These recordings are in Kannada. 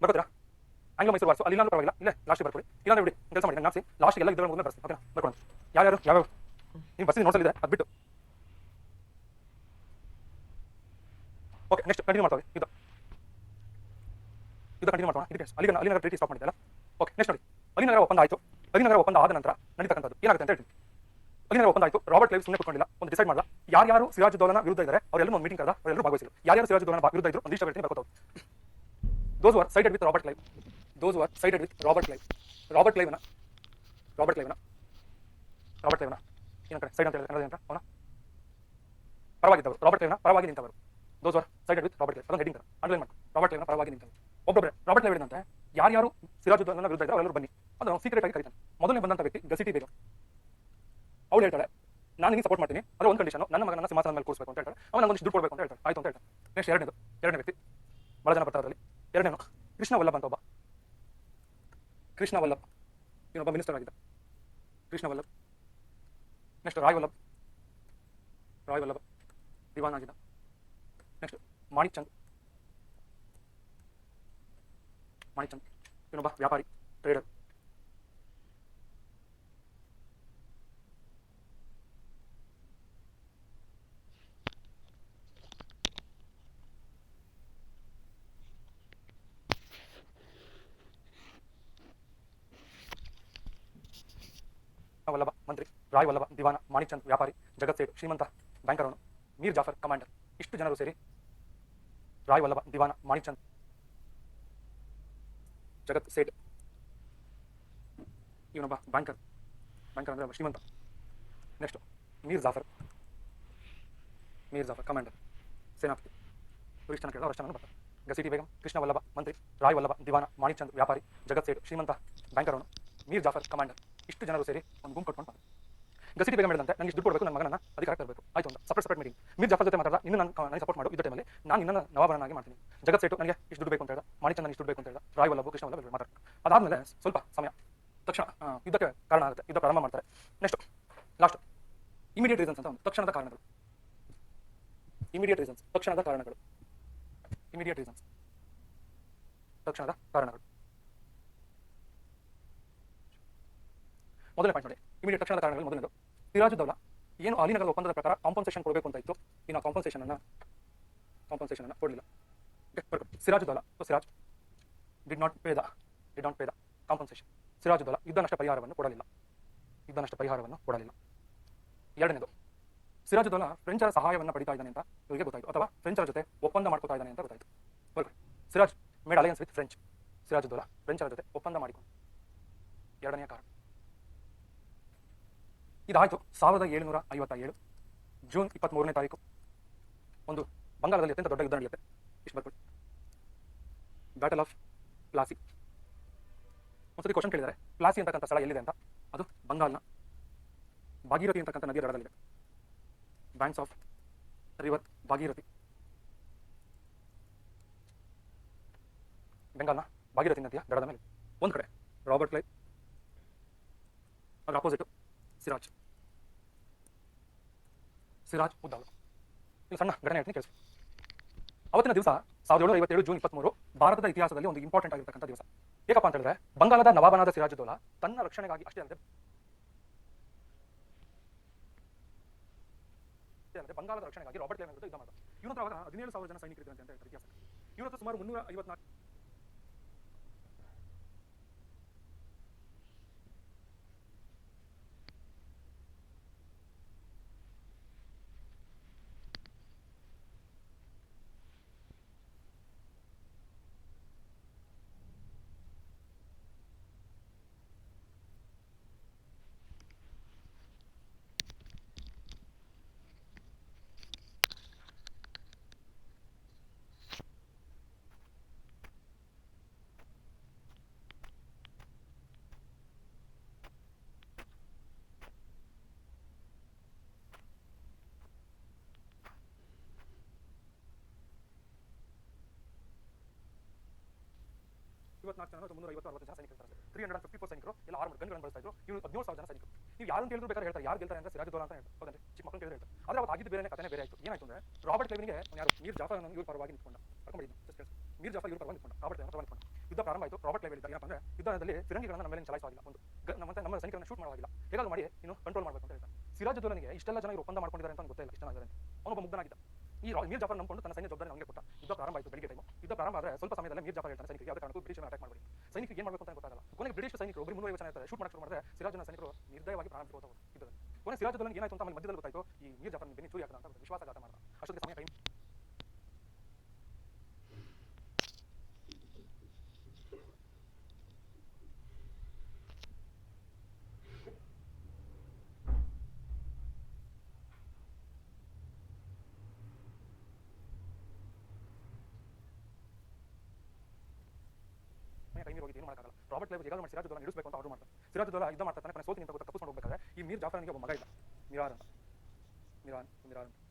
ಬರ್ಕೋತೀರಾ ಆಂಗ್ಲ ಮೈಸೂರು ವಾರ್ಸು ಅಲ್ಲಿ ಇಲ್ಲಾಂದ್ರೂ ಪರವಾಗಿಲ್ಲ ಇಲ್ಲೇ ಲಾಸ್ಟ್ ಬರ್ಕೊಳ್ಳಿ ಇಲ್ಲಾಂದ್ರೆ ಬಿಡಿ ಕೆಲಸ ಮಾಡಿ ನಾನು ಲಾಸ್ಟ್ ಎಲ್ಲ ಇದ್ರಲ್ಲಿ ಬರ್ತೀನಿ ಓಕೆನಾ ಬರ್ಕೊಂಡು ಯಾರ್ಯಾರು ಯಾವ್ಯಾವ ನೀವು ಬರ್ತೀನಿ ನೋಡ್ಸಲಿದೆ ಅದು ಬಿಟ್ಟು ಓಕೆ ನೆಕ್ಸ್ಟ್ ಕಂಟಿನ್ಯೂ ಮಾಡ್ತಾರೆ ಇದು ಕಂಟಿನ್ಯೂ ಮಾಡೋಣ ಇದಕ್ಕೆ ಅಲ್ಲಿನಗರ ಟ್ರೀಟಿ ಸ್ಟಾಪ್ ಮಾಡಿದ್ದಲ್ಲ ಓಕೆ ನೆಕ್ಸ್ಟ್ ನೋಡಿ ಅಲ್ಲಿನಗರ ಒಪ್ಪಂದ ಆಯಿತು ಅಲ್ಲಿನಗರ ಒಪ್ಪಂದ ಆದ ನಂತರ ನಡೀತಕ್ಕಂಥದ್ದು ಏನಾಗುತ್ತೆ ಅಂತ ಹೇಳ್ತೀನಿ ಅಲ್ಲಿನಗರ ಒಪ್ಪಂದ ಆಯಿತು ರಾಬರ್ಟ್ ಕ್ಲೈವ್ ಸುಮ್ಮನೆ ಕೂತ್ಕೊಂಡಿಲ್ಲ ಒಂದು ಡಿಸೈಡ್ ಮಾಡಲ್ಲ ಯಾರು ಸಿರಾಜುದ್ದೌಲನ ವಿರುದ್ಧ ಇದ್ದಾರೆ ಅವರೆಲ್ಲರೂ ಒಂದು ಮೀಟಿಂಗ್ ಕರೆದ ಅವರೆಲ್ಲರೂ ಭಾಗವಹಿಸಿದ್ರು ಯಾರು ಸಿರಾಜುದ್ದೌಲನ ವಿರುದ್ಧ ಇದ್ರು ಒಂದಿಷ್ಟು ಹೇಳ್ತೀನಿ ಬರ್ಕೋತಾವೆ those who are sided with Robert Clive Robert Clive ಏನು ಕಡೆ ಸೈಡ್ ಅಂತ ಹೇಳಿದ್ರೆ ಕನ್ನಡ ಅವನ ಪರವಾಗಿದ್ದವರು ರಾಬರ್ಟ್ ಕ್ಲೈವ್ನ ಪರವಾಗಿ ನಿಂತವರು those who are sided with Robert Clive ಅದನ್ನು ಹೆಡಿಂಗ್ ಅಂಡರ್ಲೈನ್ ಮಾಡಿ ರಾಬರ್ಟ್ ಕ್ಲೈವ್ನ ಪರವಾಗಿ ನಿಂತವರು ಒಬ್ಬೊಬ್ಬರೇ ರಾಬರ್ಟ್ ಕ್ಲೈವ್ ಹೇಳಿದಂತೆ ಯಾರು ಸಿರಾಜುದ್ದೌಲನ ವಿರುದ್ಧ ಇದ್ದಾರೆ ಅವರೆಲ್ಲರೂ ಬನ್ನಿ ಅದು ನಾವು ಸೀಕ್ರೆಟ್ ಆಗಿ ಕರೀತಾನೆ ಮೊದಲನೇ ಬಂದಂಥ ವ್ಯಕ್ತಿ ಗಸಿಟಿ ಬೇಗಂ ಅವಳು ಹೇಳ್ತಾಳೆ ನಾನು ನಿಮಗೆ ಸಪೋರ್ಟ್ ಮಾಡ್ತೀನಿ ಅದರ ಒಂದು ಕಂಡೀಷನ್ ನನ್ನ ಮಗನ ಸಿಂಹಾಸನ ಮೇಲೆ ಕೂರಿಸಬೇಕು ಅಂತ ಹೇಳ್ತಾರೆ ಅವನು ನನಗೊಂದು ದುಡ್ಡು ಕೊಡಬೇಕು ಅಂತ ಹೇಳ್ತಾರೆ ಆಯ್ತು ಅಂತ ಹೇಳ್ತಾರೆ ನೆಕ್ಸ್ಟ್ ಎರಡನೇ ವ್ಯಕ್ತಿ ಬಹಳ ಜನ ಬರ್ತಾರೆ ಅದರಲ್ಲಿ ಎರಡನೇನು ಕೃಷ್ಣ ವಲ್ಲಭ ಅಂತ ಒಬ್ಬ ಕೃಷ್ಣ ವಲ್ಲಭ್ ಇವನೊಬ್ಬ ಮಿನಿಸ್ಟರ್ ಆಗಿದ್ದ ಕೃಷ್ಣ ವಲ್ಲಭ್ ನೆಕ್ಸ್ಟ್ ರಾಯ್ ವಲ್ಲಭ್ ದಿವಾನ್ ಆಗಿದ್ದ ನೆಕ್ಸ್ಟ್ ಮಾಣಿಕ್ ಚಂದ್ ಇವನೊಬ್ಬ ವ್ಯಾಪಾರಿ ಟ್ರೇಡರ್ ವಲ್ಲಭ ಮಂತ್ರಿ ರಾಯ್ ವಲ್ಲಭ ದಿವಾನ ಮಾಣಿಕ್ ಚಂದ್ ವ್ಯಾಪಾರಿ ಜಗತ್ ಸೇಠ್ ಶ್ರೀಮಂತ ಬ್ಯಾಂಕರ್ ಅವನು ಮೀರ್ ಜಾಫರ್ ಕಮಾಂಡರ್ ಇಷ್ಟು ಜನರು ಸೇರಿ ರಾಯ್ ವಲ್ಲಭ ದಿವಾನ ಮಾಣಿಕ್ ಚಂದ್ ಜಗತ್ ಸೇಠ್ ಇವನೊಬ್ಬ ಬ್ಯಾಂಕರ್ ಅಂದ್ರೆ ಶ್ರೀಮಂತ ನೆಕ್ಸ್ಟ್ ಮೀರ್ ಜಾಫರ್ ಕಮಾಂಡರ್ ಸೇನಾಪತಿ ಇಷ್ಟು ಜನ ಕೇಳಿದ ಅವರಷ್ಟು ಜನ ಬರ್ತಾರೆ ಗಸಿಟಿ ಬೇಗಂ ಕೃಷ್ಣ ವಲ್ಲಭ ಮಂತ್ರಿ ರಾಯ್ ವಲ್ಲಭ ದಿವಾನ ಮಾಣಿಕ್ ಚಂದ್ ವ್ಯಾಪಾರಿ ಜಗತ್ ಸೇಠ್ ಶ್ರೀಮಂತ ಬ್ಯಾಂಕರ್ ಅವನು ಮೀರ್ ಜಾಫರ್ ಕಮಾಂಡರ್ ಇಷ್ಟು ಜನರು ಸೇರಿ ಒಂದು ಗುಂಪು ಕಟ್ಕೊಂಡು ಗಸಿಟಿ ಬೇಗ ಹೇಳಿದಂತೆ ನನಗೆ ದುಡ್ಡು ಕೊಡಬೇಕು ನನ್ನ ಮಗನ ಅಧಿಕಾರ ತರಬೇಕು ಆಯ್ತು ಅಂತ ಸಪ್ರೇಟ್ ಮೀಟಿಂಗ್ ಮೀರ್ ಜಾಫರ್ ಜೊತೆ ಮಾತಾಡ ಇನ್ನು ನನಗೆ ಸಪೋರ್ಟ್ ಮಾಡು ಇದ್ದ ಟೈಮಲ್ಲಿ ನಾನು ಇನ್ನೂ ನವಾಬರನಾಗಿ ಮಾಡ್ತೀನಿ ಜಗತ್ ಸೇಟು ನನಗೆ ಇಷ್ಟು ದುಡ್ಡು ಬೇಕು ಅಂತ ಹೇಳ್ದ ಮಾಣಿಕ್ ಚಂದ್ ಇಷ್ಟು ದುಡ್ಡು ಬೇಕು ಅಂತ ಹೇಳ್ದ ರಾಯ್ ವಲ್ಲಭ ಕೃಷ್ಣ ವಲ್ಲಭ ಮಾತಾಡ್ತಾರೆ ಅದಾದಮೇಲೆ ಸ್ವಲ್ಪ ಸಮಯ ತಕ್ಷಣ ಯುದ್ಧಕ್ಕೆ ಕಾರಣ ಆಗುತ್ತೆ ಯುದ್ಧ ಪ್ರಾರಂಭ ಮಾಡ್ತಾರೆ ನೆಕ್ಸ್ಟ್ ಲಾಸ್ಟ್ ಇಮಿಡಿಯೇಟ್ ರೀಸನ್ಸ್ ಅಂತ ಒಂದು ತಕ್ಷಣದ ಕಾರಣಗಳು ಮೊದಲನೇ ಪಾಯಿಂಟ್ ನೋಡಿ ಇಮಿಡಿಯೇಟ್ ತಕ್ಷಣದ ಕಾರಣಗಳು ಮೊದಲನೇದು ಸಿರಾಜುದ್ದೌಲಾ ಏನು ಅಲಿನಗರದ ಒಪ್ಪಂದದ ಪ್ರಕಾರ ಕಾಂಪನ್ಸೇಷನ್ ಕೊಡಬೇಕು ಅಂತ ಇತ್ತು ಇನ್ನು ಕಾಂಪನ್ಸೇಷನ್ ಅನ್ನು ಕೊಡಲಿಲ್ಲ Siraj did not pay the compensation Sirajuddaulah ಯುದ್ಧ ನಷ್ಟ ಪರಿಹಾರವನ್ನು ಕೊಡಲಿಲ್ಲ ಎರಡನೇದು ಸಿರಾಜುದ್ದೌಲಾ ಫ್ರೆಂಚರ ಸಹಾಯವನ್ನು ಪಡಿತಾ ಇದ್ದಾನೆ ಅಂತ ಇವರಿಗೆ ಗೊತ್ತಾಯಿತು ಅಥವಾ ಫ್ರೆಂಚರ ಜೊತೆ ಒಪ್ಪಂದ ಮಾಡ್ಕೋತಾ ಇದ್ದಾನೆ ಅಂತ ಗೊತ್ತಾಯಿತು Siraj made alliance with French Sirajuddaulah ಫ್ರೆಂಚರ ಜೊತೆ ಒಪ್ಪಂದ ಮಾಡಿಕೊಂಡು ಎರಡನೆಯ ಕಾರಣ ಇದಾಯಿತು 1757 ಜೂನ್ 23ನೇ ತಾರೀಕು ಒಂದು ಬಂಗಾಳದಲ್ಲಿ ಅತ್ಯಂತ ದೊಡ್ಡ ಯುದ್ಧ ನಡೆಯುತ್ತೆ ಇಷ್ಟು ಬರ್ಕೊಳ್ಳಿ ಬ್ಯಾಟಲ್ ಆಫ್ ಪ್ಲಾಸಿ ಒಂದ್ಸತಿ ಕ್ವಶನ್ ಕೇಳಿದ್ದಾರೆ ಪ್ಲಾಸಿ ಅಂತಕ್ಕಂಥ ಸ್ಥಳ ಎಲ್ಲಿದೆ ಅಂತ ಅದು ಬಂಗಾಲ್ನ ಭಾಗೀರಥಿ ಅಂತಕ್ಕಂಥ ನದಿಯ ದಡದಲ್ಲಿದೆ ಬ್ಯಾಂಕ್ಸ್ ಆಫ್ ರಿವರ್ ಭಾಗೀರಥಿ ಬೆಂಗಾಲ್ನ ಭಾಗೀರಥಿ ನದಿಯ ದಡದ ಮೇಲೆ ಒಂದು ಕಡೆ ರಾಬರ್ಟ್ ಕ್ಲೈವ್ ಅದರ ಅಪೋಸಿಟ್ ಸಿರಾಜ್ ಉದ್ದೌಲಾ ಇಲ್ಲಿ ಸಣ್ಣ ಘಟನೆ ಹೇಳ್ತೀನಿ ಕೇಳಿಸಿ ಅವತ್ತಿನ ದಿವಸ 1757 ಜೂನ್ 23 ಭಾರತದ ಇತಿಹಾಸದಲ್ಲಿ ಒಂದು ಇಂಪಾರ್ಟೆಂಟ್ ಆಗಿರ್ತಕ್ಕಂಥ ದಿವಸ ಏಕಪ್ಪ ಅಂತ ಹೇಳಿದ್ರೆ ಬಂಗಾಳದ ನವಾಬನಾದ ಸಿರಾಜುದ್ದೌಲಾ ತನ್ನ ರಕ್ಷಣೆಗಾಗಿ ಅಷ್ಟೇ ಅಲ್ಲದೆ ಬಂಗಾಳದ ರಕ್ಷಣೆಗಾಗಿ ರಾಬರ್ಟ್ ಕ್ಲೈವ್ ವಿರುದ್ಧ ಯುದ್ಧ ಮಾಡಿದ ಇವನ ಹತ್ರ 17,000 ಜನ ಸೈನಿಕರಿದ್ದಂತೆ ಅಂತ ಹೇಳ್ತಾರೆ ಇತಿಹಾಸ ಇವನ ಹತ್ರ ಸುಮಾರು 354 356 ಜನ ಸೈನಿಕರು 354 ಸೈನಿಕರು ಎಲ್ಲ 6 ಗನ್ಗಳನ್ನು ಬಳಸ್ತಾ ಇದ್ರು ಇವರು 17,000 ಜನ ಸೈನಿಕರು ನೀವು ಯಾರು ಹೇಳಿದ್ರು ಬೇಕಾದ್ರೆ ಹೇಳ್ತಾರೆ ಯಾರು ಗೆಲ್ತಾರೆ ಅಂದ್ರೆ ಸಿರಾಜುದ್ದೌಲಾ ಅಂತ ಹೇಳ್ತಾರೆ ಹೌದಂತೆ ಚಿಕ್ಕ ಮಕ್ಕಳು ಕೇಳಿದ್ರೆ ಹೇಳ್ತಾರೆ ಆದರೆ ಅವತ್ತು ಆಗಿದ್ದು ಬೇರೆ ಕಥೆ ಬೇರೆ ಆಯಿತು ಏನಾಯ್ತು ಅಂದ್ರೆ ರಾಬರ್ಟ್ ಕ್ಲೈವ್ನಿಗೆ ಯಾರು ಮೀರ್ ಜಾಫರ್ ಇವ್ರ ಪರವಾಗಿ ನಿಂತ್ಕೊಂಡ ಕರ್ಕೊಂಡಿದ್ದು ಮೀರ್ ಜಾಫರ್ ಇವರು ಪರವಾಗಿ ನಿಂತ್ಕೊಂಡ, ರಾಬರ್ಟ್ ಕ್ಲೈವ್ನ ಪರವಾಗಿ ನಿಂತ್ಕೊಂಡ. ಯುದ್ಧ ಪ್ರಾರಂಭ ಆಯಿತು. ರಾಬರ್ಟ್ ಕ್ಲೈವ್ ಹೇಳಿದ ಏನಪ್ಪ ಅಂದ್ರೆ ಯುದ್ಧದಲ್ಲಿ ಫಿರಂಗಿಗಳನ್ನು ನಮ್ಮ ಮೇಲೆ ಚಲಾಯಿಸವಾಗಿಲ್ಲ, ಒಂದು ನಮ್ಮ ಸೈನಿಕರನ್ನು ಶೂಟ್ ಮಾಡವಾಗಿಲ್ಲ, ಹೇಗಾದ್ರು ಮಾಡಿ ಇನ್ನು ಕಂಟ್ರೋಲ್ ಮಾಡಬೇಕು ಅಂತ ಹೇಳ್ತಾನೆ. ಸಿರಾಜುದ್ದೌಲನಿಗೆ ಇಷ್ಟೆಲ್ಲ ಜನ ಇವರು ಒಪ್ಪಂದ ಮಾಡ್ಕೊಂಡಿದ್ದಾರೆ ಅಂತ ಗೊತ್ತಿಲ್ಲ, ಇಷ್ಟ ಜನ ಅವನೊಬ್ಬ ಮುಗ್ಧನಾಗಿದ್ದ. ಈ ಮೀರ್ ಜಾಫರ್ ನಂಬಿಕೊಂಡು ತನ್ನ ಸೈನ್ಯ ಜವಾಬ್ದಾರಿ ಅವನಿಗೆ ಕೊಟ್ಟ. ಯುದ್ಧ ಪ್ರಾರಂಭ ಆಯಿತು, ಬೆಳಿಗ್ಗೆ ಟೈಮು. ಯುದ್ಧ ಪ್ರಾರಂಭ ಆದರೆ ಸ್ವಲ್ಪ ಸಮಯದಲ್ಲಿ ಮೀರ್ ಜಾಫರ್ ಹೇಳ್ತಾನೆ ಸೈನಿಕರಿಗೆ ಯಾವುದೇ ಕಾರಣಕ್ಕೂ ಬ್ರಿಟಿಷ್ ಅಟ್ಯಾಕ್ ಮಾಡಬೇಡಿ. ಸೈನಿಕರಿಗೆ ಏನು ಮಾಡಬೇಕು ಅಂತ ಗೊತ್ತಾಗಲ್ಲ. ಕೊನೆಗೆ ಬ್ರಿಟಿಷ್ ಸೈನಿಕರು ಬರೀ 350 ಜನ ಇರ್ತಾರೆ, ಶೂಟ್ ಮಾಡಕ್ಕೆ ಶುರು ಮಾಡಿದ್ರೆ ಸಿರಾಜನ ಸೈನಿಕರು ನಿರ್ದಯವಾಗಿ ಪ್ರಾಣ ಬಿಟ್ಟು ಹೋಗ್ತಾರೆ ಯುದ್ಧದಲ್ಲಿ. ಕೊನೆ ಸಿರಾಜುದ್ದೌಲನಿಗೆ ಏನಾಯ್ತು ಅಂತ ಆಮೇಲೆ ಮಧ್ಯದಲ್ಲಿ ಗೊತ್ತಾಯಿತು, ಈ ಮೀರ್ ಜಾಫರ್ ಬೆನ್ನಿ ಚೂರಿ ಹಾಕದ ಅಂತ ವಿಶ್ವಾಸಘಾತ ಮಾಡ್ದ. ಅಷ್ಟೊತ್ತಿಗೆ ಸಮಯ ಟೈಮ್ ಟೈಮ್ ಹೋಗಿ ಏನು ಮಾಡೋಕ್ಕಾಗಲ್ಲ. ರಾಬರ್ಟ್ ಕ್ಲೈವ್ ಹೇಗಾದ್ರು ಮಾಡಿ ಸಿರಾಜುದ್ದೌಲನ ಇಳಿಸಬೇಕು ಅಂತ ಆರ್ಡರ್ ಮಾಡ್ತಾನೆ. ಸಿರಾಜುದ್ದೌಲ ಯುದ್ಧ ಮಾಡ್ತಾನೆ, ಕೊನೆ ಸೋತಿ ನಿಂತ ತಪ್ಪಿಸ್ಕೊಂಡು ಹೋಗ್ಬೇಕಾದ್ರೆ ಈ ಮೀರ್ ಜಾಫರ್ನಿಗೆ ಒಬ್ಬ ಮಗ ಇದ್ದ, ಮಿರಾರ್ ಅಂತ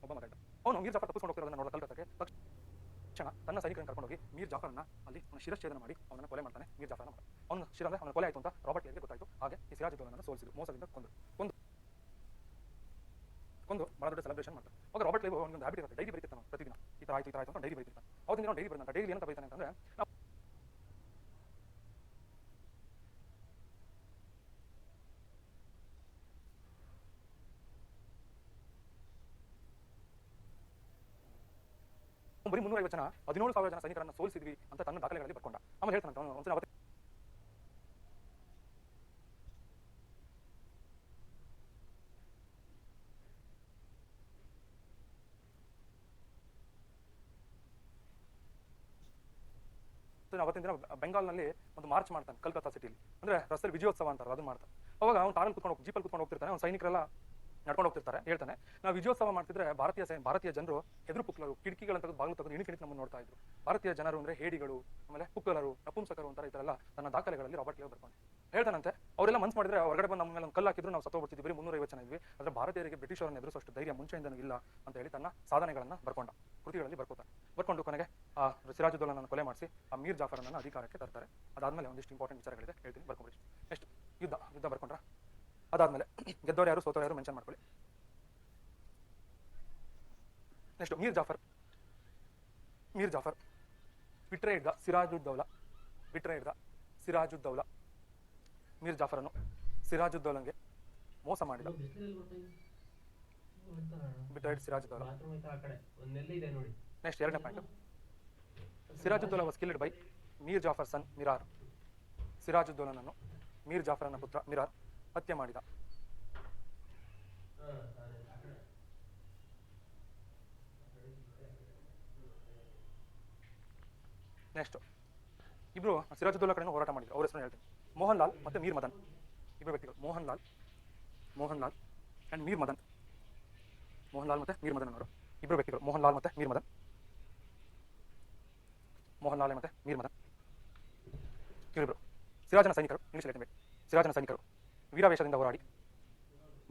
ಒಬ್ಬ ಮಗ ಇದ್ದ. ಅವನು ಮೀರ್ ಜಾಫರ್ ತಪ್ಪಿಸ್ಕೊಂಡು ಹೋಗ್ತಿರೋದನ್ನ ನೋಡೋ ಕಲ್ಕತ್ತಕ್ಕೆ ತಕ್ಷಣ ತನ್ನ ಸೈನಿಕರನ್ನು ಕರ್ಕೊಂಡು ಹೋಗಿ ಮೀರ್ ಜಾಫರ್ನ ಅಲ್ಲಿ ಶಿರಚ್ಛೇದನ ಮಾಡಿ ಅವನನ್ನು ಕೊಲೆ ಮಾಡ್ತಾನೆ. ಮೀರ್ ಜಾಫರ್ನ ಮಗ ಅವನ ಶಿರ ಅಂದ್ರೆ ಅವನ ಕೊಲೆ ಆಯಿತು ಅಂತ ರಾಬರ್ಟ್ ಕ್ಲೈವ್ಗೆ ಗೊತ್ತಾಯಿತು. ಹಾಗೆ ಈ ಸಿರಾಜುದ್ದೌಲನನ್ನು ಸೋಲಿಸಿದ್ರು, ಮೋಸದಿಂದ ಕೊಂದು ಬಹಳ ದೊಡ್ಡ ಸೆಲೆಬ್ರೇಷನ್ ಮಾಡ್ತಾರೆ. ಅವಾಗ ರಾಬರ್ಟ್ ಕ್ಲೈವ್ ಒಂದು ಹ್ಯಾಬಿಟ್ ಇರುತ್ತೆ, ಡೈರಿ ಬರೀತಿರ್ತಾನೆ ಪ್ರತಿದಿನ, ಈ ಥರ ಆಯಿತು ಅಂತ ಡೈರಿ ಬರೀತಿರ್ತಾನೆ. ಅವತ್ತಿನ ಡೈರಿ ಬರೀತಾನೆ. ಡೈರಿ ಏನಂತ ಬರೀತಾನೆ ಅಂತಂದ್ರೆ ಬರೀ 350 ಜನ 17,000 ಜನ ಸೈನಿಕರನ್ನು ಸೋಲಿಸಿದ್ವಿ ಅಂತ ತನ್ನ ದಾಖಲೆಗಳಲ್ಲಿ ಬರ್ಕೊಂಡ. ಆಮೇಲೆ ಹೇಳ್ತಾನೆ ಒಂದ್ಸಲ ಅವತ್ತು ಅವತ್ತಿನ ದಿನ ಬೆಂಗಾಲ್ನಲ್ಲಿ ಒಂದು ಮಾರ್ಚ್ ಮಾಡ್ತಾನೆ ಕಲ್ಕತ್ತಾ ಸಿಟಿಲಿ, ಅಂದ್ರೆ ರಸ್ತೆಯಲ್ಲಿ ವಿಜಯೋತ್ಸವ ಅಂತಾರೆ, ಅದನ್ನ ಮಾಡ್ತಾನೆ. ಅವಾಗ ಅವ್ನು ಕಾರಲ್ಲಿ ಕುತ್ಕೊಂಡು ಜೀಪಲ್ಲಿ ಕುತ್ಕೊಂಡು ಹೋಗ್ತಿರ್ತಾನೆ, ಅವ್ನು ಸೈನಿಕರೆಲ್ಲ ನಡ್ಕೊಂಡು ಹೋಗ್ತಿರ್ತಾರೆ. ಹೇಳ್ತಾನೆ, ನಾವು ವಿಜಯೋತ್ಸವ ಮಾಡ್ತಿದ್ರೆ ಭಾರತೀಯ ಜನರು ಹೆದರು ಪುಕ್ಕಲರು ಕಿಟಕಿಗಳಂತ ಬಾಗಿಲು ತೆಗೆದು ಇಣಿಕಿಣಿಕ್ ನಮ್ಮನ್ನು ನೋಡ್ತಾ ಇದ್ರು. ಭಾರತೀಯ ಜನರು ಅಂದ್ರೆ ಹೇಡಿಗಳು, ಆಮೇಲೆ ಪುಕ್ಕಲರು, ನಪುಂಸಕರು ಅಂತಾರೆ, ಈ ಥರ ಎಲ್ಲ ತನ್ನ ದಾಖಲೆಗಳಲ್ಲಿ ರಾಬರ್ಟ್ ಕ್ಲೈವ್ ಬರ್ಕೊಂಡು ಹೇಳ್ತಾನಂತೆ. ಅವರೆಲ್ಲ ಮನ್ಸು ಮಾಡಿದ್ರೆ ಹೊರಗಡೆ ಬಂದು ನಮ್ಮ ಮೇಲೆ ಒಂದು ಕಲ್ಲು ಹಾಕಿದ್ರು ನಾವು ಸತ್ತೋಗ್ಬಿಡ್ತಿದ್ವಿ, ಬರೀ 350 ಜನ ಇದ್ವಿ, ಆದರೆ ಭಾರತೀಯರಿಗೆ ಬ್ರಿಟಿಷರನ್ನು ಎದುರಿಸುವಷ್ಟು ಧೈರ್ಯ ಮುಂಚೆಯಿಂದನೂ ಇಲ್ಲ ಅಂತ ಹೇಳಿ ತನ್ನ ಸಾಧನೆಗಳನ್ನು ಬರ್ಕೊಂಡ, ಕೃತಿಗಳಲ್ಲಿ ಬರ್ಕೊಂಡು ಕೊನೆಗೆ ಆ ಸಿರಾಜುದ್ದೌಲನನ್ನು ಕೊಲೆ ಮಾಡಿಸಿ ಆ ಮೀರ್ ಜಾಫರನನ್ನು ಅಧಿಕಾರಕ್ಕೆ ತರ್ತಾರೆ. ಅದಾದ್ಮೇಲೆ ಒಂದಿಷ್ಟು ಇಂಪಾರ್ಟೆಂಟ್ ವಿಚಾರಗಳಿದೆ, ಹೇಳ್ತೀನಿ, ಬರ್ಕೊಂಡ್ಬಿಡಿ. ನೆಕ್ಸ್ಟ್ ಯುದ್ಧ ಬರ್ಕೊಂಡ್ರ. ಅದಾದ್ಮೇಲೆ ಗೆದ್ದವ್ರು ಯಾರು ಸೋತವ್ರು ಯಾರು ಮೆನ್ಷನ್ ಮಾಡ್ಕೊಳ್ಳಿ. ನೆಕ್ಸ್ಟ್ ಮೀರ್ ಜಾಫರ್ ಬಿಟ್ರೆ ಹಿಡ್ದ ಸಿರಾಜುದ್ದೌಲ ಮೀರ್ ಜಾಫರನ್ನು ಸಿರಾಜುದ್ದೌಲಂಗೆ ಮೋಸ ಮಾಡಿದ. ಬಿಟ್ರೆ ಹಿಡ್ ಸಿರಾಜುದ್ದೌಲ. ನೆಕ್ಸ್ಟ್ ಎರಡನೇ point, Sirajuddaulah was killed by Mir Jafar son Miran. ಸಿರಾಜುದ್ದೌಲನನ್ನು ಮೀರ್ ಜಾಫರನ ಪುತ್ರ ಮಿರಾರ್ ಹತ್ಯೆ ಮಾಡಿದ. ನೆಕ್ಸ್ಟ್ ಇಬ್ರು ಸಿರಾಜುದ್ದೌಲ ಕಡೆನೂ ಹೋರಾಟ ಮಾಡಿದ್ರು, ಅವ್ರ ಹೆಸರು ಹೇಳ್ತೀನಿ. ಮೋಹನ್ ಲಾಲ್ ಮತ್ತು ಮೀರ್ ಮದನ್, ಇಬ್ಬರು ವ್ಯಕ್ತಿಗಳು. ಮೋಹನ್ ಲಾಲ್ ಆ್ಯಂಡ್ ಮೀರ್ ಮದನ್. ಮೋಹನ್ ಲಾಲ್ ಮತ್ತು ಮೀರ್ ಮದನ್ ಅವರು ಇಬ್ಬರು ವ್ಯಕ್ತಿಗಳು. ಮೋಹನ್ ಲಾಲ್ ಮತ್ತು ಮೀರ್ ಮದನ್ ಇವರಿಬ್ಬರು ಸಿರಾಜನ ಸೈನಿಕರು. ಇಂಗ್ಲಿಷ್ ಹೇಳ್ತೀನಿ, ಸಿರಾಜನ ಸೈನಿಕರು ವೀರಾವೇಶದಿಂದ ಹೋರಾಡಿ,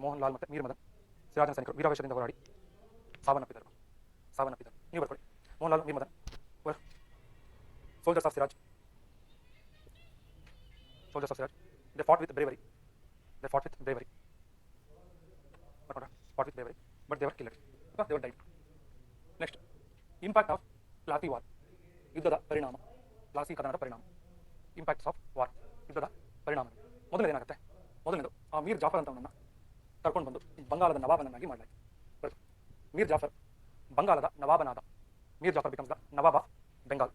ಮೋಹನ್ ಲಾಲ್ ಮತ್ತು ಮೀರ್ ಮದನ್ ಸಿರಾಜನ ಸೈನಿಕರು ವೀರಾವೇಶದಿಂದ ಹೋರಾಡಿ ಸಾವನ್ನಪ್ಪಿದರು. ನೀವು ಬರ್ಕೊಳ್ಳಿ. Mohan Lal, Mir Madan were soldiers of Siraj. They fought with bravery. But they were killed. They were died. Next, impact of Plassey War. ಯುದ್ಧದ ಪರಿಣಾಮ. ಪ್ಲಾಸಿ ಕದನದ ಪರಿಣಾಮ. ಇಂಪ್ಯಾಕ್ಟ್ಸ್ ಆಫ್ ವಾರ್, ಯುದ್ಧದ ಪರಿಣಾಮ. ಮೊದಲನೇದು ಏನಾಗುತ್ತೆ? ಮೊದಲನೇದು ಆ ಮೀರ್ ಜಾಫರ್ ಅಂತವನನ್ನು ಕರ್ಕೊಂಡು ಬಂದು ಬಂಗಾಳದ ನವಾಬನನ್ನಾಗಿ ಮಾಡಲಾಯಿತು. ಮೀರ್ ಜಾಫರ್ ಬಂಗಾಳದ ನವಾಬನಾದ. Mir Jafar becomes the nawab of Bengal.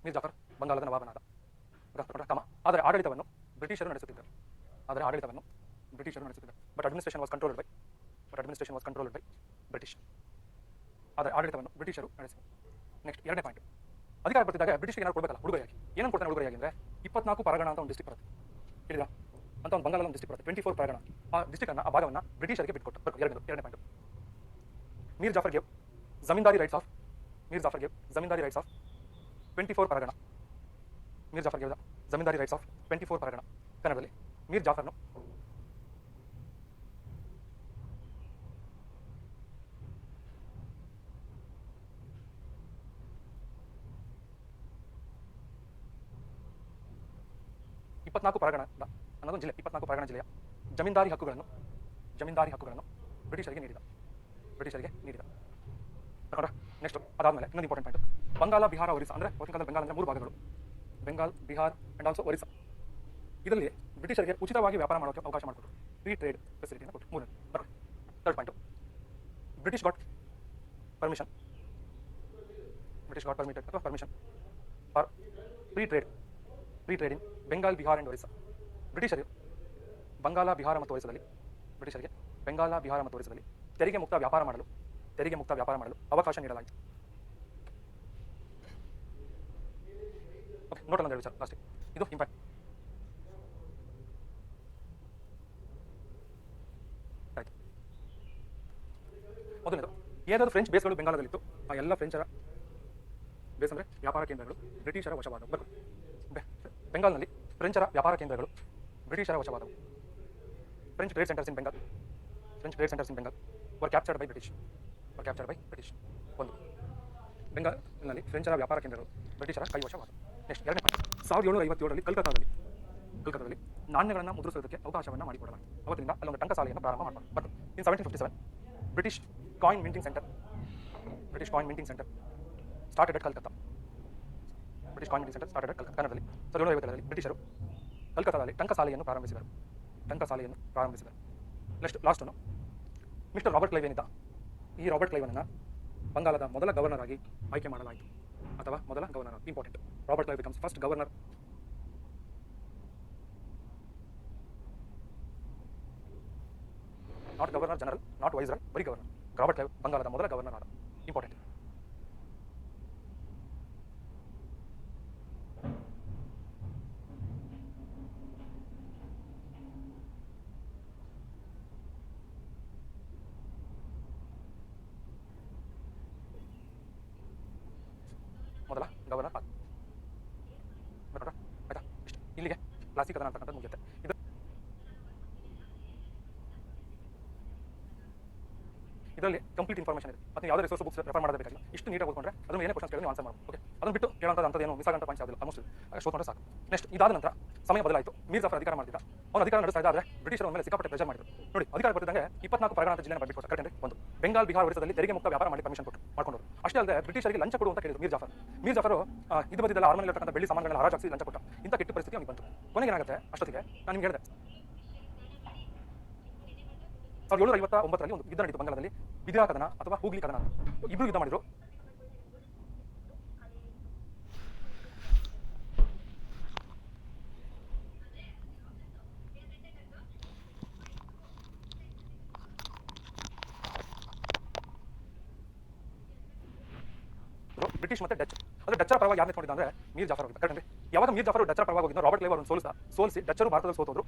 Mir Jafar ಬಂಗಾಳದ ನವಾಬನಾದ. ಆದರೆ ಆಡಳಿತವನ್ನು ಬ್ರಿಟಿಷರು ನಡೆಸುತ್ತಿದ್ದರು. But administration was controlled by British. ಆದರೆ ಆಡಳಿತವನ್ನು ಬ್ರಿಟಿಷರು ನಡೆಸಿದರು. ನೆಕ್ಸ್ಟ್ ಎರಡನೇ ಪಾಯಿಂಟ್, ಅಧಿಕಾರ ಬರ್ತಿದ್ದಾಗ ಬ್ರಿಟಿಷ್ಗೆ ಏನಾದ್ರು ಕೊಡಬೇಕಲ್ಲ ಉಡುಗೊರೆಯಾಗಿ. ಏನನ್ನು ಕೊಡ್ತಾನೆ ಉಡುಗೊರೆಯಾಗಿ ಅಂದರೆ 24 ಪರಗಣ ಅಂತ ಒಂದು ಡಿಸ್ಟ್ರಿಕ್ಟ್ ಬರುತ್ತೆ, ಹೇಳಿದ ಅಂತ ಒಂದು ಬಂಗಾಳದ ಒಂದು ಡಿಸ್ಟ್ರಿಕ್ಟ್ ಬರುತ್ತೆ, 24 ಪರಗಣ. ಆ ಡಿಸ್ಟ್ರಿಕ್ಟನ್ನು, ಆ ಭಾಗವನ್ನು ಬ್ರಿಟಿಷರಿಗೆ ಬಿಟ್ಟುಕೊಟ್ಟು. ಎರಡನೇ point, Mir Jafar gave zamindari rights of 24 Pargana. Mir Jafar gave zamindari rights of 24 Pargana. ಕನ್ನಡದಲ್ಲಿ ಮೀರ್ ಜಾಫರ್ನು ಪರಗಣ ಅನ್ನೋದು ಜಿಲ್ಲೆ, 24 ಪರಗಣ ಜಿಲ್ಲೆಯ ಜಮೀನ್ದಾರಿ ಹಕ್ಕುಗಳನ್ನು ಬ್ರಿಟಿಷರಿಗೆ ನೀಡಿದ. ನೆಕ್ಸ್ಟ್ ಅದಾದಮೇಲೆ ಇನ್ನೊಂದು ಇಂಪಾರ್ಟೆಂಟ್ ಪಾಯಿಂಟ್, ಬಂಗಾಲ, ಬಿಹಾರ, ಒರಿಸ್ಸಾ ಅಂದರೆ ಅವತ್ತಿನ ಕಾಲದಲ್ಲಿ ಬೆಂಗಾಲ್ ಅಂದರೆ 3 ಭಾಗಗಳು, ಬೆಂಗಾಲ್, ಬಿಹಾರ್ ಆ್ಯಂಡ್ ಆಲ್ಸೋ ಒರಿಸ್ಸಾ. ಇದರಲ್ಲಿ ಬ್ರಿಟಿಷರಿಗೆ ಉಚಿತವಾಗಿ ವ್ಯಾಪಾರ ಮಾಡೋಕ್ಕೆ ಅವಕಾಶ ಮಾಡಿಕೊಟ್ರು, ಫ್ರೀ ಟ್ರೇಡ್ ಫೆಸಿಲಿಟಿಯನ್ನು ಕೊಟ್ಟು. ಮೂರನೇ third point, British got permission ಅಥವಾ permission for free trade in Bengal, Bihar and Orissa. ಬ್ರಿಟಿಷರು ಬಂಗಾಲ, ಬಿಹಾರ ಮತ್ತು ಒರಿಸ್ಸಾದಲ್ಲಿ ತೆರಿಗೆ ಮುಕ್ತ ವ್ಯಾಪಾರ ಮಾಡಲು ಅವಕಾಶ ನೀಡಲಾಯಿತು. ಓಕೆ, ನೋಟ್ ಅನ್ನೋದು ಹೇಳಿ ಸರ್ ಲಾಸ್ಟ್, ಇದು ಇಂಪಾರ್ಟೆಂಟ್ ಆಯಿತು. ಮೊದಲನೇದು, ಏನಾದರೂ ಫ್ರೆಂಚ್ ಬೇಸ್ಗಳು ಬೆಂಗಾಲದಲ್ಲಿತ್ತು, ಆ ಎಲ್ಲ ಫ್ರೆಂಚರ ಬೇಸ್ ಅಂದರೆ ವ್ಯಾಪಾರ ಕೇಂದ್ರಗಳು ಬ್ರಿಟಿಷರ ವಶವಾದವು. ಬೆಂಗಾಲ್ನಲ್ಲಿ ಫ್ರೆಂಚರ ವ್ಯಾಪಾರ ಕೇಂದ್ರಗಳು ಬ್ರಿಟಿಷರ ವಶವಾದವು. French trade centres in Bengal were captured by British. ಒಂದು, ಬೆಂಗಾಲ್ನಲ್ಲಿ ಫ್ರೆಂಚರ ವ್ಯಾಪಾರ ಕೇಂದ್ರಗಳು ಬ್ರಿಟಿಷರ ಕೈವಶವಾದವು. ನೆಕ್ಸ್ಟ್ ಎರಡನೇ ಪಾಯಿಂಟ್, 1757ರಲ್ಲಿ ಕಲ್ಕತ್ತಾದಲ್ಲಿ ನಾಣ್ಯಗಳನ್ನು ಮುದ್ರಿಸೋದಕ್ಕೆ ಅವಕಾಶವನ್ನು ಮಾಡಿಕೊಡಲಾಯಿತು. ಅವತ್ತಿನಿಂದ ಅಲ್ಲೊಂದು ಟಂಕಸಾಲೆಯನ್ನು ಪ್ರಾರಂಭ ಮಾಡಬಹುದು. But in 1757 British coin minting centre started at Calcutta. ಕನ್ನಡದಲ್ಲಿ 1757ರಲ್ಲಿ ಬ್ರಿಟಿಷರು ಕಲ್ಕತ್ತಾದಲ್ಲಿ ಟಂಕಸಾಲೆಯನ್ನು ಪ್ರಾರಂಭಿಸಿದರು. Last one, mister Robert Clive ಏನಿದ್ದ, ಈ ರಾಬರ್ಟ್ ಕ್ಲೈವನನ್ನು ಬಂಗಾಲದ ಮೊದಲ ಗವರ್ನರ್ ಆಗಿ ಆಯ್ಕೆ ಮಾಡಲಾಯಿತು, ಅಥವಾ ಮೊದಲ governor. Important, Robert Clive becomes first governor. Not governor general, not viceroy, ಬರೀ ಗವರ್ನರ್. ರಾಬರ್ಟ್ ಕ್ಲೈವ್ ಬಂಗಾಲದ ಮೊದಲ ಗವರ್ನರ್ ಆದ. ಇಂಪಾರ್ಟೆಂಟ್. ಮೊದಲ ಗವರ್ನರ್ ಆದ. ಆಯ್ತಾ, ಇಷ್ಟು ಇಲ್ಲಿಗೆ ಕ್ಲಾಸಿಕ್ ಕದನ ಅಂತಕ್ಕಂಥದ್ದು ಮುಗಿಯುತ್ತೆ. ಇದರಲ್ಲಿ ಕಂಪ್ಲೀಟ್ ಇನ್ಫಾರ್ಮೇಷನ್ ಇದೆ, ಮತ್ತು ಯಾವುದೇ ರಿಸೋರ್ಸ್ ಬುಕ್ಸ್ ರೆಫರ್ ಮಾಡಬೇಕಾಗಿಲ್ಲ. ಇಷ್ಟು ನೀಟಾಗಿ ಓದ್ಕೊಂಡ್ರೆ ಅದನ್ನು ಏನೇ ಕ್ವಶನ್ಸ್ ಕೇಳಿದ್ರೆ ಆನ್ಸರ್ ಮಾಡಬಹುದು. ಓಕೆ, ಅದನ್ನು ಬಿಟ್ಟು ಕೇಳೋಂಥದ್ದು ಏನು ಮಿಸ್ ಆಗಂತ ಪಾಯಿಂಟ್ಸ್ ಯಾವುದಿಲ್ಲ, ಆಲ್ಮೋಸ್ಟ್ ಓದ್ಕೊಂಡ್ರೆ ಸಾಕು. ನೆಕ್ಸ್ಟ್ ಇದಾದ ನಂತರ ಸಮಯ ಬದಲಾಯಿತು. ಮೀರ್ ಜಾಫರ್ ಅಧಿಕಾರ ಮಾಡ್ತಿದ್ದ. ಅವನ ಅಧಿಕಾರ ನಡೆಸ್ತಾ ಇದ್ದ, ಆದರೆ ಬ್ರಿಟಿಷರ ಮೇಲೆ ಸಿಕ್ಕಾಪಟ್ಟೆ ಪ್ರೆಷರ್ ಮಾಡಿದ್ರು. ನೋಡಿ, ಅಧಿಕಾರ ಬರ್ತಿದ್ದಂಗೆ 24 ಪರಗಣ ಅಂತ ಜಿಲ್ಲೆನ ಬರ್ಬಿಟ್ಟು ಕರೆಕ್ಟ್ ಅಂದ್ರೆ ಒಂದು, ಬೆಂಗಾಲ್, ಬಿಹಾರ್, ಒರಿಸ್ಸಾದಲ್ಲಿ ತೆರಿಗೆ ಮುಕ್ತ ವ್ಯಾಪಾರ ಮಾಡಿ ಪರ್ಮಿಷನ್ ಮಾಡ್ಕೊಂಡರು. ಅಷ್ಟೇ ಅಲ್ಲದೆ ಬ್ರಿಟಿಷರಿಗೆ ಲಂಚ ಕೊಡು ಅಂತ ಕೇಳಿದ್ರು ಮೀರ್ ಜಾಫರ್. ಇದು ಬದಿದ್ದೆಲ್ಲ ಅರಮನೆಯಲ್ಲಿರ್ತಕ್ಕಂಥ ಬೆಳ್ಳಿ ಸಾಮಾನುಗಳನ್ನ ಹರಾಜಾಗಿಸಿ ಲಂಚ ಕೊಟ್ಟ. ಇಂಥ ಕೆಟ್ಟ ಪರಿಸ್ಥಿತಿ ಅವನಿಗೆ ಬಂತು. ಕೊನೆಗೆ ಏನಾಗುತ್ತೆ, ಅಷ್ಟೊತ್ತಿಗೆ ನಾನು ನಿಮ್ಗೆ ಹೇಳಿದೆ 1759ರಲ್ಲಿ ಒಂದು ಯುದ್ಧ ನಡೀತು ಬಂಗಾಲದಲ್ಲಿ, ಬಿದಿರಾ ಕದನ ಅಥವಾ ಹೂಗ್ಲಿ ಕದನ ಅಂತ. ಇಬ್ಬರು ಯುದ್ಧ ಮಾಡಿದ್ರು. ಬ್ರಿಟಿಷ್ ಮತ್ತೆ ಡಚ್. ಅದು ಡಚ್ಚರ ಪರವಾಗಿ ಯಾರು ನಿಂತ್ಕೊಂಡಿದ್ದ ಅಂದ್ರೆ ಮೀರ್ ಜಾಫರ್ ಹೋಗಿದ್ದ. ಕರೆಕ್ಟ್. ಯಾವಾಗ ಮೀರ್ ಜಾಫರ್ ಡಚ್ಚರ ಪರವಾಗಿ ಹೋಗಿದ್ದ, ರಾಬರ್ಟ್ ಕ್ಲೈವ್ ಅವರನ್ನು ಸೋಲಿಸಿ ಡಚ್ಚರು ಭಾರತದಲ್ಲಿ ಸೋತೋದ್ರು.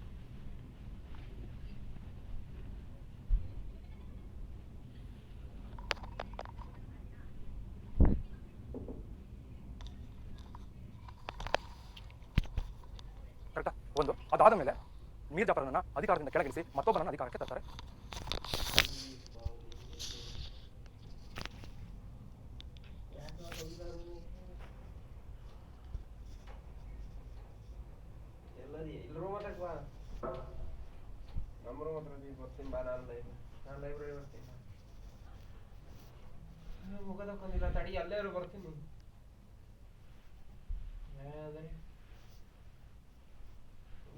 ಕರೆಕ್ಟಾ? ಒಂದು, ಅದಾದ ಮೇಲೆ ಮೀರ್ ಜಾಫರನ್ನ ಅಧಿಕಾರದಿಂದ ಕೆಳಗಿಳಿಸಿ ಮತ್ತೊಬ್ಬರನ್ನು ಅಧಿಕಾರಕ್ಕೆ ತರ್ತಾರೆ. ತಡಿ, ಅಲ್ಲೇ ಬರ್ತೀನಿ.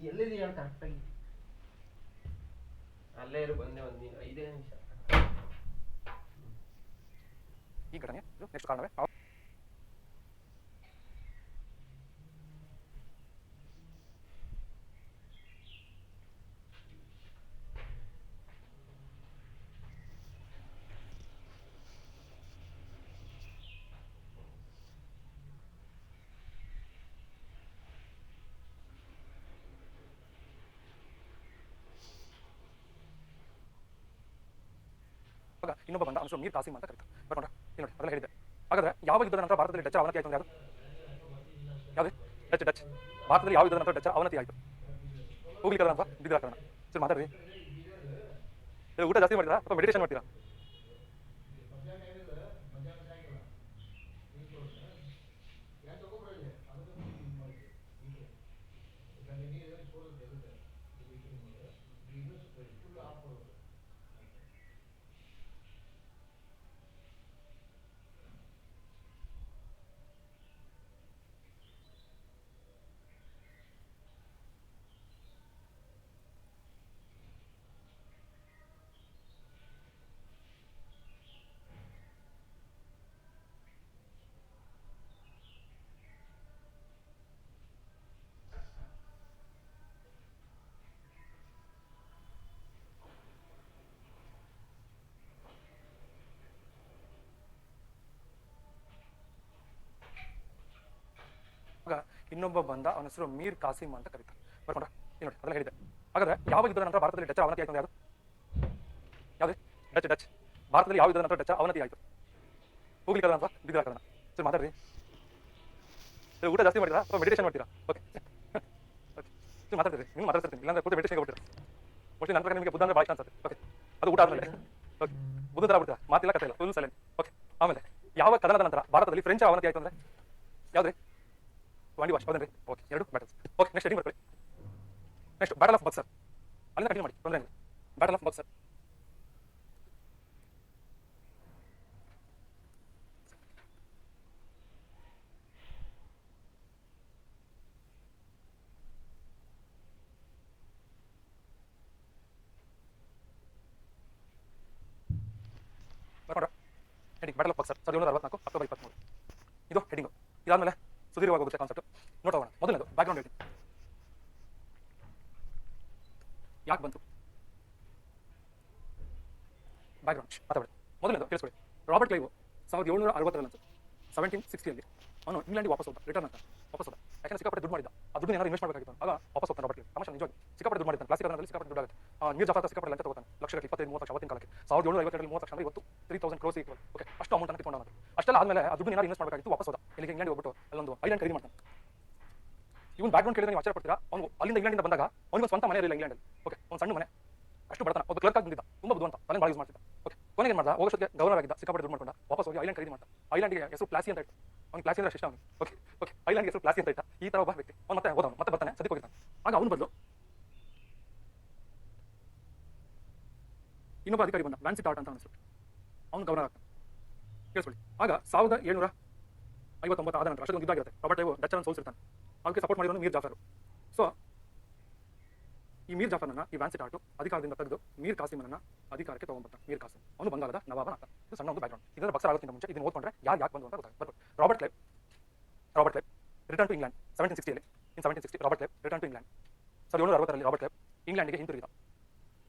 ಎಲ್ಲಿದೆ ಹೇಳ ಕರೆಕ್ಟಾಗಿ? ಅಲ್ಲೇ ಬಂದೆ, ಒಂದು 5 ನಿಮಿಷ. ಈ ಘಟನೆ ನೆಕ್ಸ್ಟ್ ಕಾರಣವೇ ಇನ್ನೊಬ್ಬ ಬಂದ, ಅವನು ಮೀರ್ ಕಾಸಿಮ್ ಅಂತ ಕರೀತಾರೆ. ಬರ್ಕೊಂಡ್ರೆ ನೋಡಿ, ಅದೆಲ್ಲ ಹೇಳಿದೆ. ಹಾಗಾದ್ರೆ ಯಾವ ಯುದ್ಧದ ನಂತರ ಭಾರತದಲ್ಲಿ ಡಚ್ಚರ ಅವನತಿ ಆಯಿತು? ಯಾವುದು? ಡಚ್. ಭಾರತದಲ್ಲಿ ಯಾವ ಯುದ್ಧದ ನಂತರ ಡಚ್ಚರ ಅವನತಿ ಆಯಿತು? ಹೂಗ್ಲಿ ಕದನ ಅಥವಾ ಬಿದಿರಾ ಕದನ? ಸರಿ, ಮಾತಾಡ್ರಿ. ಊಟ ಜಾಸ್ತಿ ಮಾಡಿದ್ರಾ ಅಥವಾ ಮೆಡಿಟೇಷನ್ ಮಾಡ್ತೀರಾ? ಇನ್ನೊಬ್ಬ ಬಂದ, ಅವನ ಹೆಸರು ಮೀರ್ ಕಾಸಿಮ್ ಅಂತ ಕರೀತಾರೆ. ಬರ್ಕೊಂಡ್ರ ಇಲ್ಲಿ ನೋಡಿ, ಅದೆಲ್ಲ ಹೇಳಿದೆ. ಹಾಗಾದ್ರೆ ಯಾವ ಯುದ್ಧದ ನಂತರ ಭಾರತದಲ್ಲಿ ಡಚ್ ಅವನತಿ ಆಯ್ತು ಅಂದ್ರೆ ಯಾವುದು? ಡಚ್ ಡಚ್ ಭಾರತದಲ್ಲಿ ಯಾವ ಯುದ್ಧದ ನಂತರ ಡಚ್ ಅವನತಿ ಆಯ್ತು? ಹೋಗ್ಲಿಕ್ಕೆ ಅಂತ ಬಿದ್ದು ಹಾಕೋಣ. ಸರಿ ಮಾತಾಡ್ರಿ. ಊಟ ಜಾಸ್ತಿ ಮಾಡಿದ್ರಾ ಅಥವಾ ಮೆಡಿಟೇಷನ್ ಮಾಡ್ತೀರಾ? ಓಕೆ ಓಕೆ ಮಾತಾಡ್ತೀರಿ, ನೀವು ಮಾತಾಡ್ತಿರ್ತೀನಿ, ಇಲ್ಲಾಂದ್ರೆ ಕೂತು ಮೆಡಿಟೇಷನ್ ಕೊಡ್ತೀರಾ. ಮೋಸ್ಟ್ಲಿ ನನ್ನ ಪ್ರಕಾರ ನಿಮಗೆ ಬುದ್ಧ ಅಂದ್ರೆ ಭಾಳ ಅನ್ಸುತ್ತೆ. ಓಕೆ ಅದು ಊಟ ಆದಮೇಲೆ ಓಕೆ ಬುದ್ಧ ಥರ ಬಿಡ್ತೀರಾ, ಮಾತಿಲ್ಲ ಕಥೆ ಇಲ್ಲ, ಫುಲ್ ಸೈಲೆಂಟ್. ಓಕೆ ಆಮೇಲೆ ಯಾವ ಕದನದ ನಂತರ ಭಾರತದಲ್ಲಿ ಫ್ರೆಂಚ್ ಅವನತಿ ಆಯ್ತು ಅಂದ್ರೆ ಯಾವ್ದ್ರಿ? ವಾಂಡಿ ವಾಶ್ ಹೌದೇನ್ರಿ? Okay 2 battles. Okay next heading ಬರ್ಕೊಳ್ಳಿ. ನೆಕ್ಸ್ಟ್ ಬ್ಯಾಟಲ್ ಆಫ್ ಬಕ್ಸರ್, ಅಲ್ಲಿಂದ ಕಂಟಿನ್ಯೂ ಮಾಡಿ, ತೊಂದರೆ ಏನಿಲ್ಲ. ಬ್ಯಾಟಲ್ ಆಫ್ ಬಕ್ಸರ್ ಬರ್ಕೊಂಡ್ರ heading battle of Buxar 1764 October 23. ಇದು ಹೆಡಿಂಗು. ಇದಾದ್ಮೇಲೆ ಸುದೀರ್ಘವಾಗಿ ಹೋಗುತ್ತೆ ಕಾನ್ಸೆಪ್ಟ್. ನೋಡೋಣ. ಮೊದಲನೇದು ಬ್ಯಾಕ್ಗ್ರೌಂಡ್ ಹೇಳ್ತೀನಿ, ಯಾಕೆ ಬಂತು ಬ್ಯಾಕ್ಗ್ರೌಂಡ್ ಮಾತಾಡಿ. ಮೊದಲನೇದು ಕೇಳಿಸ್ಕೊಳ್ಳಿ. ರಾಬರ್ಟ್ ಕ್ಲೈವ್ 1760ರಲ್ಲಿ ಅನ್ಸುತ್ತೆ, 1760 ಅವನು ಇಂಗ್ಲೆಂಡ್ಗೆ ವಾಪಸ್ ಹೋದ, ರಿಟರ್ನ್ ಅಂತ ವಾಪಸ್ ಹೋದ. ಯಾಕಂದ್ರೆ ಸಿಕ್ಕಾಪಟ್ಟೆ ದುಡ್ಡು ಮಾಡಿದ್ದ, ಆ ದುಡ್ಡು ಏನಾದ್ರು ಇನ್ವೆಸ್ಟ್ ಮಾಡಬೇಕಾಗಿತ್ತು. ಆಗ ವಾಪಸ್ ಹೋಗ್ತಾನೆ ರಾಬರ್ಟ್ ಕ್ಲೈವ್. ತಮಾಷೆ ನಿಜವಾಗಿ ಸಿಕ್ಕಾಪಟ್ಟೆ ದುಡ್ಡು ಮಾಡಿದ್ದಾನೆ. ಕ್ಲಾಸಿಕ್ ಕನ್ನಡದಲ್ಲಿ ಸಿಕ್ಕಾಪಟ್ಟೆ ದುಡ್ಡು ಆಗುತ್ತೆ. ಮೀರ್ ಜಾಫರ್ ಸಿಕ್ಕಾಪಟ್ಟೆ ಲಂಚ ತಗೋತಾನೆ, ಲಕ್ಷಕ್ಕೆ 25-30 ಲಕ್ಷ ಅವತ್ತಿನ ಕಾಲಕ್ಕೆ. 1752ರಲ್ಲಿ 30 ಲಕ್ಷ ಅಂದ್ರೆ ಇವತ್ತು 3000 ಕ್ರೋಸ್ ಈಕ್ವಲ್. ಓಕೆ ಅಷ್ಟು ಅಮೌಂಟ್ ಅನ್ನು ಕಿತ್ಕೊಂಡು ಅಷ್ಟೆಲ್ಲ ಆದಮೇಲೆ ಆ ದುಡ್ಡು ಏನಾದ್ರು ಇನ್ವೆಸ್ಟ್ ಮಾಡಬೇಕಾಗಿತ್ತು, ವಾಪಸ್ ಹೋದ. ಇಲ್ಲಿಗೆ ಇಂಗ್ಲೆಂಡ್ ಹೋಗ್ಬಿಟ್ಟು ಅಲ್ಲೊಂದು ಐಲ್ಯಾಂಡ್ ಖರೀದಿ ಮಾಡ್ತಾನೆ. ಇವನು ಬ್ಯಾಕ್ಗ್ರೌಂಡ್ ಕೇಳಿದ್ರೆ ನೀವು ಆಶ್ಚರ್ಯ ಪಡ್ತೀರಾ. ಅವನು ಅಲ್ಲಿಂದ ಇಂಗ್ಲೆಂಡಿಂದ ಬಂದಾಗ ಅವನಿಗೆ ಸ್ವಂತ ಮನೆ ಇರಲಿಲ್ಲ ಇಂಗ್ಲೆಂಡಲ್ಲಿ. ಓಕೆ ಒಂದು ಸಣ್ಣ ಮನೆ, ಅಷ್ಟು ಬಡತನ. ಒಬ್ಬ ಕ್ಲರ್ಕ್ ಆಗಿ ಬಂದಿದ್ದ, ತುಂಬ ಬುದ್ಧಿವಂತ, ತಲೆ ಭಾಳ ಯೂಸ್ ಮಾಡ್ತಿದ್ದ. ಓಕೆ ಕೊನೆಗೆ ಏನು ಮಾಡ್ದ, ಹೋಗೋಷ್ಟಕ್ಕೆ ಗವರ್ನರ್ ಆಗಿದ್ದ, ಸಿಕ್ಕಾಪಟ್ಟೆ ದುಡ್ಡು ಮಾಡ್ಕೊಂಡ, ವಾಪಸ್ ಹೋಗಿ ಐಲ್ಯಾಂಡ್ ಖರೀದಿ ಮಾಡ್ತಾ. ಐಲ್ಯಾಂಡ್ಗೆ ಹೆಸರು ಪ್ಲಾಸಿ ಅಂತ ಇಟ್ಟು, ಅವ್ನಿಗೆ ಪ್ಲಾಸಿ ಅಂದ್ರೆ ಇಷ್ಟ ಅವನಿಗೆ. ಓಕೆ ಓಕೆ ಐಲ್ಯಾಂಡ್ಗೆ ಹೆಸರು ಪ್ಲಾಸಿ ಅಂತ ಇಟ್ಟ. ಈ ಥರ ಒಬ್ಬ ವ್ಯಕ್ತಿ ಅವ್ನು ಮತ್ತೆ ಹೋದವನು, ಮತ್ತೆ ಬರ್ತಾನೆ, ಸದ್ಯಕ್ಕೆ ಹೋಗಿದ್ದಾನೆ. ಆಗ ಅವನು ಬದಲು ಇನ್ನೊಬ್ಬ ಅಧಿಕಾರಿ ಬಂದ, ವ್ಯಾನ್ಸಿಟಾರ್ಟ್ ಅಂತ ಹೆಸರು, ಅವನು ಗವರ್ನರ್ ಆಗ್ತಾನೆ. ಕೇಳಿಸ್ಕೊಳ್ಳಿ. ಆಗ 1759 ಆದ ನಂತರ ಅಷ್ಟೊಂದು ಇದಾಗಿರುತ್ತೆ. ರಾಬರ್ಟ್ ಕ್ಲೈವ್ ಡಚ್ ಅನ್ನು ಸೋಲಿಸಿರ್ತಾನೆ. ಅದಕ್ಕೆ ಸಪೋರ್ಟ್ ಮಾಡಿರೋನು ಮೀರ್ ಜಾಫರ್. ಸೊ ಈ ಮೀರ್ ಜಾಫರ್ನನ್ನ ಈ ವ್ಯಾನ್ಸಿಟಾರ್ಟ್ ಅಧಿಕಾರದಿಂದ ತೆಗೆದು ಮೀರ್ ಕಾಸಿಮನನ್ನ ಅಧಿಕಾರಕ್ಕೆ ತಗೊಂಡ್ಬರ್ತಾನೆ. ಮೀರ್ ಕಾಸಿಮ್ ಅವನು ಬಂಗಾಳದ ನವಾಬನ ಆಗ್ತಾನೆ. ಇದು ಸಣ್ಣ ಒಂದು ಬ್ಯಾಕ್ಗ್ರೌಂಡ್. ಇದರ ಬಕ್ಸರ್ ಆಗೋಕ್ಕಿಂತ ಮುಂಚೆ ಇದನ್ನು ಓದ್ಕೊಂಡ್ರೆ ಯಾಕೆ ಬಂದು ಅಂತ ಗೊತ್ತಾಗುತ್ತೆ. Robert Clive return to England 1760. In 1760 Robert Clive return to England. 1760ರಲ್ಲಿ ರಾಬರ್ಟ್ ಕ್ಲೈವ್ ಇಂಗ್ಲೆಂಡ್ಗೆ ಹಿಂತಿರುಗಿದ.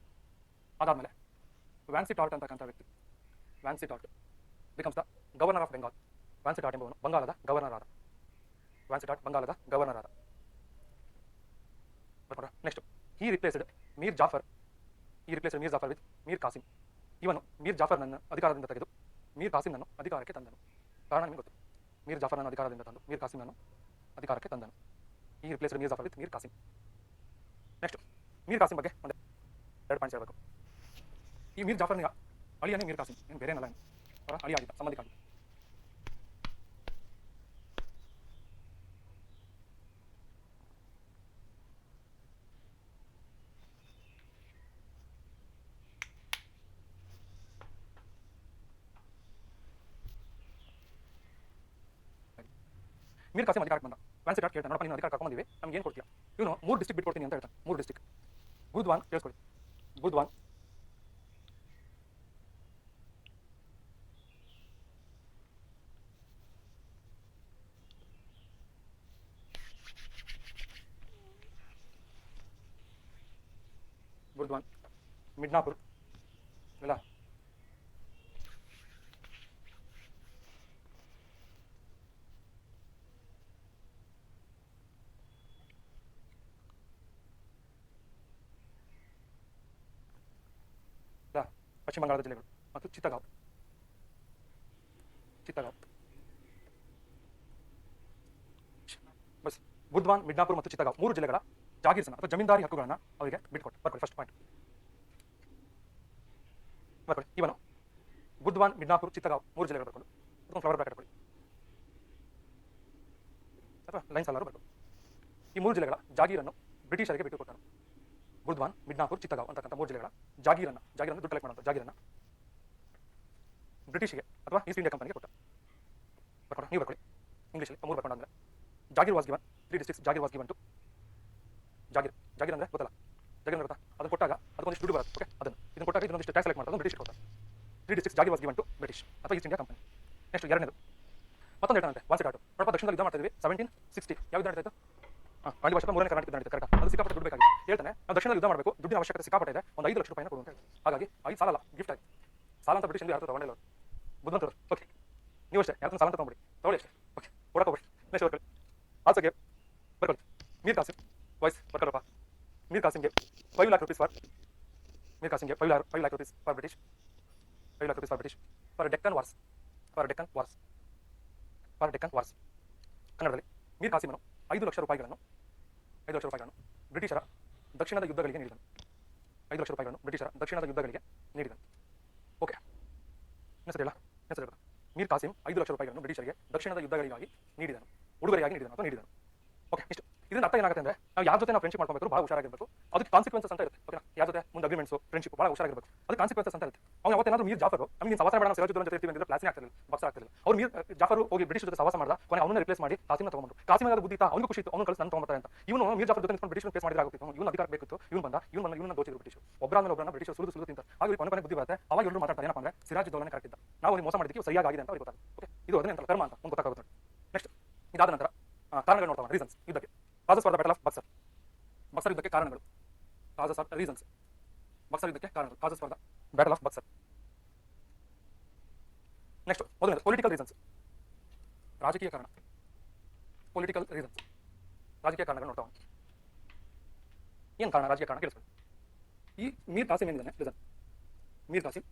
ಅದಾದಮೇಲೆ ವ್ಯಾನ್ಸಿಟಾರ್ಟ್ ಅಂತಕ್ಕಂಥ ವ್ಯಕ್ತಿ, Vansittart becomes the governor of Bengal. Vansittart ಎಂಬುವನು ಬಂಗಾಳದ ಗವರ್ನರ್ ಆದ. ವ್ಯಾನ್ಸಿಟಾರ್ಟ್ ಬಂಗಾಳದ ಗವರ್ನರ್ ಆದ. Next he replaced Mir Jafar with Mir Qasim. ಇವನು ಮೀರ್ ಜಾಫರ್ನನ್ನು ಅಧಿಕಾರದಿಂದ ತೆಗೆದು ಮೀರ್ ಕಾಸಿಮ್ನನ್ನು ಅಧಿಕಾರಕ್ಕೆ ತಂದನು. ಕಾರಣ ನಿಮಗೆ ಗೊತ್ತು, ಮೀರ್ ಜಾಫರ್ನನ್ನು ಅಧಿಕಾರದಿಂದ ತಂದು ಮೀರ್ ಕಾಸಿಮ್ನನ್ನು ಅಧಿಕಾರಕ್ಕೆ ತಂದನು. he replaced Mir Jafar with Mir Qasim. Next Mir Qasim ಬಗ್ಗೆ ಒಂದು 2 ಪಾಯಿಂಟ್ಸ್ ಹೇಳಬೇಕು. ಈ ಮೀರ್ ಜಾಫರ್ನಿಗೆ ಅಳಿಯನೇ ಮೀರ್ ಕಾಸಿಮ್, ಏನು ಬೇರೆ ಏನಲ್ಲ, ಅವರ ಅಳಿ ಆಗಿದ್ದ, ಸಂಬಂಧಿಕ ಆಗಿದ್ದ. ಮೀರ್ ಕಾಸಿಮ್ ಅಧಿಕಾರಕ್ಕೆ ಬಂದ. ವ್ಯಾನ್ಸಿಟಾರ್ಟ್ ಕೇಳ್ತಾನೆ, ನೋಡಪ್ಪ ನೀನು ಅಧಿಕಾರ ಕರ್ಕೊಂಡ್ಬಂದಿವಿ, ನಮ್ಗೆ ಏನು ಕೊಡ್ತೀಯ? ಇವನು 3 ಡಿಸ್ಟ್ರಿಕ್ಟ್ ಬಿಟ್ಕೊಡ್ತೀನಿ ಅಂತ ಹೇಳ್ತಾನೆ. 3 ಡಿಸ್ಟ್ರಿಕ್ಟ್. ಬುರ್ದ್ವಾನ್ ಕೇಳಿಸ್ಕೊಳ್ಳಿ, ಬುರ್ದ್ವಾನ್, ಮಿಡ್ನಾಪುರ್ ಇಲ್ಲ, ಪಶ್ಚಿಮ ಬಂಗಾಳದ ಜಿಲ್ಲೆಗಳು ಮತ್ತು ಚಿತ್ತಗಾಂವ್. ಬಸ್ ಬುರ್ದ್ವಾನ್, ಮಿಡ್ನಾಪುರ್ ಮತ್ತು ಚಿತ್ತಗಾಂವ್ 3 ಜಿಲ್ಲೆಗಳ ಜಾಗೀರ್ಸನ ಅಥವಾ ಜಮೀನ್ದಾರಿ ಹಕ್ಕುಗಳನ್ನು ಅವರಿಗೆ ಬಿಟ್ಕೊಟ್ಟು ಬರ್ಕೊಳ್ಳಿ. ಫಸ್ಟ್ ಪಾಯಿಂಟ್ ಬರ್ಕೊಳ್ಳಿ. ಇವನು ಬುರ್ದ್ವಾನ್, ಮಿಡ್ನಾಪುರ್, ಚಿತ್ತಗಾಂವ್ 3 ಜಿಲ್ಲೆಗಳು ಬರ್ಕೊಂಡು ಅದೊಂದು ಫ್ಲವರ್ ಬ್ರಾಕೆಟ್ ಹಾಕೊಳ್ಳಿ ಅಥವಾ ಲೈನ್ಸ್ ಎಲ್ಲರೂ ಬರ್ಕೊಳ್ಳಿ. ಈ 3 ಜಿಲ್ಲೆಗಳ ಜಾಗೀರನ್ನು ಬ್ರಿಟಿಷರಿಗೆ ಬಿಟ್ಟುಕೊಟ್ಟನು. ಬುರ್ದ್ವಾನ್, ಮಿಡ್ನಾಪುರ್, ಚಿತ್ತಗಾಂವ್ ಅಂತಕ್ಕಂಥ 3 ಜಿಲ್ಲೆಗಳ ಜಾಗೀರನ್ನು ದುಡ್ಡು ಕಲೆಕ್ಟ್ ಮಾಡುವಂಥ ಜಾಗೀರನ್ನು ಬ್ರಿಟಿಷ್ಗೆ ಅಥವಾ ಈಸ್ಟ್ ಇಂಡಿಯಾ ಕಂಪನಿಗೆ ಕೊಟ್ಟ. ಬರ್ಕೊಂಡು ನೀವು ಬರ್ಕೊಳ್ಳಿ ಇಂಗ್ಲೀಷಲ್ಲಿ 3 ಬರ್ಕೊಂಡಂದ್ರೆ jagir was given 3 districts. Jagir was given to jagir ಅಂದರೆ ಗೊತ್ತಲ್ಲ, ಜಾಗೀರ್ ಗೊತ್ತಾ? ಅದನ್ನು ಕೊಟ್ಟಾಗ ಅದಕ್ಕೊಂದಿಷ್ಟು ದುಡ್ಡು ಬರುತ್ತೆ. ಓಕೆ ಇದನ್ನು ಕೊಟ್ಟಾಗ ಇದೊಂದಿಷ್ಟು ಟ್ಯಾಕ್ಸ್ ಕಲೆಕ್ಟ್ ಮಾಡೋದು ಬ್ರಿಟಿಷ್ ಕೊಡ್ತಾರೆ. 3 districts jagir was given to British ಅಥವಾ ಈಸ್ಟ್ ಇಂಡಿಯಾ ಕಂಪನಿ. ನೆಕ್ಸ್ಟ್ ಎರಡನೇದು ಮತ್ತೊಂದು ಹೇಳ್ತಾನಂತೆ ವ್ಯಾನ್ಸಿಟಾರ್ಟ್. ನೋಡಪ್ಪ ದಕ್ಷಿಣದಲ್ಲಿ ಯುದ್ಧ ಮಾಡ್ತಿದ್ವಿ 1760. ಯಾವ ಯುದ್ಧ ನಡೀತಾಯಿತು? ವಾಂಡಿ ವಾಶ್ 3ನೇ ಕರ್ನಾಟಕ ಯುದ್ಧ ನಡೀತು. ಕರೆಕ್ಟ್. ಅದು ಸಿಕ್ಕಾಪಟ್ಟೆ ದುಡ್ಡು ಬೇಕಾಗಿತ್ತು. ಹೇಳ್ತಾನೆ ನಾವು ದಕ್ಷಿಣದಲ್ಲಿ ಯುದ್ಧ ಮಾಡಬೇಕು, ದುಡ್ಡಿನ ಅವಶ್ಯಕತೆ ಸಿಕ್ಕಾಪಟ್ಟೆ ಇದೆ, ಒಂದು 5 ಲಕ್ಷ ರೂಪಾಯಿನ ಕೊಡು ಅಂತ ಹೇಳಿ. ಹಾಗಾಗಿ 5 ಸಾಲ ಅಲ್ಲ, ಗಿಫ್ಟ್ ಆಗಿ. ಸಾಲ ಅಂತ ಬ್ರಿಟಿಷ್ ಯಾರು ತಗೊಂಡಿಲ್ಲ, ಬುದ್ಧಂತರು. ಓಕೆ ನೀವು ಅಷ್ಟೇ ಯಾರು ಸಾಲ ಅಂತ ತೊಗೊಂಬಿಡಿ, ತಗೊಳ್ಳಿ ಅಷ್ಟೇ. ಓಕೆ ಕೊಡಕ್ಕೆ ಹೋಗ್ಬಿಡಿ. ನೆಕ್ಸ್ಟ್ ವರ್ಕಲ್ಲಿ also gave Mir Qasim voice ಬರ್ಕಲ್ಲಪ್ಪ. ಮೀರ್ ಕಾಸಿಂಗೆ 5 lakh rupees ಫಾರ್ ಮೀರ್ ಕಾಸಿಂಗೆ 5 lakh rupees for British 5 lakh rupees for British for Deccan wars for Deccan wars for Deccan wars. ಕನ್ನಡದಲ್ಲಿ ಮೀರ್ ಕಾಸಿಮನು 5 ಲಕ್ಷ ರೂಪಾಯಿಗಳನ್ನು ಬ್ರಿಟಿಷರ ದಕ್ಷಿಣದ ಯುದ್ಧಗಳಿಗೆ ನೀಡಿದನು. 5 ಲಕ್ಷ ರೂಪಾಯಿಗಳನ್ನು ಬ್ರಿಟಿಷರ ದಕ್ಷಿಣದ ಯುದ್ಧಗಳಿಗೆ ನೀಡಿದನು. ಓಕೆ, ಹೆಸರಿಲ್ಲ. ಮೀರ್ ಕಾಸಿಂ 5 ಲಕ್ಷ ರೂಪಾಯಿಗಳನ್ನು ಬ್ರಿಟಿಷರಿಗೆ ದಕ್ಷಿಣದ ಯುದ್ಧಗಳಿಗಾಗಿ ನೀಡಿದನು, ಉಡುಗೊರೆಯಾಗಿ ನೀಡಿದನು ಅಥವಾ ನೀಡಿದನು. ಓಕೆ, ಇಷ್ಟು. ಇದರಿಂದ ಅರ್ಥ ಏನಾಗುತ್ತೆ ಅಂದ್ರೆ ನಾವು ಯಾರ ಜೊತೆ ನಾವು ಫ್ರೆಂಡ್ಶಿಪ್ ಮಾಡ್ಕೋಬೇಕು, ಬಹಳ ಹುಷಾರಾಗಿರಬೇಕು. ಅದಕ್ಕೆ ಕಾನ್ಸಿಕ್ವೆನ್ಸಸ್ ಅಂತ ಇರುತ್ತೆ. ಓಕೆ, ಯಾರ ಜೊತೆ ಮುಂದೆ ಅಗ್ರಿಮೆಂಟ್ಸ್ ಫ್ರೆಂಡ್ಶಿಪ್ ಬಹಳ ಹುಷಾರಾಗಿರಬೇಕು. ಅದು ಕಾನ್ಸಿಕ್ವೆನ್ಸಸ್ ಅಂತ ಇರುತ್ತೆ. ಅವ್ನು ಯಾವತ್ತೇನಾದ್ರೂ ಮೀರ್ ಜಾಫರ್ ನಮಗೆ ಸವಾಸ ಬೇಡ, ಸಿರಾಜುದ್ದೌಲಾ ಜೊತೆ ಇರ್ತೀವಿ ಅಂದ್ರೆ ಪ್ಲಾಸ್ಟಿಕ್ ಆಗ್ತಿರಲಿಲ್ಲ, ಬಕ್ಸ ಆಗ್ತಿರಲಿಲ್ಲ. ಅವ್ರು ಮೀರ್ ಜಾಫರ್ ಹೋಗಿ ಬ್ರಿಟಿಷ್ ಜೊತೆ ಸವಾಸ ಮಾಡಿದ, ಕೊನೆ ಅವನ್ನ ರಿಪ್ಲೇಸ್ ಮಾಡಿ ಕಾಸಿಮ್ನ ತಗೊಂಡ್ರು. ಕಾಸಿಮ್ ಬುದ್ಧಿ ಇತ್ತು, ಅವ್ನಿಗೆ ಖುಷಿ ಇತ್ತು, ಅವ್ನು ಕಳಿಸಿ ನಾನು ತಗೊಂಡ್ತಾರೆ ಅಂತ. ಇವನು ಮೀರ್ ಜಾಫರ್ ಜೊತೆ ನಿಂತ್ಕೊಂಡು ಬ್ರಿಟಿಷ್ ಫೇಸ್ ಮಾಡಿದ್ರೆ ಆಗುತ್ತಿತ್ತು. ಇವನು ಅಧಿಕಾರ ಬೇಕಿತ್ತು, ಇವನ್ನ ದೋಚಿದ್ರು ಬ್ರಿಟಿಷ್. ಒಬ್ಬರಾದ್ಮೇಲೆ ಒಬ್ಬರನ್ನ ಬ್ರಿಟಿಷ್ ಸುಲಿದು ತಿಂತಾರೆ. ಆಗ ಕೊನೆ ಬುದ್ಧಿ ಬರುತ್ತೆ. ಅವಾಗ ಎಲ್ಲರೂ ಮಾತಾಡ್ತಾರೆ ಏನಪ್ಪ ಅಂದ್ರೆ ಸಿರಾಜುದ್ದೌಲಾನೇ ಕರೆಕ್ಟ್ ಇದ್ದ, ನಾವು ಅವ್ರಿಗೆ ಮೋಸ ಮಾಡಿದ್ದಕ್ಕೆ ಸರಿಯಾಗಿ ಆಗಿದೆ ಅಂತ ಅವ್ರಿಗೆ ಗೊತ್ತಾಗುತ್ತೆ. ಓಕೆ, ಇದು ಅದನ್ನೇ ಅಂತ ಕರ್ಮ ಅಂತ ಒಂದು ಗೊತ್ತಾಗುತ್ತೆ. ನೆಕ್ಸ್ಟ್ ಇದಾದ ನಂತರ ಕಾರಣಗಳು ನೋಡ್ತಾವೆ. ರೀಸನ್ಸ್ ಯುದ್ಧಕ್ಕೆ, causes for the battle of Buxar. Buxar ಯುದ್ಧಕ್ಕೆ ಕಾರಣಗಳು, ಕಾಸಸ್ ಆರ್ ರೀಸನ್ಸ್. ಬಕ್ಸರ್ ಯುದ್ಧಕ್ಕೆ ಕಾರಣಗಳು, causes for the battle of Buxar. Next ಮೊದಲನೇದು ಪೊಲಿಟಿಕಲ್ ರೀಸನ್ಸ್, ರಾಜಕೀಯ ಕಾರಣ. ಪೊಲಿಟಿಕಲ್ ರೀಸನ್ಸ್, ರಾಜಕೀಯ ಕಾರಣಗಳು ನೋಡ್ತಾವೆ. ಏನು ಕಾರಣ ರಾಜಕೀಯ ಕಾರಣ ಕೇಳಿಸ್ಕೊಳ್ಳಿ. ಈ ಮೀರ್ ಕಾಸಿಂ ಏನಿದ್ದಾನೆ ರೀಸನ್, ಮೀರ್ ಕಾಸಿಂ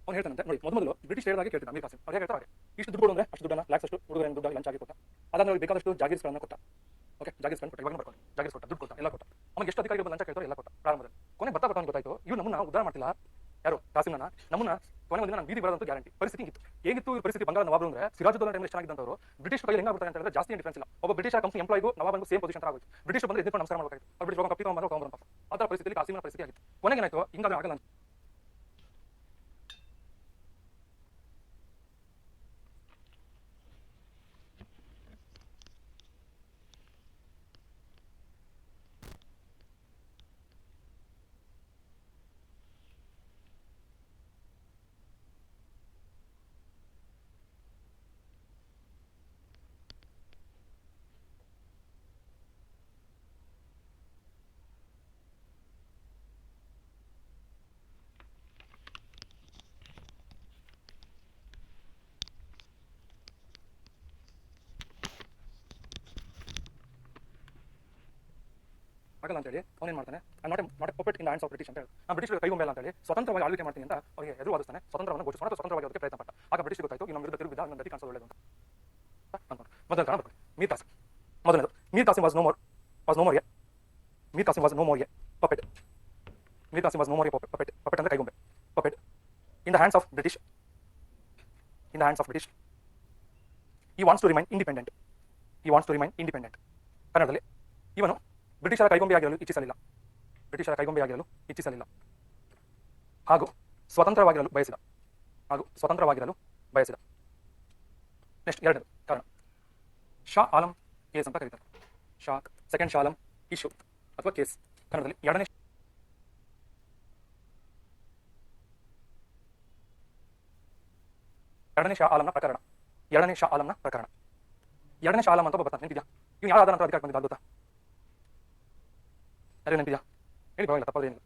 ಅವ್ನು ಹೇಳ್ತಾನಂತೆ ನೋಡಿ, ಮೊದಲು ಬ್ರಿಟಿಷ್ ಹೇಳಿದಾಗೆ ಕೇಳ್ತಿದ್ದ ಮೀರ್ ಕಾಸಿಂ. ಅವ್ರು ಹೇಳ್ತಾರೆ ಹಾಗೆ ಇಷ್ಟು ದುಡ್ಡು ಅಂದ್ರೆ ಅಷ್ಟು ದುಡ್ಡನ್ನ ಲ್ಯಾಕ್ಸ್ ಅಷ್ಟು ಹುಡುಗರ ದುಡ್ಡು ಲಂಚ್ ಆಗಿ ಕೊಟ್ಟ. ಅದಾದ್ಮೇಲೆ ಬೇಕಾದಷ್ಟು ಜಾಗೀರ್ಸ್ಗಳನ್ನ ಕೊಟ್ಟ. ಓಕೆ, ಜಾಗೀರ್ಸ್ಗಳನ್ನ ಕೊಟ್ಟ, ಇವಾಗ ಬರ್ಕೊಂಡು ಜಾಗೀರ್ಸ್ ಕೊಟ್ಟ, ದುಡ್ಡು ಕೊಟ್ಟ, ಎಲ್ಲ ಕೊಟ್ಟ. ಅವ್ನಿಗೆ ಎಷ್ಟು ಅಧಿಕಾರಿಗಳು ಲಂಚ ಕೇಳ್ತಾರೆ ಎಲ್ಲ ಕೊಟ್ಟ ಪ್ರಾರಂಭದಲ್ಲಿ. ಕೊನೆ ಬರ್ತಾ ಗೊತ್ತಾಯ್ತು ಇವ್ರು ನಮ್ಮನ್ನ ಉದ್ಧಾರ ಮಾಡ್ತಿಲ್ಲ. ಯಾರು ಕಾಸಿಂನ ನಮ್ಮನ್ನ ಕೊನೆ ಒಂದಿನ ನಾನು ಬೀದಿ ಬರೋದಂತೂ ಗ್ಯಾರಂಟಿ. ಪರಿಸ್ಥಿತಿ ಇತ್ತು, ಹೇಗಿತ್ತು ಈ ಪರಿಸ್ಥಿತಿ ಬಂಗಾಳ ನವಾಬರು ಅಂದ್ರೆ ಸಿರಾಜುದ್ದೌಲಾ ಟೈಮ್ ಚೆನ್ನಾಗಿದ್ದಂತವರು ಬ್ರಿಟಿಷ್ ಕೈಯಲ್ಲಿ ಹೆಂಗಾಗ್ಬಿಡ್ತಾರೆ ಅಂತ ಹೇಳಿದ್ರೆ ಜಾಸ್ತಿ ಡಿಫರೆನ್ಸ್ ಇಲ್ಲ. ಒಬ್ಬ ಬ್ರಿಟಿಷ್ ಕಂಪನಿ ಎಂಪ್ಲಾಯಿಗೂ ನವಾಬನಿಗೂ ಸೇಮ್ ಪೊಸಿಷನ್ ಆಗುತ್ತೆ. ಬ್ರಿಟಿಷ್ ಬಂದ್ರೆ ಎದ್ಕೊಂಡು ನಮಸ್ಕಾರ ಮಾಡಬೇಕಾಯ್ತು, ಅವ್ರು ಬ್ರಿಟಿಷ್ ಕಪ್ಪಿ ತಗೊಂಡ್ಬರೋ ಪಾಪ. ಆ ಪರಿಸ್ಥಿತಿಯಲ್ಲಿ ಕಾಸಿಮ್ನ ಪರಿಸ್ಥಿತಿ ಆಗಿತ್ತು. ಕೊನೆಗೇನಾಯ್ತು, ಹಿಂಗಾದ್ರೆ ಆಗಲ್ಲ ಅಂತ ಆಗಲ್ಲ ಅಂತ ಹೇಳಿ ಅವನೇನು ಮಾಡ್ತಾನೆ, not puppet in hands of British ಅಂತ ಹೇಳಿ, ನಾನು ಬ್ರಿಟಿಷ್ ಕೈಗೊಂಬೆ ಅಂತ ಹೇಳಿ ಸ್ವತಂತ್ರವಾಗಿ ಆಳ್ವಿಕೆ ಮಾಡ್ತೀನಿ ಅಂತ ಅವರಿಗೆ ಎದುರು ವಾದಿಸ್ತಾನೆ. ಸ್ವತಂತ್ರವನ್ನು ಘೋಷಿಸೋಣ ಅಥವಾ ಸ್ವತಂತ್ರವಾಗಿ ಅದಕ್ಕೆ ಪ್ರಯತ್ನ ಪಟ್ಟ. ಆಗ ಬ್ರಿಟಿಷ್ ಗೊತ್ತಾಯ್ತು ಈ ನಮ್ಮ ವಿರುದ್ಧ ತಿರುಗಿದ ನನ್ನ ಗತಿ ಕಾಣಿಸೋದು ಒಳ್ಳೆಯದು ಅಂತ ಅನ್ಕೊಂಡು ಮೊದಲು ಕಾರಣ ಬರ್ಕೊಳ್ಳಿ. ಮೀರ್ ಕಾಸಿಂ ಮೊದಲನೇದು, Mir Qasim was no more a Mir Qasim was no more a puppet. Mir Qasim was no more a puppet. Puppet ಅಂದ್ರೆ ಕೈಗೊಂಬೆ. Puppet in the hands of British. In the hands of British he wants to remain independent. he wants to remain independent. ಕನ್ನಡದಲ್ಲಿ ಇವನು ಬ್ರಿಟಿಷರ ಕೈಗೊಂಬೆಯಾಗಿರಲು ಇಚ್ಛಿಸಲಿಲ್ಲ. ಬ್ರಿಟಿಷರ ಕೈಗೊಂಬೆಯಾಗಿರಲು ಇಚ್ಛಿಸಲಿಲ್ಲ ಹಾಗೂ ಸ್ವತಂತ್ರವಾಗಿರಲು ಬಯಸಿದ. ನೆಕ್ಸ್ಟ್ ಎರಡನೇದು ಕಾರಣ, ಶಾ ಆಲಂ ಕೇಸ್ ಅಂತ ಕರೀತಾರೆ. ಸೆಕೆಂಡ್ ಶಾ ಆಲಂ ಇಶ್ಯೂ ಅಥವಾ ಕೇಸ್. ಕನ್ನಡದಲ್ಲಿ ಎರಡನೇ ಶಾ ಆಲಂನ ಪ್ರಕರಣ. ಎರಡನೇ ಶಾ ಆಲಂ ಅಂತ ಬರ್ತಾನೆ, ನೆನಪಿದ್ಯಾ? ಇವ್ನು ಯಾವ್ದಾದ ನಂತರ ಅಧಿಕಾರಕ್ಕೆ ಬಂದಿದ್ದ ಗೊತ್ತಾ? ಯಾರು ನೆನಪಿದ್ಯಾ ಹೇಳಿ, ಪರವಾಗಿಲ್ಲ, ತಪ್ಪದೇನಿಲ್ಲ.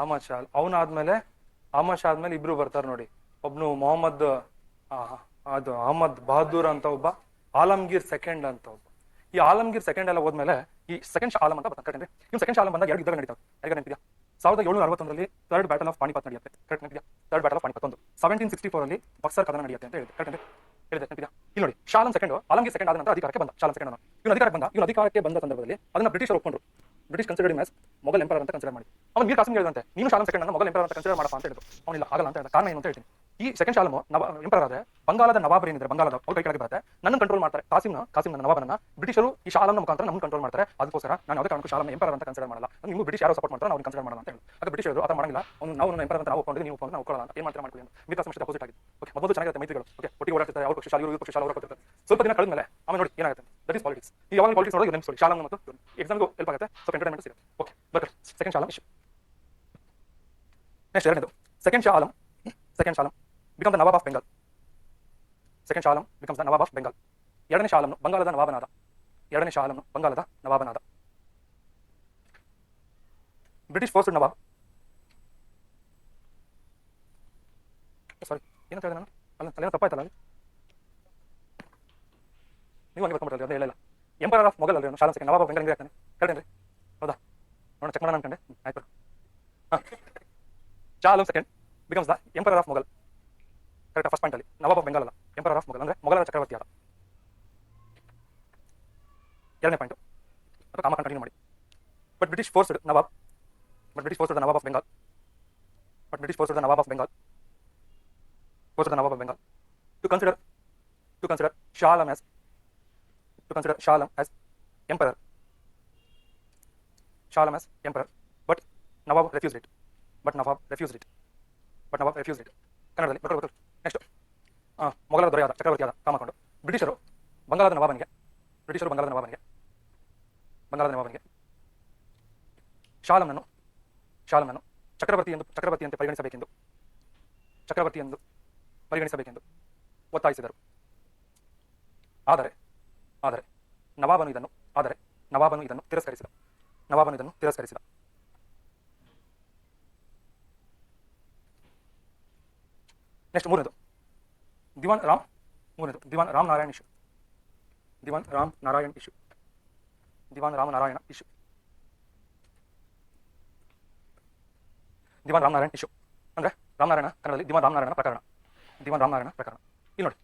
ಅಹಮದ್ ಶಾ ಅವನಾದ್ಮೇಲೆ ಇಬ್ರು ಬರ್ತಾರೆ ನೋಡಿ. ಒಬ್ನು ಮೊಹಮ್ಮದ್ ಅದು ಅಹಮದ್ ಬಹದ್ದೂರ್ ಅಂತ ಒಬ್ಬ, ಆಲಮ್ಗೀರ್ ಸೆಕೆಂಡ್ ಅಂತ ಒಬ್ಬ. ಈ ಆಲಮ್ಗೀರ್ ಸೆಕೆಂಡ್ ಎಲ್ಲ ಹೋದ್ಮೇಲೆ ಈ ಸೆಕೆಂಡ್ ಆಲಮ್ ಅಂತ ಬರ್ತಾರೆ. ಕರೆಕ್ಟ್. ಇವ್ನು ಸೆಕೆಂಡ್ ಆಲಮ್ ಬಂದಾಗ 2 ಯುದ್ಧಗಳು ನಡೀತಾವೆ. ಯಾರಿಗೆ ನೆನಪಿದೆಯಾ? 1761ರಲ್ಲಿ ಥರ್ಡ್ ಬ್ಯಾಟಲ್ ಆಫ್ ಪಾಣಿಪತ್ ನಡೆಯುತ್ತೆ. ಕರೆಕ್ಟ್ ನೆನಪಿದೆಯಾ? Third battle of Panipat. 1764 Buxar ಕದನ ನಡೆಯುತ್ತೆ ಅಂತ ಹೇಳಿದೆ. ಕರೆಕ್ಟ್ ಹೇಳಿದೆ ನೆನಪಿದೆಯಾ? ಇಲ್ಲಿ ನೋಡಿ, ಶಾ ಆಲಂ ಸೆಕೆಂಡ್ ಆಲಮ್ಗೀರ್ ಸೆಕೆಂಡ್ ಆದ ನಂತರ ಅಧಿಕಾರಕ್ಕೆ ಬಂದ. ಶಾ ಆಲಂ ಸೆಕೆಂಡ್ ಇವನು ಅಧಿಕಾರಕ್ಕೆ ಬಂದ ಸಂದರ್ಭದಲ್ಲಿ ಅದನ್ನ ಬ್ರಿಟಿಷರು ಒಪ್ಕೊಂಡ್ರು. British considered as Mughal emperor ಅಂತ ಕನ್ಸಿಡರ್ ಮಾಡಿ. ಅವನು ಮೀರ್ ಕಾಸಿಂ ಹೇಳಿದಂತೆ, ನೀನು ಶಾ ಆಲಂ ಸೆಕೆಂಡ್ ಅನ್ನು ಮೊಘಲ್ ಎಂಪರರ್ ಅಂತ ಕನ್ಸಿಡರ್ ಮಾಡಪ್ಪ ಅಂತ ಹೇಳಿದ್ರು. ಅವನಿಲ್ಲ, ಆಗಲ್ಲ ಅಂತ ಹೇಳಿದ. ಕಾರಣ ಏನು ಅಂತ ಹೇಳ್ತೀನಿ. ಈ ಸೆಕೆಂಡ್ ಶಾಲಮು ಎಂಪರರ್ ಆದ್ರೆ ಬಂಗಾಲದ ನವಾಬರು ಏನಿದ್ರೆ ಬಂಗಾಲದ ಅವ್ರ ಕೈ ಕೆಳಗೆ ಬರುತ್ತೆ, ನನ್ನ ಕಂಟ್ರೋಲ್ ಮಾಡ್ತಾರೆ. ಕಾಸಿಂನ ನವಾಬನನ್ನ ಬ್ರಿಟಿಷರು ಈ ಶಾಲಂನ ಮುಖಾಂತರ ನಮ್ಮನ್ನು ಕಂಟ್ರೋಲ್ ಮಾಡ್ತಾರೆ. ಅದಕ್ಕೋಸ್ಕರ ನಾನು ಯಾವುದೇ ಕಾರಣಕ್ಕೂ ಶಾಲಂ ಎಂಪರರ್ ಅಂತ ಕನ್ಸಿಡರ್ ಮಾಡಲ್ಲ. ನೀವು ಬ್ರಿಟಿಷ್ ಯಾರು ಸಪೋರ್ಟ್ ಮಾಡ್ತಾರೆ ಅವ್ರಿಗೆ ಕನ್ಸಿಡರ್ ಮಾಡಲ್ಲ ಅಂತ ಹೇಳಿ. ಆಗ ಬ್ರಿಟಿಷ್ ಅವರು ಆತ ಮಾಡಂಗಿಲ್ಲ. ನಾವು ಎಂಪರರ್ ಅಂತ ನಾವು ಒಪ್ಪಿಕೊಂಡು ನೀವು ಒಪ್ಪಿಕೊಂಡು ನಾವು ಒಪ್ಕೊಳ್ಳಲ್ಲ ಅಂತ ಏನು ಮಾಡ್ಕೊಳ್ಳಿ. ಮೀರ್ ಕಾಸಿಂ ಅಷ್ಟು ಅಪೋಸಿಟ್ ಆಗಿದೆ. ಓಕೆ, ಮೊದಲು ಚೆನ್ನಾಗಿರುತ್ತೆ ಮೈತ್ರಿಗಳು. ಓಕೆ, ಒಟ್ಟಿಗೆ ಓಡಾಡ್ತಾರೆ. ಅವ್ರ ಪಕ್ಷ ಶಾಲೆ ಇವರು ಪಕ್ಷ ಶಾಲೆ ಅವರ ಕೊಡ್ತಾರೆ. ಸ್ವಲ್ಪ ದಿನ ಕಳೆದ ಮೇಲೆ ಆಮೇಲೆ ನೋಡಿ ಏನಾಗುತ್ತೆ. That is politics. ಈ ಯಾವಾಗ ಪಾಲಿಟಿಕ್ಸ್ ನೋಡೋದು ನೆನಪಿಸಿ ಶಾಲಂ ಮತ್ತು ಎಕ್ಸಾಮ್ಗೂ ಹೆಲ್ಪ್ ಆಗುತ್ತೆ. ಸ್ವಲ್ಪ ಎಂಟರ್ಟೈನ್ಮೆಂಟ್ ಸಿಗುತ್ತೆ. Okay, but second Shah Alam issue. Next ಎರಡನೇದು second Shah Alam. Second Shah Alam becomes the Nawab of Bengal. Second Shah Alam becomes the Nawab of Bengal. ಎರಡನೇ ಶಾ ಆಲಂನು ಬಂಗಾಲದ ನವಾಬನಾದ. ಎರಡನೇ ಶಾ ಆಲಂನು ಬಂಗಾಲದ ನವಾಬನಾದ. ಬ್ರಿಟಿಷ್ ಫೋರ್ಸ್ ನವಾಬ್, ಸಾರಿ ಏನಂತ ಹೇಳಿದೆ ನಾನು? ಅಲ್ಲೇನೋ ತಪ್ಪಾಯ್ತಲ್ಲ ಅಲ್ಲಿ. ನೀವು ಹಂಗೆ ಬರ್ಕೊಂಡ್ಬಿಟ್ಟಲ್ಲ, ಅದೇ ಹೇಳಿಲ್ಲ. ಎಂಪರರ್ ಆಫ್ ಮೊಘಲ್ ಅಲ್ರಿ Shah Alam second. Nawab of Bengal ಹೆಂಗೆ ಆಗ್ತಾನೆ? ಕರೆಕ್ಟೇನ್ರಿ? ಹೌದಾ? ನೋಡೋಣ, ಚೆಕ್ ಮಾಡೋಣ ಅನ್ಕೊಂಡೆ. ಆಯ್ತು. ಹಾಂ, Shah Alam second becomes the emperor of Mughal. Correct. First point ಅಲ್ಲಿ ನವಾಬ್ ಆಫ್ ಬೆಂಗಾಲ್ ಅಲ್ಲ, ಎಂಪರರ್ ಆಫ್ ಮೊಘಲ್ ಅಂದ್ರೆ ಮೊಘಲರ ಚಕ್ರವರ್ತಿ ಆದ. ಎರಡನೇ ಪಾಯಿಂಟ್ ಅಥವಾ ಕಾಮ ಕಂಟಿನ್ಯೂ ಮಾಡಿ. But British forced Nawab, but British forced the nawab of Bengal, but British forced the nawab of Bengal, forced the nawab of Bengal to consider Shah Alam as emperor. Shah Alam as emperor, but Nawab refused it. ಕನ್ನಡದಲ್ಲಿ ಬರ್ಕೊಳ್ಳಿ. ನೆಕ್ಸ್ಟ್ ಮೊಘಲರ ದೊರೆಯಾದ ಚಕ್ರವರ್ತಿಯಾದ ಕಾಮಕೊಂಡು ಬ್ರಿಟಿಷರು ಬಂಗಾಲದ ನವಾಬನಿಗೆ ಶಾ ಆಲಂನನ್ನು ಚಕ್ರವರ್ತಿಯಂತೆ ಪರಿಗಣಿಸಬೇಕೆಂದು ಒತ್ತಾಯಿಸಿದರು. ಆದರೆ ನವಾಬನು ಇದನ್ನು ತಿರಸ್ಕರಿಸಿದ. ನೆಕ್ಸ್ಟ್ ಮೂರನೇದು ದಿವಾನ್ ರಾಮ್ ನಾರಾಯಣ್ ಇಶ್ಯೂ. ದಿವಾನ್ ರಾಮನಾರಾಯಣ ಇಶ್ಯೂ ಅಂದ್ರೆ ರಾಮನಾರಾಯಣ, ಕನ್ನಡದಲ್ಲಿ ದಿವಾನ್ ರಾಮನಾರಾಯಣ ಪ್ರಕರಣ. ಇಲ್ಲಿ ನೋಡಿ,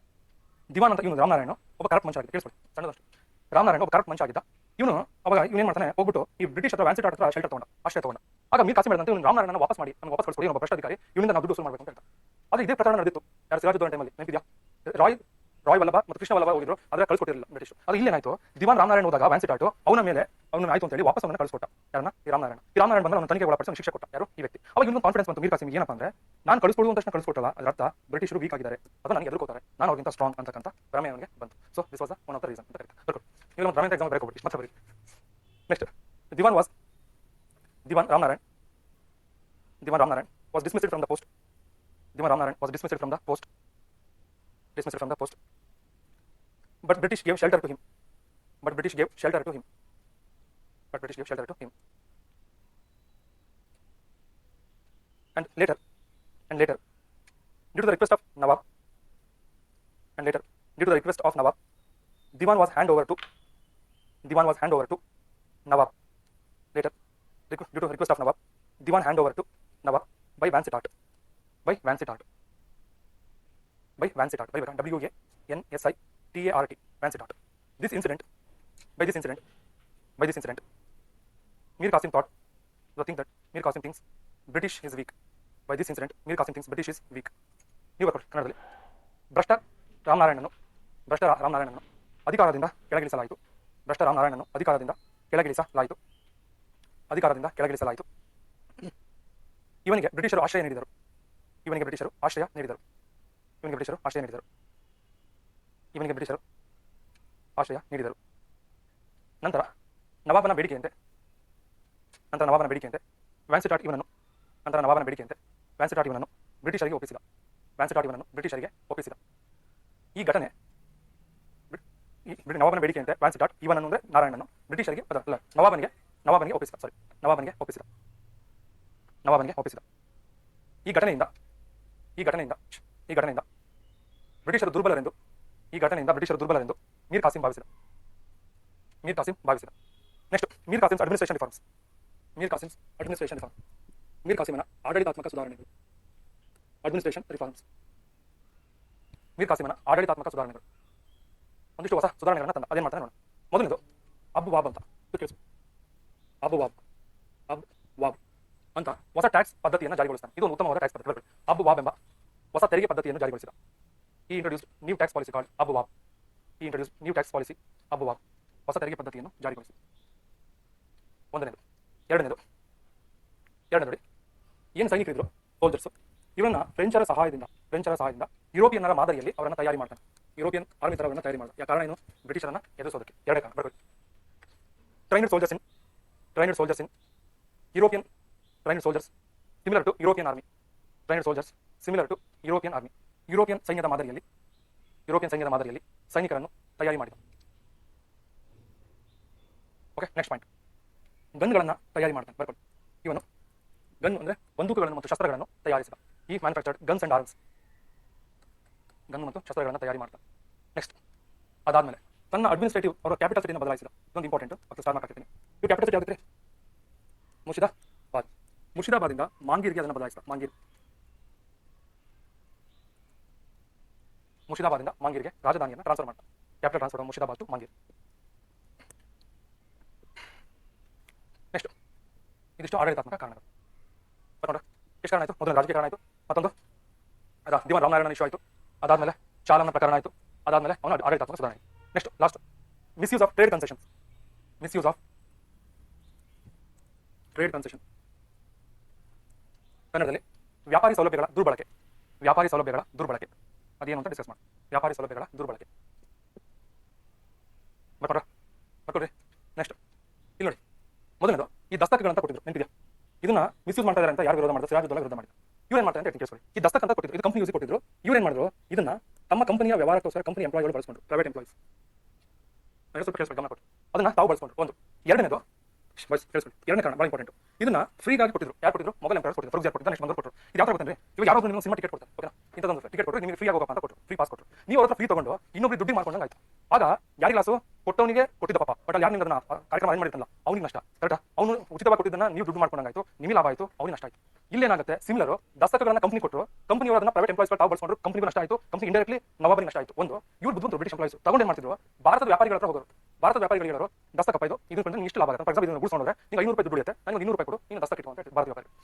ದಿವಾನ್ ಅಂತ ಇವನು ರಾಮನಾರಾಯಣ ಒಬ್ಬ ಕರಪ್ಟ್ ಮನುಷ್ಯ ಆಗಿದೆ. ಕೇಳಿಸ್ಕೊಳ್ಳಿ, ಸಣ್ಣದಷ್ಟು. ರಾಮನಾರಾಯಣ ಒಬ್ಬ ಕರಪ್ಟ್ ಮನುಷ್ಯ ಆಗಿದ್ದ. ಇವನು ಅವಾಗ ಇವನು ಏನು ಮಾಡ್ತಾನೆ, ಹೋಗ್ಬಿಟ್ಟು ಈ ಬ್ರಿಟಿಷ್ ಹತ್ರ ವ್ಯಾನ್ಸಿಟ್ ಹತ್ರ ಆಶ್ರಯ ತಗೊಂಡ. ಆಗ ಮೀರ್ ಕಾಸಿಂ ಹೇಳಿದಂತೆ ಇವನು ರಾಮನಾರಾಯಣ ವಾಪಸ್ ಕಳಿಸ್ಕೊಡಿ, ಒಬ್ಬ ಭ್ರಷ್ಟಾಧಿಕಾರಿ, ಇವನಿಂದ ನಾವು ದುಡ್ಡು ವಸೂಲು ಮಾಡಬೇಕು ಅಂತ ಹೇಳ್ತಾರೆ. ಆದರೆ ಇದೇ ಪ್ರಕರಣ ನಡೆದಿತ್ತು ಯಾರು ಸಿರಾಜುದ್ದೌಲಾ ಟೈಮಲ್ಲಿ, ನೆನಪಿದೆಯಾ? ರಾಯ್ ವಲ್ಲಭ ಮತ್ತು ಕೃಷ್ಣ ವಲ್ಲಭ ಹೋಗಿದ್ರು, ಆದರೆ ಕಳಿಸ್ಕೊಟ್ಟಿರಲಿಲ್ಲ ಬ್ರಿಟಿಷ್. ಅದು ಇಲ್ಲೇನಾಯ್ತು, ದಿವಾನ್ ರಾಮನಾರಾಯಣ ಹೋದಾಗ ವ್ಯಾನ್ಸಿಟ್ ಆಟು ಅವನ ಮೇಲೆ ಅವನು ಆಯ್ತು ಅಂತ ಹೇಳಿ ವಾಪಸ್ ಅವನ್ನ ಕಳಿಸ್ಕೊಟ್ಟ. ಯಾರನ್ನ? ಈ ರಾಮನಾರಾಯಣ ಬಂದ್ರೆ ಅವನ ತನಿಖೆ ಒಳಪಡಿಸಿ ಶಿಕ್ಷೆ ಕೊಟ್ಟ. ಯಾರು? ಈ ವ್ಯಕ್ತಿ. ಅವಾಗ ಇನ್ನೊಂದು ಕಾನ್ಫಿಡೆನ್ಸ್ ಬಂತು ಮೀರ್ ಕಾಸಿಂಗೆ. ಏನಪ್ಪ ಅಂದ್ರೆ, ನಾನು ಕಳಿಸ್ಕೊಡುವ ತಕ್ಷಣ ಕಳಿಸ್ಕೊಟ್ಟಲ್ಲ, ಅದರ ಅರ್ಥ ಬ್ರಿಟಿಷರು ವೀಕ್ ಆಗಿದ್ದಾರೆ, ಅದು ನನಗೆ ಎದುರ್ಕೋತಾರೆ, ನಾನು ಅವ್ರಿಗಿಂತ ಸ್ಟ್ರಾಂಗ್ ಅಂತಕ್ಕಂಥ ಭ್ರಮೆ ಅವನಿಗೆ ಬಂತು. So this was one of the reason ಅಂತ ಕರೀತಾರೆ. ನೀವು ಒಂದು ಭ್ರಮೆ ಎಕ್ಸಾಮ್ ಬರೆಕೋಬಿಡಿ ಮತ್ತೆ ಬರೀ. Next Diwan Ramnarayan was dismissed from the post. But British gave shelter to him. And later, due to the request of Nawab, Diwan was hand over to Nawab. Later, due to the request of Nawab, Diwan hand over to Nawab by Vansittart. WANSITART. Vansittart. By this incident, Mir Qasim thinks British is weak. By this incident, Mir Qasim thinks British is weak. ನೀವು ಬರ್ಕೊಳ್ಳಿ ಕನ್ನಡದಲ್ಲಿ. ಭ್ರಷ್ಟ ರಾಮನಾರಾಯಣನನ್ನು ಅಧಿಕಾರದಿಂದ ಕೆಳಗಿಳಿಸಲಾಯಿತು. ಇವನಿಗೆ ಬ್ರಿಟಿಷರು ಆಶ್ರಯ ನೀಡಿದರು. ನಂತರ ನವಾಬನ ಬೇಡಿಕೆಯಂತೆ ವ್ಯಾನ್ಸಿಟಾಟ್ ಇವನನ್ನು ಬ್ರಿಟಿಷರಿಗೆ ಒಪ್ಪಿಸಿದ. ಈ ಘಟನೆ ನವಾಬನ ಬೇಡಿಕೆಯಂತೆ ವ್ಯಾನ್ಸಿಟಾಟ್ ಇವನನ್ನು ಅಂದ್ರೆ ನಾರಾಯಣನನ್ನು ಬ್ರಿಟಿಷರಿಗೆ ನವಾಬನಿಗೆ ಒಪ್ಪಿಸಿದ. ಈ ಘಟನೆಯಿಂದ ಬ್ರಿಟಿಷರು ದುರ್ಬಲರೆಂದು ಈ ಘಟನೆಯಿಂದ ಬ್ರಿಟಿಷರು ದುರ್ಬಲರೆಂದು ಮೀರ್ ಕಾಸಿಂ ಭಾವಿಸಿದ. Next Mir Qasim's administration reforms. Mir ಕಾಸಿಮನ ಆಡಳಿತಾತ್ಮಕ ಸುಧಾರಣೆಗಳು. ಒಂದಿಷ್ಟು ಹೊಸ ಸುಧಾರಣೆಗಳನ್ನ ತಂದ. ಅದೇನ್ ಮಾಡ್ತಾನೆ ನೋಡೋಣ. ಮೊದಲನೇದು ಅಬ್ ವಾಬ್ ಅಂತ ಕೇಳಿಸು. ಅಬ್ ವಾಬ್ ಅಂತ ಹೊಸ ಟ್ಯಾಕ್ಸ್ ಪದ್ಧತಿಯನ್ನು ಜಾರಿಗೊಳಿಸ್ತಾನೆ. ಇದು ಒಂದು ಉತ್ತಮವಾದ ಟ್ಯಾಕ್ಸ್ ಪದ್ಧತಿ. ಅಬ್ ವಾಬ್ ಎಂಬ ಹೊಸ ತೆರಿಗೆ ಪದ್ಧತಿಯನ್ನು ಜಾರಿಗೊಳಿಸಿದ. ಈ introduce new tax policy called ಅಬ್ ವಾಬ್. ಹೊಸ ತೆರಿಗೆ ಪದ್ಧತಿಯನ್ನು ಜಾರಿಗೊಳಿಸಿ. ಒಂದನೇದು. ಎರಡನೇದು ನೋಡಿ, ಏನು ಸೈನಿಕರಿದ್ರು ಸೋಲ್ಜರ್ಸ್, ಇವರನ್ನ ಫ್ರೆಂಚರ ಸಹಾಯದಿಂದ ಯುರೋಪಿಯನ್ನರ ಮಾದರಿಯಲ್ಲಿ ಅವರನ್ನು ತಯಾರಿ ಮಾಡ್ತಾನೆ. ಯುರೋಪಿಯನ್ ಆರ್ಮಿ ತರ ಅವರನ್ನು ತಯಾರಿ ಮಾಡಿದ. ಯಾವ ಕಾರಣ ಏನು? ಬ್ರಿಟಿಷರನ್ನ ಎದುರಿಸೋದಕ್ಕೆ. ಎರಡೇ ಕಾರಣ ಬರ್ಬೇಕು. Trained soldiers in European trained soldiers similar to European army. European ಸೈನ್ಯದ ಮಾದರಿಯಲ್ಲಿ ಸೈನಿಕರನ್ನು ತಯಾರಿ ಮಾಡಿದ. Okay, next point. ಗನ್ಗಳನ್ನು ತಯಾರಿ ಮಾಡ್ತಾನೆ. ಬರ್ಕೊಳ್ಳಿ. ಇವನು ಗನ್ ಅಂದರೆ ಬಂದೂಕುಗಳನ್ನು ಮತ್ತು ಶಸ್ತ್ರಗಳನ್ನು ತಯಾರಿಸಿದ. ಈ manufactured guns and arms. Gun ಮತ್ತು ಶಸ್ತ್ರಗಳನ್ನು ತಯಾರಿ ಮಾಡ್ತಾನೆ. ನೆಕ್ಸ್ಟ್ ಅದಾದ್ಮೇಲೆ ತನ್ನ ಅಡ್ಮಿನಿಸ್ಟ್ರೇಟಿವ್ ಅವರ ಕ್ಯಾಪಿಟಲ್ ಸಿಟಿಯನ್ನು ಬದಲಾಯಿಸಿದ. ಇದೊಂದು ಇಂಪಾರ್ಟೆಂಟ್. ಮತ್ತು ಸ್ಟಾರ್ ಹಾಕಿರ್ತೀನಿ. ಇವು ಕ್ಯಾಪಿಟಲ್ ಸಿಟಿ ಯಾವ್ದು? ಮುರ್ಷಿದಾಬಾದಿಂದ ಮಾಂಗೀರ್ಗೆ ಅದನ್ನು ಬದಲಾಯಿಸಿದ. ಮುರ್ಷಿದಾಬಾದಿಂದ ಮಾಂಗೀರ್ಗೆ ರಾಜಧಾನಿಯನ್ನು ಟ್ರಾನ್ಸ್ಫರ್ ಮಾಡ್ತಾನೆ. Capital transfer Murshidabad to Monghyr. Next ಇದಿಷ್ಟು ಆಡಳಿತಾತ್ಮಕ ಕಾರಣಗಳು. ಎಷ್ಟು ಕಾರಣ ಆಯಿತು? ಮೊದಲು ರಾಜಕೀಯ ಕಾರಣ ಆಯಿತು. ಮತ್ತೊಂದು ದಿವಾನ್ ರಾಮನಾರಾಯಣ ಇಶ್ಯೂ ಆಯಿತು. ಅದಾದಮೇಲೆ ಚಾಲನ ಪ್ರಕರಣ ಆಯಿತು. ಅದಾದಮೇಲೆ ಅವನ ಆಡಳಿತಾತ್ಮಕ ಸುಧಾರಣೆ. Next last misuse of trade concession. ಕನ್ನಡದಲ್ಲಿ ವ್ಯಾಪಾರಿ ಸೌಲಭ್ಯಗಳ ದುರ್ಬಳಕೆ. ಅದೇನು ಅಂತ ಡಿಸ್ಕಸ್ ಮಾಡಿ. ವ್ಯಾಪಾರಿ ಸೌಲಭ್ಯಗಳ ದುರ್ಬಳಕೆ. ಬರ್ಕೊಡ್ರಿ. ನೆಕ್ಸ್ಟ್ ಇಲ್ಲಿ ನೋಡಿ, ಮೊದಲನೇದು ಈ ದಸ್ತಕಗಳಂತ ಕೊಟ್ಟಿದ್ರು. ನೆನಪಿದೆಯಾ? ಇದನ್ನ ಮಿಸ್ಯೂಸ್ ಮಾಡ್ತಾ ಇದ್ದಾರೆ ಅಂತ ಯಾರು ವಿರೋಧ ಮಾಡಿದ್ರು? ಸಿರಾಜುದ್ದೌಲಾ ವಿರೋಧ ಮಾಡಿದ್ರು. ಇವ್ರೇನ್ ಮಾಡ್ತಾರೆ ಅಂತ ಕೇಳಿಸ್ಕೊಳ್ಳಿ. ಈ ದಸ್ತಕ ಅಂತ ಕೊಟ್ಟಿದ್ರು, ಇದು ಕಂಪನಿ ಯೂಸ್ ಕೊಟ್ಟಿದ್ರು. ಇವ್ರೇನ್ ಮಾಡಿದ್ರು? ಇದನ್ನ ತಮ್ಮ ಕಂಪನಿಯ ವ್ಯವಹಾರಕ್ಕೋಸ್ಕರ ಕಂಪನಿ ಎಂಪ್ಲಾಯಿಗಳು ಬಳಸ್ಕೊಂಡ್ರು. ಪ್ರೈವೇಟ್ ಎಂಪ್ಲಾಯೀಸ್ ಸ್ವಲ್ಪ ಕೇಳಿಸ್ಕೊಳ್ಳಿ, ಗಮನ ಕೊಟ್ಟು ಅದನ್ನ ತಾವು ಬಳಸ್ಕೊಂಡ್ರು. ಒಂದು. ಎರಡನೇದು ಕೇಳಿಸ್ಕೊಳ್ಳಿ, ಎರಡನೇ ಕಾರಣ ಭಾಳ ಇಂಪಾರ್ಟೆಂಟ್. ಇದನ್ನ ಫ್ರೀಗಾಗಿ ಕೊಟ್ಟಿದ್ರು. ಯಾರು ಕೊಟ್ಟಿದ್ರು? ಮೊಬೈಲ್ ಎಂಪ್ಲಾಯರ್ಸ್ ಕೊಟ್ಟಿದ್ರು. ಫಾರ್ ಎಕ್ಸಾಂಪಲ್ ನೆಕ್ಸ್ಟ್ ಬಂದು ಕೊಟ್ಟರು. ಇದು ಯಾವ ತರ ಗೊತ್ತಂದ್ರೆ, ಇವಾಗ ಯಾರೋ ನಿಮಗೆ ಸಿನಿಮಾ ಟಿಕೆಟ್ ಕೊಡ್ತಾರೆ. ಓಕೆನಾ? ಇಂಥದ್ದೊಂದು ಟಿಕೆಟ್ ಕೊಟ್ಟರು, ನಿಮಗೆ ಫ್ರೀ ಆಗೋಪ್ಪ ಅಂತ ಕೊಟ್ಟರು. ಫ್ರೀ ಪಾಸ್ ಕೊಟ್ಟರು. ನೀವು ಅವ್ರ ಹತ್ರ ಫ್ರೀ ತಗೊಂಡು ಇನ್ನೊಬ್ರು ದುಡ್ಡಿ ಮಾಡ್ಕೊಂಡಂಗೆ ಆಯ್ತು. ಆಗ ಯಾರಿಗೆ ಲಾಸು? ಕೊಟ್ಟವನಿಗೆ ಕೊಟ್ಟಿದ್ದ ಪಾಪ. ಬಟ್ ಅಲ್ಲಿ ಯಾರು ನಿಮ್ಗೆ ಅದನ್ನ ಕಾರ್ಯಕ್ರಮ ಅರೇಂಜ್ ಮಾಡಿರ್ತಲ್ಲ, ಅವ್ನಿಗೆ ನಷ್ಟ. ಕರೆಕ್ಟಾ? ಅವನು ಉಚಿತವಾಗಿ ಕೊಟ್ಟಿದ್ದನ್ನ ನೀವು ದುಡ್ಡು ಮಾಡ್ಕೊಂಡಂಗಾಯ್ತು, ನಿಮಗೆ ಲಾಭ ಆಯಿತು, ಅವ್ನಿಗೆ ನಷ್ಟ ಆಯಿತು. ಇಲ್ಲೇನಾಗುತ್ತೆ? ಸಿಮಿಲರ್ ದಸ್ತಕಗಳನ್ನ ಕಂಪನಿ ಕೊಟ್ಟರು, ಕಂಪನಿಯವರು ಅದನ್ನ ಪ್ರೈವೇಟ್ ಎಂಪ್ಲಾಯ್ಸ್ ತಾವು ಬಳಸ್ಕೊಂಡ್ರು, ಕಂಪನಿಗೂ ನಷ್ಟ ಆಯಿತು, ಕಂಪನಿ ಇಂಡೈರೆಕ್ಟ್ಲಿ ನವಾಬರಿಗೆ ನಷ್ಟ ಆಯಿತು. ಒಂದು. ಇವ್ರು ಬುದ್ಧಿವಂತರು ಬ್ರಿಟಿಷ್ ಎಂಪ್ಲಾಯ್ಸ್ ತಗೊಂಡೇನ್ ಮಾಡ್ತಿದ್ರು? ಭಾರತದ ವ್ಯಾಪಾರಿಗಳ ಹತ್ರ ಹೋಗೋರು. ಭಾರತದ ವ್ಯಾಪಾರಿಗಳಿಗೆ ಹೇಳೋರು, ದಸ್ತಕ ಇದು ಇದನ್ನು ಇಷ್ಟು ಲಾಭ ಆಗುತ್ತೆ. ಫಾರ್ ಎಕ್ಸಾಂಪಲ್ ಇದನ್ನು ಗುಡ್ಸ್ಕೊಂಡ್ರೆ ನಿಮಗೆ 500 ರೂಪಾಯಿ ದುಡ್ಡು ಇರುತ್ತೆ, ನನಗೆ 200 ರೂಪಾಯಿ ಕೊಡು, ನೀನು ದಸ್ತಕ ಇಟ್ಟು ಅಂತ ಭಾರತೀಯ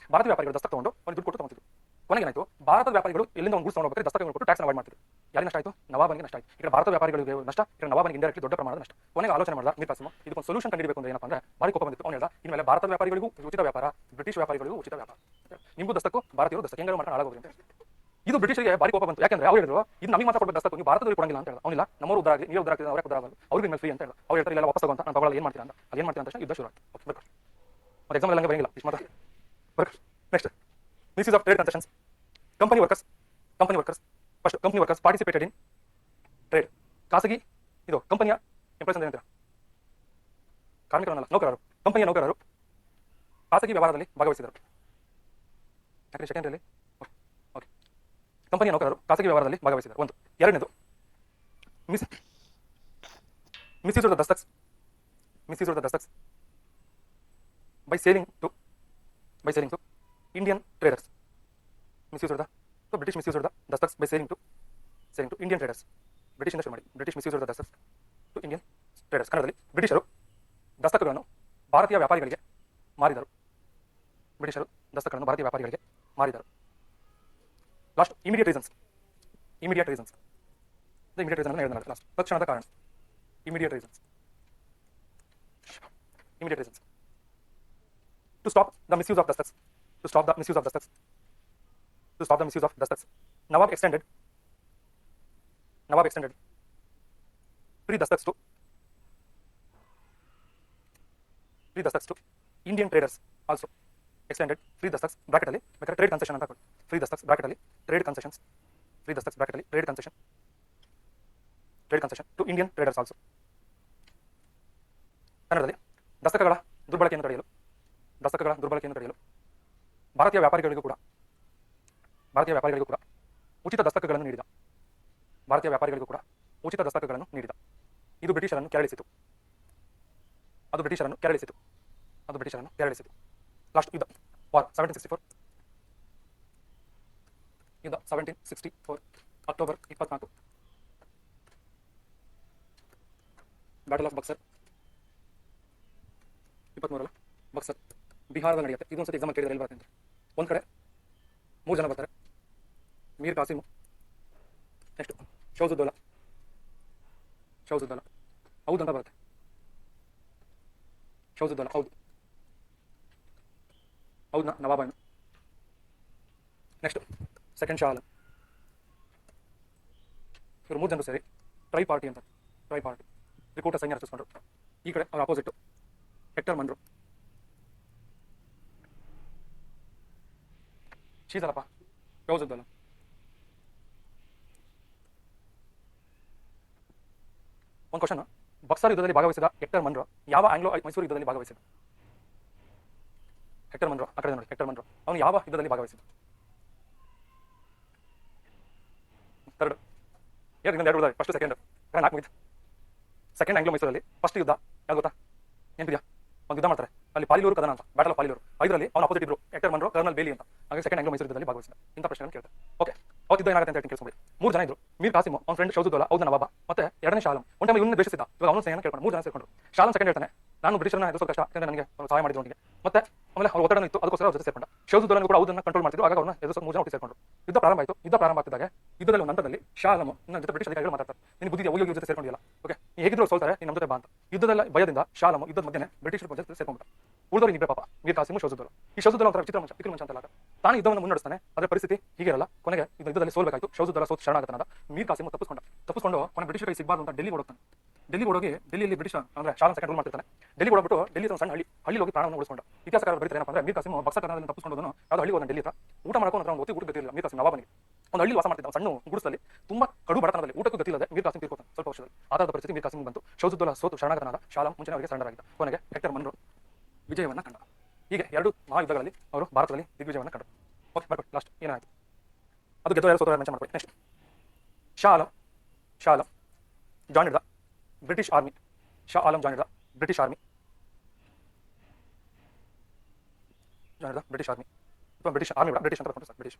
ವ್ಯಾಪಾರಿಗಳು ದಸ್ತಕ ತಗೊಂಡು ಅವ್ರಿಗೆ ದುಡ್ಡು ಕೊಟ್ಟು ತಗೊಂತಿದ್ರು. ಕೊನೆಗೇನಾಯ್ತು? ಭಾರತದ ವ್ಯಾಪಾರಿಗಳು ಎಲ್ಲಿಂದ ಒಂದು ಗುಡ್ಸ್ ತಗೊಂಡು ದಸ್ತಕಗಳು ಕೊಟ್ಟು ಟ್ಯಾಕ್ಸ್ ಅವಾಯ್ಡ್ ಮಾಡ್ತಿದ್ರು. ಯಾರಿಗೆ ನಷ್ಟ ಆಯಿತು? ನವಾಬನಿಗೆ ನಷ್ಟ ಆಯಿತು. ಈಗ ಭಾರತ ವ್ಯಾಪಾರಿಗಳಿಗೆ ನಷ್ಟ, ಈಗ ನವಾಬನಿಗೆ ಇಂಡೈರೆಕ್ಟ್ಲಿ ದೊಡ್ಡ ಪ್ರಮಾಣದ ನಷ್ಟ. ಕೊನೆಗೆ ಆಲೋಚನೆ ಮಾಡಿದ ಮೀರ್ ಕಾಸಿಮ್, ಇದಕ್ಕೊಂದು ಸೊಲ್ಯೂಷನ್ ಕಂಡುಹಿಡಿಯಬೇಕು ಅಂದ್ರೆ ಏನಪ್ಪ ಅಂದ್ರೆ ಭಾರಿ ಕೋಪ ಬಂದಿತ್ತು. ಅವ್ನು ಹೇಳ್ದ, ಇನ್ಮೇಲೆ ಭಾರತದ ವ್ಯಾಪಾರಿಗಳಿಗೂ ಉಚಿತ ವ್ಯಾಪಾರ, ಬ್ರಿಟಿಷ್ ವ್ಯಾಪಾರಿಗಳಿಗೂ ಉಚಿತ ವ್ಯಾಪಾರ. ನಿಮಗೂ ದಸ್ತಕ್ಕೂ ಭಾರತೀಯರು ದಸ್ತಕ ಹೆಂಗಾರು ಮಾಡ್ಕೊಂಡು ಹಾಳಾಗೋಗ್ರಿ ಅಂತ. ಇದು ಬ್ರಿಟಿಷರಿಗೆ ಭಾರಿ ಕೋಪ ಬಂತು. ಯಾಕಂದ್ರೆ ಅವ್ರು ಹೇಳಿದ್ರು, ಇದು ನಮಗೆ ಮಾತ್ರ ಕೊಡಬೇಕು ದಸ್ತಕ, ನೀವು ಭಾರತದಲ್ಲಿ ಕೊಡಂಗಿಲ್ಲ ಅಂತ ಹೇಳ್ದ. ಅವನಿಲ್ಲ, ನಮ್ಮವರು ಉದ್ದಾರ ಆಗಲಿ, ನೀವು ಉದ್ದಾರ ಆಗ್ತದೆ, ಅವರೇ ಉದ್ದಾರ ಆಗಲ್ಲ, ಅವ್ರಿಗೆ ಮೇಲೆ ಫ್ರೀ ಅಂತ ಹೇಳ್ದ. ಅವ್ರು ಹೇಳ್ತಾರೆ, ಇಲ್ಲ ವಾಪಸ್ ತಗೊಂತ ನಾನು ತಗೊಳ್ಳಲ್ಲ, ಏನು ಮಾಡ್ತೀರಾ ಅಂತ. ಅದು ಏನು ಮಾಡ್ತೀರಾ ಅಂತ ಯುದ್ಧ ಶುರು ಆಯ್ತು. ಮತ್ತೆ ಎಕ್ಸಾಮ್ ಎಲ್ಲ ಬರಂಗಿಲ್ಲ ಇಷ್ಟು ಮಾತ್ರ. Next misuse of trade concessions. Company workers first company workers participated in trade. ಖಾಸಗಿ ಇದು ಕಂಪನಿಯ ಎಂಪ್ಲಾಯ್ಸ್ ಅಂತ ಏನಂತೀರಾ? ಕಾರ್ಮಿಕರನ್ನಲ್ಲ, ನೌಕರರು. ಕಂಪನಿಯ ನೌಕರರು ಖಾಸಗಿ ವ್ಯವಹಾರದಲ್ಲಿ ಭಾಗವಹಿಸಿದರು. ಯಾಕಂದ್ರೆ ಸೆಕೆಂಡ್ರಲ್ಲಿ ಓಕೆ, ಕಂಪನಿಯ ನೌಕರರು ಖಾಸಗಿ ವ್ಯವಹಾರದಲ್ಲಿ ಭಾಗವಹಿಸಿದರು. ಒಂದು. ಎರಡನೇದು misuse of the dastaks by selling to Indian traders. British misused the dastaks by selling to Indian traders. British ಇಂದ ಶುರು ಮಾಡಿ. British misused the dastaks to Indian traders. ಕನ್ನಡದಲ್ಲಿ ಬ್ರಿಟಿಷರು ದಸ್ತಕಗಳನ್ನು ಭಾರತೀಯ ವ್ಯಾಪಾರಿಗಳಿಗೆ ಮಾರಿದರು. Last immediate reasons. ಅನ್ನು ಹೇಳಿದ ಲಾಸ್ಟ್ ತಕ್ಷಣದ ಕಾರಣ. Immediate reasons. To stop the misuse of dastaks. Nawab extended free dastaks to Indian traders also. Extended free dastaks bracket ಅಲ್ಲಿ ಬೇಕಾದ್ರೆ ಟ್ರೇಡ್ ಕನ್ಸೆಷನ್ ಅಂತ ಹಾಕೊಳ್ಳಿ. ಫ್ರೀ ದಸ್ತಕ್ಸ್ ಬ್ರಾಕೆಟ್ ಅಲ್ಲಿ trade concession to Indian traders also. ಕನ್ನಡದಲ್ಲಿ ದಸ್ತಕಗಳ ದುರ್ಬಳಕೆಯನ್ನು ತಡೆಯಲು ಭಾರತೀಯ ವ್ಯಾಪಾರಿಗಳಿಗೂ ಕೂಡ ಉಚಿತ ದಸ್ತಕಗಳನ್ನು ನೀಡಿದ. ಭಾರತೀಯ ವ್ಯಾಪಾರಿಗಳಿಗೂ ಕೂಡ ಉಚಿತ ದಸ್ತಕಗಳನ್ನು ನೀಡಿದ. ಇದು ಬ್ರಿಟಿಷರನ್ನು ಕೆರಳಿಸಿತು. ಅದು ಬ್ರಿಟಿಷರನ್ನು ಕೆರಳಿಸಿತು. ಅದು ಬ್ರಿಟಿಷರನ್ನು ಕೆರಳಿಸಿತು. ಲಾಸ್ಟ್ ಯುದ್ಧ ವಾರ್ 1764. ಯುದ್ಧ 1764 October 24. Battle of Buxar 23 Buxar ಬಿಹಾರದಲ್ಲಿ ನಡೆಯುತ್ತೆ. ಇದೊಂದ್ಸತಿ ಎಕ್ಸಾಮ್ ಕೇಳಿದ್ರೆ ಎಲ್ಲಿ ಬರುತ್ತೆ ಅಂತ. ಒಂದು ಕಡೆ 3 ಜನ ಬರ್ತಾರೆ, ಮೀರ್ ಕಾಸಿಮ್, ನೆಕ್ಸ್ಟ್ ಶೌಜುದ್ದೌಲಾ ಹೌದು ಅಂತ ಬರುತ್ತೆ. ಶೌಜುದ್ದೌಲಾ ಹೌದಾ ನವಾಬಾನು. Next second Shah Alam. ಇವರು 3 ಜನರು ಸೇರಿ ಟ್ರೈ ಪಾರ್ಟಿ ತ್ರಿಕೂಟ ಸೈನ್ಯ ರಚಿಸ್ಕೊಂಡ್ರು. ಈ ಕಡೆ ಅವ್ರ ಅಪೋಸಿಟ್ ಹೆಕ್ಟರ್ ಮನ್ರೋ. ಶೀತಲಪ್ಪ ಶೌಜುದ್ದೌಲಾ. ಒಂದು ಕ್ವಶನ್, ಬಕ್ಸರ್ ಯುದ್ಧದಲ್ಲಿ ಭಾಗವಹಿಸಿದ ಹೆಕ್ಟರ್ ಮನ್ರೋ ಯಾವ ಆಂಗ್ಲೋ ಮೈಸೂರು ಯುದ್ಧದಲ್ಲಿ ಭಾಗವಹಿಸಿದ? ಹೆಕ್ಟರ್ ಮನ್ರೋ ಆ ಕಡೆ ನೋಡಿ, ಹೆಕ್ಟರ್ ಮನ್ರೋ ಅವನು ಯಾವ ಯುದ್ಧದಲ್ಲಿ ಭಾಗವಹಿಸಿದ? ಥರ್ಡ್ ಇನ್ನೊಂದು 2 ಫಸ್ಟ್ ಸೆಕೆಂಡ್ 4 ಮುಗಿತು. ಸೆಕೆಂಡ್ ಆಂಗ್ಲೋ ಮೈಸೂರಲ್ಲಿ ಫಸ್ಟ್ ಯುದ್ಧ ಯಾವ್ದು ಗೊತ್ತಾ? ನೆನಪಿದ್ಯಾ? ಒಂದು ಯುದ್ಧ ಮಾಡ್ತಾರೆ ಅಲ್ಲಿ, ಪಾಲಿಲೂರು ಕದನ ಅಂತ, ಬ್ಯಾಟಲ್ ಆಫ್ ಪಾಲಿಲೂರು. ಇದರಲ್ಲಿ ಅವನ ಅಪೋಸಿಟ್ ಇದ್ರು ಹೆಕ್ಟರ್ ಮನ್ರೋ, ಕರ್ನಲ್ ಬೇಲಿ ಅಂತ. ಹಾಗೆ ಸೆಕೆಂಡ್ ಆಂಗ್ಲೋ ಮೈಸೂರು ಯುದ್ಧದಲ್ಲಿ ಭಾಗವಹಿಸಿದ. ಇಂಥ ಪ್ರಶ್ನೆಗಳನ್ನು ಕೇಳ್ತಾರೆ. ಓಕೆ, ಅವತ್ತು ಯುದ್ಧ ಏನಾಗುತ್ತೆ ಅಂತ ಹೇಳ್ತೀನಿ ಕೇಳಿಸ್ಕೊಳ್ಳಿ. 3 ಜನ ಇದ್ರು, ಮೀರ್ ಕಾಸಿಮ್, ಅವ್ನ ಫ್ರೆಂಡ್ ಶೌಜುದ್ದೌಲಾ ಹೌದಾ ನವಾಬ, ಮತ್ತೆ 2ನೇ ಶಾ ಆಲಂ. ಒಂದು ಟೈಮ್ ಇವನ್ನ ದ್ವೇಷಿಸಿದ, ಇವಾಗ ಅವನು ಸ್ನೇಹನ ಕೇಳ್ಕೊಂಡು 3 ಜನ ಸೇರ್ಕೊಂಡ್ರು. ಶಾ ಆಲಂ ಸೆಕೆಂಡ್ ಹೇಳ್ತಾನೆ, ನಾನು ಬ್ರಿಟಿಷರನ್ನ ಎದುರಿಸೋ ಕಷ್ಟ, ಯಾಕಂದ್ರೆ ನನಗೆ ಸಹಾಯ ಮಾಡಿದ್ರು ಅವನಿಗೆ, ಮತ್ತೆ ಆಮೇಲೆ ಅವ್ರ ಒತ್ತಡ ಇತ್ತು, ಅದಕ್ಕೋಸ್ಕರ ಅವ್ರ ಜೊತೆ ಸೇರ್ಕೊಂಡ. ಶೌಜುದ್ದೌಲಾ ಕೂಡ ಹೌದನ್ನ ಕಂಟ್ರೋಲ್ ಮಾಡ್ತಿದ್ರು, ಆಗ ಅವ್ರನ್ನ ಎದುರಿಸೋ 3 ಜನ ಒಟ್ಟಿಗೆ ಸೇರ್ಕೊಂಡ್ರು. ಯುದ್ಧ ಪ್ರಾರಂಭ ಆಯಿತು. ಯುದ್ಧ ಪ್ರಾರಂಭ ಆಗ್ತಿದ್ದಾಗ ಯುದ್ಧದಲ್ಲಿ ಒಂದು ಹಂತದಲ್ಲಿ ಶಾ ಆಲಂ ನನ್ನ ಜೊತೆ ಬ್ರಿಟಿಷ್ ಅಧಿಕಾರಿಗಳು ಮಾತಾಡ್ತಾರೆ, ನಿನ್ನ ಬುದ್ಧಿ ಹೋಗಿ ಜೊತೆ ಸೇರ್ಕೊಂಡಿಲ್ಲ, ಓಕೆ ನೀ ಹೇಗಿದ್ರು ಸೋಲ್ತಾರೆ, ನೀನು ನಮ್ಮ ಜೊತೆ ಬಾ ಅಂತ. ಯುದ್ಧದಲ್ಲಿ ಭಯದಿಂದ ಶಾ ಆಲಂ ಯುದ್ಧದ ಮಧ್ಯೆ ಬ್ರಿಟಿಷರ ಜೊತೆ ಸೇರ್ಕೊಂಡ್ಬಿಟ್ಟ. ಉಳಿದವರು ಇಬ್ಬರೇ ಪಾಪ, ಮೀರ್ ಕಾಸಿಮ್, ಶೌಜುದ್ದೌಲಾ. ಈ ಶೌಜುದ್ದೌಲಾ ಒಂಥರ ವಿಚಿತ್ರ ಮನುಷ್ಯ ಅಂತ ಅಲ್ಲ, ತಾನು ಯುದ್ಧವನ್ನು ಮುನ್ನಡೆಸ್ತಾನೆ, ಅದರ ಪರಿಸ್ಥಿತಿ ಹೀಗೆ ಇರಲ್ಲ. ಕೊನೆಗೆ ಯುದ್ಧದಲ್ಲಿ ಸೋಲ್ಬೇಕಾಯ್ತು. ಶೌಜುದ್ದೌಲಾ ಸೋತು ಶರಣಾಗತನಾದ. ಮೀರ್ ಕಾಸಿಮ್ ತಪ್ಪಿಸ್ಕೊಂಡು ಕೊನೆ ಬ್ರಿಟಿಷ್ ಕೈ ಸಿಗಬಾರ್ದು ಅಂತ ಡೆಲ್ಲಿ ಓಡುತ್ತಾನೆ. ಡೆಲ್ಲಿ ಓಡೋಗಿ ಡೆಲ್ಲಿಯಲ್ಲಿ ಬ್ರಿಟಿಷ್ ಅಂದ್ರೆ ಶಾ ಆಲಂ ಸೆಕೆಂಡ್ ರೂಲ್ ಮಾಡ್ತಿರ್ತಾನೆ. ಡೆಲ್ಲಿ ಓಡ್ಬಿಟ್ಟು ಡೆಲ್ಲಿ ಸಣ್ಣ ಹಳ್ಳಿ ಹೋಗಿ ಪ್ರಾಣವನ್ನು ಉಳಿಸ್ಕೊಂಡ. ಇತಿಹಾಸಕಾರರು ಬರೀತಾರೆ ಏನಪ್ಪ ಅಂದ್ರೆ, ಮೀರ್ ಕಾಸಿಮ್ ಬಕ್ಸರ್ ಕದನದಲ್ಲಿ ತಪ್ಪಿಸ್ಕೊಂಡು ಯಾವ್ದು ಹಳ್ಳಿ ಹೋದ ಡೆಲ್ಲಿ ಹತ್ರ ಊಟ ಮಾಡ್ಕೊಂಡು ಒಂದು ಊಟ ಗೊತ್ತಿರಲಿಲ್ಲ ಮೀರ್ ಕಾಸಿಮ್ ನವಾಬನಿಗೆ. ಒಂದು ಹಳ್ಳಿ ವಾಸ ಮಾಡ್ತಿದ್ದ, ಸಣ್ಣ ಗುಡಿಸಲ್ಲಿ ತುಂಬಾ ಕಡು ಬಡತನದಲ್ಲಿ, ಊಟಕ್ಕೂ ಗೊತ್ತಿಲ್ಲದೆ ಮೀರ್ ಕಾಸಿಮ್ ತೀರ್ಕೋತಾನೆ ಸ್ವಲ್ಪ ವರ್ಷದಲ್ಲಿ. ಆದ ಪರಿಸ್ಥಿತಿ ಮೀರ್ ಕಾಸಿಮ್ ಬಂತು. ಶೌಜುದ್ದೌಲಾ ಸೋತು ಶರಣಾಗತನಾದ. ಶಾ ಆಲಂ ಮುಂಚಿನ ಅವರಿಗೆ ಸರೆಂಡರ್ ಆಗಿದ್ದ. ಕೊನೆಗೆ ಹೆಕ್ಟರ್ ಮನ್ರೋ ವಿಜಯವನ್ನು ಕಂಡ. ಹೀಗೆ 2 ಮಹಾಯುದ್ಧಗಳಲ್ಲಿ ಅವರು ಭಾರತದಲ್ಲಿ ದಿಗ್ವಿಜಯವನ್ನು ಕಂಡರು. ಓಕೆ, ಬರ್ಕೊಳ್ಳಿ ಲಾಸ್ಟ್ ಏನಾಯಿತು ಅದು ಗೆದ್ದು ಯಾರು ಸೋತರು ಮೆನ್ಷನ್ ಮಾಡ್ಕೊಳ್ಳಿ. Next Shah Alam join the British army. Shah Alam join the British army. British army ಅಥವಾ ಬ್ರಿಟಿಷ್ ಆರ್ಮಿ ಕೂಡ ಬ್ರಿಟಿಷ್ ಅಂತ ಬರ್ಕೊಂಡು sir, British.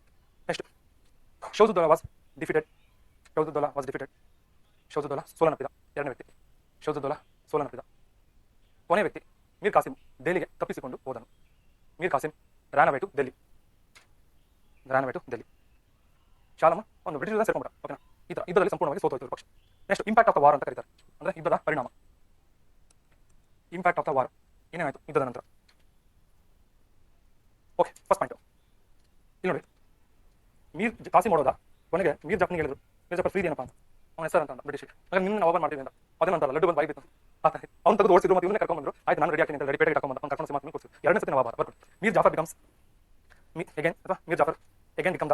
Next Shujauddaula was defeated. Shujauddaula ಸೋಲನ್ನಪ್ಪಿದ. 2ನೇ ವ್ಯಕ್ತಿ ಶೌಜುದ್ದೌಲಾ ಸೋಲನ್ನಪ್ಪಿದ. ಕೊನೆಯ ವ್ಯಕ್ತಿ ಮೀರ್ ಕಾಸಿಮ್ ದೆಹಲಿಗೆ ತಪ್ಪಿಸಿಕೊಂಡು ಹೋದನು. Mir Qasim ran away to Delhi. Shah Alam ಒಂದು ಬ್ರಿಟಿಷ್ ಸೇರ್ಕೊಂಡ್ಬಿಡ. ಓಕೆನಾ? ಈ ಥರ ಯುದ್ಧದಲ್ಲಿ ಸಂಪೂರ್ಣವಾಗಿ ಸೋತೋಯ್ತು ಪಕ್ಷ. Next impact of the war ಅಂತ ಕರೀತಾರೆ, ಅಂದ್ರೆ ಯುದ್ಧದ ಪರಿಣಾಮ. ಇಂಪ್ಯಾಕ್ಟ್ ಆಫ್ ದ ವಾರ್ ಏನೇನಾಯಿತು ಯುದ್ಧದ ನಂತರ? ಓಕೆ, ಫಸ್ಟ್ ಪಾಯಿಂಟ್ ಇಲ್ಲಿ ನೋಡಿ. ಮೀರ್ ಕಾಸಿಮ್ ಓಡೋದ, ಕೊನೆಗೆ ಮೀರ್ ಜಾಫರ್ನಿಗೆ ಹೇಳಿದ್ರು, ಮೀರ್ ಜಾಫರ್ ಫ್ರೀ ಏನಪ್ಪ ಅಂತ ಅವನ ಹೆಸರು ಅಂತ ಬ್ರಿಟಿಷ್. ಆಗ ನಿನ್ನ ನವಾಬ್ ಮಾಡ್ತೀನಿ ಅಂತ ಅದೇನಂತಲ್ಲ, ಲಡ್ಡು ಬಂದು ಬಾಯಿ ಬಿತ್ತು. ಅವ್ನು ತೆಗೆದು ಓಡಿಸಿದ್ರು, ಮತ್ತೆ ಇವನ್ನೇ ಕರ್ಕೊಂಡ್ಬಂದ್ರು. ಆಯ್ತು ನಾನು ರೆಡಿ ಆಗ್ತೀನಿ ಅಂತ ರೆಡಿ ಪೇಟೆಗೆ ಕರ್ಕೊಂಡ್ಬಂದ. ಅವ್ನು ಕರ್ಕೊಂಡು ಮಾತು ಕೊಡ್ತು. 2ನೇ ಸತಿ ನವಾಬ ಬರ್ಕೊಂಡು Mir Jafar becomes Mir Jafar again become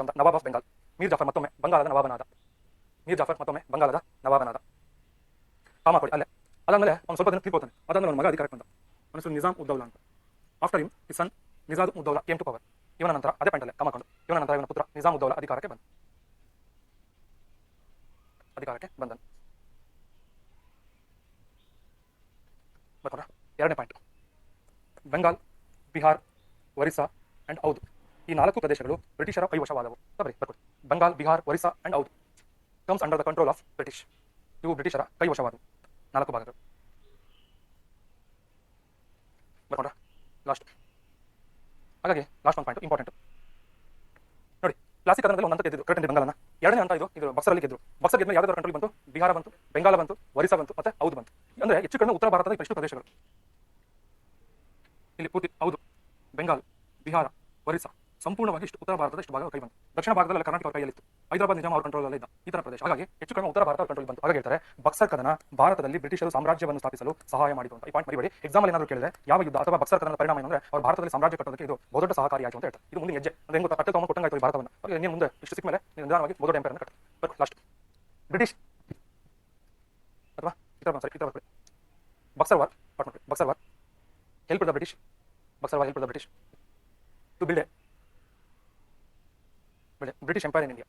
the nawab of Bengal. Mir Jafar ಮತ್ತೊಮ್ಮೆ ಬಂಗಾಳದ ನವಾಬನಾದ. ಮಾಡಿ ಅಲ್ಲೇ ಅದಾದ್ಮೇಲೆ ಅವ್ನು ಸ್ವಲ್ಪ ದಿನ ತೀರ್ಕೋತಾನೆ. ಅದಾದ್ಮೇಲೆ ಅವನ ಮಗ ಅಧಿಕಾರಕ್ಕೆ ಬಂದ. ಅವನ ಹೆಸರು ನಿಜಾಮ್ ಉದ್ದೌಲಾ ಅಂತ. After him his son Nizam Uddaula came to power. ಇವನ ನಂತರ ಅದೇ ಪಾಯಿಂಟಲ್ಲೇ ಕಮಕೊಂಡು ಇವನ ನಂತರ ಇವನ ಪುತ್ರ ನಿಜಾಮ್ ಉದ್ದೌಲಾ ಅಧಿಕಾರಕ್ಕೆ ಬಂದನು. ಬರ್ಕೊಂಡ್ರ? 2ನೇ ಪಾಯಿಂಟ್, ಬೆಂಗಾಲ್, ಬಿಹಾರ್, ಒರಿಸ್ಸಾ ಅಂಡ್ ಔದ್ ಈ 4 ಪ್ರದೇಶಗಳು ಬ್ರಿಟಿಷರ ಕೈವಶವಾದವು. ಬರ್ಕೊಳ್ಳಿ, Bengal, Bihar, Orissa and Awadh comes under the control of British. ಇವು ಬ್ರಿಟಿಷರ ಕೈವಶವಾದವು 4 ಭಾಗಗಳು. ಬರ್ಕೊಂಡ್ರ? ಲಾಸ್ಟ್ ಹಾಗಾಗಿ ಲಾಸ್ಟ್ ಒಂದು ಪಾಯಿಂಟ್ ಇಂಪಾರ್ಟೆಂಟ್ ನೋಡಿ. ಕ್ಲಾಸಿಕ್ ಕದನದಲ್ಲಿ ಒಂದು ಹಂತ ಗೆದ್ದಿದ್ದು ಕರೆಕ್ಟ್ ಬೆಂಗಾಲನ. 2ನೇ ಹಂತ ಇದು ಬಕ್ಸರಲ್ಲಿ ಗೆದ್ರು. ಬಕ್ಸರ್ ಗೆದ್ದ ಯಾವ್ದಾದ್ರು ಕಂಟ್ರೋಲ್ ಬಂತು? ಬಿಹಾರ ಬಂತು, ಬೆಂಗಾಲ ಬಂತು, ಒರಿಸ್ಸಾ ಬಂತು, ಮತ್ತೆ ಔದ್ ಬಂತು. ಅಂದ್ರೆ ಹೆಚ್ಚು ಕಡಿಮೆ ಉತ್ತರ ಭಾರತದ ಇಷ್ಟು ಪ್ರದೇಶಗಳು ಇಲ್ಲಿ ಪೂರ್ತಿ ಹೌದು, ಬೆಂಗಾಲ್, ಬಿಹಾರ, ಒರಿಸ್ಸಾ ಸಂಪೂರ್ಣವಾಗಿ ಇಷ್ಟು ಉತ್ತರ ಭಾರತದ ಇಷ್ಟು ಭಾಗ ಕೈ ಬಂತು. ದಕ್ಷಿಣ ಭಾಗದಲ್ಲಿ ಕರ್ನಾಟಕ ಕೈಯಲ್ಲಿತ್ತು. ಹೈದರಾಬಾದ್ ನಿಜಾಮ್ ಅವರ ಕಂಟ್ರೋಲ್ ಇದ್ದ ಈ ತರ ಪ್ರದೇಶ. ಹಾಗಾಗಿ ಹೆಚ್ಚು ಕಡಿಮೆ ಉತ್ತರ ಭಾರತ ಕಂಟ್ರೋಲ್ ಬಂತು. ಹಾಗೆ ಹೇಳ್ತಾರೆ ಬಕ್ಸರ್ ಕದನ ಭಾರತದಲ್ಲಿ ಬ್ರಿಟಿಷರು ಸಾಮ್ರಾಜ್ಯವನ್ನು ಸ್ಥಾಪಿಸಲು ಸಹಾಯ ಮಾಡಿತು ಅಂತ. ಈ ಪಾಯಿಂಟ್ ಮರಿಬೇಡಿ. ಎಕ್ಸಾಮ್ ಏನಾದರೂ ಕೇಳಿದ್ರೆ ಯಾವ ಯುದ್ಧ ಅಥವಾ ಬಕ್ಸರ್ ಕದನದ ಪರಿಣಾಮ ಏನಂದ್ರೆ ಅವ್ರು ಭಾರತದಲ್ಲಿ ಸಾಮ್ರಾಜ್ಯ ಕಟ್ಟೋದಕ್ಕೆ ಇದು ಬಹುದೊಡ್ಡ ಸಹಕಾರಿ ಆಯಿತು ಅಂತ ಹೇಳ್ತಾರೆ. ಇದು ಮುಂದೆ ಹೆಜ್ಜೆ ಅಂದ್ರೆ ಹೆಂಗೆ ಕಟ್ಟೆ ತಗೊಂಡು ಕೊಟ್ಟಂಗಾಯ್ತು ಈ ಭಾರತವನ್ನು. ನೀನು ಮುಂದೆ ಇಷ್ಟು ಸಿಕ್ಕ ಮೇಲೆ ನಿಧಾನವಾಗಿ ಬಹುದೊಡ್ಡ ಎಂಪೈರ್ ಅನ್ನು ಕಟ್ಟ. ಲಾಸ್ಟ್ ಬ್ರಿಟಿಷ್ ಅಥವಾ ಇತರ Buxar war help the British. To build British Empire in India.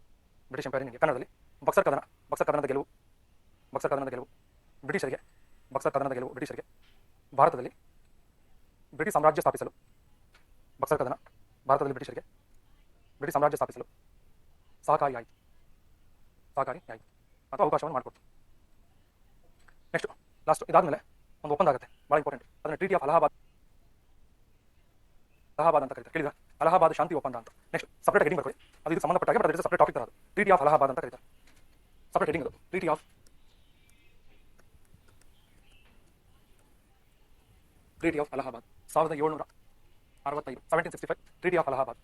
British empire ನಿಮಗೆ ಕನ್ನಡದಲ್ಲಿ ಬಕ್ಸರ್ ಕದನ, ಬಕ್ಸರ್ ಕದನದ ಗೆಲುವು, ಬಕ್ಸರ್ ಕದನದ ಗೆಲುವು ಬ್ರಿಟಿಷರಿಗೆ, ಬಕ್ಸರ್ ಕದನದ ಗೆಲುವು ಬ್ರಿಟಿಷರಿಗೆ ಭಾರತದಲ್ಲಿ ಬ್ರಿಟಿಷ್ ಸಾಮ್ರಾಜ್ಯ ಸ್ಥಾಪಿಸಲು, ಬಕ್ಸರ್ ಕದನ ಭಾರತದಲ್ಲಿ ಬ್ರಿಟಿಷರಿಗೆ ಬ್ರಿಟಿಷ್ ಸಾಮ್ರಾಜ್ಯ ಸ್ಥಾಪಿಸಲು ಸಹಕಾರಿಯಾಯಿತು, ಸಹಕಾರಿಯಾಯಿತು ಅಥವಾ ಅವಕಾಶವನ್ನು ಮಾಡಿಕೊಡ್ತು. ನೆಕ್ಸ್ಟ್ ಲಾಸ್ಟ್ ಇದಾದಮೇಲೆ ಒಂದು ಒಪ್ಪಂದ ಆಗುತ್ತೆ, ಭಾಳ ಇಂಪಾರ್ಟೆಂಟ್. ಅದನ್ನು ಟ್ರೀಟಿ ಆಫ್ ಅಲಹಾಬಾದ್, ಅಲಹಾಬಾದ್ ಅಂತ ಕರೀತಾರೆ, ಕೇಳಿದ ಅಲಹಾಬಾದ್ ಶಾಂತಿ ಒಪ್ಪಂದ ಅಂತ. ನೆಕ್ಸ್ಟ್ ಸಪ್ರೇಟ್ ಹೆಡಿಂಗ್ ಬರ್ಕೊಳ್ಳಿ, ಅದು ಇದು ಸಂಬಂಧಪಟ್ಟಾಗ ಬಟ್ ಅದರ ಸಪ್ರೇಟ್ ಟಾಪಿಕ್ ತರ ಅದು. ಟ್ರೀಟಿ ಆಫ್ ಅಲಹಾಬಾದ್ ಅಂತ ಕರೀತಾರೆ, ಸಪ್ರೇಟ್ ಹೆಡಿಂಗ್ ಅದು. Treaty of Allahabad 1765, 1765 treaty of Allahabad.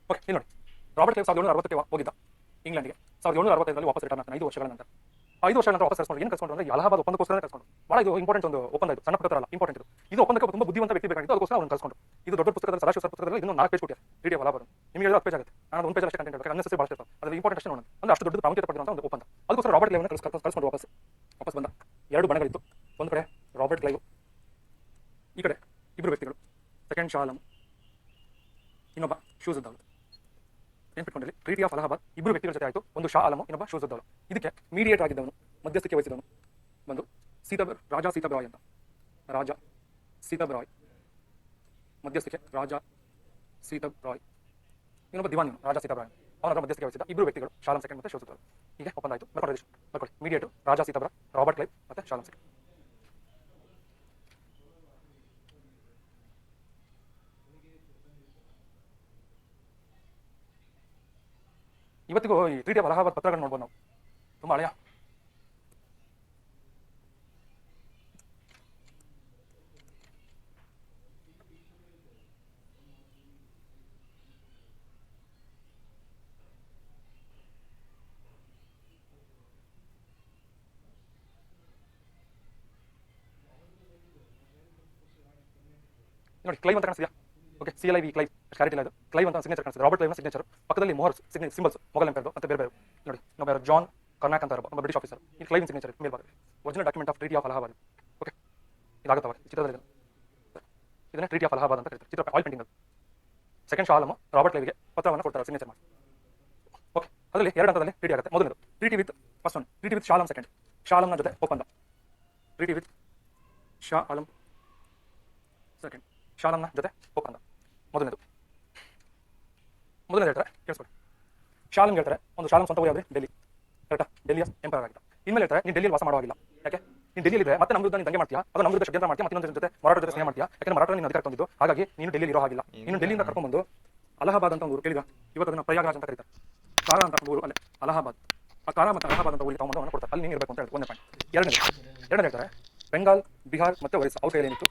Okay, ಇಲ್ಲಿ ನೋಡಿ, ರಾಬರ್ಟ್ ಕ್ಲೈವ್ 1760ಕ್ಕೆ ಹೋಗಿದ್ದ ಇಂಗ್ಲೆಂಡ್ಗೆ. 1765ರಲ್ಲಿ ವಾಪಸ್ ರಿಟರ್ನ್ ಆಗ್ತಾನೆ 5 ವರ್ಷಗಳ ನಂತರ. 5 ವರ್ಷಗಳ ನಂತರ ವಾಪಸ್ ಕರ್ಸ್ಕೊಂಡು ಏನು ಕರ್ಸ್ಕೊಂಡು ಅಂದ್ರೆ ಅಲಹಾಬಾದ್ ಒಪ್ಪಂದಕ್ಕೋಸ್ಕರ ಕರ್ಸ್ಕೊಂಡು. ಭಾಳ ಇದು ಇಂಪಾರ್ಟೆಂಟ್ ಒಂದು ಒಪ್ಪಂದ, ಇದು ಸಣ್ಣ ಪುಟ್ಟ ಅಲ್ಲ, ಇಂಪಾರ್ಟೆಂಟ್ ಇದು. ಇದು ಒಪ್ಪಂದಕ್ಕೆ ತುಂಬ ಬುದ್ಧಿವಂತ ವ್ಯಕ್ತಿ ಬೇಕಾಗಿತ್ತು, ಅದಕ್ಕೋಸ್ಕರ ಅವ್ನು ಕರ್ಸ್ಕೊಂಡು. ಇದು ದೊಡ್ಡ ಪುಸ್ತಕದಲ್ಲಿ ಸದಾಶಿವ ಸರ್ ಪುಸ್ತಕದಲ್ಲಿ ಇದನ್ನು 4 ಪೇಜ್ ಕೊಟ್ಟಿದ್ದಾರೆ, ಟ್ರೀಟಿ ಆಫ್ ಅಲಹಾಬಾದ್. ನಿಮಗೆ 10 ಪೇಜ್ ಆಗುತ್ತೆ, ನಾನು 1 ಪೇಜ್ ಅಷ್ಟೇ ಕಂಟೆಂಟ್ ಬೇಕಾದ್ರೆ ಅನ್ನೆಸರಿ ಭಾಳ ಇರ್ತಾವೆ, ಅದ್ರ ಇಂಪಾರ್ಟೆಂಟ್ ಅಷ್ಟೇ ನೋಡೋಣ. ಅಂದ್ರೆ ಅಷ್ಟು ದೊಡ್ಡ ಪ್ರಾಮುಖ್ಯತೆ ಪಡೆದಂಥ ಒಂದು ಒಪ್ಪಂದ. ಅದಕ್ಕೋಸ್ಕರ ರಾಬರ್ಟ್ ಕ್ಲೈವ್ನ ಕರ್ಸ್ಕೊಂಡು ವಾಪಸ್ ಬಂದ. 2 ಬಣಗಳಿತ್ತು, ಒಂದು ಕಡೆ ರಾಬರ್ಟ್ ಕ್ಲೈವ್, ಈ ಕಡೆ ಇಬ್ಬರು ವ್ಯಕ್ತಿಗಳು, ಸೆಕೆಂಡ್ ಶಾ ಆಲಮ್, ಇನ್ನೊಬ್ಬ ಶೂಜದ್ದೌಲ್. ನೆನ್ಪಿಟ್ಕೊಂಡಿರಲಿ, ಟ್ರೀಟಿ ಆಫ್ ಅಲಹಾಬಾದ್ ಇಬ್ಬರು ವ್ಯಕ್ತಿಗಳ ಜೊತೆ ಆಯಿತು, ಒಂದು ಶಾ ಆಲಮ್, ಇನ್ನೊಬ್ಬ ಶೂಜದ್ದೌಲ್. ಇದಕ್ಕೆ ಮೀಡಿಯೇಟರ್ ಆಗಿದ್ದವನು, ಮಧ್ಯಸ್ಥಿಕೆ ವಹಿಸಿದವನು ಬಂದು ರಾಜಾ ಸೀತಾಬ್ ರಾಯ್ ಅಂತ. ರಾಜಾ ಸೀತಾಬ್ ರಾಯ್, ಮಧ್ಯಸ್ಥಿಕೆ ರಾಜಾ ಸೀತಾಬ್ ರಾಯ್, ಇನ್ನೊಬ್ಬ ದಿವಾನಿ ರಾಜಾ ಸೀತಾಬ್ ರಾಯ್, ಅವನ ಮಧ್ಯಸ್ಥಿಕೆ ವಹಿಸಿದ ಇಬ್ಬರು ವ್ಯಕ್ತಿಗಳು, ಶಾ ಆಲಂ ಸೆಕೆಂಡ್ ಮತ್ತು ಶೂಜದ್ದೌಲ್. ಹೀಗೆ ಒಪ್ಪಂದ ಆಯಿತು. ಬರ್ಕೊಳ್ಳಿ, mediator Raja Sitab Rai, Robert Clive ಮತ್ತು ಶಾ ಆಲಂ ಸೆಕೆಂಡ್. ಇವತ್ತಿಗೂ ಈ ಟ್ರೀಟಿ ಆಫ್ ಅಲಹಾಬಾದ್ ಪತ್ರಗಳನ್ನು ನೋಡ್ಬೋದು ನಾವು, ತುಂಬ ಹಳೆಯ. ನೋಡಿ, ಕ್ಲೈವ್ ಅಂತ ಕಾಣಿಸ್ತಿದೆಯಾ? ಓಕೆ, CLIV ಕ್ಲೈವ್, ಕ್ಲಾರಿಟಿ ಇಲ್ಲ ಇದು. ಕ್ಲೈವ್ ಅಂತ ಸಿಗ್ನೇಚರ್ ಕಾಣಿಸ್ತಿದೆ, ರಾಬರ್ಟ್ ಕ್ಲೈವ್ನ ಸಿಗ್ನೇಚರ್. ಪಕ್ಕದಲ್ಲಿ ಮೋಹರ್ ಸಿಂಬಲ್ಸ್, ಮೊಘಲ್ ಎಂಪೈರ್ದು ಮತ್ತು ಬೇರೆ ಬೇರೆ. ನೋಡಿ, ಇನ್ನೊಬ್ಬ ಜಾನ್ ಕರ್ನಾಕ್ ಅಂತ ಒಬ್ಬ ಬ್ರಿಟಿಷ್ ಆಫೀಸರ್. ಈ ಕ್ಲೈವ್ ಸಿಗ್ನೇಚರ್ ಮೇಲ್ಭಾಗದಲ್ಲಿ original document of treaty of Allahabad. Okay, ಇದಾಗುತ್ತವಾಗ ಚಿತ್ರದಲ್ಲಿ ಇದನ್ನೇ ಟ್ರೀಟಿ ಆಫ್ ಅಲಹಾಬಾದ್ ಅಂತ ಕರೀತಾರೆ. ಚಿತ್ರ ಆಯಿಲ್ ಪೇಂಟಿಂಗ್ ಅದು. ಸೆಕೆಂಡ್ ಶಾ ಆಲಮ್ ರಾಬರ್ಟ್ ಕ್ಲೈವ್ಗೆ ಪತ್ರವನ್ನು ಕೊಡ್ತಾರೆ, ಸಿಗ್ನೇಚರ್ ಮಾಡಿ. ಓಕೆ, ಅದರಲ್ಲಿ 2 ಹಂತದಲ್ಲಿ ಟ್ರೀಟಿ ಆಗುತ್ತೆ. ಮೊದಲನೇದು treaty with first one, treaty with Shah Alam second, Shah ಆಲಂನ ಜೊತೆ ಒಪ್ಪಂದ. Treaty with Shah Alam second, Shah ಆಲಂನ ಜೊತೆ ಒಪ್ಪಂದ ಮೊದಲನೇದು ಹೇಳ್ತಾರೆ, ಕೇಳಿಸ್ಕೊಳ್ಳಿ. ಶಾ ಆಲಂ ಹೇಳ್ತಾರೆ, ಒಂದು ಶಾ ಆಲಂ ಸ್ವಂತ ಊರು ಯಾವ್ದು? ಡೆಲ್ಲಿ, ಕರೆಕ್ಟಾ? ಡೆಲ್ಲಿಯ ಎಂಪೈರ್ ಆಗಿದ್ದ. ಇನ್ಮೇಲೆ ಹೇಳ್ತಾರೆ, ನೀನು ಡೆಲ್ಲಿಯಲ್ಲಿ ವಾಸ ಮಾಡುವಾಗಿಲ್ಲ. ಯಾಕೆ? ನೀನು ಡೆಲ್ಲಿಯಲ್ಲಿದ್ರೆ ಮತ್ತೆ ನಮ್ಮ ವಿರುದ್ಧ ನೀನು ದಂಗೆ ಮಾಡ್ತೀಯಾ, ಅದು ನಮ್ಮ ವಿರುದ್ಧ ಷಡ್ಯಂತ್ರ ಮಾಡ್ತೀಯಾ, ಮತ್ತೆ ಇನ್ನೊಂದು ಜೊತೆ ಮರಾಠ ಜೊತೆ ಸ್ನೇಹ ಮಾಡ್ತೀಯಾ. ಯಾಕಂದ್ರೆ ಮರಾಠ ನೀನು ಅಧಿಕಾರ ತಂದಿದ್ದು, ಹಾಗಾಗಿ ನೀನು ಡೆಲ್ಲಿಯಲ್ಲಿ ಇರೋ ಹಾಗಿಲ್ಲ. ನೀನು ಡೆಲ್ಲಿಯಿಂದ ಕರ್ಕೊಂಡ್ಬಂದು ಅಲಹಾಬಾದ್ ಅಂತ ಒಂದು ಊರು, ಕೇಳಿದ ಇವತ್ತು ಅದನ್ನು ಪ್ರಯಾಗರಾಜ್ ಅಂತ ಕರೀತಾರೆ. ಕಾರಾ ಅಂತ ಊರು ಅಲ್ಲೇ ಅಲಹಾಬಾದ್, ಆ ಕಾರಾ ಮತ್ತು ಅಲಹಾಬಾದ್ ಅಂತ ಊರಿಗೆ ತಗೊಂಡು ಅವನು ಕೊಡ್ತಾರೆ, ಅಲ್ಲಿ ನೀನು ಇರಬೇಕು ಅಂತ ಹೇಳಿ 1 ಪಾಯಿಂಟ್. ಎರಡನೇ ಹೇಳ್ತಾರೆ, ಬೆಂಗಾಲ್, ಬಿಹಾರ್ ಮತ್ತು ಒರಿಸ್ಸಾ ಅವ್ರ ಕೈಯಲ್ಲಿ ಏನಿತ್ತು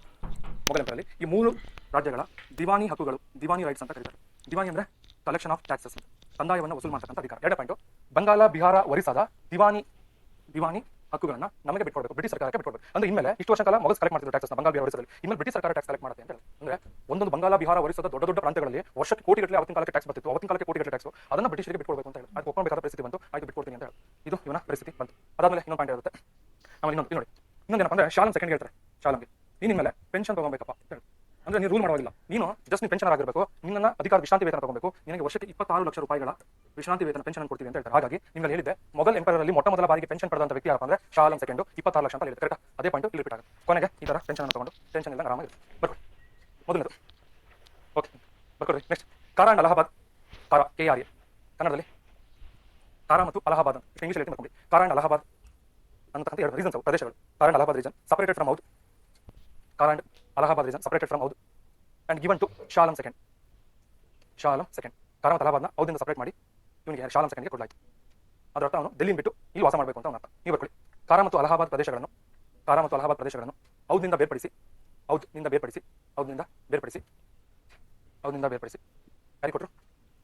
ಮೊಘಲ್ ಎಂಪೈರಲ್ಲಿ, ಈ 3 ರಾಜ್ಯಗಳ ದಿವಾನಿ ಹಕ್ಕುಗಳು, ದಿವಾನಿ ರೈಟ್ಸ್ ಅಂತ ಕರೀತಾರೆ. ದಿವಾನಿ ಅಂದರೆ ಕಲೆಕ್ಷನ್ ಆಫ್ ಟ್ಯಾಕ್ಸಸ್, ಕಂದಾಯವನ್ನು ವಸೂಲು ಮಾಡ್ತಕ್ಕಂಥ ಅಧಿಕಾರ. 2 ಪಾಯಿಂಟ್, ಬಂಗಾಲ, ಬಿಹಾರ, ಒರಿಸ್ಸಾದ ದಿವಾನಿ ಹಕ್ಕುಗಳನ್ನು ನಮಗೆ ಬಿಟ್ಕೊಡ್ಬೇಕು, ಬ್ರಿಟಿಷ್ ಸರ್ಕಾರಕ್ಕೆ ಬಿಟ್ಕೊಡ್ಬೇಕು. ಅಂದ್ರೆ ಇನ್ಮೇಲೆ ಇಷ್ಟು ವರ್ಷ ಕಾಲ ಮೊಘಲ್ ಕಲೆಕ್ಟ್ ಮಾಡ್ತಿದ್ರು ಟ್ಯಾಕ್ಸ್, ಬಂಗಾಲ, ಬಿಹಾರ, ಒರಿಸ್ಸಾದಲ್ಲಿ. ಇನ್ಮೇಲೆ ಬ್ರಿಟಿಷ್ ಸರ್ಕಾರ ಟ್ಯಾಕ್ಸ್ ಕಲೆಕ್ಟ್ ಮಾಡುತ್ತೆ ಅಂತ ಹೇಳಿ. ಅಂದ್ರೆ ಒಂದೊಂದು ಬಂಗಾಲ, ಬಿಹಾರ, ಒರಿಸ್ಸಾದ ದೊಡ್ಡ ದೊಡ್ಡ ಪ್ರಾಂತ್ಯಗಳಲ್ಲಿ ವರ್ಷಕ್ಕೆ ಕೋಟಿಗಟ್ಟಲೆ ಅವತ್ತಿನ ಕಾಲಕ್ಕೆ ಟ್ಯಾಕ್ಸ್ ಬರ್ತಿತ್ತು, ಅವತ್ತಿನ ಕಾಲಕ್ಕೆ ಕೋಟಿಗಟ್ಟಲೆ ಟ್ಯಾಕ್ಸ್, ಅದನ್ನು ಬ್ರಿಟಿಷರಿಗೆ ಬಿಟ್ಕೊಡ್ಬೇಕು ಅಂತ ಹೇಳಿ. ಅದು ಒಪ್ಪಿಕೊಳ್ಳಬೇಕಾದ ಪರಿಸ್ಥಿತಿ ಬಂತು, ಆಯ್ತು ಬಿಟ್ಕೊಡ್ತೀನಿ ಅಂತ ಹೇಳಿ. ಇದು ಇವನ ಪರಿಸ್ಥಿತಿ ಬಂತು. ಅದಾದ್ಮೇಲೆ ಇನ್ನೊಂದು ಪಾಯಿಂಟ್ ಇರುತ್ತೆ, ಆಮೇಲೆ ಇನ್ನೊಂದು ನೋಡಿ, ಇನ್ನೊಂದೇನಪ್ಪ ಅಂದ್ರೆ ಶಾ ಆಲಂ ಸೆಕೆಂಡ್ ಹೇಳ್ತಾರೆ, ಶಾ ಆಲಂಗೆ ನೀನು ಇನ್ಮೇಲೆ ಪೆನ್ಷನ್ ತಗೋಬೇಕಪ್ಪ ಅಂತ ಹೇಳಿ. ಅಂದ್ರೆ ನೀನು ರೂಲ್ ಮಾಡೋದಿಲ್ಲ, ನೀನು ಜಸ್ಟ್ ನೀನು ಪೆನ್ಷನ್ ಆಗಿರಬೇಕು, ನಿನ್ನ ಅಧಿಕಾರ ವಿಶ್ರಾಂತಿ ವೇತನ ತಗೋಬೇಕು, ನಿನಗೆ ವರ್ಷಕ್ಕೆ 26 ಲಕ್ಷ ರೂಪಾಯಿಗಳ ವಿಶ್ರಾಂತಿ ವೇತನ ಪೆನ್ಷನ್ ಕೊಡ್ತೀವಿ ಅಂತ ಹೇಳ್ತಾರೆ. ಹಾಗಾಗಿ ನಿಮಗೆ ಹೇಳಿದೆ, ಮೊಘಲ್ ಎಂಪೈರಲ್ಲಿ ಮೊದಲ ಬಾರಿಗೆ ಪೆನ್ಷನ್ ಪಡೆದಂತ ವ್ಯಕ್ತಿ ಯಾರಪ್ಪ ಅಂದ್ರೆ ಶಾ ಆಲಂ ಸೆಕೆಂಡ್, 26 ಲಕ್ಷ ಅಂತ ಹೇಳಿದೆ, ಕರೆಕ್ಟ್? ಅದೇ ಪಾಯಿಂಟ್ ಇಲ್ಲಿ ರಿಪೀಟ್ ಆಗುತ್ತೆ. ಕೊನೆಗೆ ಈ ತರ ಪೆನ್ಷನ್ ಅನ್ನು ತಗೊಂಡು ಟೆನ್ಷನ್ ಇಲ್ಲ, ಆರಾಮಾಗಿ ಬರ್ಕೊಳ್ಳಿ. ಮೊದಲನೇದು ಓಕೆ, ಬರ್ಕೊಳ್ಳಿ. ನೆಕ್ಸ್ಟ್ ಕಾರಾ ಅಂಡ್ ಅಲಹಾಬಾದ್, ಕಾರಾ KRA ಕನ್ನಡದಲ್ಲಿ ಕಾರಾ ಮತ್ತು ಅಲಹಾಬಾದ್ ಅಂತ ಇಂಗ್ಲಿಷ್ ಹೇಳ್ತೀನಿ ಬರ್ಕೊಂಡು. ಕಾರಾ ಅಂಡ್ ಅಲಹಾಬಾದ್ ಅಂತಕ್ಕಂಥ 2 ರೀಸನ್ಸ್, ಪ್ರದೇಶಗಳು. Kara and Allahabad region separated from Oudh, Kara and Allahabad region separated from Oudh and given to Shah Alam second. Shah Alam second Kara ಮತ್ತು ಅಲಹಾಬಾದ್ನ ಔದಿಂದ ಸಪರೇಟ್ ಮಾಡಿ ಇವನಿಗೆ ಶಾ ಆಲಂ ಸೆಕೆಂಡ್ಗೆ ಕೊಡಲಾಯಿತು. ಅದರ ಅರ್ಥ ಅವನು ಡೆಲ್ಲಿನ ಬಿಟ್ಟು ಇಲ್ಲಿ ವಾಸ ಮಾಡಬೇಕು ಅಂತ ಅವನ ಅರ್ಥ. ನೀವು ಬರ್ಕೊಳ್ಳಿ, ಕಾರಾ ಮತ್ತು ಅಲಹಾಬಾದ್ ಪ್ರದೇಶಗಳನ್ನು ಔದ್ನಿಂದ ಬೇರ್ಪಡಿಸಿ ಯಾರಿಗೆ ಕೊಟ್ಟರು?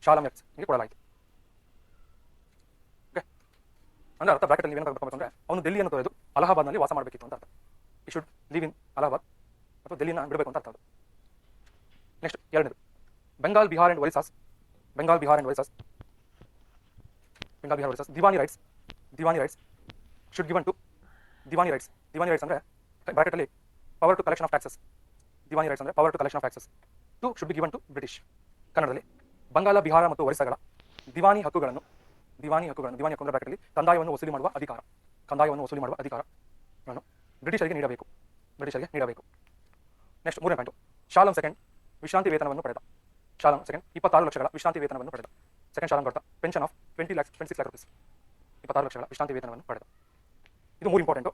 ಶಾ ಆಲಂ ನಿಮಗೆ ಕೊಡಲಾಯಿತು. ಓಕೆ, ಅಂದ್ರೆ ಅರ್ಥ ಬ್ರಾಕೆಟ್ ಅಲ್ಲಿ ಏನು ಬರ್ಬೇಕು ಅಂದ್ರೆ ಅವನು ಡೆಲ್ಲಿಯನ್ನು ತೊರೆದು ಅಲಹಾಬಾದ್ನಲ್ಲಿ ವಾಸ ಮಾಡಬೇಕಿತ್ತು ಅಂತ ಅರ್ಥ. ಈ ಶುಡ್ ಲಿವ್ ಇನ್ ಅಲಹಾಬಾದ್ ಅಥವಾ ಡೆಲ್ಲಿನ ಬಿಡಬೇಕು ಅಂತ ಅರ್ಥ ಅದು. ನೆಕ್ಸ್ಟ್ ಎರಡನೇದು Bengal, Bihar and Orissa's diwani rights should given to diwani rights ಅಂದ್ರೆ ಬ್ರಾಕೆಟ್ ಅಲ್ಲಿ power to collection of taxes. Diwani rights ಅಂದ್ರೆ power to collection of taxes to should be given to British. ಕನ್ನಡದಲ್ಲಿ ಬಂಗಾಳ, ಬಿಹಾರ ಮತ್ತು ಒರಿಸ್ಸಾಗಳ ದಿವಾನಿ ಹಕ್ಕುಗಳನ್ನು ದಿವಾನಿ ಹಕ್ಕು ಬ್ರಾಕೆಟಲ್ಲಿ ಕಂದಾಯವನ್ನು ವಸೂಲಿ ಮಾಡುವ ಅಧಿಕಾರವನ್ನು ಬ್ರಿಟಿಷರಿಗೆ ನೀಡಬೇಕು. ನೆಕ್ಸ್ಟ್ 3ನೇ ಪಾಯಿಂಟ್, ಶಾಲಂ ಸೆಕೆಂಡ್ ವಿಶ್ರಾಂತಿ ವೇತನವನ್ನು ಪಡೆದ. ಶಾಲಂ ಸೆಕೆಂಡ್ 26 ಲಕ್ಷಗಳ ವಿಶ್ರಾಂತಿ ವೇತನವನ್ನು ಪಡೆದ. ಸೆಕೆಂಡ್ ಶಾಲಂ ಬರ್ತಾ ಪೆನ್ಷನ್ ಆಫ್ 26 lakh rupees, 26 ಲಕ್ಷಗಳ ವಿಶ್ರಾಂತಿ ವೇತನವನ್ನು ಪಡೆದ. ಇದು 3 ಇಂಪಾರ್ಟೆಂಟು.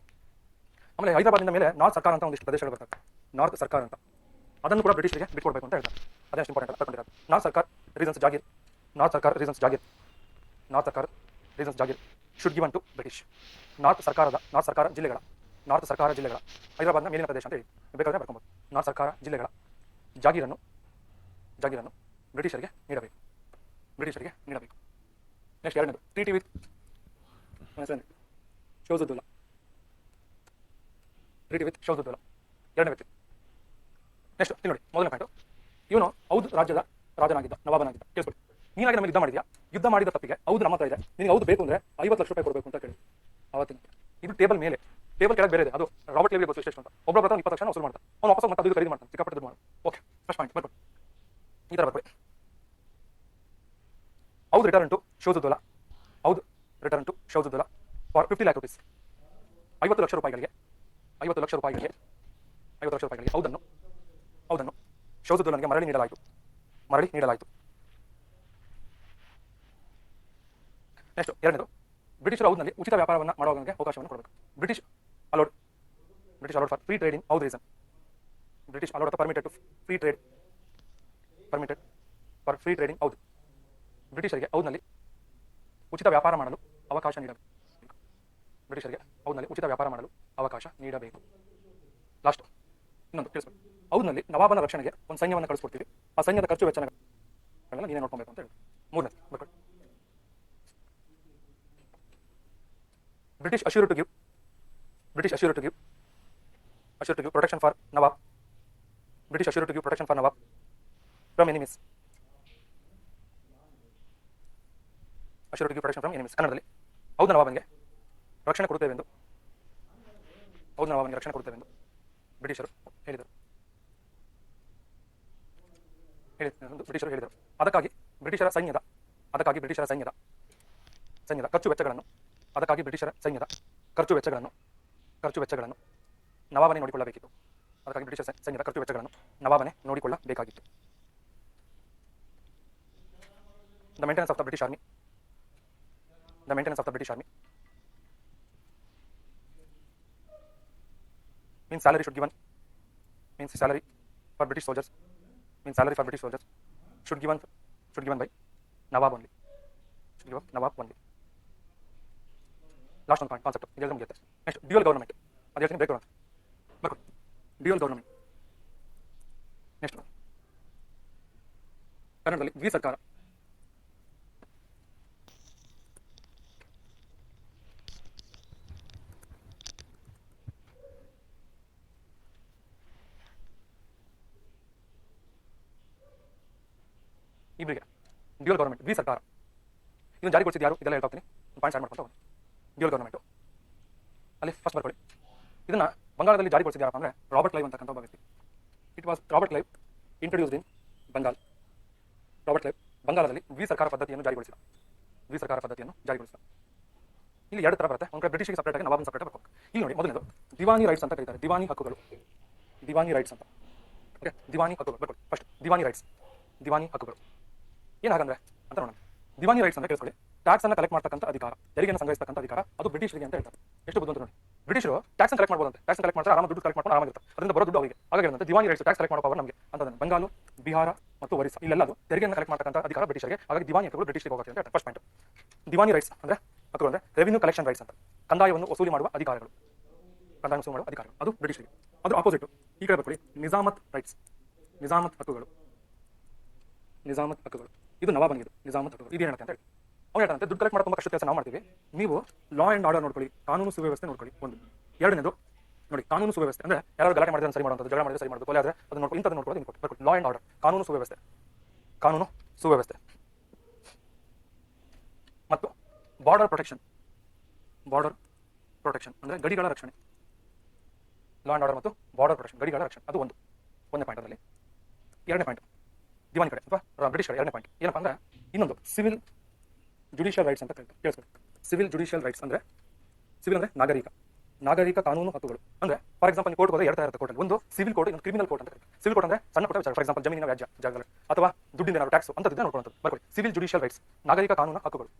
ಆಮೇಲೆ ಹೈದರಾಬಾದಿಂದ ಮೇಲೆ ನಾರ್ತ್ ಸರ್ಕಾರ ಅಂತ ಒಂದಿಷ್ಟು ಪ್ರದೇಶಗಳು ಬರ್ತವೆ. ನಾರ್ತ್ ಸರ್ಕಾರ ಅಂತ ಅದನ್ನು ಕೂಡ ಬ್ರಿಟಿಷರಿಗೆ ಬಿಟ್ಕೊಡ್ಬೇಕು ಅಂತ ಹೇಳ್ತಾರೆ. ಅದೇ ಇಂಪಾರ್ಟೆಂಟ್ ಅಂತ ತಗೊಂಡಿರೋದು. North Sarkar regions jagir should given to British. North Sarkar ಜಿಲ್ಲೆಗಳ ಹೈದರಾಬಾದ್ನ ಮೇಲಿನ ಪ್ರದೇಶ ಅಂತ ಹೇಳಿ ಬೇಕಾದ್ರೆ ಬರ್ಕೊಬೋದು. ನಾರ್ತ್ ಸರ್ಕಾರ ಜಿಲ್ಲೆಗಳ ಜಾಗೀರನ್ನು ಬ್ರಿಟಿಷರಿಗೆ ನೀಡಬೇಕು. ನೆಕ್ಸ್ಟ್ 2ನೇದು ಟ್ರೀಟಿ ವಿತ್ ಶೌಜುದ್ದೌಲಾ. 2ನೇ ವ್ಯಕ್ತಿ. ನೆಕ್ಸ್ಟ್ ಇಲ್ಲಿ ನೋಡಿ, 1ನೇ ಪಾಯಿಂಟು, ಇವನು ಔದ್ ರಾಜ್ಯದ ರಾಜನಾಗಿದ್ದ, ನವಾಬನಾಗಿದ್ದ. ಕೇಳಿಸ್ಕೊಳ್ಳಿ, ನೀನಾಗಿ ನಮಗೆ ಯುದ್ಧ ಮಾಡಿದ ತಪ್ಪಿಗೆ ಹೌದು ನಮ್ಮ ಹತ್ರ ಇದೆ, ನಿನಗೆ ಹೌದು ಬೇಕು ಅಂದರೆ 50 ಲಕ್ಷ ರೂಪಾಯಿ ಕೊಡಬೇಕು ಅಂತ ಕೇಳಿ. ಅವತ್ತಿನ ಇದು ಟೇಬಲ್ ಕೆಳಗೆ ಬೇರೆ ಇದೆ, ಅದು ರಾಬರ್ಟ್ ಲೇವಿಗೆ ಗೊತ್ತು ಎಷ್ಟು ಅಂತ. ಒಬ್ಬೊಬ್ಬರ ಹತ್ರ 20 ಲಕ್ಷ ವಸೂಲು ಮಾಡ್ತಾರೆ, ಅವ್ನು ವಾಪಸ್ ಮತ್ತೆ ಅದು ಖರೀದಿ ಮಾಡ್ತಾನೆ, ಸಿಕ್ಕಾಪಟ್ಟೆ ದುಡ್ಡು ಮಾಡಿ. ಓಕೆ, ಫಸ್ಟ್ ಪಾಯಿಂಟ್ ಬರ್ಕೊಳ್ಳಿ, ಈ ಥರ ಬರ್ಕೊಳ್ಳಿ. Oudh return to Shujauddaula for 50 lakh rupees. 50 ಲಕ್ಷ ರೂಪಾಯಿಗಳಿಗೆ ಔದನ್ನು ಶೌಜುದ್ದೌಲನಿಗೆ ಮರಳಿ ನೀಡಲಾಯಿತು. ನೆಕ್ಸ್ಟ್ 2ನೇದು, ಬ್ರಿಟಿಷರು ಔದ್ನಲ್ಲಿ ಉಚಿತ ವ್ಯಾಪಾರವನ್ನು ಮಾಡುವವನಿಗೆ ಅವಕಾಶವನ್ನು ಕೊಡಬೇಕು. British allowed for free trade in Oudh reason. British allowed permitted to free trade in Oudh. ಬ್ರಿಟಿಷರಿಗೆ ಔದ್ನಲ್ಲಿ ಉಚಿತ ವ್ಯಾಪಾರ ಮಾಡಲು ಅವಕಾಶ ನೀಡಬೇಕು. ಲಾಸ್ಟ್ ಇನ್ನೊಂದು ತಿಳಿಸ್ಬೇಕು, ಔದ್ನಲ್ಲಿ ನವಾಬನ ರಕ್ಷಣೆಗೆ ಒಂದು ಸೈನ್ಯವನ್ನು ಕಳಿಸ್ಕೊಡ್ತೀವಿ, ಆ ಸೈನ್ಯದ ಖರ್ಚು ವೆಚ್ಚಗಳನ್ನ ನೀನೇ ನೋಡ್ಕೊಬೇಕು ಅಂತ ಹೇಳಿ. 3ನೇದು ಬರ್ಕೊಳ್ಳಿ, British assure to give protection for Nawab from enemies. ಕನ್ನಡದಲ್ಲಿ ಔದ್ ನವಾಬನಿಗೆ ರಕ್ಷಣೆ ಕೊಡುತ್ತೇವೆಂದು ಬ್ರಿಟಿಷರು ಹೇಳಿದರು. ಅದಕ್ಕಾಗಿ ಬ್ರಿಟಿಷರ ಸೈನ್ಯದ ಖರ್ಚು ವೆಚ್ಚಗಳನ್ನು ನವಾಬನೇ ನೋಡಿಕೊಳ್ಳಬೇಕಿತ್ತು. The maintenance of the British Army means salary for British soldiers should given by Nawab only. Last one point concept. Next, dual government. Dual government. Next one. ಕನ್ನಡದಲ್ಲಿ ದ್ವಿ ಸರ್ಕಾರ. ಇಬ್ಬರಿಗೆ ಡ್ಯೂಯಲ್ ಗೌರ್ಮೆಂಟ್, ದ್ವಿ ಸರ್ಕಾರ. ಇದನ್ನು ಜಾರಿಗೊಳಿಸಿದ ಯಾರು ಇದೆಲ್ಲ ಹೇಳ್ತಾ ಹೋಗ್ತೀನಿ, ಪಾಯಿಂಟ್ ಆಡ್ ಮಾಡ್ಕೊಂಡು ಹೋಗಿ. ಡ್ಯೂಯಲ್ ಗೌರ್ಮೆಂಟು ಅಲ್ಲಿ ಫಸ್ಟ್ ಬರ್ಕೊಳ್ಳಿ. ಇದನ್ನು ಬಂಗಾಳದಲ್ಲಿ ಜಾರಿಗೊಳಿಸಿದ ಯಾರಪ್ಪ ಅಂದರೆ ರಾಬರ್ಟ್ ಕ್ಲೈವ್ ಅಂತಕ್ಕಂಥ ಒಬ್ಬ ವ್ಯಕ್ತಿ. It was Robert Clive introduced in Bengal. ಬಂಗಾಳದಲ್ಲಿ ದ್ವಿ ಸರ್ಕಾರ ಪದ್ಧತಿಯನ್ನು ಜಾರಿಗೊಳಿಸಿದ. ಇಲ್ಲಿ 2 ಥರ ಬರುತ್ತೆ, ಒಂದು ಕಡೆ ಬ್ರಿಟಿಷಿಗೆ ಸಪ್ರೇಟ್ ಆಗಿ ನವಾಬನ್ ಸಪ್ರೇಟ್ ಬರ್ಬೇಕು. ಇಲ್ಲಿ ನೋಡಿ, ಮೊದಲನೇದು ದಿವಾನಿ ರೈಟ್ಸ್ ಅಂತ ಕರೀತಾರೆ. ದಿವಾನಿ ಹಕ್ಕುಗಳು ಅಂತ. ಓಕೆ, ದಿವಾನಿ ಹಕ್ಕುಗಳು ಬರ್ಕೊಳ್ಳಿ ಫಸ್ಟ್. ದಿವಾನಿ ಹಕ್ಕುಗಳು ಏನು ಹಾಗಂದ್ರೆ ಅಂತ ನೋಡೋಣ. ದಿವಾನಿ ರೈಟ್ಸ್ ಅಂತ ಕೇಳಿಸ್ಕೊಳ್ಳಿ. ಟ್ಯಾಕ್ಸ್ ಅನ್ನು ಕಲೆಕ್ಟ್ ಮಾಡ್ತಕ್ಕಂಥ ಅಧಿಕಾರ, ತೆರಿಗೆಯನ್ನು ಸಂಗ್ರಹಿಸತಕ್ಕಂಥ ಅಧಿಕಾರ, ಅದು ಬ್ರಿಟಿಷರಿಗೆ ಅಂತ ಹೇಳ್ತಾರೆ. ಎಷ್ಟು ಬುದ್ಧಿ ಅಂತ ನೋಡಿ. ಬ್ರಿಟಿಷರು ಟ್ಯಾಕ್ಸ್ ಕಲೆಕ್ಟ್ ಮಾಡ್ಬೋದಂತೆ, ಟ್ಯಾಕ್ಸ್ ಕಲೆಕ್ಟ್ ಮಾಡ್ತಾರೆ, ಆರಾಮ ದುಡ್ಡು ಕಲೆಕ್ಟ್ ಮಾಡ್ಕೊಂಡು ಆರಾಮಾಗಿರ್ತಾರೆ, ಅದರಿಂದ ಬರೋ ದುಡ್ಡು ಅವರಿಗೆ. ಹಾಗಾಗಿ ಏನಂತ ದಿವಾನಿ ರೈಟ್ಸ್, ಟ್ಯಾಕ್ಸ್ ಕಲೆಕ್ಟ್ ಮಾಡೋ ಪವರ್ ನಮಗೆ ಅಂತ. ಬಂಗಾಲು, ಬಿಹಾರ ಮತ್ತು ಒರಿಸ್ಸಾ ಇಲ್ಲೆಲ್ಲ ಅದು ತೆರಿಗೆಯನ್ನು ಕಲೆಕ್ಟ್ ಮಾಡ್ತಕ್ಕಂಥ ಅಧಿಕಾರ ಬ್ರಿಟಿಷರಿಗೆ. ಹಾಗಾಗಿ ದಿವಾನಿ ಹಕ್ಕುಗಳು ಬ್ರಿಟಿಷರಿಗೆ ಹೋಗುತ್ತೆ ಅಂತ ಹೇಳ್ತಾರೆ. First point. ದಿವಾನಿ ರೈಟ್ಸ್ ಅಂದ್ರೆ ಹಕ್ಕುಗಳು ಅಂದ್ರೆ ರೆವಿನ್ಯೂ ಕಲೆಕ್ಷನ್ ರೈಟ್ಸ್ ಅಂತ, ಕಂದಾಯವನ್ನು ವಸೂಲಿ ಮಾಡುವ ಅಧಿಕಾರಗಳು, ಅದು ಬ್ರಿಟಿಷರಿಗೆ. ಅದು ಆಪೋಸಿಟ್ ಈ ಕಡೆ ಬರ್ಕೊಳ್ಳಿ, ನಿಜಾಮತ್ ಹಕ್ಕುಗಳು. ಇದು ನವಾಬನಿಗೆ. ನಿಜಾಮತ್ ಹಕ್ಕುಗಳು ಇದು ಹೇಳುತ್ತೆ ಅಂತ ಹೇಳಿ. ಅವ್ನು ಹೇಳ್ತಾನಂತೆ, ದುಡ್ಡು ಕಲೆಕ್ಟ್ ಮಾಡೋ ತುಂಬ ಕಷ್ಟ ಕೆಲಸ ನಾವು ಮಾಡ್ತೀವಿ, ನೀವು ಲಾ ಆ್ಯಂಡ್ ಆರ್ಡರ್ ನೋಡ್ಕೊಳ್ಳಿ, ಕಾನೂನು ಸುವ್ಯವಸ್ಥೆ ನೋಡ್ಕೊಳ್ಳಿ. ಒಂದು. 2ನೇದು ನೋಡಿ, ಕಾನೂನು ಸುವ್ಯವಸ್ಥೆ ಅಂದ್ರೆ ಯಾರು ಗಲಾಟೆ ಮಾಡಿದ್ರೆ ಸರಿ ಮಾಡೋದು, ಜಗಳ ಮಾಡಿದ್ರೆ ಸರಿ ಮಾಡೋದು, ಕೊಲೆ ಆದರೆ ಅದನ್ನ ನೋಡ್ಕೊಳ್ಳಿ, ಇಂಥದ್ದು ನೋಡ್ಕೊಳ್ಳೋದು ಬರ್ಕೊಳ್ಳಿ. ಲಾ ಆ್ಯಂಡ್ ಆರ್ಡರ್, ಕಾನೂನು ಸುವ್ಯವಸ್ಥೆ ಮತ್ತು ಬಾರ್ಡರ್ ಪ್ರೊಟೆಕ್ಷನ್ ಅಂದ್ರೆ ಗಡಿಗಳ ರಕ್ಷಣೆ. ಲಾ ಆ್ಯಂಡ್ ಆರ್ಡರ್ ಮತ್ತು ಬಾರ್ಡರ್ ಪ್ರೊಟೆಕ್ಷನ್, ಗಡಿಗಳ ರಕ್ಷಣೆ, ಅದು ಒಂದನೇ ಪಾಯಿಂಟ್. ಅದರಲ್ಲಿ 2ನೇ ಪಾಯಿಂಟ್ ದಿವಾನಿ ಕಡೆ ಅಥವಾ ಬ್ರಿಟಿಷ್ ಕಡೆ. ಎರಡನೇ ಪಾಯಿಂಟ್ ಏನಪ್ಪ ಅಂದ್ರೆ ಇನ್ನೊಂದು ಸಿವಿಲ್ ಜುಡಿಷಿಯಲ್ ರೈಟ್ಸ್ ಅಂತ ಕೇಳಿಸ್ಕೊಳ್ಳಿ. ಸಿವಿಲ್ ಜುಡಿಷಿಯಲ್ ರೈಟ್ಸ್ ಅಂದ್ರೆ ಸಿವಿಲ್ ಅಂದ್ರೆ ನಾಗರಿಕ ಕಾನೂನು ಹಕ್ಕುಗಳು. ಅಂದ್ರೆ ಫಾರ್ ಎಕ್ಸಾಂಪಲ್ ನೀವು ಕೋರ್ಟ್ ಹೋದ್ರೆ ಎರಡು ತರ ಇರುತ್ತೆ ಕೋರ್ಟ್. ಒಂದು ಸಿವಿಲ್ ಕೋರ್ಟ್, ಇನ್ನೊಂದು ಕ್ರಿಮಿನಲ್ ಕೋರ್ಟ್ ಅಂತ ಕರೀತಾರೆ. ಸಿವಿಲ್ ಕೋರ್ಟ್ ಅಂದ್ರೆ ಸಣ್ಣ ಪುಟ್ಟ ವಿಚಾರ, ಫಾರ್ ಎಕ್ಸಾಂಪಲ್ ಜಮೀನಿನ ವ್ಯಾಜ್ಯ ಜಾಗಗಳು ಅಥವಾ ದುಡ್ಡಿಂದ ಏನಾದ್ರು ಟ್ಯಾಕ್ಸ್ ಅಂತದ್ದಿದೆ ನೋಡ್ಕೊಳ್ಳೋದು ಬರ್ಕೊಳ್ಳಿ. ಸಿವಿಲ್ ಜುಡಿಷಿಯಲ್ ರೈಟ್ಸ್ ನಾಗರಿಕ ಕಾನೂನು ಹಕ್ಕುಗಳು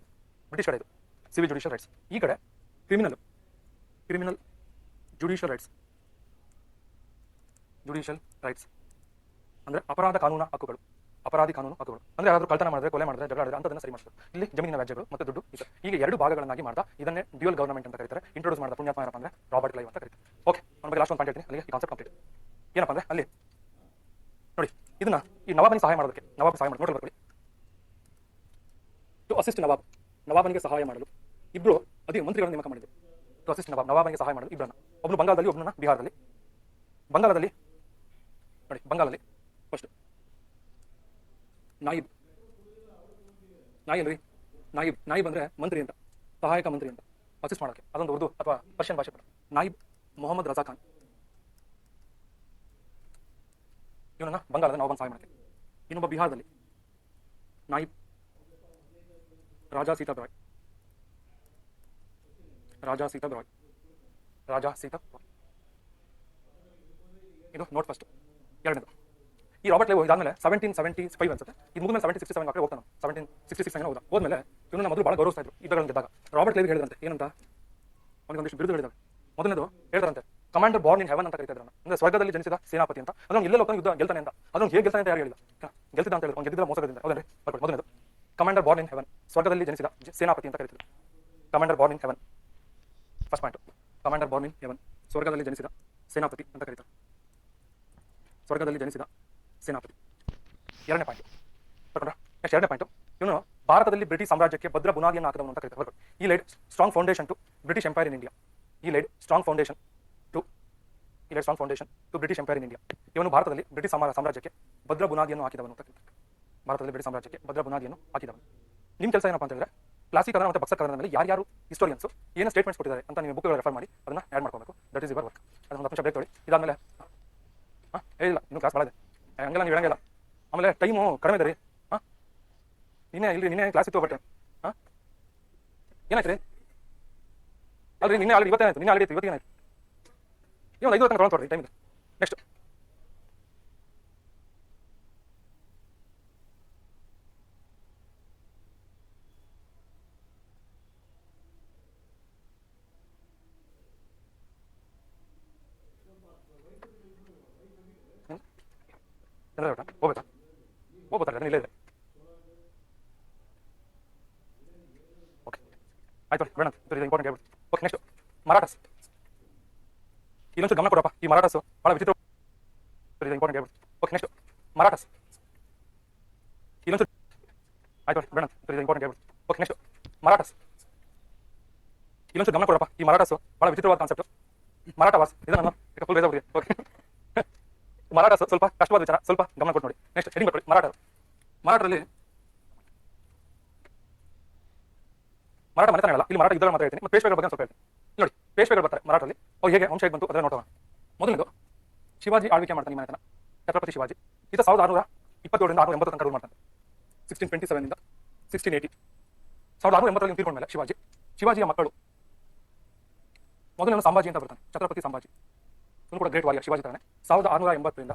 ಬ್ರಿಟಿಷ್ ಕಡೆ ಇದು ಸಿವಿಲ್ ಜುಡಿಷಿಯಲ್ ರೈಟ್ಸ್. ಈ ಕಡೆ ಕ್ರಿಮಿನಲ್ ಜುಡಿಷಿಯಲ್ ರೈಟ್ಸ್ ಅಂದ್ರೆ ಅಪರಾಧ ಕಾನೂನು ಹಕ್ಕುಗಳು. ಅಪರಾಧಿ ಕಾನೂನು ಹಕ್ಕುಗಳು ಅಂದ್ರೆ ಯಾರಾದರೂ ಕಳ್ತನ ಮಾಡಿದ್ರೆ, ಕೊಲೆ ಮಾಡಿದ್ರೆ, ಜಗಳ ಆಡಿದ್ರೆ ಅಂತದನ್ನ ಸರಿ ಮಾಡ್ತಾರೆ. ಇಲ್ಲಿ ಜಮೀನಿನ ವ್ಯಾಜ್ಯಗಳು ಮತ್ತು ದುಡ್ಡು ಇದೆ. ಈಗ ಎರಡು ಭಾಗಗಳನ್ನಾಗಿ ಮಾಡ್ತಾ ಇದನ್ನೇ ಡ್ಯೂಯಲ್ ಗವರ್ನಮೆಂಟ್ ಅಂತ ಕರೀತಾರೆ. ಇಂಟ್ರೊಡ್ಯೂಸ್ ಮಾಡಿದ ಪುಣ್ಯಾತ್ಮ ಏನಪ್ಪ ಅಂದ್ರೆ ರಾಬರ್ಟ್ ಕ್ಲೈವ್ ಅಂತ ಕರೀತಾರೆ. ಓಕೆ, ನನ್ನ ಬಗ್ಗೆ ಲಾಸ್ಟ್ ಒಂದು ಪಾಯಿಂಟ್ ಹೇಳ್ತೀನಿ, ಅಲ್ಲಿಗೆ ಈ ಕಾನ್ಸೆಪ್ಟ್ ಕಂಪ್ಲೀಟ್. ಏನಪ್ಪ ಅಂದ್ರೆ ಅಲ್ಲಿ ನೋಡಿ, ಇದನ್ನ ಈ ನವಾಬನಿಗೆ ಸಹಾಯ ಮಾಡೋದಕ್ಕೆ ನೋಡಿ ಬರ್ಕೊಳ್ಳಿ. ಟು ಅಸಿಸ್ಟ್ ನವಾಬನಿಗೆ ಸಹಾಯ ಮಾಡಲು ಇಬ್ರು ಮಂತ್ರಿಗಳನ್ನು ನೇಮಕ ಮಾಡಿದ್ರು. ಟು ಅಸಿಸ್ಟ್ ನವಾಬನಿಗೆ ಸಹಾಯ ಮಾಡಲು ಇಬ್ಬರನ್ನ, ಒಬ್ಬನು ಬಂಗಾಳದಲ್ಲಿ, ಒಬ್ಬನ ಬಿಹಾರದಲ್ಲಿ. ಬಂಗಾಳದಲ್ಲಿ ಫಸ್ಟ್ ನಾಯಿಬ್ ಅಂದ್ರೆ ಮಂತ್ರಿ ಅಂತ, ಸಹಾಯಕ ಮಂತ್ರಿ ಅಂತ ಅಸಿಸ್ಟ್ ಮಾಡೋಕ್ಕೆ. ಅದೊಂದು ಉರ್ದು ಅಥವಾ ಪರ್ಷಿಯನ್ ಭಾಷೆ ಪಡ. ನಾಯಿಬ್ ಮೊಹಮ್ಮದ್ ರಜಾ ಖಾನ್, ಇವನನ್ನ ಬಂಗಾಳದ ನವಾಬನ ಸಹಾಯ ಮಾಡೋಕ್ಕೆ. ಇನ್ನೊಬ್ಬ ಬಿಹಾರದಲ್ಲಿ ನಾಯಿಬ್ ರಾಜಾ ಸೀತಾಬ್ ರಾಯ್. ಇದು ನೋಟ್ ಫಸ್ಟ್. ಎರಡನೇದು ಈ ರಾಬರ್ಟ್ ಕ್ಲೈವ್ ಇದಾದ್ಮೇಲೆ 1775 ಅನ್ಸುತ್ತೆ, ಇದು ಮುಗಿದ್ಮೇಲೆ 1767 ಕಡೆ ಹೋಗ್ತಾನೆ. 1766 ಹೋದ್ಮೇಲೆ ಇವನ್ನ ಮೊದಲು ಬಹಳ ಗೌರವಿಸ್ತಾ ಇದ್ರು ಯುದ್ಧಗಳನ್ನು ಗೆದ್ದಾಗ. ರಾಬರ್ಟ್ ಕ್ಲೈವ್ ಹೇಳಿದಂತೆ ಏನಂತ, ಅವನಿಗೆ ಒಂದಿಷ್ಟು ಬಿರುದು ಹೇಳಿದಾವೆ. ಮೊದಲನೇದು ಹೇಳ್ತಾರಂತೆ ಕಮಾಂಡರ್ ಬಾರ್ನ್ ಇನ್ ಹೆವನ್ ಅಂತ ಕರೀತಾ ಇದ್ರು, ಅಂದ್ರೆ ಸ್ವರ್ಗದಲ್ಲಿ ಜನಿಸಿದ ಸೇನಾಪತಿ ಅಂತ. ಅದನ್ನು ಎಲ್ಲೆಲ್ಲ ಹೋಗ್ತಾನೆ ಯುದ್ಧ ಗೆಲ್ತಾನೆ ಅಂತ. ಅದನ್ನು ಹೇಗೆ ಗೆಲ್ತಾನೆ ಅಂತ ಯಾರು ಹೇಳಿಲ್ಲ, ಗೆಲ್ತಿದ್ದ ಅಂತ ಹೇಳಿದ್ರು. ಅವ್ನು ಗೆದ್ದಿದ್ದ ಮೋಸದಿಂದ. ಹೌದಾ? ಮೊದಲನೇದು ಕಮಾಂಡರ್ ಬಾರ್ನ್ ಇನ್ ಹೆವನ್, ಸ್ವರ್ಗದಲ್ಲಿ ಜನಿಸಿದ ಸೇನಾಪತಿ ಅಂತ ಕರೀತಿದ್ರು. Commander born in heaven first point. Commander born in heaven, ಸ್ವರ್ಗದಲ್ಲಿ ಜನಿಸಿದ ಸೇನಾಪತಿ ಅಂತ ಕರೀತಾರೆ. ಸ್ವರ್ಗದಲ್ಲಿ ಜನಿಸಿದ ಸೇನಾಪತಿ. ಎರಡನೇ ಪಾಯಿಂಟ್ ಬರ್ಕೊಂಡ್ರ? ನೆಕ್ಸ್ಟ್ ಎರಡನೇ ಪಾಯಿಂಟ್, ಇವನು ಭಾರತದಲ್ಲಿ ಬ್ರಿಟಿಷ್ ಸಾಮ್ರಾಜ್ಯಕ್ಕೆ ಭದ್ರ ಬುನಾದಿಯನ್ನು ಹಾಕಿದವನು ಅಂತ ಕರೀತಾರೆ. ಈ laid strong foundation to British empire in India. Strong foundation to British empire in India. ಇವನು ಭಾರತದಲ್ಲಿ ಬ್ರಿಟಿಷ್ ಸಾಮ್ರಾಜ್ಯಕ್ಕೆ ಭದ್ರ ಬುನಾದಿಯನ್ನು ಹಾಕಿದವನು ಅಂತ ಕರೀತಾರೆ. ಭಾರತದಲ್ಲಿ ಬ್ರಿಟಿಷ್ ಸಾಮ್ರಾಜ್ಯಕ್ಕೆ ಭದ್ರ ಬುನಾದಿಯನ್ನು ಹಾಕಿದವನು. ನಿಮ್ಮ ಕೆಲಸ ಏನಪ್ಪ ಅಂತ ಹೇಳಿದ್ರೆ ಕ್ಲಾಸಿಕ್ ಕನ್ನಡ ಮತ್ತು ಬಕ್ಸ ಕನ್ನಡದ ಮೇಲೆ ಯಾರ್ಯಾರು ಹಿಸ್ಟೋರಿಯನ್ಸ್ ಏನು ಸ್ಟೇಟ್ಮೆಂಟ್ಸ್ ಕೊಟ್ಟಿದ್ದಾರೆ ಅಂತ ನೀವು ಬುಕ್ಗಳು ರೆಫರ್ ಮಾಡಿ ಅದನ್ನ ಆ್ಯಡ್ ಮಾಡ್ಕೋಬೇಕು. That is your work. ಅದೊಂದು 10 ನಿಮಿಷ ಬ್ರೇಕ್ ತೊಗೊಳ್ಳಿ. ಇದಾದ್ಮೇಲೆ ಹೇಳಿಲ್ಲ ಇನ್ನು ಕ್ಲಾಸ್ ಭಾಳ ಇದೆ, ಹಂಗೆಲ್ಲ ನೀವು ಹೇಳಂಗಿಲ್ಲ. ಆಮೇಲೆ ಟೈಮು ಕಡಿಮೆ ಇದೆ ರೀ. ನಿನ್ನೆ ಕ್ಲಾಸ್ ಇತ್ತು, ಬಟ್ ಏನಾಯ್ತು ರೀ? ಅಲ್ರಿ ನಿನ್ನೆ ಆಲ್ರೆಡಿ ಇವತ್ತೇನಾಯ್ತು? ನಿನ್ನೆ ಆಲ್ರೆಡಿ ಇತ್ತು, ಇವತ್ತಿಗೆ ಏನಾಯ್ತು? ಒಂದು 5 ತನಕ ತೊಗೊಳ್ರಿ ಟೈಮ್ ಇದೆ. ನೆಕ್ಸ್ಟ್ ಹೋಗ್ಬೋತಾರೆ ಇಲ್ಲೇ ಇದೆ. ಓಕೆ ಆಯ್ತು ಬೇಡ, ಇಂಪಾರ್ಟೆಂಟ್ ಹೇಳ್ಬಿಟ್ಟು. Okay next Marathas. ಇನ್ನೊಂದು ಗಮನ ಕೊಡಪ್ಪ, ಈ ಮರಾಠಸ್ ಭಾಳ ವಿಚಿತ್ರ, ಇಂಪಾರ್ಟೆಂಟ್ ಹೇಳ್ಬಿಟ್ಟು. Okay next Marathas. ಇನ್ನೊಂದು ಆಯ್ತು ಬೇಡ, ಇಂಪಾರ್ಟೆಂಟ್ ಹೇಳ್ಬಿಟ್ಟು. Okay next Marathas. ಇನ್ನೊಂದು ಗಮನ ಕೊಡಪ್ಪ, ಈ ಮರಾಠಸ್ ಭಾಳ ವಿಚಿತ್ರವಾದ ಕಾನ್ಸೆಪ್ಟ್. ಮರಾಠ ವಾಸ್ ಇದನ್ನು ಫುಲ್ ಬೇಜಾರ್ ಬಿಡಿ. ಓಕೆ ಮರಾಠ ಸ್ವಲ್ಪ ಕಷ್ಟವಾದ ವಿಚಾರ, ಸ್ವಲ್ಪ ಗಮನ ಕೊಟ್ಟು ನೋಡಿ. ನೆಕ್ಸ್ಟ್ ಹೆಡಿಂಗ್ ಬರ್ಕೊಳ್ಳಿ. ಮರಾಠರಲ್ಲಿ ಮರಾಠ ಮನೆತನ ಹೇಳಲ್ಲ, ಇಲ್ಲಿ ಮರಾಠ ಯುದ್ಧಗಳ ಮಾತ್ರ ಹೇಳ್ತೀನಿ. ಮತ್ತು ಪೇಶ್ವೆಗಳ ಬಗ್ಗೆ ಸ್ವಲ್ಪ ಹೇಳ್ತೀನಿ ನೋಡಿ. ಪೇಶ್ವೆಗಳು ಬರ್ತಾರೆ ಮರಾಠಲ್ಲಿ, ಅವ್ರು ಹೇಗೆ ವಂಶ ಹೇಗೆ ಬಂತು ಅದನ್ನ ನೋಡೋಣ. ಮೊದಲನೇದು ಶಿವಾಜಿ ಆಳ್ವಿಕೆ ಮಾಡ್ತಾನೆ ಈ ಮನೆತನ. ಛತ್ರಪತಿ ಶಿವಾಜಿ ಈತ 1627 680 ತನಕ ರೂಲ್ ಮಾಡ್ತಾನೆ. 1627 ಇಂದ 1680. 1680 ತೀರ್ಕೊಂಡ ಮೇಲೆ ಶಿವಾಜಿಯ ಮಕ್ಕಳು ಮೊದಲನೇ ಸಂಭಾಜಿ ಅಂತ ಬರ್ತಾನೆ. ಛತ್ರಪತಿ ಸಂಭಾಜಿ ಇವನು ಕೂಡ ಗ್ರೇಟ್ ವಾರಿಯರ್ ಶಿವಾಜಿ ತರನೇ. 1680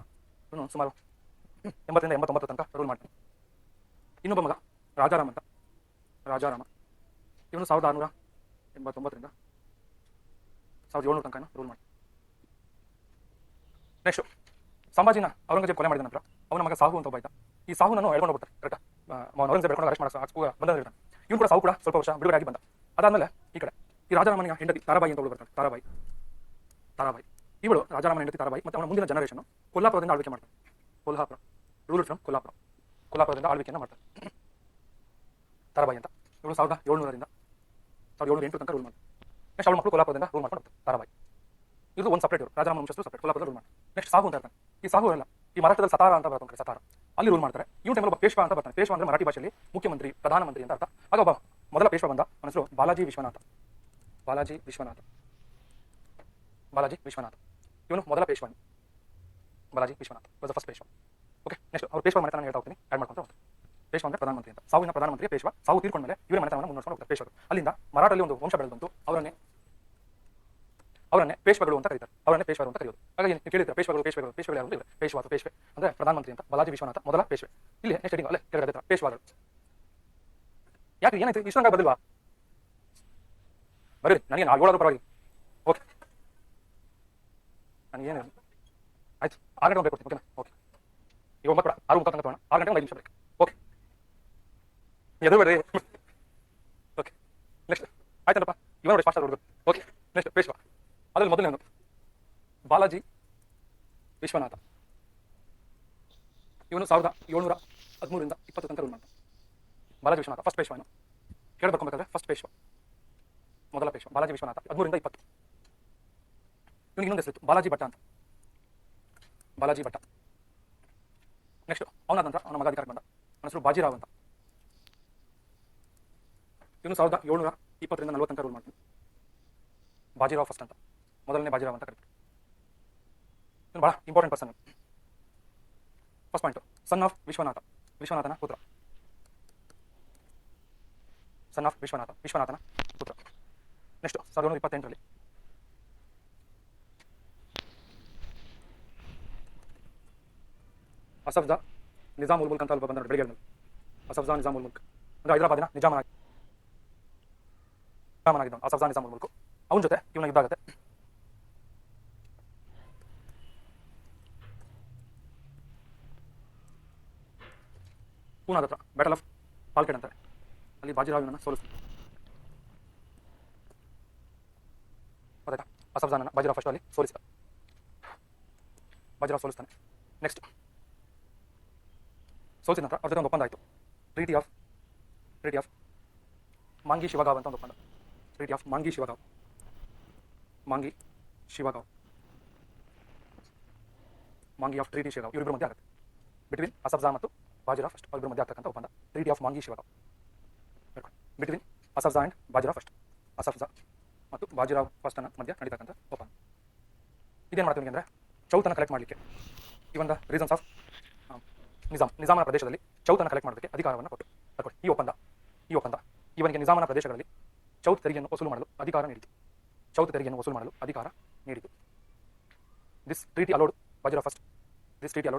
ಸುಮಾರು 80 89 ತನಕ ರೂಲ್ ಮಾಡ್ತಾನೆ. ಇನ್ನೊಬ್ಬ ಮಗ ರಾಜಾರಾಮ್ ಅಂತ. ಇವನು 1689 1700 ತನಕ ರೂಲ್ ಮಾಡ್ತಾನೆ. ನೆಕ್ಸ್ಟ್ ಸಂಭಾಜಿನ ಔರಂಗಜೇಬ್ ಕೊಲೆ ಮಾಡಿದ ನಂತರ ಅವನ ಮಗ ಸಾಹು ಅಂತ ಒಬ್ಬ ಆಯ್ತಾ. ಈ ಸಾಹುನನ್ನು ಎಳ್ಕೊಂಡು ಹೋಗ್ತಾರೆ. ಕರೆಕ್ಟ್ ಔರಂಗಜೇಬ್ ಎಳ್ಕೊಂಡು ಅರೆಸ್ಟ್ ಮಾಡಿ ಬಂದಿರ್ತಾನೆ. ಇವನು ಕೂಡ ಸಾಹು ಕೂಡ ಸ್ವಲ್ಪ ವರ್ಷ ಬಿಡುಗಡೆ ಆಗಿ ಬಂದ. ಅದಾದ್ಮೇಲೆ ಈ ಕಡೆ ಈ ರಾಜಾರಾಮನಿಗೆ ಹೆಂಡತಿ ತಾರಾಬಾಯಿ ಅಂತ ಬರ್ತಾಳೆ. ತಾರಾಬಾಯಿ ಇವಳು ರಾಜಾರಾಮನ ಹೆಂಡತಿ ತಾರಾಬಾಯಿ. ಮತ್ತು ಅವನ ಮುಂದಿನ ಜನರೇಷನ್ ಕೊಲ್ಲಾಪುರದಿಂದ ಆಳ್ವಿಕೆ ಮಾಡ್ತಾನೆ. ರೂಲ್ ಫ್ರಮ್ ಕೊಲ್ಲಾಪುರದಿಂದ ಆಳ್ವಿಕೆಯನ್ನು ಮಾಡ್ತಾನೆ ತಾರಾಬಾಯಿ ಅಂತ. ಇವಳು 1700ರಿಂದ 1708 ತನಕ ರೂಲ್ ಮಾಡ್ತಾರೆ. ನೆಕ್ಸ್ಟ್ ಅವಳ ಮಕ್ಕಳು ಕೊಲ್ಲಾಪುರದಿಂದ ರೂಲ್ ಮಾಡ್ಕೊಂಡು ಹೋಗ್ತಾರೆ ತಾರಾಬಾಯಿ. ಇದು ಒಂದು ಸಪ್ರೇಟ್. ಇವರು ರಾಜಾರಾಮ ವಂಶಸ್ಥರು ಸಪ್ರೇಟ್ ಕೊಲ್ಲಾಪುರದಲ್ಲಿ ರೂಲ್ ಮಾಡ್ತಾರೆ. ನೆಕ್ಸ್ಟ್ ಸಾಹು ಅಂತ ಇರ್ತಾನೆ. ಈ ಸಾಹು ಅಲ್ಲ, ಈ ಮರಾಠದಲ್ಲಿ ಸತಾರ ಅಂತ ಬರ್ತಾರೆ. ಸತಾರ ಅಲ್ಲಿ ರೂಲ್ ಮಾಡ್ತಾರೆ. ಇವನು ಟೈಮಲ್ಲಿ ಒಬ್ಬ ಪೇಶ್ವಾ ಅಂತ ಬರ್ತಾನೆ. ಪೇಶ್ವಾ ಅಂದ್ರೆ ಮರಾಠಿ ಭಾಷೆಯಲ್ಲಿ ಮುಖ್ಯಮಂತ್ರಿ, ಪ್ರಧಾನಮಂತ್ರಿ ಅಂತ ಅರ್ಥ. ಆಗ ಒಬ್ಬ ಮೊದಲ ಪೇಶ್ವಾ ಬಂದ, ಅವನ ಹೆಸರು ಬಾಲಾಜಿ ವಿಶ್ವನಾಥ್. ಇವನು ಮೊದಲ Peshwa. Balaji Vishwanath was the first Peshwa. Okay. Next ಅವ್ರು ಪೇಶ್ವಾ ಮನೆತನ ಹೇಳ್ತಾ ಹೋಗ್ತೀನಿ, ಆ್ಯಡ್ ಮಾಡ್ಕೊಂತ ಹೋಗ್ತೀನಿ. ಪೇಶ್ವಾ ಅಂದರೆ ಪ್ರಧಾನಮಂತ್ರಿ ಅಂತ. ಸಾವಿನ ಪ್ರಧಾನಮಂತ್ರಿ ಪೇಶ್ವಾ, ಸಾವು ತೀರ್ಕೊಂಡ ಮೇಲೆ ಇವರ ಮನೆತನವನ್ನು ಮುಂದುವರ್ಸ್ಕೊಂಡು ಹೋಗ್ತಾರೆ ಪೇಶ್ವರು. ಅಲ್ಲಿಂದ ಮರಾಠಲ್ಲಿ ಒಂದು ವಂಶ ಬೆಳೆದು ಬಂತು, ಅವರನ್ನೇ ಪೇಶ್ವೆಗಳು ಅಂತ ಕರೀತಾರೆ, ಅವರನ್ನೇ ಪೇಶ್ವರು ಅಂತ ಕರೆಯೋದು. ಹಾಗಾಗಿ ನೀವು ಕೇಳಿದ್ರೆ ಪೇಶ್ವೆಗಳು ಯಾರು? ಪೇಶ್ವಾ ಅಥವಾ ಪೇಶ್ವೆ ಅಂದರೆ ಪ್ರಧಾನಮಂತ್ರಿ ಅಂತ. ಬಾಲಾಜಿ ವಿಶ್ವನಾಥ ಮೊದಲ ಪೇಶ್ವೆ. ಇಲ್ಲಿ ನೆಕ್ಸ್ಟ್ ಹೆಡಿಂಗ್ ಅಲ್ಲೇ ಕೆಳಗಡೆ ಹತ್ರ ಪೇಶ್ವಾಗಳು. ಯಾಕೆ ಏನಾಯ್ತು ಇಷ್ಟೊಂದು ಬದಲ್ವಾ? ಬರೀ ನನಗೆ 7 ಪರವಾಗಿ. ಓಕೆ, ನನಗೆ ಏನು ಆಯ್ತು 6 ಗಂಟೆ ಬೇಕು. ಓಕೆನಾ? ಓಕೆ, ಈಗ 9 ಕೂಡ 6 ತನಕ ತಗೋಣ. 6 ಗಂಟೆ 5 ನಿಮಿಷ ಬೇಕು. ಓಕೆ, ಎದುರುಬೇಡ್ರಿ. ಓಕೆ, ನೆಕ್ಸ್ಟ್ ಆಯ್ತಲ್ಲಪ್ಪ, ಇವನು ನೋಡಿ ಫಾಸ್ಟ್ ಹುಡುಗರು. Okay, next Peshwa. ಅದರಲ್ಲಿ ಮೊದಲನೇನು ಬಾಲಾಜಿ ವಿಶ್ವನಾಥ. ಇವನು 1713ರಿಂದ 20 ತನಕ ರೂಲ್ ಮಾಡ್ತಾನೆ. ಬಾಲಾಜಿ ವಿಶ್ವನಾಥ ಫಸ್ಟ್ ಪೇಶ್ವಾ. ಕೇಳಬೇಕಂಬೇಕಾದ್ರೆ ಫಸ್ಟ್ ಪೇಶ್ವಾ, ಮೊದಲ ಪೇಶ್ವಾ ಬಾಲಾಜಿ ವಿಶ್ವನಾಥ 13ರಿಂದ 20. ಇವನಿಗೆ ಇನ್ನೊಂದು ಹೆಸರಿತ್ತು ಬಾಲಾಜಿ ಭಟ್ಟ ಅಂತ. ಬಾಲಾಜಿ ಭಟ್ಟ. ನೆಕ್ಸ್ಟ್ ಅವನ ನಂತರ ಅವನ ಮಗ ಅಧಿಕಾರಕ್ಕೆ ಬಂದ, ಅವನ ಹೆಸರು ಬಾಜಿರಾವ್ ಅಂತ. ಇವನು 1720ರಿಂದ 40 ತನಕ ರೂಲ್ ಮಾಡ್ತಾನೆ. ಬಾಜಿರಾವ್ ಫಸ್ಟ್ ಅಂತ, ಮೊದಲನೇ ಬಾಜಿರಾವ್ ಅಂತ ಕರೀತಾರೆ. ಇವನು ಬಹಳ important person. First point, son of Vishwanath, ವಿಶ್ವನಾಥನ ಪುತ್ರ. ಸನ್ ಆಫ್ ವಿಶ್ವನಾಥ, ವಿಶ್ವನಾಥನ ಪುತ್ರ. ನೆಕ್ಸ್ಟ್ 1728ರಲ್ಲಿ ಅಸಫ್ಜಾ ನಿಜಾಮ್ ಉಲ್ ಮುಲ್ಕ್ ಅಂತ ಅಲ್ಪ ಬಂದ ನೋಡಿ ಬೆಳಗ್ಗೆ. ಅಸಫ್ಜಾ ನಿಜಾಮ್ ಉಲ್ ಮುಲ್ಕ್ ಅಂದರೆ ಹೈದರಾಬಾದಿನ ನಿಜಾಮನಾಗಿದ್ದವನು ಅಸಫ್ಜಾ ನಿಜಾಮ್ ಉಲ್ ಮುಲ್ಕ್. ಅವನ ಜೊತೆ ಇವನ ಯುದ್ಧ ಆಗುತ್ತೆ. ಪೂನಾದ ಹತ್ರ ಬ್ಯಾಟಲ್ ಆಫ್ ಪಾಲ್ಕೆಡ್ ಅಂತಾರೆ. ಅಲ್ಲಿ ಬಾಜಿರಾವ್ ಇವನನ್ನು ಸೋಲಿಸ್ತಾನೆ. ಗೊತ್ತಾಯ್ತಾ? ಅಸಫ್ಜಾನನ್ನು ಬಾಜಿರಾವ್ ಫಸ್ಟ್ ಅಲ್ಲಿ ಸೋಲಿಸ್ತಾನೆ. ಬಾಜಿರಾವ್ ಸೋಲಿಸ್ತಾನೆ. ನೆಕ್ಸ್ಟ್ ಸೋಲಿಸಿದ ನಂತರ ಅವ್ರ ಜೊತೆ ಒಂದು ಒಪ್ಪಂದ ಆಯಿತು. ಟ್ರೀಟಿ ಆಫ್ ಮಾಂಗಿ ಶಿವಗಾವ್ ಅಂತ ಒಂದು ಒಪ್ಪಂದ. Treaty of Mungi Shevgaon. Mungi of treaty Shevgaon ಇವರಿಬ್ಬರ ಮಧ್ಯೆ ಆಗುತ್ತೆ. ಬಿಟ್ವೀನ್ ಅಸಫ್ಜಾ ಮತ್ತು ಬಾಜಿರಾವ್ ಫಸ್ಟ್ ಅವರಿಬ್ಬರ ಮಧ್ಯೆ ಆಗ್ತಕ್ಕಂಥ ಒಪ್ಪಂದ treaty of Mungi Shevgaon. Between Asaf Jah and Bajirao first. Asaf Jah ಮತ್ತು ಬಾಜಿರಾವ್ ಫಸ್ಟನ್ನು ಮಧ್ಯೆ ನಡೀತಕ್ಕಂಥ ಒಪ್ಪಂದ. ಇದೇನು ಮಾಡ್ತೀವಿ ಅಂದರೆ ಚೌತನ್ನು ಕಲೆಕ್ಟ್ ಮಾಡಲಿಕ್ಕೆ, ಇವನ್ ದ ರೀಸನ್ಸ್ ಆಫ್ ನಿಜಾಮನ ಪ್ರದೇಶದಲ್ಲಿ ಚೌತನ್ನು ಕಲೆಕ್ಟ್ ಮಾಡೋದಕ್ಕೆ ಅಧಿಕಾರವನ್ನು ಕೊಟ್ಟು ಈ ಒಪ್ಪಂದ ಇವನಿಗೆ ನಿಜಾಮನ ಪ್ರದೇಶಗಳಲ್ಲಿ ಚೌತ್ ತೆರಿಗೆಯನ್ನು ವಸೂಲು ಮಾಡಲು ಅಧಿಕಾರ ನೀಡಿತು. This treaty allowed Bajirao first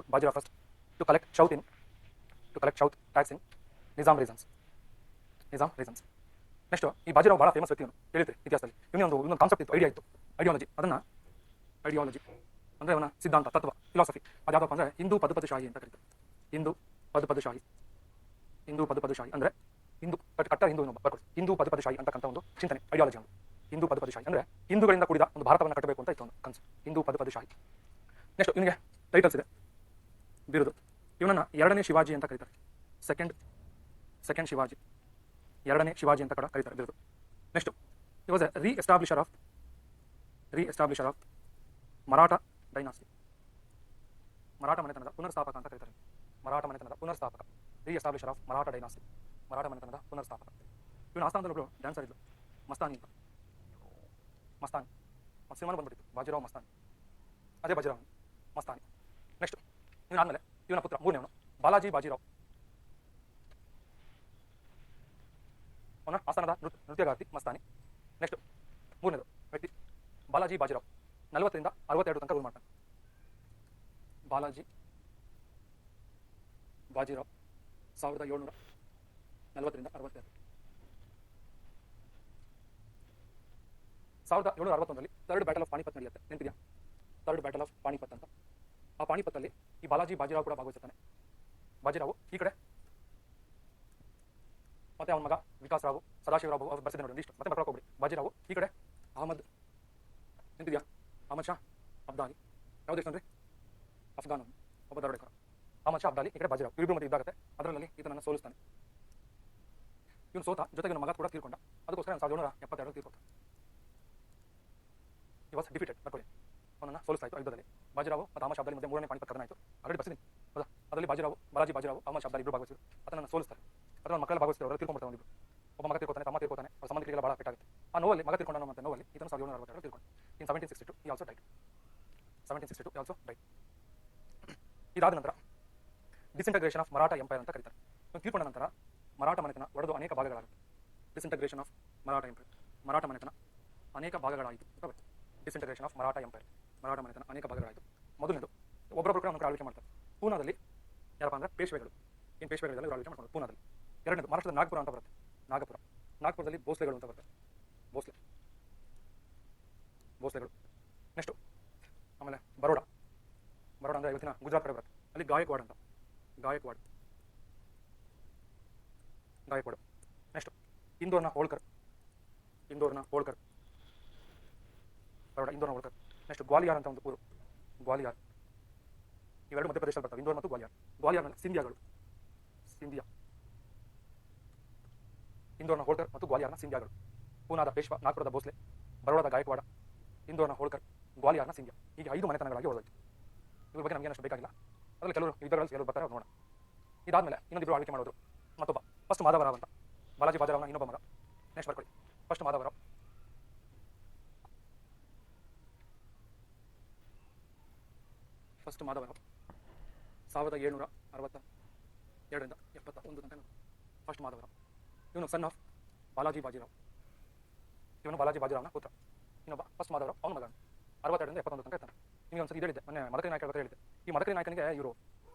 to collect chauth tax in Nizam regions. Next ಈ ಬಾಜಿರಾವ್ ಬಹಳ ಫೇಮಸ್ ವ್ಯಕ್ತಿ. ಹೇಳಿದ್ರೆ ಇತಿಹಾಸದಲ್ಲಿ ಇನ್ನೊಂದು ಕಾನ್ಸೆಪ್ಟ್ ಇತ್ತು, ಐಡಿಯಾಲಜಿ. ಐಡಿಯಾಲಜಿ ಅಂದರೆ ಅವನ ಸಿದ್ಧಾಂತ, ತತ್ವ, ಫಿಲಾಸಫಿ. ಅದು ಯಾವುದಪ್ಪ ಅಂದರೆ ಹಿಂದೂ ಪದ್ಧತಿಶಾಹಿ ಅಂತ ಕರೀತಾರೆ. ಹಿಂದೂ ಪದ್ಧತಿಶಾಹಿ ಅಂದರೆ ಕಟ್ಟ ಹಿಂದೂ ಪದ್ಧತಿಶಾಹಿ ಅಂತಕ್ಕಂಥ ಒಂದು ಚಿಂತನೆ, ಐಡಿಯಾಲಜಿ. ಒಂದು ಹಿಂದೂ ಪದ್ಧತಿಶಾಹಿ ಅಂದರೆ ಹಿಂದೂಗಳಿಂದ ಕೂಡಿದ ಒಂದು ಭಾರತವನ್ನು ಕಟ್ಟಬೇಕು ಅಂತ ಇತ್ತು ಒಂದು ಕನಸು, ಹಿಂದೂ ಪದ್ಧತಿಶಾಹಿ. ನೆಕ್ಸ್ಟ್ ಇವನಿಗೆ ಟೈಟಲ್ಸ್ ಇದೆ, ಬಿರುದು. ಇವನನ್ನು 2ನೇ ಶಿವಾಜಿ ಅಂತ ಕರೀತಾರೆ. ಸೆಕೆಂಡ್ ಶಿವಾಜಿ, 2ನೇ ಶಿವಾಜಿ ಅಂತ ಕೂಡ ಕರೀತಾರೆ ಬಿರುದು. Next he was a reestablisher of Maratha dynasty. Maratha ಮನೆತನದ ಪುನರ್ಸ್ಥಾಪಕ ಅಂತ ಕರೀತಾರೆ. Reestablisher of Maratha dynasty, Maratha ಮನೆತನದ ಪುನರ್ಸ್ಥಾಪಕ. ಇವನ ಆಸ್ಥಾನದಲ್ಲಿ ಒಬ್ಬರು ಡ್ಯಾನ್ಸರ್ ಇದ್ದರು, ಮಸ್ತಾನಿ ಅಂತ. ಮಸ್ತಾನಿ ಸಿನಿಮಾನು ಬಂದ್ಬಿಟ್ಟಿತ್ತು, ಬಾಜಿರಾವ್ ಮಸ್ತಾನಿ. ಅದೇ ಬಾಜಿರಾವ್ ಮಸ್ತಾನಿ. ನೆಕ್ಸ್ಟ್ ಇವನಾದ್ಮೇಲೆ ಇವನ ಪುತ್ರ 3ನೇವನು ಬಾಲಾಜಿ ಬಾಜಿರಾವ್. ಅವನ ಆಸ್ಥಾನದ ನೃತ್ಯಗಾರ್ತಿ ಮಸ್ತಾನಿ. ನೆಕ್ಸ್ಟ್ 3ನೇದು ವ್ಯಕ್ತಿ ಬಾಲಾಜಿ ಬಾಜಿರಾವ್ 40ರಿಂದ 62 ತನಕ ರೂಲ್ ಮಾಡ್ತಾನೆ. ಬಾಲಾಜಿ ಬಾಜಿರಾವ್ 1740ರಿಂದ 62. 1761ರಲ್ಲಿ ಥರ್ಡ್ ಬ್ಯಾಟಲ್ ಆಫ್ ಪಾಣಿಪತ್ ನಡೆಯುತ್ತೆ, ನೆನಪಿದೆಯಾ? ಥರ್ಡ್ ಬ್ಯಾಟಲ್ ಆಫ್ ಪಾಣಿಪತ್ ಅಂತ. ಆ ಪಾಣಿಪತ್ತಲ್ಲಿ ಈ ಬಾಲಾಜಿ ಬಾಜಿರಾವ್ ಕೂಡ ಭಾಗವಹಿಸುತ್ತಾನೆ. ಬಾಜಿರಾವು ಈ ಕಡೆ ಮತ್ತೆ ಅವನ ಮಗ ವಿಕಾಸ್ ರಾವ್, ಸದಾಶಿವರಾವ್ ಅವ್ರು ಬರ್ಸಿದೆ ನೋಡಿ ಇಷ್ಟು, ಮತ್ತೆ ಬರ್ಕೊಬಿಡಿ. ಬಾಜಿರಾವು ಈ ಕಡೆ ಅಹಮದ್, ನೆನಪಿದೆಯಾ? ಅಹಮದ್ ಶಾ ಅಬ್ದಾಲಿ. ಯಾವ ದೇಶ ಅಂದರೆ ಅಫ್ಘಾನ್, ಒಬ್ಬ ದರೋಡೆಕೋರ. ಅಹಮದ್ ಶಾ ಅಬ್ದಾಲಿ ಈ ಕಡೆ ಬಾಜಿರಾವ್, ಇಬ್ಬರು ಮಧ್ಯೆ ಇದ್ದಾಗುತ್ತೆ. ಅದರಲ್ಲಿ ಈತನನ್ನು ಸೋಲಿಸ್ತಾನೆ. ಇವನು ಸೋತ, ಜೊತೆಗೆ ಮಗ ಕೂಡ ತೀರ್ಕೊಂಡ. ಅದಕ್ಕೋಸ್ಕರ 1772 ತೀರ್ಕೊಳ್ತಾನೆ. ಈ ವಾಸ್ ಡಿಫೀಟೆಡ್. ಬರ್ಕೊಳ್ಳಿ, ಅವನನ್ನು ಸೋಲಿಸ್ತಾಯಿತು ಯುದ್ಧದಲ್ಲಿ. ಬಾಜಿರಾವು ಮತ್ತು ಅಹಮದ್ ಶಾ ಅಬ್ದಾಲಿ ಮಧ್ಯೆ 3ನೇ ಪಾಣಿಪತ್ ಕದನ ಆಯಿತು. ಆಲ್ರೆಡಿ ಬರ್ಸಿದ್ದೀನಿ ಹೌದಾ? ಅದರಲ್ಲಿ ಬಾಲಾಜಿ ಬಾಜಿರಾವು ಅಹಮದ್ ಶಾ ಅಬ್ದಾಲಿ ಇಬ್ಬರು ಭಾಗವಹಿಸಿದ್ರು. ಅದನ್ನು ಸೋಲಿಸ್ತಾರೆ. ಅದರಲ್ಲಿ ಮಕ್ಕಳೆಲ್ಲ ಭಾಗವಹಿಸ್ತಾರೆ, ಅವರಲ್ಲಿ ತೀರ್ಕೊಂಡ್ಬಿಡ್ತಾರೆ. ಒಂದಿಬ್ಬರು, ಒಬ್ಬ ಮಗ ತೀರ್ಕೊತಾನೆ, ತಮ್ಮ ತೀರ್ಕೊತಾನೆ, ಅವ್ರ ಸಂಬಂಧಿಕರಿಗೆಲ್ಲ ಭಾಳ ಪೆಟ್ಟಾಗುತ್ತೆ. ಆ ನೋವಲ್ಲಿ ಮಗ ತೀರ್ಕೊಂಡ ಮತ್ತು ನೋವಲ್ಲಿ ಇದನ್ನು 1762 ತೀರ್ಕೊಂಡು. ಇನ್ 1762 he also died. ಇದಾದ ನಂತರ ಡಿಸ್ಇಂಟಗ್ರೇಷನ್ ಆಫ್ ಮರಾಠ ಎಂಪೈರ್ ಅಂತ ಕರೀತಾರೆ. ಇವ್ನು ತೀರ್ಕೊಂಡ ನಂತರ ಮರಾಠ ಮನೆತನ ಒಡೆದು ಅನೇಕ ಭಾಗಗಳಾಗುತ್ತೆ. ಡಿಸ್ಇಂಟಗ್ರೇಷನ್ ಆಫ್ ಮರಾಠ ಎಂಪೈರ್, ಮರಾಠ ಮನೆತನ ಅನೇಕ ಭಾಗಗಳಾಯಿತು ಅಂತ ಬರುತ್ತೆ. ಡಿಸ್ಇಂಟಗ್ರೇಷನ್ ಆಫ್ ಮರಾಠ ಎಂಪೈರ್, ಮರಾಠ ಮನೆತನ ಅನೇಕ ಭಾಗಗಳಾಯಿತು. ಮೊದಲನೇದು ಒಬ್ಬರೊಬ್ಬರು ಕೂಡ ಆಳ್ವಿಕೆ ಮಾಡ್ತಾರೆ. ಪೂನಾದಲ್ಲಿ ಯಾರಪ್ಪ ಅಂದರೆ ಪೇಶ್ವೆಗಳು, ಏನು ಪೇಶ್ವೆಗಳೆಲ್ಲ ಇವರು ಆಳ್ವಿಕೆ ಮಾಡ್ಕೊಂಡು ಪೂನಾದಲ್ಲಿ. ಎರಡನೇದು ಮಹಾರಾಷ್ಟ್ರದ ನಾಗಪುರ ಅಂತ ಬರುತ್ತೆ. ನಾಗಪುರದಲ್ಲಿ ಭೋಸ್ಲೆಗಳು ಅಂತ ಬರುತ್ತೆ. ಭೋಸ್ಲೆಗಳು. ನೆಕ್ಸ್ಟು ಆಮೇಲೆ ಬರೋಡ ಅಂದರೆ ಇವತ್ತಿನ ಗುಜರಾತ್ ಕಡೆ ಬರುತ್ತೆ. ಅಲ್ಲಿ ಗಾಯಕ್ವಾಡ್. ನೆಕ್ಸ್ಟು ಇಂದೋರ್ನ ಹೋಳ್ಕರ್. ಬರೋಡ, ಇಂದೋರ್ನ ಹೋಳ್ಕರ್. ನೆಕ್ಸ್ಟ್ ಗ್ವಾಲಿಯರ್ ಅಂತ ಒಂದು ಊರು, ಗ್ವಾಲಿಯರ್. ಇವೆರಡು ಮಧ್ಯಪ್ರದೇಶದಲ್ಲಿ ಬರ್ತವೆ, ಇಂದೋರ್ ಮತ್ತು ಗ್ವಾಲಿಯರ್ನಲ್ಲಿ ಸಿಂಧಿಯಾಗಳು. ಇಂದೋರ್ನ ಹೋಳ್ಕರ್ ಮತ್ತು ಗ್ವಾಲಿಯರ್ನ ಸಿಂಧಿಯಾಗಳು. ಪೂನಾದ ಪೇಶ್ವಾ, ನಾಗ್ಪುರದ ಭೋಸ್ಲೆ, ಬರೋಡದ ಗಾಯಕ್ವಾಡ, ಇಂದೋರ್ನ ಹೋಳ್ಕರ್, ಗ್ವಾಲಿಯರ್ನ ಸಿಂಧಿಯಾ. ಹೀಗೆ 5 ಮನೆತನಗಳಾಗಿ ಉಳಿದೋಯ್ತು. ಇದ್ರ ಬಗ್ಗೆ ನಮಗೆ ಅಷ್ಟು ಬೇಕಾಗಿಲ್ಲ. ಅದರಲ್ಲಿ ಕೆಲವರು ಯುದ್ಧಗಳಲ್ಲಿ ಕೆಲವರು ಬರ್ತಾರೆ, ನೋಡೋಣ. ಇದಾದ್ಮೇಲೆ ಇನ್ನೊಂದಿಬ್ಬರು ಆಳ್ವಿಕೆ ಮಾಡೋದು. ಮತ್ತೊಬ್ಬ ಫಸ್ಟ್ ಮಾಧವರಾವ್ ಅಂತ, ಬಾಲಾಜಿ ಬಾಜಿರಾವ್ನ ಇನ್ನೊಬ್ಬ ಮಗ. ನೆಕ್ಸ್ಟ್ ಬರ್ಕೊಳ್ಳಿ, ಫಸ್ಟ್ ಮಾಧವರಾವ್. ಫಸ್ಟ್ ಮಾಧವರಾವ್ 1762ರಿಂದ 71 ತನಕ ಫಸ್ಟ್ ಮಾಧವರಾವ್. ಇವನು ಸನ್ ಆಫ್ ಬಾಲಾಜಿ ಬಾಜಿರಾವ್. ಬಾಲಾಜಿ ಬಾಜಿರಾವ್ನ ಪುತ್ರ. ಇನ್ನೊಬ್ಬ ಫಸ್ಟ್ ಮಾಧವರಾವ್, ಅವನ ಮಗ. 62ರಿಂದ 71 ತನಕ ಇರ್ತಾನೆ. ನಿಮಗೆ ಒಂದ್ಸರಿ ಹೇಳಿದ್ದೆ, ಮೊನ್ನೆ ಮದಕರಿ ನಾಯಕ ಹೇಳಿದ್ದೆ. ಈ ಮದಕರಿ ನಾಯಕನಿಗೆ ಇವರು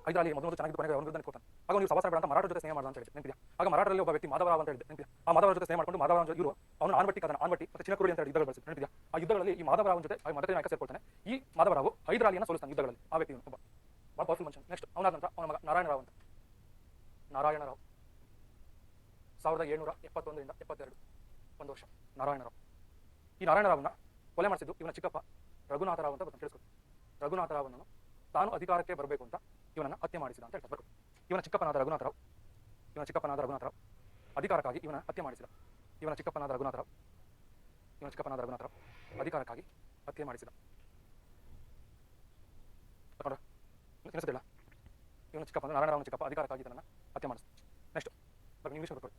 ಹೈದರಾಲಿ ಮೊದಲು ಚೆನ್ನಾಗಿದ್ದು ಕೊನೆಗೆ ಅವನ ವಿರುದ್ಧ ಕೊಡ್ತಾನೆ. ಆಗ ನೀವು ಸವಾಸ ಬೇಡ ಅಂತ ಮರಾಠರ ಜೊತೆ ಸ್ನೇಹ ಮಾಡಿದ ಅಂತ ಹೇಳಿದೆ, ನೆನಪಿದೆಯಾ? ಆಗ ಮರಾಠರಲ್ಲಿ ಒಬ್ಬ ವ್ಯಕ್ತಿ ಮಾಧವರಾವ್ ಅಂತ ಹೇಳಿದೆ, ನೆನಪಿದೆಯಾ? ಆ ಮಾಧವರ ಜೊತೆ ಸ್ನೇಹ ಮಾಡಿಕೊಂಡು ಮಾಧವರಾವ್ ಇವರು ಅವನು ಆನ್ವಟ್ಟಿ ಮತ್ತು ಚಿನ್ನಕುರುಳಿ ಅಂತ ಯುದ್ಧಗಳು ಬಳಸಿದ್ರು, ನೆನಪಿದೆಯಾ? ಆ ಯುದ್ಧಗಳಲ್ಲಿ ಈ ಮಾಧವರಾವ್ ಜೊತೆ ಮದಕರಿ ನಾಯಕ ಸೇರ್ಕೊಳ್ತಾನೆ. ಈ ಮಾಧವರಾವ್ ಹೈದರಾಲಿಯನ್ನು ಸೋಲಿಸ್ತಾನೆ ಯುದ್ಧಗಳಲ್ಲಿ. ಆ ವ್ಯಕ್ತಿ ಒಬ್ಬ ಭಾಳ ಪವರ್ಫುಲ್ ಮನುಷ್ಯ. ನೆಕ್ಸ್ಟ್ ಅವನಾದ ನಂತರ ಅವನ ಮಗ ನಾರಾಯಣರಾವ್ ಅಂತ. 1771ರಿಂದ 72, 1 ವರ್ಷ. ಈ ನಾರಾಯಣರಾವ್ನ ಕೊಲೆ ಮಾಡಿಸಿದ್ದು ಇವನ ಚಿಕ್ಕಪ್ಪ ರಘುನಾಥರಾವ್ ಅಂತ ಬರ್ತಾನೆ. ತಿಳಿಸ್ಕೊಡಿ. ರಘುನಾಥರಾವ್ನನ್ನು ತಾನು ಅಧಿಕಾರಕ್ಕೆ ಬರಬೇಕು ಅಂತ ಇವನನ್ನು ಹತ್ಯೆ ಮಾಡಿಸಿದ ಅಂತ ಹೇಳ್ತಾರೆ. ಇವನ ಚಿಕ್ಕಪ್ಪನಾದ ರಘುನಾಥರಾವ್ ಅಧಿಕಾರಕ್ಕಾಗಿ ಇವನ ಹತ್ಯೆ ಮಾಡಿಸಿದ. ಇವನ ಚಿಕ್ಕಪ್ಪನಾದ ರಘುನಾಥರಾವ್ ಅಧಿಕಾರಕ್ಕಾಗಿ ಹತ್ಯೆ ಮಾಡಿಸಿದ. ತಿಳಿಸೋದಿಲ್ಲ. ಇವನ ಚಿಕ್ಕಪ್ಪ ನಾರಾಯಣರಾವ್ನ ಚಿಕ್ಕಪ್ಪ ಅಧಿಕಾರಕ್ಕಾಗಿ ಇದನ್ನು ಹತ್ಯೆ ಮಾಡಿಸಿದ. ನೆಕ್ಸ್ಟ್ ಇಂಗ್ಲೀಷ್ ಬರ್ಕೊಳ್ಳಿ.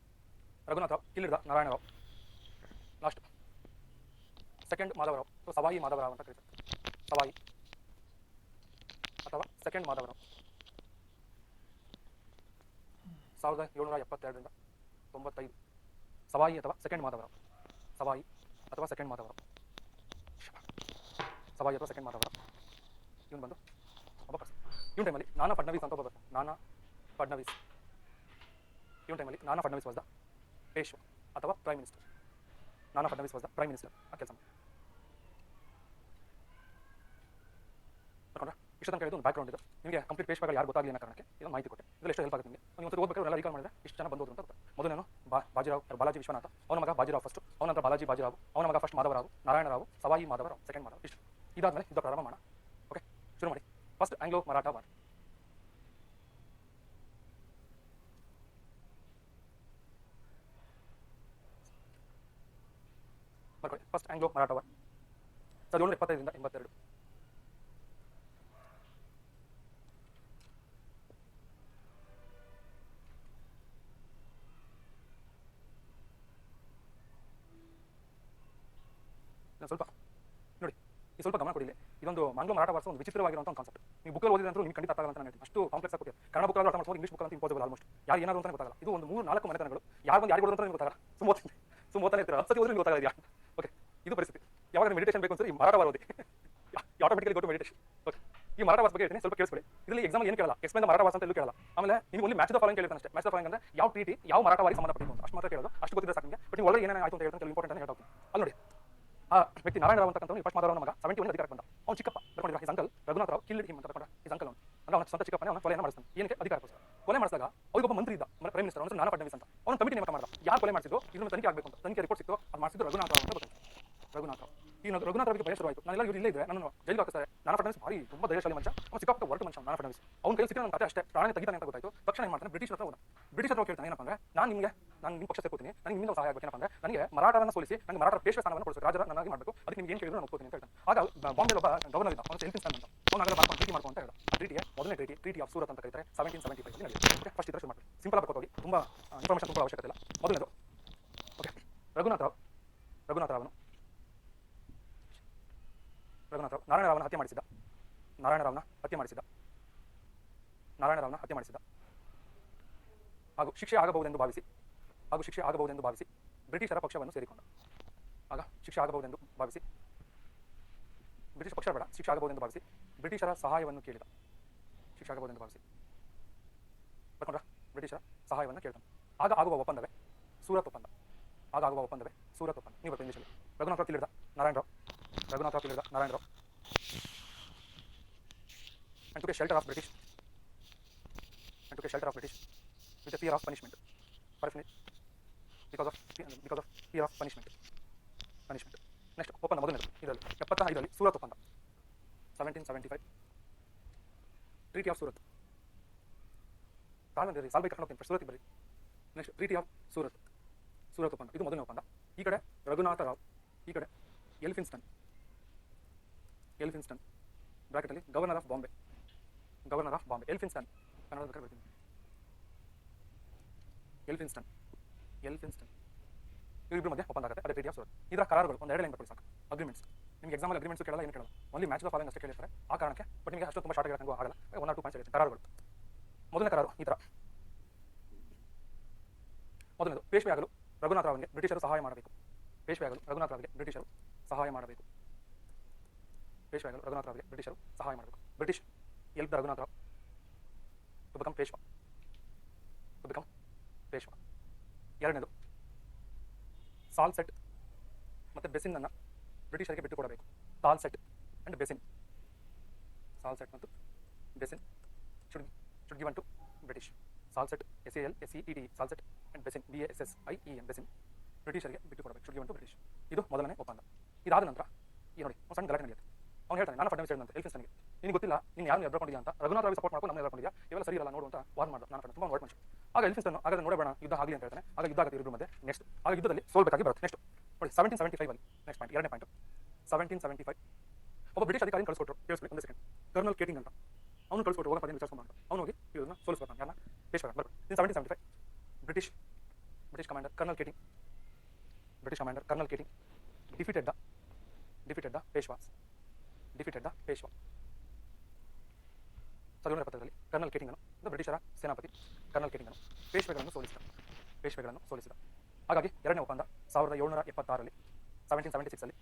ರಘುನಾಥರಾವ್ ಕಿಲ್ಲಿಡಿದ ನಾರಾಯಣರಾವ್. ಲಾಸ್ಟ್ ಸೆಕೆಂಡ್ ಮಾಧವರಾವ್, ಸವಾಯಿ ಮಾಧವರಾವ್ ಅಂತ ಕರೀತಾರೆ. ಸವಾಯಿ ಅಥವಾ ಸೆಕೆಂಡ್ ಮಾಧವರಾವ್ 1772ರಿಂದ 95. ಸವಾಯಿ ಅಥವಾ ಸೆಕೆಂಡ್ ಮಾಧವರಾವ್. ಇವನು ಬಂದು ಒಬ್ಬ ಪರ್ಸನ್. ಇವನ ಟೈಮಲ್ಲಿ ನಾನಾ ಫಡ್ನವೀಸ್ ಅಂತ ಒಬ್ಬ ಬರ್ತಾನೆ. ಇವನ ಟೈಮಲ್ಲಿ ನಾನಾ ಫಡ್ನವೀಸ್ ವಾಸ್ ದ ಪೇಶ್ವಾ ಅಥವಾ ಪ್ರೈಮ್ ಮಿನಿಸ್ಟರ್. ಆ ಕೆಲಸ ಇಷ್ಟು ತನಕ ಇದು ಒಂದು ಬ್ಯಾಕ್ಗ್ರೌಂಡ್ ಇದೆ. ನಿಮಗೆ ಕಂಪ್ಲೀಟ್ ಪೇಶ್ವಾಗಳು ಯಾರು ಗೊತ್ತಾಗಲಿ ಅನ್ನೋ ಕಾರಣಕ್ಕೆ ಇದನ್ನು ಮಾಹಿತಿ ಕೊಟ್ಟೆ. ಇದರಲ್ಲಿ ಎಷ್ಟು ಹೆಲ್ಪ್ ಆಗುತ್ತೆ ನಿಮಗೆ. ನೀವು ಒಂದು ಓದಬೇಕಾದ್ರೆ ಎಲ್ಲ ರೀಕಾಲ್ ಮಾಡಿದ್ರೆ ಇಷ್ಟು ಜನ ಬಂದೋದ್ರು ಅಂತ ಗೊತ್ತಾಗುತ್ತೆ. ಮೊದಲು ಬಾಲಾಜಿ ವಿಶ್ವನಾಥ, ಅವನ ಮಗ ಬಾಜಿರಾವ್ ಫಸ್ಟ್, ಅವನ ನಂತರ ಬಾಲಾಜಿ ಬಾಜಿರಾವ್, ಅವನ ಮಗ ಫಸ್ಟ್ ಮಾಧವರಾವ್, ನಾರಾಯಣರಾವ್, ಸವಾಯಿ ಮಾಧವರಾವ್, ಸೆಕೆಂಡ್ ಮಾಧವರಾವ್. ಇಷ್ಟು ಇದಾದ್ಮೇಲೆ ಯುದ್ಧ ಪ್ರಾರಂಭ ಮಾಡೋಣ. ಓಕೆ, ಶುರು ಮಾಡಿ. First Anglo Maratha war. First Anglo Maratha war 1775ರಿಂದ 82. ಸ್ವಲ್ಪ ನೋಡಿ, ಈ ಸ್ವಲ್ಪ ಗಮನ ಕೊಡಿ. ಇದೊಂದು ಆಂಗ್ಲೋ ಮರಾಠ ವಾರ್ಸ್ ಒಂದು ವಿಚಿತ್ರವಾಗಿರುವಂಥ ಒಂದು ಕಾನ್ಸೆಪ್ಟ್. ನೀವು ಬುಕ್ಕಲ್ಲಿ ಓದಿದ್ರೆ ಅಂತೂ ನಿಮ್ಗೆ ಖಂಡಿತ ಅರ್ಥ ಆಗಲ್ಲ ಅಂತ ನಾನು ಹೇಳ್ತೀನಿ. ಅಷ್ಟು ಕಾಂಪ್ಲೆಕ್ಸ್ ಆಗಿ ಕೊಟ್ಟಿದ್ದಾರೆ. ಕನ್ನಡ ಬುಕ್ ಅರ್ಥ ಮಾಡ್ಕೊಂಡು ಇಂಗ್ಲೀಷ್ ಬುಕ್ ಅಂತ ಇಂಪಾಸಿಬಲ್ ಆಲ್ಮೋಸ್ಟ್. ಯಾರು ಏನಾದ್ರು ಅಂತ ಗೊತ್ತಾಗಲ್ಲ. ಇದು ಒಂದು 3-4 ಮನೆತನಗಳು. ಯಾರಿಗೂ ಅಂತ ನಿಮ್ಗೆ ಗೊತ್ತಾಗಲ್ಲ. ಸುಮ್ಮನೆ ಇರ್ತೀರ, ಸತಿ ಹೋದ್ರೆ ನಿಮ್ಗೆ ಗೊತ್ತಾಗಲ್ಲ. ಓಕೆ, ಇದು ಪರಿಸ್ಥಿತಿ. ಯಾವಾಗ ಮೆಡಿಟೇಷನ್ ಬೇಕು ಅಂತ ಈ ಮರಾಠ ವಾರ್ ಓದಿ, automatically go to meditation. Okay, ಈ ಮರಾಠ ವಾರ್ಸ್ ಬಗ್ಗೆ ಹೇಳ್ತೀನಿ, ಸ್ವಲ್ಪ ಕೇಳಿಸ್ಕೊಳ್ಳಿ. ಇದರಲ್ಲಿ ಎಕ್ಸಾಮ್ ಏನು ಕೇಳಲ್ಲ, ಎಕ್ಸ್ಪ್ಲೇನ್ ದ ಮರಾಠ ವಾರ್ಸ್ ಅಂತ ಎಲ್ಲೂ ಕೇಳಲ್ಲ. ಆಮೇಲೆ ನೀವು ಓನ್ಲಿ ಮ್ಯಾಚ್ ದ ಫಾಲೋಯಿಂಗ್ ಕೇಳ್ತಾನೆ ಅಷ್ಟೇ. ಮ್ಯಾಚ್ ದ ಫಾಲೋಯಿಂಗ್ ಅಂದ್ರೆ ಯಾವ ಟ್ರೀಟಿ ಯಾವ ಮರಾಠ ವಾರಿಗೆ ಸಂಬಂಧಪಟ್ಟಿದ್ದು ಅಂತ ಅಷ್ಟು ಮಾತ್ರ ಕೇಳೋದು. ಅಷ್ಟು ಗೊತ್ತಿದ್ರೆ ಸಾಕು ನಿಮಗೆ. ಬಟ್ ನೀವು ಒಳಗೆ ಏನೇನು ಆಯ್ತು ಅಂತ ಹೇಳ್ತಾನೆ, ಕೆಲವು ಇಂಪಾರ್ಟೆಂಟ್ ಹೇಳ್ತಾ ಹೋಗ್ತೀನಿ. ಅಲ್ಲಿ ನೋಡಿ, ಆ ವ್ಯಕ್ತಿ ನಾರಾಯಣರಾವ್ ಅಂತಕ್ಕಂಥ ಫಸ್ಟ್ ಮಾಧವರಾವ್ ಮಗ 71 ಅಧಿಕಾರಕ್ಕೆ ಬಂದ. ಅವ್ನು ಚಿಕ್ಕಪ್ಪ ಬರ್ಕೊಂಡಿದ್ದ his uncle Raghunathrao killed him ಅಂತ ಬರ್ಕೊಂಡ. ಹಿಸ್ ಅಂಕಲ್ ಅಂದ್ರೆ ಅವನ ಸ್ವಂತ ಚಿಕ್ಕಪ್ಪನೇ ಅವನ ಕೊಲೆಯನ್ನು ಮಾಡಿಸ್ತಾನೆ. ಏನಕ್ಕೆ? ಅಧಿಕಾರಕ್ಕೋಸ್ಕರ. ಕೊಲೆ ಮಾಡಿಸಿದಾಗ ಅವ್ರಿಗೊಬ್ಬ ಮಂತ್ರಿ ಇದ್ದ, ಪ್ರೈಮ್ ಮಿನಿಸ್ಟರ್, ಅವನು ನಾನಾ ಫಡ್ನವೀಸ್ ಅಂತ. ಅವನು ಕಮಿಟಿ ನೇಮಕ ಮಾಡಿದ. ಯಾರು ಕೊಲೆ ಮಾಡಿಸಿದ್ರು ಇದನ್ನು ತನಿಖೆ ಆಗಬೇಕು ಅಂತ. ತನಿಖೆ ರಿಪೋರ್ಟ್ ಸಿಕ್ತು, ಅದು ಮಾಡಿಸಿದ್ದು ರಘುನಾಥರಾವ್ ಅಂತ ಗೊತ್ತಾಯ್ತು. ಈ ರಘುನಾಥರಾವ್ಗೆ ಭಯ ಶುರುವಾಯಿತು. ನಾನೆಲ್ಲ ಇವ್ರು ಇಲ್ಲೇ ಇದ್ರೆ ನಾನು ಜೈಲಿಗೆ ಹಾಕಿಸ್ತಾರೆ. ನಾನಾ ಫಡ್ನವೀಸ್ ಭಾರಿ ತುಂಬ ಧೈರ್ಯಶಾಲಿ ಮನುಷ್ಯ, ಅವನು ಸಿಕ್ಕಾಪಟ್ಟೆ ಹೊರಟು ಮನುಷ್ಯ. ನಾನಾ ಫಡ್ನವೀಸ್ ಅವನ ಕೈ ಸಿಕ್ಕ ನನ್ನ ಕತೆ ಅಷ್ಟೇ, ಪ್ರಾಣ ತೆಗಿತಾನೆ ಅಂತ ಗೊತ್ತಾಯ್ತು. ತಕ್ಷಣ ಏನು ಮಾಡ್ತಾನೆ, ಬ್ರಿಟಿಷ್ ಹತ್ರ ಕೇಳ್ತಾನೆ, ಏನಪ್ಪ ಅಂದ್ರೆ ನಾನು ನಿಮ್ಮ ಪಕ್ಷ ಸೇರ್ಕೋತೀನಿ, ನನಗೆ ನಿಮ್ಮಿಂದ ಸಹಾಯ ಆಗಬೇಕು. ಏನಪ್ಪ ಅಂದ್ರೆ ನನಗೆ ಮರಾಠರನ್ನು ಸೋಲಿಸಿ ನನಗೆ ಮರಾಠ ಪೇಶ್ವೆ ಸ್ಥಾನವನ್ನು ಕೊಡಿಸಬೇಕು, ರಾಜರ ನನಗೆ ಮಾಡಬೇಕು. ಅದಕ್ಕೆ ನಿಮ್ಗೆ ಏನು ಕೇಳಿದ್ರು ನಾನು ಒಪ್ಕೋತೀನಿ ಅಂತ ಹೇಳ್ತಾನೆ. ಆಗ ಬಾಂಬೆ ಒಬ್ಬ ಗವರ್ನರ್ ಇದ್ದ, ಅವನು ಎಲ್ಫಿನ್ಸ್ಟನ್ ಅಂತ. ಅವನಾಗಲ್ಲ ಮಾಡ್ಕೊಂಡು ಟ್ರೀಟಿ ಮಾಡ್ಕೊಂಡು ಅಂತ ಹೇಳ್ದ. ಆ ಟ್ರೀಟಿಗೆ ಮೊದಲನೇ ಟ್ರೀಟಿ ಆಫ್ ಸೂರತ್ ಅಂತ ಕರೀತಾರೆ. 1775 ನಡೆಯುತ್ತೆ. ಫಸ್ಟ್ ಇದ್ರೆ ಶುರು ಮಾಡಿ. ಸಿಂಪಲ್ ಆಗಿ ಹೋಗಿ, ತುಂಬ ಇನ್ಫಾರ್ಮೇಷನ್ ತುಂಬ ಅವಶ್ಯಕತೆ ಇಲ್ಲ. ಮೊದಲನೇದು ಓಕೆ, ರಘುನಾಥರಾವ್ ನಾರಾಯಣರಾವ್ನ ಹತ್ಯೆ ಮಾಡಿಸಿದ. ನಾರಾಯಣರಾವ್ನ ಹತ್ಯೆ ಮಾಡಿಸಿದ ಹಾಗೂ ಶಿಕ್ಷೆ ಆಗಬಹುದೆಂದು ಭಾವಿಸಿ ಬ್ರಿಟಿಷರ ಪಕ್ಷವನ್ನು ಸೇರಿಕೊಂಡ. ಆಗ ಶಿಕ್ಷೆ ಆಗಬಹುದೆಂದು ಭಾವಿಸಿ ಬ್ರಿಟಿಷ್ ಪಕ್ಷ ಬೇಡ, ಶಿಕ್ಷೆ ಆಗಬಹುದೆಂದು ಭಾವಿಸಿ ಬ್ರಿಟಿಷರ ಸಹಾಯವನ್ನು ಕೇಳಿದ. ಶಿಕ್ಷೆ ಆಗಬಹುದೆಂದು ಭಾವಿಸಿ ಬರ್ಕೊಂಡ್ರ ಬ್ರಿಟಿಷರ ಸಹಾಯವನ್ನು ಕೇಳ್ತಾನೆ. ಆಗ ಆಗುವ ಒಪ್ಪಂದವೇ ಸೂರತ್ ಒಪ್ಪಂದ. ನೀವು ಬರ್ತೀನಿ ಇಂಗ್ಲೀಷಲ್ಲಿ. ರಘುನಾಥರಾವ್ ತಿಳಿದ Narayanrao and took a shelter of British with a fear of punishment because of fear of punishment. Next ಒಪ್ಪಂದ ಮೊದಲನೇದು ಇದರಲ್ಲಿ 75ರಲ್ಲಿ ಸೂರತ್ ಒಪ್ಪಂದ 1775 ಟ್ರೀಟಿ ಆಫ್ ಸೂರತ್. ತಾಳ್ಮೆಂದ್ರಿ ಸಾಲ್ಬೈ ಕರ್ಕೊಂಡು ಹೋಗ್ತೀನಿ, ಸೂರತ್ಗೆ ಬರ್ರಿ. ನೆಕ್ಸ್ಟ್ ಟ್ರೀಟಿ ಆಫ್ ಸೂರತ್ ಒಪ್ಪಂದ, ಇದು ಮೊದಲನೇ ಒಪ್ಪಂದ. ಈ ಕಡೆ ರಘುನಾಥರಾವ್, ಈ ಕಡೆ ಎಲ್ಫಿನ್ಸ್ಟನ್ ಬ್ರಾಕೆಟಲ್ಲಿ ಗವರ್ನರ್ ಆಫ್ ಬಾಂಬೆ. ಎಲ್ಫಿನ್ಸ್ಟನ್ ಕನ್ನಡದ ಬೇಕಾದ್ರೆ ಬರ್ತೀನಿ. ಎಲ್ಫಿನ್ಸ್ಟನ್ ಇವರಿಬ್ಬರ ಮಧ್ಯೆ ಒಪ್ಪಂದ ಆಗುತ್ತೆ, ಅದೇ ಟ್ರೀಟಿ ಆಫ್ ಸೂರತ್. ಇದರ ಕರಾರುಗಳು ಒಂದು 2 ಲೈನ್ ಬರ್ಕೊಳ್ಳಿ ಸಾಕು. ಅಗ್ರಿಮೆಂಟ್ಸ್ ನಿಮಗೆ ಎಕ್ಸಾಮಲ್ಲಿ ಅಗ್ರಿಮೆಂಟ್ಸ್ ಕೇಳಲ್ಲ, ಏನು ಕೇಳಲ್ಲ, ಓನ್ಲಿ ಮ್ಯಾಚ್ ದ ಫಾಲೋಯಿಂಗ್ ಅಷ್ಟೇ ಕೇಳಿರ್ತಾರೆ. ಆ ಕಾರಣಕ್ಕೆ ಬಟ್ ನಿಮಗೆ ಅಷ್ಟು ತುಂಬ ಶಾರ್ಟ್ ಆಗೋ ಆಗಲ್ಲ, 1 or 2 ಪಾಯಿಂಟ್ಸ್ ಇರುತ್ತೆ ಕರಾರುಗಳು. ಮೊದಲನೇ ಕರಾರು ಈ ಥರ. ಮೊದಲನೇದು, ಪೇಶ್ವೆಯಾಗಲು ರಘುನಾಥರಾವ್ಗೆ ಬ್ರಿಟಿಷರು ಸಹಾಯ ಮಾಡಬೇಕು. British help the Raghunathrao to become Peshwa. ಎರಡನೇದು, ಸಾಲ್ಸೆಟ್ ಮತ್ತು ಬೆಸಿನ್ ಬ್ರಿಟಿಷರಿಗೆ ಬಿಟ್ಟುಕೊಡಬೇಕು. ಸಾಲ್ಸೆಟ್ ಮತ್ತು Bassein should given to British. Salsette SALSET Salsette and Bassein BASSIEN Bassein ಬ್ರಿಟಿಷರಿಗೆ ಬಿಟ್ಟುಕೊಡಬೇಕು. should given to British. ಇದು ಮೊದಲನೇ ಒಪ್ಪಂದ. ಇದಾದ ನಂತರ ಈ ನೋಡಿ ಒಂದು ಸಣ್ಣ ಗಲಾಟೆ ನಡೆಯುತ್ತೆ. ಅವ್ನು ಹೇಳ್ತಾನೆ, ನಾನು ಫಡ್ನವೀಸ್ ಹೇಳಿದಂತೆ ಎಲ್ಫಿನ್ಸ್ಟನ್ಗೆ, ನಿನಗೆ ಗೊತ್ತಿಲ್ಲ ನೀನು ಯಾರು ಎದ್ಕೊಂಡಿದ್ಯಾ ಅಂತ, ರಘುನಾಥರಾವ್ ಸಪೋರ್ಟ್ ಮಾಡ್ಕೊಂಡು ನಮ್ಮನ್ನ ಎದ್ಕೊಂಡಿದ್ಯಾ, ಇವೆಲ್ಲ ಸರಿ ಇರಲ್ಲ ನೋಡು ಅಂತ ವಾದ ಮಾಡಿದ. ನಾನು ತುಂಬ ವರ್ಡ್ ಮನುಷ್ಯ. ಆಗ ಎಲ್ಫಿನ್ಸ್ಟನ್ ಹಾಗಾದ್ರೆ ನೋಡಬೇಡ, ಯುದ್ಧ ಆಗಲಿ ಅಂತ ಹೇಳ್ತಾನೆ. ಆಗ ಯುದ್ಧ ಆಗುತ್ತೆ ಇಬ್ಬರ ಮಧ್ಯೆ. ನೆಕ್ಸ್ಟ್ ಆಗ ಯುದ್ಧದಲ್ಲಿ ಸೋಲ್ಬೇಕಾಗಿ ಬರುತ್ತೆ. ನೆಕ್ಸ್ಟ್ ನೋಡಿ 1775 ಅಲ್ಲಿ ನೆಕ್ಸ್ಟ್ ಪಾಯಿಂಟ್, ಎರಡನೇ ಪಾಯಿಂಟ್ 1775 ಒಬ್ಬ ಬ್ರಿಟಿಷ್ ಅಧಿಕಾರಿನ ಕಳಿಸ್ಕೊಟ್ರು. ಕೇಳಿಸ್ಕೊಳ್ಳಿ ಒಂದು ಸೆಕೆಂಡ್. ಕರ್ನಲ್ ಕೇಟಿಂಗ್ ಅಂತ ಅವನು ಕಳಿಸ್ಕೊಟ್ರು, ಹೋಗಿ ಪದೇನು ವಿಚಾರಿಸ್ಕೊಂಡು ಅವನು ಹೋಗಿ ಇವನ್ನ ಸೋಲಿಸ್ಬೇಕು. ಯಾರನ್ನ? ಪೇಶ್ವಾ. ಬರ್ಬೇಕು. In 1775 British commander colonel Keating defeated the Peshwas. ಸಲೂನರ ಪತ್ರದಲ್ಲಿ ಕರ್ನಲ್ ಕೇಟಿಂಗ್ ಅನ್ನು ಬ್ರಿಟಿಷರ ಸೇನಾಪತಿ ಕರ್ನಲ್ ಕೇಟಿಂಗ್ ಅನ್ನು ಪೇಶ್ವೆಗಳನ್ನು ಸೋಲಿಸಿದ. ಹಾಗಾಗಿ ಎರಡನೇ ಒಪ್ಪಂದ 1776ರಲ್ಲಿ 1776 ಅಲ್ಲಿ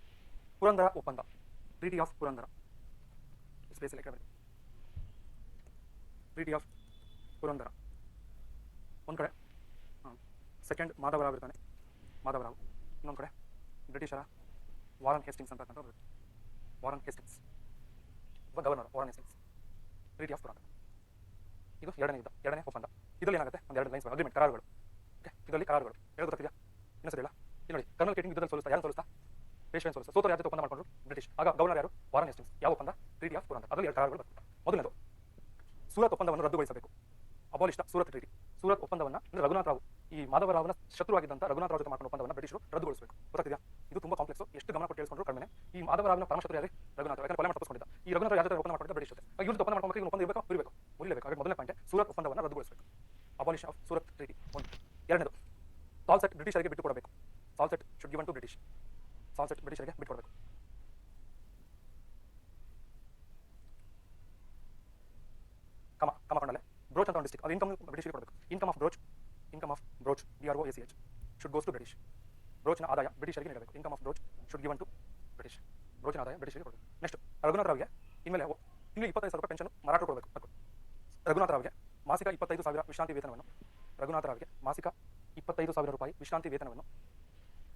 ಪುರಂದರ ಒಪ್ಪಂದ, treaty of Purandar. Treaty of Purandara ಒಂದು ಕಡೆ ಸೆಕೆಂಡ್ ಮಾಧವರಾವ್ ಇರ್ತಾನೆ, ಇನ್ನೊಂದು ಕಡೆ ಬ್ರಿಟಿಷರ ವಾರನ್ ಹೇಸ್ಟಿಂಗ್ಸ್ ಅಂತಕ್ಕಂಥ governor Warren Hastings. Treaty of Purandara ಇದು ಎರಡನೇ ಒಪ್ಪಂದ. ಇದರಲ್ಲಿ ಏನಾಗುತ್ತೆ, ಒಂದು 2 ಲೈನ್ಸ್ ಅಗ್ರಿಮೆಂಟ್, ಕರಾರುಗಳು. ಓಕೆ, ಇದರಲ್ಲಿ ಕರಾರುಗಳು ಹೇಳೋದು ಗೊತ್ತಿದೆಯಾ? ಇನ್ನೊಂದು ಇಲ್ಲ. ಇಲ್ಲಿ ನೋಡಿ, ಕರ್ನಲ್ ಕೇಟಿಂಗ್ ಯುದ್ಧದಲ್ಲಿ ಸೋಲಿಸ್ತಾ, ಯಾರು ಸೋಲಿಸ್ತಾ? ಪೇಶ್ವೆಯನ್ನು ಸೋಲಿಸ್ತಾ. ಸೋತರು ಯಾರ ಜೊತೆ ಒಪ್ಪಂದ ಮಾಡಿಕೊಂಡ್ರು? ಬ್ರಿಟಿಷ್. ಆಗ ಗವರ್ನರ್ ಯಾರು? Warren Hastings. ಯಾವ ಒಪ್ಪಂದ? Treaty of Purandar. ಅದರಲ್ಲಿ 2 ಕರಾರುಗಳು ಬರ್ತದೆ. ಮೊದಲನೇದು, ಸೂರತ್ ಒಪ್ಪಂದವನ್ನು ರದ್ದುಗೊಳಿಸಬೇಕು. Abolish Surat treaty. ಸೂರತ್ ಒಪ್ಪಂದವನ್ನು ಅಂದರೆ ರಘುನಾಥರಾವ್ ಈ ಮಾಧವರಾವ್ನ ಶತ್ರುವಾಗಿದ್ದಂಥ ರಘುನಾಥರಾವ್ ಜೊತೆ ಮಾಡ್ಕೊಂಡು ಒಪ್ಪಂದವನ್ನು ಬ್ರಿಟಿಷರು ರದ್ದುಗೊಳಿಸಬೇಕು. ಗೊತ್ತಾಗ್ತಿದೆಯಾ? ಇದು ತುಂಬ ಕಾಂಪ್ಲೆಕ್ಸ್. ಎಷ್ಟು ಗಮನ ಕೊಟ್ಟು ಕೇಳಿಸ್ಕೊಂಡ್ರು ಕಡಿಮೆ. ಈ ಮಾಧವರಾವ್ನ ಪರಮಶತ್ರು ಯಾರು? ರಘುನಾಥರಾವ್. ಯಾಕಂದ್ರೆ ಕೊಲೆ ಮಾಡಿ ತಪ್ಪಿಸ್ಕೊಂಡಿದ್ದ. ಈ ರಘುನಾಥರಾವ್ ಯಾರ ಜೊತೆ ಒಪ್ಪಂದ ಮಾಡ್ಕೊಂಡಿದ್ದ? ಬ್ರಿಟಿಷ್ ಜೊತೆ. ಇವ್ರ ಒಪ್ಪಂದ ಮಾಡ್ಕೊಂಡು ಇವ್ರು ಒಪ್ಪಂದ ಇರಬೇಕು, ಮುರಿಲೇಬೇಕು. ಹಾಗೆ ಮೊದಲನೇ ಪಾಯಿಂಟ್ ಸೂರತ್ ಒಪ್ಪಂದವನ್ನು ರದ್ದುಗೊಳಿಸಬೇಕು. Abolish of Surat treaty. ಎರಡನೇದು, ಸಾಲ್ಸೆಟ್ ಬ್ರಿಟಿಷರಿಗೆ ಬಿಟ್ಟುಕೊಡಬೇಕು. Salsette should given to British. Salsette ಬ್ರಿಟಿಷರಿಗೆ ಬಿಟ್ಟುಕೊಡಬೇಕು. ಕಮ ಕಂಡಲೆ ಬ್ರೋಚ್ ಅಂತ ಒಂದು ಡಿಸ್ಟ್ರಿಕ್ಟ್, ಅದು ಇನ್ಕಮ್ ಬ್ರಿಟಿಷ್ಗೆ ಕೊಡಬೇಕು. Income of Broach BROCH should goes to British. ಬ್ರೋಚ್ನ ಆದಾಯ ಬ್ರಿಟಿಷರಿಗೆ ನೀಡಬೇಕು. Income of Broach should given to British. ಬ್ರೋಚ್ನ ಆದಾಯ ಬ್ರಿಟಿಷರಿಗೆ ಕೊಡಬೇಕು. ನೆಕ್ಸ್ಟ್ ರಘುನಾಥರಾವ್ಗೆ ಇನ್ಮೇಲೆ ತಿಂಗಳು 25,000 ರೂಪಾಯಿ ಪೆನ್ಷನ್ ಮರಾಠರು ಕೊಡಬೇಕು. ರಘುನಾಥರಾವ್ಗೆ ಮಾಸಿಕ 25,000 ವಿಶ್ರಾಂತಿ ವೇತನವನ್ನು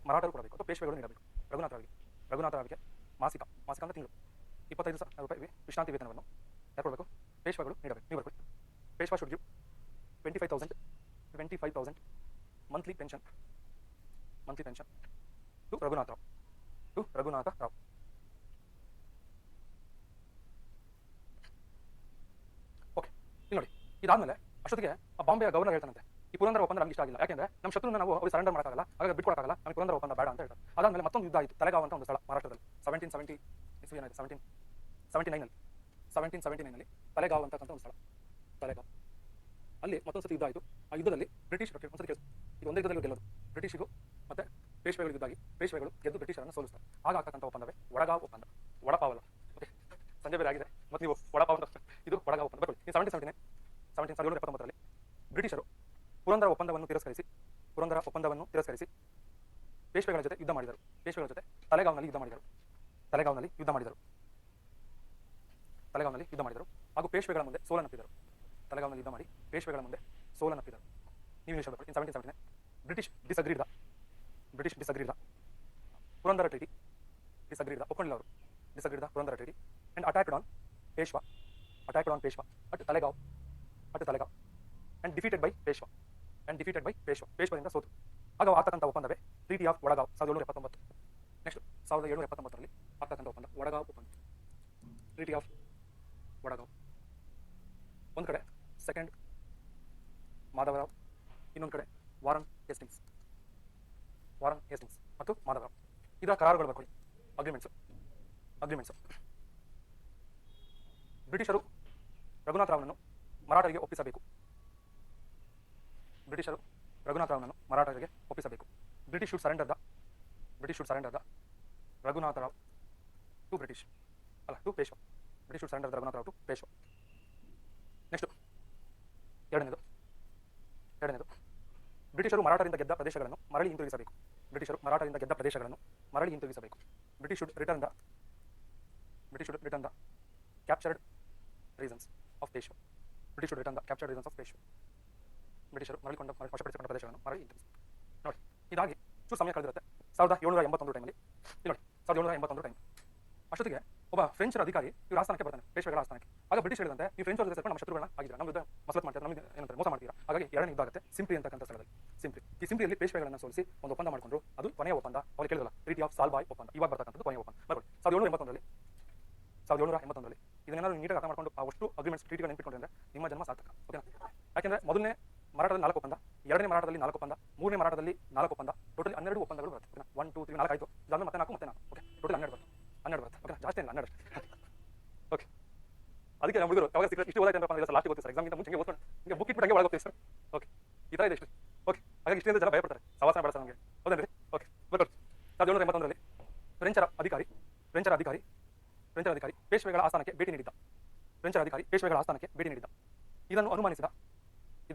ಮರಾಠರು ಕೊಡಬೇಕು ಅಥವಾ ಪೇಶ್ವೆಗಳು ನೀಡಬೇಕು. ರಘುನಾಥರಾವ್ಗೆ ಮಾಸಿಕ ಅಂತ ತಿಂಗಳು 25,000 ರೂಪಾಯಿ ವಿಶ್ರಾಂತಿ ವೇತನವನ್ನು ಯಾರು ಕೊಡಬೇಕು? ಪೇಶ್ವೆಗಳು ನೀಡಬೇಕು. ನೀವು ಬರ್ಕೊಳ್ಳಿ. Peshwa should give 25,000 monthly pension to Raghunathrao. Okay, ಇಲ್ಲಿ ನೋಡಿ, ಇದಾದ್ಮೇಲೆ ಅಷ್ಟೊತ್ತಿಗೆ ಆ ಬಾಂಬೆಯ ಗವರ್ನರ್ ಹೇಳ್ತಾನಂತೆ, ಈ ಪುರಂದರ ಒಪ್ಪಂದ ನಮ್ಗೆ ಇಷ್ಟ ಆಗಿಲ್ಲ. ಯಾಕೆಂದ್ರೆ ನಮ್ಮ ಶತ್ರುನ ನಾವು ಅವ್ರಿಗೆ ಸರೆಂಡರ್ ಮಾಡೋಕ್ಕಾಗಲ್ಲ, ಹಾಗಾಗಿ ಬಿಟ್ಕೊಡಕ್ಕಾಗಲ್ಲ, ನಮಗೆ ಪುರಂದರ ಒಪ್ಪಂದ ಬೇಡ ಅಂತ ಹೇಳ್ತಾರೆ. ಅದಾದ್ಮೇಲೆ ಮತ್ತೊಂದು ಯುದ್ಧ ಆಯಿತು, ತಲೆಗಾವ್ ಅಂತ ಒಂದು ಸ್ಥಳ ಮಹಾರಾಷ್ಟ್ರದಲ್ಲಿ 1779ನಲ್ಲಿ ತಲೆಗಾವ್ ಅಂತಕ್ಕಂಥ ಒಂದು ಸ್ಥಳ. ತಲೆಗಾವ್ ಅಲ್ಲಿ ಮತ್ತೊಂದು ಸತಿ ಯುದ್ಧ ಆಯಿತು. ಆ ಯುದ್ಧದಲ್ಲಿ ಬ್ರಿಟಿಷ್ ಒಂದ್ಸತಿ ಕೇಳಿದ್ರು, ಇದು ಒಂದೇ ಯುದ್ಧದಲ್ಲಿ ಗೆಲ್ಲೋದು ಬ್ರಿಟಿಷಿಗೂ ಮತ್ತೆ ಪೇಶ್ವೆಗಳು ಯುದ್ಧ ಆಗಿ ಪೇಶ್ವೆಗಳು ಗೆದ್ದು ಬ್ರಿಟಿಷರನ್ನು ಸೋಲಿಸ್ತಾರೆ. ಆಗ ಆಗ್ತಕ್ಕಂಥ ಒಪ್ಪಂದವೇ ವಡಗಾವ್ ಒಪ್ಪಂದ. ವಡಪಾವಲ್ಲ. ಓಕೆ, ಸಂಜೆ ಬೇರೆ ಆಗಿದೆ ಮತ್ತು ನೀವು ವಡಪಾವ್ ಅಂತ ಇದು ವಡಗಾವ್ ಒಪ್ಪಂದ ಬರ್ಕೊಳ್ಳಿ. 1779 1779ರಲ್ಲಿ ಬ್ರಿಟಿಷರು ಪುರಂದರ ಒಪ್ಪಂದವನ್ನು ತಿರಸ್ಕರಿಸಿ ಪೇಶ್ವೆಗಳ ಜೊತೆ ಯುದ್ಧ ಮಾಡಿದರು. ಪೇಶ್ವೆಗಳ ಜೊತೆ ತಲೆಗಾವ್ನಲ್ಲಿ ಯುದ್ಧ ಮಾಡಿದರು ಹಾಗೂ ಪೇಶ್ವೆಗಳ ಮುಂದೆ ಸೋಲನ್ನಪ್ಪಿದರು. ತಲೆಗಾವ್ನಲ್ಲಿ ಯುದ್ಧ ಮಾಡಿ ಪೇಶ್ವೆಗಳ ಮುಂದೆ ಸೋಲನ್ನಪ್ಪಿದರು. ನೀವು ಇಂಗ್ಲಿಷ್ ಬರ್ಕೊಳ್ಳಿ. 1779 British disagreed the Purandar treaty, ಒಪ್ಕೊಂಡಿಲ್ಲ ಅವರು. Disagreed the Purandar treaty and attacked on Peshwa at Talegaon and defeated by Peshwa ಪೇಶ್ವದಿಂದ ಸೋತು. ಆಗ ಆಗ್ತಕ್ಕಂಥ ಒಪ್ಪಂದವೇ ಟ್ರೀಟಿ ಆಫ್ ವಡಗಾವ್ 1779. ನೆಕ್ಸ್ಟ್ 1779ರಲ್ಲಿ ಆಗ್ತಕ್ಕಂಥ ಒಪ್ಪಂದ ವಡಗಾವ್ ಒಪ್ಪಂದ. ಟ್ರೀಟಿ ಆಫ್ ವಡಗಾವ್ ಒಂದು ಕಡೆ ಸೆಕೆಂಡ್ ಮಾಧವರಾವ್, ಇನ್ನೊಂದು ಕಡೆ ವಾರನ್ ಹೇಸ್ಟಿಂಗ್ಸ್ ಮತ್ತು ಮಾಧವರಾವ್. ಇದರ ಕರಾರುಗಳು ಬರ್ಕೊಳ್ಳಿ. ಅಗ್ರಿಮೆಂಟ್ಸ್ ಬ್ರಿಟಿಷರು ರಘುನಾಥರಾವ್ನನ್ನು ಮರಾಠರಿಗೆ ಒಪ್ಪಿಸಬೇಕು. British should surrender the Raghunathrao to Peshwa. Next ಎರಡನೇದು ಬ್ರಿಟಿಷರು ಮರಾಠರಿಂದ ಗೆದ್ದ ಪ್ರದೇಶಗಳನ್ನು ಮರಳಿ ಹಿಂತಿರುಗಿಸಬೇಕು. British should return the captured regions of Peshwa. ಬ್ರಿಟಿಷರು ವಶಪಡಿಸಿಕೊಂಡ ಪ್ರದೇಶಗಳನ್ನು ಮರಳಿ ಹಿಂತಿರುಗಿಸಬೇಕು. ನೋಡಿ, ಇದಾಗಿ ಚೂರು ಸಮಯ ಕಳೆದಿರುತ್ತೆ. 1781 ಟೈಮಲ್ಲಿ ಇಲ್ಲಿ ನೋಡಿ, 1781 ಟೈಮ್ ಅಷ್ಟೊತ್ತಿಗೆ ಒಬ್ಬ ಫ್ರೆಂಚ್ ಅಧಿಕಾರಿ ಇವ್ರ ಆಸ್ಥಾನಕ್ಕೆ ಬರ್ತಾನೆ, ಪೇಶ್ವೆಗಳ ಆಸ್ಥಾನಕ್ಕೆ. ಆಗ ಬ್ರಿಟಿಷ್ ಹೇಳಿದಂತೆ, ನೀವು ಫ್ರೆಂಚ್ ಜೊತೆ ಸೇರ್ಕೊಂಡು ನಮ್ಮ ಶತ್ರುಗಳನ್ನ ಆಗಿದ್ದೀರಾ, ನಮ್ಮ ವಿರುದ್ಧ ಮಸಲತ್ ಮಾಡ್ತೀರಾ, ನಮಗೆ ಏನಂತಾರೆ ಮೋಸ ಮಾಡ್ತೀರಾ. ಹಾಗಾಗಿ ಎರಡನೇ ಯುದ್ಧ ಆಗುತ್ತೆ ಸಿಂಪ್ರಿ ಅಂತಕ್ಕಂಥ ಸ್ಥಳದಲ್ಲಿ. ಈ ಸಿಂಪ್ರಿಯಲ್ಲಿ ಪೇಶ್ವೆಗಳನ್ನು ಸೋಲಿಸಿ ಒಂದು ಒಪ್ಪಂದ ಮಾಡಿಕೊಂಡ್ರು. ಅದು ಕೊನೆಯ ಒಪ್ಪಂದ. ಅವ್ರಿಗೆ ಕೇಳಿದಲ್ಲ, ಟ್ರೀಟಿ ಆಫ್ ಸಾಲ್ಬಾಯ್ ಒಪ್ಪಂದ. ಇವಾಗ ಬರ್ತಕ್ಕಂಥದ್ದು ಕೊನೆಯ ಒಪ್ಪಂದ. ಬರ್ಕೊಳ್ಳಿ. 1781ರಲ್ಲಿ ಇದನ್ನೇನಾದ್ರು ನೀಟಾಗಿ ಅರ್ಥ ಮಾಡ್ಕೊಂಡು ಆ ಅಷ್ಟು ಅಗ್ರಿಮೆಂಟ್ಸ್ ಟ್ರೀಟಿಗಳು ನೆನಪಿಟ್ಕೊಂಡ್ರೆ ನಿಮ್ಮ ಜನ್ಮ ಸಾರ್ಥಕ. ಓಕೆನಾ? ಯಾಕೆಂದ್ರೆ ಮೊದಲನೇ ಮರಾಠದಲ್ಲಿ 4 ಒಪ್ಪಂದ, ಎರಡನೇ ಮರಾಠದಲ್ಲಿ 4 ಒಪ್ಪಂದ, ಮೂರನೇ ಮರಾಠದಲ್ಲಿ 4 ಒಪ್ಪಂದ, ಟೋಟಲ್ 12 ಒಪ್ಪಂದಗಳು ಬರುತ್ತೆ. ಓಕೆನಾ? 1 2 3 4 ಆಯಿತು. ಇದಾದ್ಮೇಲೆ ಮತ್ತೆ 4 ಓಕೆ, ಟೋಟಲ್ 12 ಬರುತ್ತೆ. ಓಕೆ, ಜಾಸ್ತಿ ಇಲ್ಲ 12. ಓಕೆ, ಅದಕ್ಕೆ ನಮ್ಮ ಹುಡುಗರು ಯಾವಾಗ ಸಿಕ್ಕರೆ ಇಷ್ಟು ಓದಾಯ್ತು ಅಂತ ಲಾಸ್ಟ್ ಗೊತ್ತಿ ಸರ್, ಎಕ್ಸಾಮ್ಗಿಂತ ಮುಂಚೆ ಓದ್ಕೊಂಡು ಹಿಂಗೆ ಬುಕ್ ಇಟ್ಬಿಟ್ಟು ಹಂಗೆ ಒಳಗೆ ಹೋಗ್ತೀವಿ ಸರ್. ಓಕೆ, ಈ ಥರ ಇದೆ ಇಷ್ಟು. ಓಕೆ, ಹಾಗಾಗಿ ಇಷ್ಟರಿಂದ ಜನ ಭಯಪಡ್ತಾರೆ, ಸವಾಸನ ಬೇಡ ಸರ್ ನಮಗೆ. ಹೌದೇನ್ರಿ? ಓಕೆ, ಬರ್ಕೊಳ್ಳಿ. 1781ರಲ್ಲಿ ಫ್ರೆಂಚರ ಅಧಿಕಾರಿ ಪೇಶ್ವೆಗಳ ಆಸ್ಥಾನಕ್ಕೆ ಭೇಟಿ ನೀಡಿದ್ದ. ಇದನ್ನು ಅನುಮಾನಿಸಿದ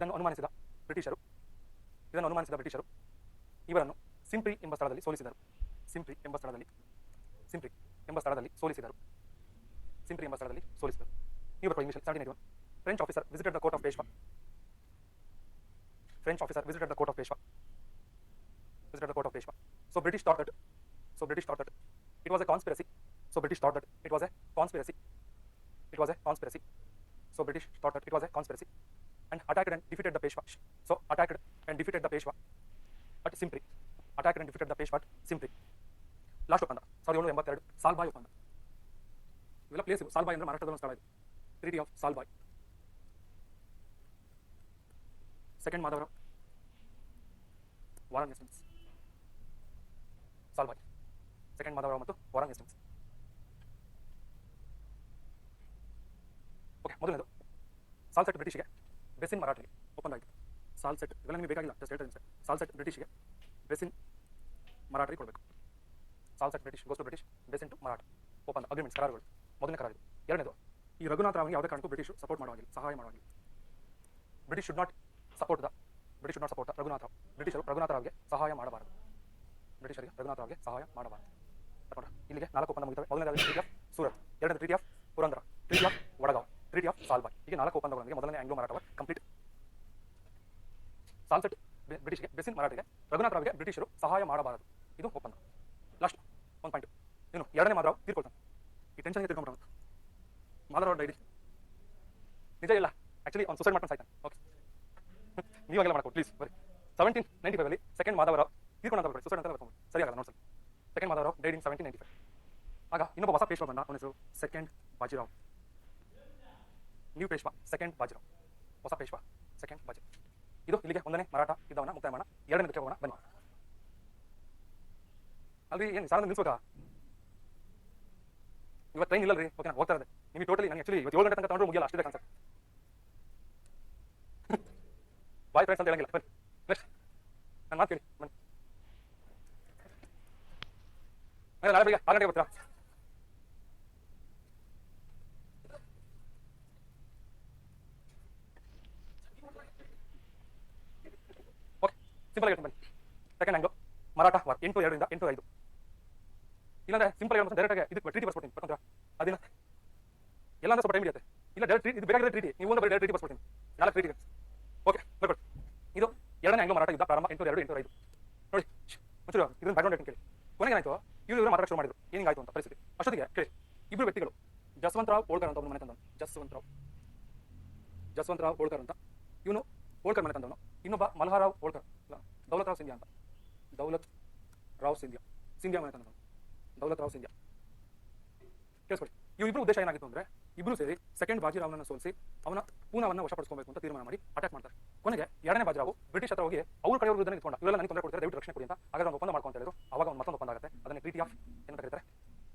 ಬ್ರಿಟಿಷರು ಇವರನ್ನು ಸಿಂಪ್ರಿ ಎಂಬ ಸ್ಥಳದಲ್ಲಿ ಸೋಲಿಸಿದರು. ನೀವು ಬರ್ಕೊಳ್ಳಿ English. 1781 French officer visited the court of Peshwa. So British thought that it was a conspiracy. So British thought that it was a conspiracy and attacked and defeated the Peshwa. At Simpri. Last ಒಪ್ಪಂದ 1782 ಸಾಲ್ಬಾಯ್ ಒಪ್ಪಂದ. ಇವೆಲ್ಲ ಪ್ಲೇಸ್. ಸಾಲ್ಬಾಯ್ ಅಂದ್ರೆ ಮಹಾರಾಷ್ಟ್ರದ ಒಂದು ಸ್ಥಳ ಇದು. Treaty of Salbai. Second Madhavrao, Warren Hastings. Salbai, second Madhavrao ಮತ್ತು ವಾರನ್ ಹೇಸ್ಟಿಂಗ್ಸ್. ಓಕೆ, ಮೊದಲನೇದು ಸಾಲ್ಸೆಟ್ ಬ್ರಿಟಿಷ್ಗೆ, ಬೆಸಿನ್ ಮರಾಠಿಗೆ ಒಪ್ಪಂದ ಆಯಿತು. ಸಾಲ್ಸೆಟ್ ಇವೆಲ್ಲ ನಿಮಗೆ ಬೇಕಾಗಿಲ್ಲ, ಜಸ್ಟ್ ಹೇಳ್ತೀನಿ ಸರ್. ಸಾಲ್ಸೆಟ್ ಬ್ರಿಟಿಷ್ಗೆ, ಬೆಸಿನ್ ಮರಾಠಿಗೆ ಕೊಡಬೇಕು. Salsette British goes to British, Bassein to Maratha. ಒಪ್ಪಂದ, ಅಗ್ರಿಮೆಂಟ್ಸ್, ಕರಾರುಗಳು. ಮೊದಲನೇ ಕರಾರು. ಎರಡನೇದು, ಈ ರಘುನಾಥರಾವ್ಗೆ ಯಾವುದೇ ಕಾರಣಕ್ಕೂ ಬ್ರಿಟಿಷರು ಸಪೋರ್ಟ್ ಮಾಡುವಾಗಿಲ್ಲ, ಸಹಾಯ ಮಾಡುವಾಗಿಲ್ಲ. British should not support the Raghunathrao. ಬ್ರಿಟಿಷರು ರಘುನಾಥರಾವ್ಗೆ ಸಹಾಯ ಮಾಡಬಾರದು. ಇಲ್ಲಿಗೆ 4 ಒಪ್ಪಂದ ಮುಗಿತವೆ. ಮೊದಲನೇದಾಗಿ ಟ್ರೀಟಿ ಆಫ್ ಸೂರತ್, ಎರಡನೇ treaty of Purandar, treaty of Wadgaon, treaty of Salbai. ಹೀಗೆ 4 ಒಪ್ಪಂದಗಳೊಂದಿಗೆ ಮೊದಲನೇ Anglo Maratha war complete. Salsette ಬ್ರಿಟಿಷ್ಗೆ, ಬೆಸಿನ್ ಮರಾಠಿಗೆ, ರಘುನಾಥರಾವ್ಗೆ ಬ್ರಿಟಿಷರು ಸಹಾಯ ಮಾಡಬಾರದು. ಇದು ಒಪ್ಪಂದ. ಲಾಸ್ಟ್ ಒಂದು ಪಾಯಿಂಟ್. ಏನು, ಎರಡನೇ ಮಾಧವರಾವ್ ತೀರ್ಕೊಳ್ತಾನೆ. ಈ ಟೆನ್ಷನ್ಗೆ ತಿಳ್ಕೊಂಡ್ಬಿಡೋದು. ಮಾಧವರಾವ್ ಡೈರಿ ನಿಜ ಇಲ್ಲ, ಆಕ್ಚುಲಿ ಅವ್ನು ಸೂಸೈಡ್ ಮಾಡ್ಕೊಂಡು ಸಾಯ್ತಾನೆ. ಓಕೆ, ನೀವಾಗೆಲ್ಲ ಮಾಡ್ಕೊಂಡು ಪ್ಲೀಸ್ ಬರೀ. 1795 ಸೆಕೆಂಡ್ ಮಾಧವರಾವ್ ತೀರ್ಕೊಂಡ ಬರ್ಕೊಳ್ಳಿ, ಸೂಸೈಡ್ ಅಂತ ಬರ್ಕೊಂಡು ಸರಿ ಆಗಲ್ಲ ನೋಡಿ. Second Madhavrao died in 1795. ಆಗ ಇನ್ನೊಬ್ಬ ಹೊಸ ಪೇಶ್ವ ಬಂದ, ಅವನ ಹೆಸರು second Bajirao. New Peshwa second Bajirao, ಹೊಸ ಪೇಶ್ವ ಸೆಕೆಂಡ್ ಬಾಜಿರಾವ್. ಇದು ಇಲ್ಲಿಗೆ ಒಂದನೇ ಮರಾಠ ಯುದ್ಧವನ್ನ ಮುಕ್ತಾಯ ಮಾಡೋಣ. ಎರಡನೇದಕ್ಕೆ ಹೋಗೋಣ ಬನ್ನಿ. ಅಲ್ರಿ ಏನು ಸಾಲ ನಿಲ್ಸ್ಬೇಕಾ? ಇವತ್ತು ಟ್ರೈನ್ ಇಲ್ಲರಿ. ಓಕೆ, ನಾನು ಹೋಗ್ತಾ ಇರೋದು ನಿಮಗೆ ಟೋಟಲಿ. ನನಗೆ ಆಕ್ಚುಲಿ ಇವತ್ತು 7 ಗಂಟೆ ತನಕ ತಗೊಂಡ್ರು ಮುಗಿಯಲ್ಲ, ಅಷ್ಟಿದೆ ಕಾನ್ಸೆಪ್ಟ್. ಬಾಯ್ ಫ್ರೆಂಡ್ಸ್ ಅಂತ ಹೇಳಂಗಿಲ್ಲ. ಬನ್ನಿ ನೆಕ್ಸ್ಟ್ ನಾನು ಮಾತು ಕೇಳಿ ಬನ್ನಿ. ನಾಳೆ ಬೆಳಿಗ್ಗೆ 6 ಗಂಟೆಗೆ ಬರ್ತೀರಾ? ಸಿಂಪಲ್ ಆಗಿ ಬನ್ನಿ. ಸೆಕೆಂಡ್ ಆಂಗ್ಲೋ ಮರಾಠ ವಾರ್ 8-2 ಇಂದ 8-5. ಇಲ್ಲಾಂದ್ರೆ ಸಿಂಪಲ್ ಆಗಿ ಡೈರೆಕ್ಟ್ ಆಗಿ ಇದಕ್ಕೆ ಟ್ರೀಟಿ ಬರ್ಸ್ಬಿಡ್ತೀನಿ ಬರ್ಕೊಂಡ್ರೆ ಅದಿನ ಎಲ್ಲ ಅಂದ್ರೆ ಸ್ವಲ್ಪ ಟೈಮ್ ಹಿಡಿಯುತ್ತೆ. ಇಲ್ಲ ಡೈರೆಕ್ಟ್ ಇದು ಬೇಕಾಗಿರೋ ಟ್ರೀಟಿ ನೀವು ಒಂದು ಡೈರೆಕ್ಟ್ ಟ್ರೀಟಿ ಬರ್ಸ್ಬಿಡ್ತೀನಿ 4 ಟ್ರೀಟಿ. ಓಕೆ ಬರ್ಕೊಳ್ಳಿ. ಇದು ಎರಡನೇ ಆಂಗ್ಲೋ ಮರಾಠ ಯುದ್ಧ ಪ್ರಾರಂಭ 8-2 8-5 ನೋಡಿ. ಮುಂಚೆ ಇದನ್ನ ಬ್ಯಾಕ್ಗ್ರೌಂಡ್ ಕೇಳಿ. ಕೊನೆಗೆ ಏನಾಯ್ತು ಇವರು ಮಾತಾಡಕ್ಕೆ ಶುರು ಮಾಡಿದ್ರು ಏನಿಂಗಾಯ್ತು ಅಂತ ಪರಿಸ್ಥಿತಿ. ಅಷ್ಟೊತ್ತಿಗೆ ಕೇಳಿ ಇಬ್ಬರು ವ್ಯಕ್ತಿಗಳು ಜಸ್ವಂತರಾವ್ ಹೋಳ್ಕರ್ ಅಂತ ಒಬ್ಬ ಮನೆ ತಂದವನು. ಜಸ್ವಂತರಾವ್ ಹೋಳ್ಕರ್ ಅಂತ ಇವನು ಹೋಳ್ಕರ್ ಮನೆ ತಂದವನು. ಇನ್ನೊಬ್ಬ ಮಲ್ಹಾರಾವ್ ಹೋಳ್ಕರ್ ದೌಲತ್ ರಾವ್ ಸಿಂಧ್ಯಾ ಅಂತ ದೌಲತ್ ರಾವ್ ಸಿಂಧ್ಯಾ ಮನೆ ತಂದವನು ದೌಲತ್ ರಾವ್ ಸಿಂಧ್ಯಾ. ಕೇಳಿಸ್ಕೊಳ್ಳಿ. ಇವ್ರಿಬ್ರು ಉದ್ದೇಶ ಏನಾಗಿತ್ತು ಅಂದ್ರೆ ಇಬ್ರು ಸೇರಿ ಸೆಕೆಂಡ್ ಬಾಜಿರಾವ್ನನ್ನು ಸೋಲಿಸಿ ಅವನ ಪೂನಾವನ್ನು ವಶಪಡಿಸಬೇಕು ಅಂತ ತೀರ್ಮಾನ ಮಾಡಿ ಅಟ್ಯಾಕ್ ಮಾಡ್ತಾರೆ. ಕೊನೆಗೆ ಎರಡನೇ ಬಾಜಿರಾವು ಬ್ರಿಟಿಷ್ ಹತ್ರ ಹೋಗಿ ಅವ್ರ ಕಡೆಯವರು ವಿರುದ್ಧ ನಿಂತ್ಕೊಂಡ. ಇವರೆಲ್ಲ ನನಗೆ ತೊಂದರೆ ಕೊಡ್ತಾರೆ ದಯವಿಟ್ಟು ರಕ್ಷಣೆ ಕೊಡಿ ಅಂತ. ಹಾಗಾದ್ರೆ ಒಂದು ಒಪ್ಪಂದ ಮಾಡ್ಕೊಂತ ಹೇಳಿದ್ರು. ಅವಾಗ ಒಂದು ಮತ್ತೊಂದು ಒಪ್ಪಂದ ಆಗುತ್ತೆ. ಅದನ್ನೇ ಟ್ರೀಟಿ ಆಫ್ ಏನಂತ ಕರೀತಾರೆ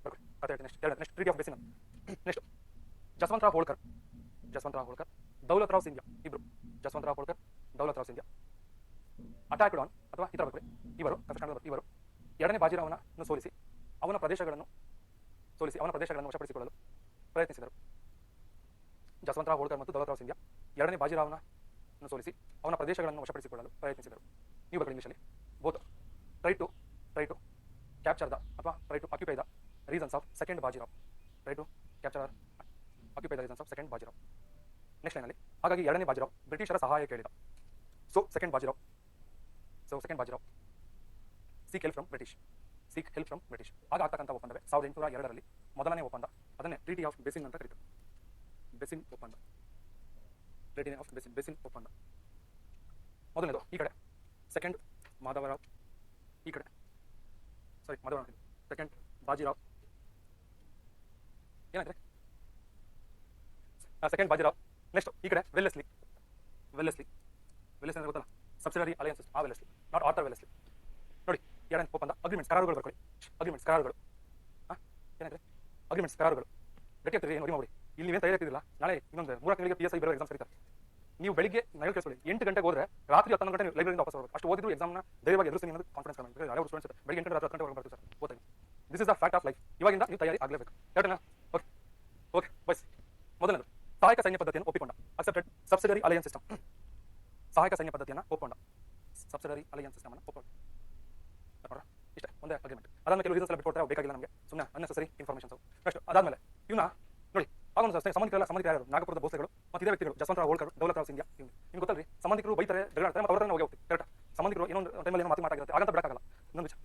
ಬರ್ಕೊಳ್ಳಿ. ಕತೆ ಹೇಳ್ತೀನಿ. Next treaty of Bassein. Next Jaswantrao Holkar Daulat Rao Scindia ಇಬ್ರು ಜಸ್ವಂತರಾವ್ ಹೋಳ್ಕರ್ ದೌಲತ್ ರಾವ್ ಸಿಂಧ್ಯಾ ಅಟ್ಯಾಕ್ ಆನ್ ಅಥವಾ ಈ ತರ ಬರ್ಕೊಳ್ಳಿ. ಇವರು ಎರಡನೇ ಬಾಜಿರಾವನನ್ನು ಸೋಲಿಸಿ ಅವನ ಪ್ರದೇಶಗಳನ್ನು ವಶಪಡಿಸಿಕೊಳ್ಳಲು ಪ್ರಯತ್ನಿಸಿದರು. ಜಸ್ವಂತರಾವ್ ಹೋಳ್ಕರ್ ಮತ್ತು ದೌಲತ್ ರಾವ್ ಸಿಂಧ್ಯಾ ಎರಡನೇ ಬಾಜಿರಾವನನ್ನು ಸೋಲಿಸಿ ಅವನ ಪ್ರದೇಶಗಳನ್ನು ವಶಪಡಿಸಿಕೊಳ್ಳಲು ಪ್ರಯತ್ನಿಸಿದರು. ನೀವು ಬರ್ಕೊಳ್ಳಿ ಇಂಗ್ಲೀಷಲ್ಲಿ both try to capture the ಅಥವಾ try to occupy the reasons of second Bajirao. Try to capture occupy the reasons of second Bajirao. Next ಲೈನಲ್ಲಿ ಹಾಗಾಗಿ ಎರಡನೇ ಬಾಜಿರಾವ್ ಬ್ರಿಟಿಷರ ಸಹಾಯ ಕೇಳಿದ. So second Bajirao seek help from British. ಆಗ ಆಗ್ತಕ್ಕಂಥ ಒಪ್ಪಂದವೇ 1802ರಲ್ಲಿ ಮೊದಲನೇ ಒಪ್ಪಂದ. ಅದನ್ನೇ ಟ್ರೀಟಿ ಆಫ್ ಬೇಸಿನ್ ಅಂತ ಕರೀತಾರೆ. ಬೇಸಿನ್ ಒಪ್ಪಂದ ಮೊದಲನೇದು. ಈ ಕಡೆ ಸೆಕೆಂಡ್ ಮಾಧವರಾವ್, ಈ ಕಡೆ ಸೆಕೆಂಡ್ ಬಾಜಿರಾವ್ ಏನಾದ್ರೆ ಸೆಕೆಂಡ್ ಬಾಜಿರಾವ್. ನೆಕ್ಸ್ಟ್ ಈ ಕಡೆ ವೆಲ್ಲೆಸ್ಲಿ ಅಂದ್ರೆ ಗೊತ್ತಲ್ಲ ಸಬ್ಸಿಡರಿ ಅಲಯನ್ಸ್. ಆ ವೆಲ್ಲೆಸ್ಲಿ ನಾಟ್ ಆರ್ಥರ್ ವೆಲ್ಲೆಸ್ಲಿ. ನೋಡಿ ಎರಡನೇ ಒಪ್ಪಂದ ಅಗ್ರಿಮೆಂಟ್ಸ್ ಕರಾರುಗಳು ಬರ್ಕೊಳ್ಳಿ. ಕರಾರುಗಳು ಗಟ್ಟಿ ಆಗ್ತದೆ. ಏನು ನೋಡಿ ಇಲ್ಲಿ ನೀವೇನು ತಯಾರಿಸಿದಿಲ್ಲ. ನಾಳೆ ಇನ್ನೊಂದು 3 ತಿಂಗಳಿಗೆ PSI ಬರೋ ಎಕ್ಸಾಮ್ ಕರೀತಾರೆ. ನೀವು ಬೆಳಿಗ್ಗೆ ನೈಟ್ ಕೇಳಿಸ್ಕೊಳ್ಳಿ 8 ಗಂಟೆಗೆ ಹೋದ್ರೆ ರಾತ್ರಿ 11 ಗಂಟೆ ಲೈಬ್ರರಿಯಿಂದ ವಾಪಸ್ ಬರಬೇಕು. ಅಷ್ಟು ಓದಿದ್ರು ಎಕ್ಸಾಮ್ನ ಧೈರ್ಯವಾಗಿ ಎದುರಿಸ್ತೀನಿ ಅನ್ನೋದು ಕಾನ್ಫಿಡೆನ್ಸ್ ಕಾರಣಕ್ಕೆ ಯಾವ ಸ್ಟೂಡೆಂಟ್ಸ್ ಬೆಳಿಗ್ಗೆ 8 ರಾತ್ರಿ 10 ಗಂಟೆವರೆಗೆ ಬರ್ತೀವಿ ಸರ್. ಓದ್ತೀನಿ. This is the fact of life. ಇವಾಗಿಂದ ನೀವು ತಯಾರಿ ಆಗಲೇಬೇಕು. ಕರೆಕ್ಟಾ? ಓಕೆ ಬಸ್. ಮೊದಲನೇದು ಸಹಾಯಕ ಸೈನ್ಯ ಪದ್ಧತಿಯನ್ನು ಒಪ್ಪಿಕೊಂಡ. Accepted subsidiary alliance system. ಸಹಾಯಕ ಸೈನ್ಯ ಪದ್ಧತಿಯನ್ನು ಒಪ್ಪಿಕೊಂಡ. ಸಬ್ಸಿಡರಿ ಅಲಯನ್ಸ್ ಸಿಸ್ಟಮ್ ಅನ್ನು ಒಪ್ಪಿಕೊಂಡ. ಇಷ್ಟೇ ಒಂದೇ ಅಗ್ರಿಮೆಂಟ್. ಅದಾದ್ಮೇಲೆ ಕೆಲವು ರೀಸನ್ಸ್ ಎಲ್ಲ ಬಿಟ್ಕೊಡ್ತಾರೆ, ಬೇಕಾಗಿಲ್ಲ ನಮಗೆ, ಸುಮ್ಮನೆ ಅನ್ನೆಸರಿ ಇನ್ಫಾರ್ಮೇಷನ್ಸ್. ನೆಕ್ಸ್ಟ್ ಅದಾದ್ಮೇಲೆ ಇವನ ಆಗ ಸಂಬಂಧಿಕರು ಯಾರು? ನಾಗಪುರದ ಭೋಸಲೆಗಳು ಮತ್ತು ಇದೇ ವ್ಯಕ್ತಿಗಳು ಜಸ್ವಂತರಾವ್ ಹೋಳ್ಕರ್, ದೌಲತ್ ರಾವ್ ಸಿಂಧ್ಯಾ. ನಿಮ್ಗೆ ಗೊತ್ತಲ್ರಿ ಸಂಬಂಧಿಕರು ಬೈತಾರೆ, ಜಗಳಾಡ್ತಾರೆ, ಮತ್ತು ಅವ್ರನ್ನ ಹೋಗಿ ಹೋಗ್ತೀವಿ. ಕರೆಕ್ಟ್? ಸಂಬಂಧಿಕರು ಇನ್ನೊಂದು ಟೈಮಲ್ಲಿ ಏನೋ ಮಾತಾಗಿರುತ್ತೆ, ಹಾಗಂತ ಬಿಡಕ್ಕಾಗಲ್ಲ. ಇನ್ನೊಂದು ವಿಚಾರ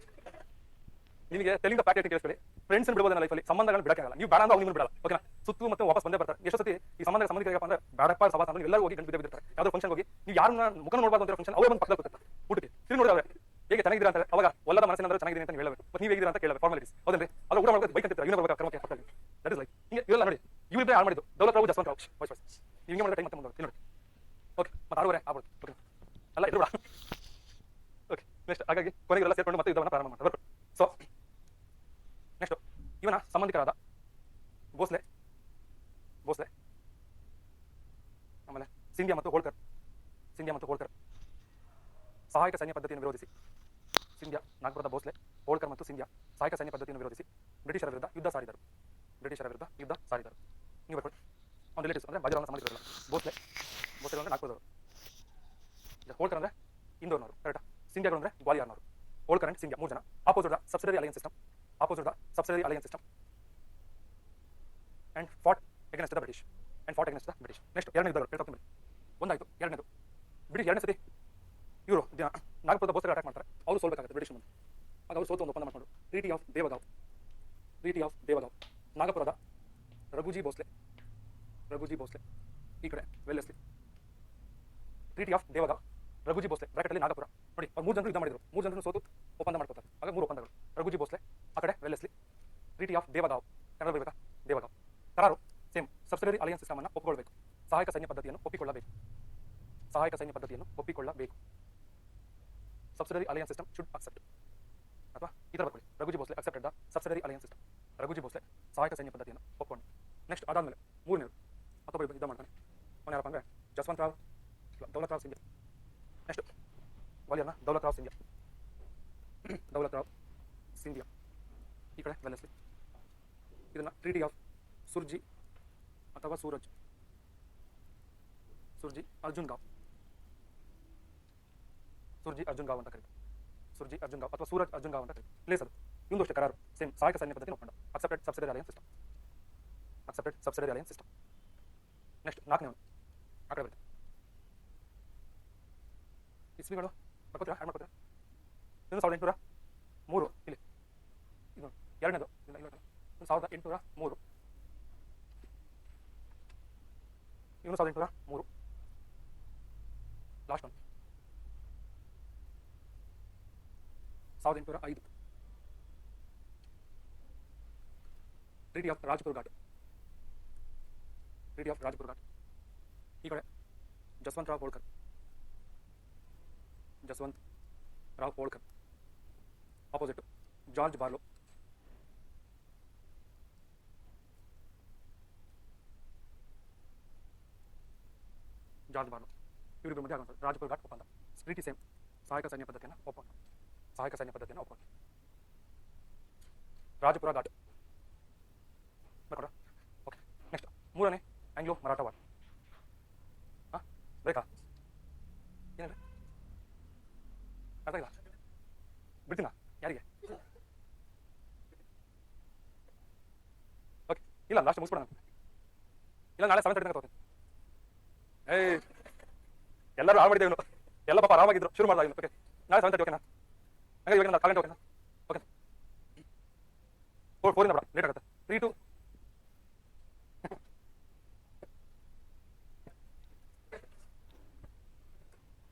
ನಿಮಗೆ ತೆಲಿಂಗ ಪ್ಯಾಕೆಟ್ ಕೇಳಿಸ್ಕೊಳ್ಳಿ. ಫ್ರೆಂಡ್ಸ್ ಬಿಡೋದನ್ನ ಲೈಫಲ್ಲಿ ಸಂಬಂಧಗಳನ್ನ ಬಿಡಕ್ಕಾಗಲ್ಲ. ನೀವು ಬೇಡ ಅಂದ್ರೆ ಅವ್ರು ಬಿಡಲ್ಲ. ಓಕೆನಾ? ಸುತ್ತು ಮತ್ತೆ ವಾಪಸ್ ಬಂದೇ ಬರ್ತಾರೆ. ಎಷ್ಟು ಸತಿ ಈ ಸಂಬಂಧಿಕರಿಗೆ ಅಂದ್ರೆ ಬೇಡಪ್ಪ ಸಭಾ ಅಂದ್ರೆ ಎಲ್ಲರೂ ಹೋಗಿ ಗಂಟು ಬಿದ್ದಿರ್ತಾರೆ. ಯಾವ್ದೋ ಫಂಕ್ಷನ್ ಹೋಗಿ ನೀವು ಯಾರನ್ನ ಮುಖ ನೋಡಬಾರ್ದು ಅಂತ ಫಂಕ್ಷನ್ ಅವ್ರು ಬಂದು ಪಕ್ಕದಲ್ಲಿ ಕೂತಿರ್ತಾರೆ. ಊಟಕ್ಕೆ ತಿರುಗಿ ನೋಡಿದ್ರೆ ಹೇಗೆ ಚೆನ್ನಾಗಿದ್ದೀರಾ ಅಂತ ಅವಾಗ ಒಲ್ಲದ ಮನಸ್ಸಿನ ಅಂದ್ರೆ ಚೆನ್ನಾಗಿದೆ ಅಂತ ಹೇಳಬೇಕು. ನೀವು ಹೇಗಿದ್ದೀರಾ ಅಂತ ಕೇಳಬೇಕು. ಫಾರ್ಮಾಲಿಟೀಸ್ ಹೌದಲ್ರಿ? ಅದು ಊಟ ಮಾಡೋದು ಬೈಕ್ ಅಂತಿರ್ತಾರೆ. ಇನ್ನೂ ಬರ್ಬೇಕು ಕರ್ಮಕ್ಕೆ ಪಕ್ಕದಲ್ಲಿ. ದಟ್ ಇಸ್ ಲೈಕ್ ಹಿಂಗೆ ಇವೆಲ್ಲ ನೋಡಿ. ಇವ್ರಿಬ್ಬರೇ ಹಾಳು ಮಾಡಿದ್ದು ದೌಲತ್ ರಾವ್ ಜಸ್ವಂತರಾವ್. ನೀವು ಹಿಂಗೆ ಮಾಡಿದ್ರೆ ಟೈಮ್ ಮತ್ತೆ ಮುಂದೆ ನೋಡಿ. ಓಕೆ ಮತ್ತೆ 6:30 ಆಗ್ಬೋದು. ಓಕೆ ಅಲ್ಲ ಇದು ಓಕೆ ನೆಕ್ಸ್ಟ್ ಹಾಗಾಗಿ ಕೊನೆಗೆಲ್ಲ ಸೇರ್ಕೊಂಡು ಮತ್ತೆ ಯುದ್ಧವನ್ನು ಪ್ರಾರಂಭ ಮಾಡ್ತಾರೆ. ಸೊ ನೆಕ್ಸ್ಟ್ ಇವನ ಸಂಬಂಧಿಕರಾದ ಭೋಸ್ಲೆ ಆಮೇಲೆ ಸಿಂಧ್ಯಾ ಮತ್ತು ಹೋಳ್ಕರ್ ಸಹಾಯಕ ಸೈನ್ಯ ಪದ್ಧತಿಯನ್ನು ವಿರೋಧಿಸಿ ನಾಗಪುರದ ಭೋಸ್ಲೆ, ಹೋಳ್ಕರ್ ಮತ್ತು ಸಿಂಧ್ಯಾ ಸಹಾಯಕ ಸೈನ್ಯ ಪದ್ಧತಿಯನ್ನು ವಿರೋಧಿಸಿ ಬ್ರಿಟಿಷರ ವಿರುದ್ಧ ಯುದ್ಧ ಸಾರಿದರು. ನೀವು ಬರ್ಕೊಳ್ಳಿ. ಒಂದು ರಿಲೇಟಿವ್ಸ್ ಅಂದರೆ ಬಾಜಿರಾವ್ನ ಸಂಬಂಧಿಕರಲ್ಲ. ಭೋಸ್ಲೆ ಅಂದ್ರೆ ನಾಗಪುರದವರು, ಹೋಳ್ಕರ್ ಅಂದರೆ ಇಂದೋರ್ನವರು. ಕರೆಕ್ಟಾ? ಸಿಂಧ್ಯಾಗಳು ಅಂದರೆ ಗ್ವಾಲಿಯರ್ನವರು. ಹೋಳ್ಕರ್ ಅಂಡ್ ಸಿಂಧ್ಯಾ 3 ಜನ opposite the subsidiary alliance system and fought against the British. Next ಎರಡನೇ ಯುದ್ಧಗಳು ಹೇಳ್ತೀನಿ. ಒಂದಾಯ್ತು. ಎರಡನೇದು ಬ್ರಿಟಿಷ್ ಎರಡನೇ ಸತಿ ಇವರು ನಾಗಪುರದ ಭೋಸ್ಲೆ ಅಟ್ಯಾಕ್ ಮಾಡ್ತಾರೆ. ಅವರು ಸೋಲ್ಬೇಕಾಗುತ್ತೆ ಬ್ರಿಟಿಷ್ ಮುಂದೆ. ಆಗ ಅವರು ಸೋತು ಒಂದು ಒಪ್ಪಂದ ಮಾಡ್ಕೊಂಡು ಟ್ರೀಟಿ ಆಫ್ ದೇವಗಾಂವ್ ನಾಗಪುರದ ರಘುಜಿ ಭೋಸ್ಲೆ ಈ ಕಡೆ Wellesley. Treaty of Devgaon Raghuji Bhosle ಬ್ರಾಕೆಟಲ್ಲಿ ನಾಗಪುರ. ನೋಡಿ ಅವ್ರು 3 ಜನರು ಯುದ್ಧ ಮಾಡಿದ್ರು. 3 ಜನರು ಸೋತು ಒಪ್ಪಂದ ಮಾಡ್ಕೊತಾರೆ. ಆಗ 3 ಒಪ್ಪಂದಗಳು. ರಘುಜಿ ಭೋಸ್ಲೆ ಆ ಕಡೆ ವೆಲ್ಲೆಸ್ಲಿ. ಟ್ರೀಟಿ ಆಫ್ ದೇವಗಾಂವ್ ಕನ್ನಡ ಬರಬೇಕಾ? ದೇವಗಾಂವ್. ಕರಾರು ಸೇಮ್ ಸಬ್ಸಿಡರಿ ಅಲಯನ್ಸ್ ಸಿಸ್ಟಮ್ ಅನ್ನು ಒಪ್ಪಿಕೊಳ್ಳಬೇಕು. ಸಹಾಯಕ ಸೈನ್ಯ ಪದ್ಧತಿಯನ್ನು ಒಪ್ಪಿಕೊಳ್ಳಬೇಕು. Subsidiary alliance system should accept. ಅಥವಾ ಈ ಥರ ಬರ್ಕೊಳ್ಳಿ. Raghuji Bhosle accepted the subsidiary alliance system. Raghuji Bhosle ಸಹಾಯಕ ಸೈನ್ಯ ಪದ್ಧತಿಯನ್ನು ಒಪ್ಪಿಕೊಂಡು. ನೆಕ್ಸ್ಟ್ ಅದಾದ್ಮೇಲೆ 3ನೇದು ಮತ್ತೊಬ್ಬ ಯುದ್ಧ ಮಾಡ್ತಾನೆ. ಅವನು ಯಾರಪ್ಪ ಅಂದರೆ ದೌಲತ್ ರಾವ್ ಸಿಂಧ್ಯಾ. ನೆಕ್ಸ್ಟ್ ಗ್ವಾಲಿಯರ್ನ ದೌಲತ್ ರಾವ್ ಸಿಂಧ್ಯಾ ಈ ಕಡೆ ವೆಲ್ಲೆಸ್ಲಿ. ಇದನ್ನು ಟ್ರೀಟಿ ಆಫ್ ಸುರ್ಜಿ ಅಥವಾ ಸೂರಜ್ ಅರ್ಜುನ್ ಗಾಂವ್ ಸುರ್ಜಿ ಅರ್ಜುನ್ ಗಾವ್ ಅಂತ ಕರೀತಾರೆ. ಸುರ್ಜಿ ಅರ್ಜುನ್ ಗಾವ್ ಅಥವಾ ಸೂರಜ್ ಅರ್ಜುನ್ ಗಾವ್ ಅಂತ ಕರೀತಾರೆ. ಪ್ಲೇಸ್ ಅದು ಇನ್ನೊಂದು ಅಷ್ಟೇ ಕರಾರು ಸೇಮ್ ಸಹಾಯಕ ಸೈನ್ಯ ಪದ್ಧತಿ ಒಪ್ಪಂದ. Accepted subsidiary alliance system. Accepted subsidiary alliance system. Next 4ನೇವನು ಆ ಕಡೆ ಬರುತ್ತೆ. ಇಸ್ವಿಗಳು ಬರ್ಕೋತೀರಾ ಆ್ಯಡ್ ಮಾಡ್ಕೋತೀರಾ? 1803 ಇಲ್ಲಿ ಇದು ಎರಡನೇದು ಇಲ್ಲ ಇಲ್ಲ 1803 ಇವನು 1803 ಲಾಸ್ಟ್ ಒಂದು 1805 treaty of Rajpur Ghat. Treaty of Rajpur Ghat. ಈ ಕಡೆ Jaswant Rao Holkar. Jaswant Rao Holkar. Opposite George Barlow. George Barlow ಇವರಿಬ್ಬರ ಮಧ್ಯೆ ಆಗುವಂಥದ್ದು ರಾಜ್ಪುರ್ ಘಾಟ್ ಒಪ್ಪಂದ. ಟ್ರೀಟಿ ಸೇಮ್ ಸಹಾಯಕ ಸೈನ್ಯ ಪದ್ಧತಿಯನ್ನು ಒಪ್ಪಂದ. ಸಹಾಯಕ ಸೈನ್ಯ ಪದ್ಧತಿಯನ್ನು ಒಪ್ಪಂದ. ರಾಜಪುರ ಘಾಟ್ ಬರ್ಕೊಡ. ಓಕೆ ನೆಕ್ಸ್ಟ್ 3ನೇ ಆಂಗ್ಲೋ ಮರಾಠ ವಾರ್. ಹಾಂ ಬೇಕಾ ಏನಿದೆ ಅರ್ಥ ಇಲ್ಲ ಬಿಡ್ತೀನಾ ಯಾರಿಗೆ? ಓಕೆ ಇಲ್ಲ ಲಾಸ್ಟ್ ಮುಗಿಸ್ಬಿಡೋಣ. ಇಲ್ಲ ನಾಳೆ 7:30 ತಗೋತೀನಿ. ಏಯ್ ಎಲ್ಲರೂ ಹಾಳು ಮಾಡಿದ್ದೇವೆ ಇವನು. ಎಲ್ಲ ಪಾಪ ಆರಾಮಾಗಿದ್ರು ಶುರು ಮಾಡ್ದಾಗ. ಓಕೆ ನಾಳೆ 7:30 ಓಕೆನಾ? ಹಾಗೆ ಇವಾಗ 4 ಗಂಟೆ ಓಕೆನಾ? ಓಕೆ 4 ಬೇಡ ಲೇಟ್ ಆಗುತ್ತೆ. 3 to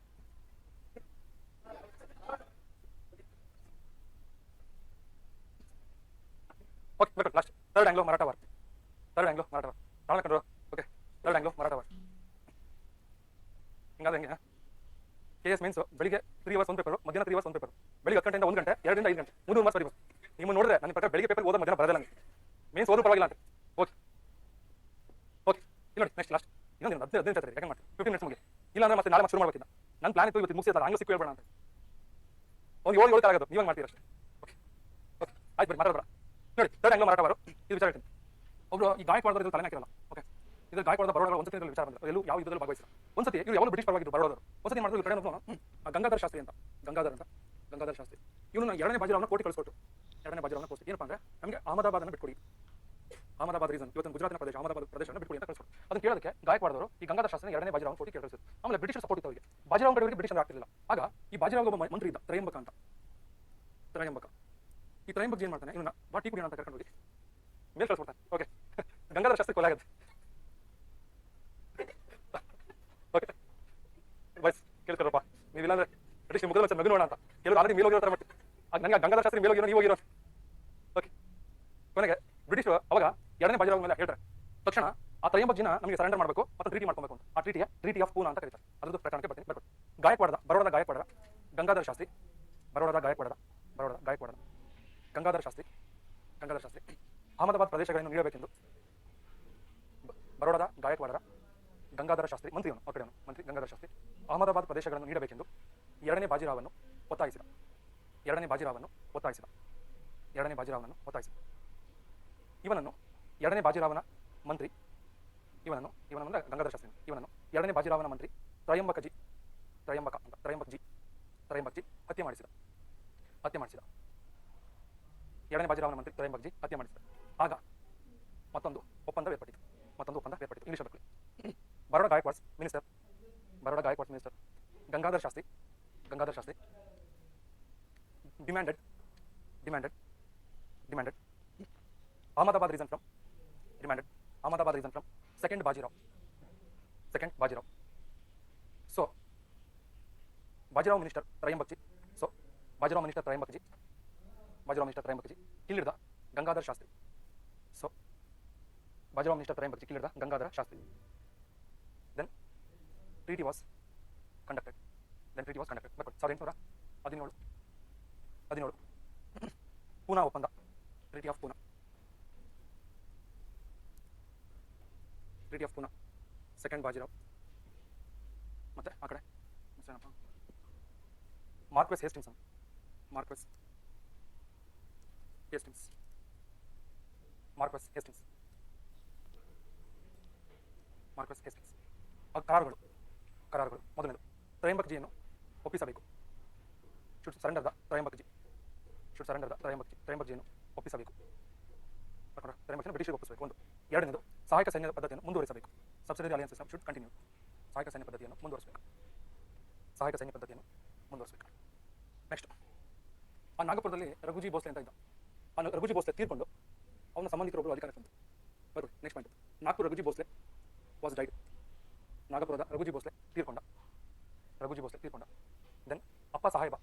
ಓಕೆ ಬೇಕು last third Anglo Maratha war. Third Anglo Maratha war ತಾಳ ಕಂಡ್ರು. Okay third Anglo Maratha war ಹಿಂಗಾದ್ರೆ ಹೆಂಗೆ? KS ಮೀನ್ಸ್ ಬೆಳಿಗ್ಗೆ 3 hours ಒಂದು ಪೇಪರು, ಮಧ್ಯಾಹ್ನ 3 hours ಒಂದು ಪೇಪರು. ಬೆಳಿಗ್ಗೆ 10 ಗಂಟೆಯಿಂದ 1 ಗಂಟೆ, 2 ರಿಂದ 5 ಗಂಟೆ, 3 ಮಾರ್ಕ್ಸ್ ಬರೀಬೋದು. ನಿಮ್ಮ ನೋಡಿದ್ರೆ ನನ್ನ ಪ್ರಕಾರ ಬೆಳಿಗ್ಗೆ ಪೇಪರ್ ಓದೋ ಮಧ್ಯಾಹ್ನ ಬರೋದಿಲ್ಲ ನನಗೆ. ಮೀನ್ಸ್ ಓದೋ ಪರವಾಗಿಲ್ಲ ಅಂತ. ಓಕೆ ಓಕೆ ಇಲ್ಲಿ ನೋಡಿ ನೆಕ್ಸ್ಟ್ ಲಾಸ್ಟ್ ಇನ್ನೊಂದು 15 ನಿಮಿಷ ಯಾಕೆ ಮಾಡಿ 15 ಮಿನಿಟ್ಸ್ ಮುಗಿ. ಇಲ್ಲ ಅಂದ್ರೆ ಮತ್ತೆ ನಾಳೆ ಮತ್ತೆ ಶುರು ಮಾಡಬೇಕಿಲ್ಲ. ನನ್ನ ಪ್ಲಾನ್ ಇತ್ತು ಇವತ್ತು ಮುಗಿಸಿಲ್ಲ ಹಂಗೆ ಸಿಕ್ಕು ಹೇಳ್ಬೇಡ ಅಂತ. ಒಂದು 7 ಕಾಲ ಆಗೋದು ನೀವಾಗ ಮಾಡ್ತೀರ ಅಷ್ಟೇ. ಓಕೆ ಓಕೆ ಆಯ್ತು ಬರೀ ಮಾತಾಡಬೇಡ. ನೋಡಿ ಥರ್ಡ್ ಆಂಗ್ಲೋ ಮರಾಠ ವಾರು ಇದು ವಿಚಾರ ಹೇಳ್ತೀನಿ. ಒಬ್ರು ಈ ಗಾಯಕ್ವಾಡದವರು ತಲೆನೇ ಹಾಕಿರಲ್ಲ. ಓಕೆ ಇದು ಗಾಯಕ್ವಾಡದ ಬರೋಡ ಒಂದ್ಸತಿ ವಿಚಾರ ಬಂದಿಲ್ಲ. ಎಲ್ಲೂ ಯಾವ ಯುದ್ಧದಲ್ಲಿ ಭಾಗವಹಿಸಿಲ್ಲ. ಒಂದ್ಸತಿ ಇವರು ಯಾವಾಗ ಬ್ರಿಟಿಷ್ ಪರವಾಗಿದ್ದು ಬರೋದವರು. ಒಂದ್ಸತಿ ಮಾಡಿದ್ರು ಈ ಕಡೆ ಗಂಗಾಧರ ಶಾಸ್ತ್ರಿ ಅಂತ. ಗಂಗಾಧರ ಶಾಸ್ತ್ರಿ ಇವನು 2ನೇ ಬಾಜಿರಾವ್ನ ಕೋಟಿ ಕಳಿಸ್ಕೊಟ್ಟು. 2ನೇ ಬಾಜಿರಾವ್ನ ಕೋಟಿ ಏನಪ್ಪ ಅಂದ್ರೆ ನಮಗೆ ಅಹಮದಾಬಾದನ್ನು ಬಿಟ್ಕೊಡಿ. ಅಹಮದಾಬಾದ್ ರೀಸನ್ ಇವತ್ತು ಗುಜರಾತಿನ ಪ್ರದೇಶ ಅಹಮದಾಬಾದ್ ಪ್ರದೇಶವನ್ನು ಬಿಟ್ಕೊಡಿ ಅಂತ ಕಳಿಸ್ಕೊಟ್ಟು. ಅದನ್ನು ಕೇಳೋದಕ್ಕೆ ಗಾಯಕ್ವಾಡದವರು ಈ ಗಂಗಾಧರ ಶಾಸ್ತ್ರಿ 2ನೇ ಬಾಜಿರಾವ್ನ ಕೋಟಿ ಕೇಳಿಸಿದ್ರು. ಆಮೇಲೆ ಬ್ರಿಟಿಷ್ ಸಪೋರ್ಟ್ ಇತ್ತು ಅವರಿಗೆ. ಬಾಜಿರಾವ್ ಕಡೆಯವರಿಗೆ ಬ್ರಿಟಿಷ್ ಆಗ್ತಿರಲಿಲ್ಲ. ಆಗ ಈ ಬಾಜಿರಾವ್ ಒಬ್ಬ ಮಂತ್ರಿ ಇದ್ದ ತ್ರಯಂಬಕ ಅಂತ. ತ್ರಯಂಬಕ ಈ ತ್ರಯಂಬಕ ಏನ್ ಮಾಡ್ತಾನೆ ಇವನ್ನ ಬಾ ಟೀ ಕುಡಿಯೋಣ ಅಂತ ಕರ್ಕೊಂಡು ಹೋಗಿ ಮೇಲ್ ಕಳಿಸ್ಕೊಡ್ತಾನೆ. ಓಕೆ ಗಂಗಾಧರ ಶಾಸ್ತ್ರಿ ಕೊಲೆ ಆಗುತ್ತೆ. ಓಕೆ ವಯಸ್ ಕೇಳ್ತಾರಪ್ಪ ನೀವಿಲ್ಲಾಂದ್ರೆ ಬ್ರಿಟಿಷ್ ಮುಗಿದ ಮಗು ನೋಡೋಣ ಅಂತ ಕೆಲವರು ಆಲ್ರೆಡಿ ಮೇಲ್ ಹೋಗಿರೋ ಥರ ಮಾಡ್ತೀವಿ. ಆಗ ನನಗೆ ಗಂಗಾಧರ ಶಾಸ್ತ್ರಿ ಮೇಲ್ ಹೋಗಿರೋ ನೀವು ಹೋಗಿರೋ. ಓಕೆ ಕೊನೆಗೆ ಬ್ರಿಟಿಷ್ ಅವಾಗ 2ನೇ ಬಾಜಿರಾವ್ ಮೇಲೆ ಹೇಳ್ತಾರೆ ತಕ್ಷಣ ಆ ತ್ರಯಂಬಕ ಜಿನ ನಮಗೆ ಸರೆಂಡರ್ ಮಾಡಬೇಕು ಮತ್ತು ಟ್ರೀಟಿ ಮಾಡ್ಕೊಬೇಕು ಅಂತ. ಆ ಟ್ರೀಟಿ ಆಫ್ ಪೂನಾ ಅಂತ ಕರೀತಾರೆ. ಅದ್ರದ್ದು ಪ್ರಕರಣಕ್ಕೆ ಬರ್ತೀನಿ ಬರ್ಬೋದು. ಗಾಯಕ್ವಾಡದ ಬರೋಡದ ಗಾಯಕ್ವಾಡದ ಗಂಗಾಧರ ಶಾಸ್ತ್ರಿ ಬರೋಡದ ಗಾಯಕ್ವಾಡದ ಗಂಗಾಧರ ಶಾಸ್ತ್ರಿ ಅಹಮದಾಬಾದ್ ಪ್ರದೇಶಗಳನ್ನು ನೀಡಬೇಕೆಂದು ಬರೋಡದ ಗಾಯಕ್ವಾಡದ ಗಂಗಾಧರ ಶಾಸ್ತ್ರಿ ಮಂತ್ರಿ ಅವನು ಆ ಕಡೆ ಮಂತ್ರಿ ಗಂಗಾಧರ ಶಾಸ್ತ್ರಿ ಅಹಮದಾಬಾದ್ ಪ್ರದೇಶಗಳನ್ನು ನೀಡಬೇಕೆಂದು 2ನೇ ಬಾಜಿರಾವನ್ನು ಒತ್ತಾಯಿಸಿದ. 2ನೇ ಬಾಜಿರಾವನ್ನು ಒತ್ತಾಯಿಸಿದ. ಇವನನ್ನು 2ನೇ ಬಾಜಿರಾವನ ಮಂತ್ರಿ ಇವನನ್ನು ಗಂಗಾಧರ ಶಾಸ್ತ್ರಿ ಇವನನ್ನು 2ನೇ ಬಾಜಿರಾವನ ಮಂತ್ರಿ ತ್ರಯಂಬಕ್ ಜಿ ಹತ್ಯೆ ಮಾಡಿಸಿದ. 2ನೇ ಬಾಜಿರಾವನ ಮಂತ್ರಿ ತ್ರಯಂಬಕ್ ಜಿ ಹತ್ಯೆ ಮಾಡಿಸಿದ. ಆಗ ಮತ್ತೊಂದು ಒಪ್ಪಂದ ಏರ್ಪಟ್ಟಿತು. ಇಂಗ್ಲಿಷ್ ಬರ್ಕೊಳ್ಳಿ. Baroda Gaekwad's minister Gangadhar Shastri demanded Ahmedabad reason from second Bajirao. So Bajirao minister Trimbak ji killed the Gangadhar Shastri. So Bajirao minister Trimbak ji killed the Gangadhar Shastri. Then treaty was conducted. ಬರ್ಕೊಳ್ಳಿ 1817 ಪೂನಾ ಒಪ್ಪಂದ. Treaty of Poona second Bajirao ಮತ್ತೆ ಆ ಕಡೆ ಮಾರ್ಕ್ವೆಸ್ ಹೇಸ್ಟಿಂಗ್ಸ್ ಕರಾರುಗಳು. ಮೊದಲನೇದು ತ್ರಯಂಬಕ್ ಜಿಯನ್ನು ಒಪ್ಪಿಸಬೇಕು. Should surrender the Trimbakji should surrender the ತ್ರಯಂಬಕಜಿಯನ್ನು ಒಪ್ಪಿಸಬೇಕು. ತ್ರಯಂಬಕಜಿಯನ್ನು ಬ್ರಿಟಿಷರಿಗೆ ಒಪ್ಪಿಸಬೇಕು. ಒಂದು. ಎರಡನೇದು ಸಹಾಯಕ ಸೈನ್ಯದ ಪದ್ಧತಿಯನ್ನು ಮುಂದುವರಿಸಬೇಕು. Subsidiary alliance system should continue. ಸಹಾಯಕ ಸೈನ್ಯ ಪದ್ಧತಿಯನ್ನು ಮುಂದುವರಿಸಬೇಕು. ಸಹಾಯಕ ಸೈನ್ಯ ಪದ್ಧತಿಯನ್ನು ಮುಂದುವರಿಸಬೇಕು. ನೆಕ್ಸ್ಟ್, ಆ ನಾಗಪುರದಲ್ಲಿ ರಘುಜಿ ಭೋಸ್ಲೆ ಅಂತ ಇದ್ದ. ಆ ರಘುಜಿ ಭೋಸ್ಲೆ ತೀರ್ಕೊಂಡು ಅವನ ಸಂಬಂಧಿಕರೊಬ್ಬರು ಅಧಿಕಾರಕ್ಕೆ ಬಂದರು. ಬರು next point. Nagpur Raghuji Bhosle was died. ನಾಗಪುರದ ರಘುಜಿ ಭೋಸ್ಲೆ ತೀರ್ಕೊಂಡ. Then Appa Saheb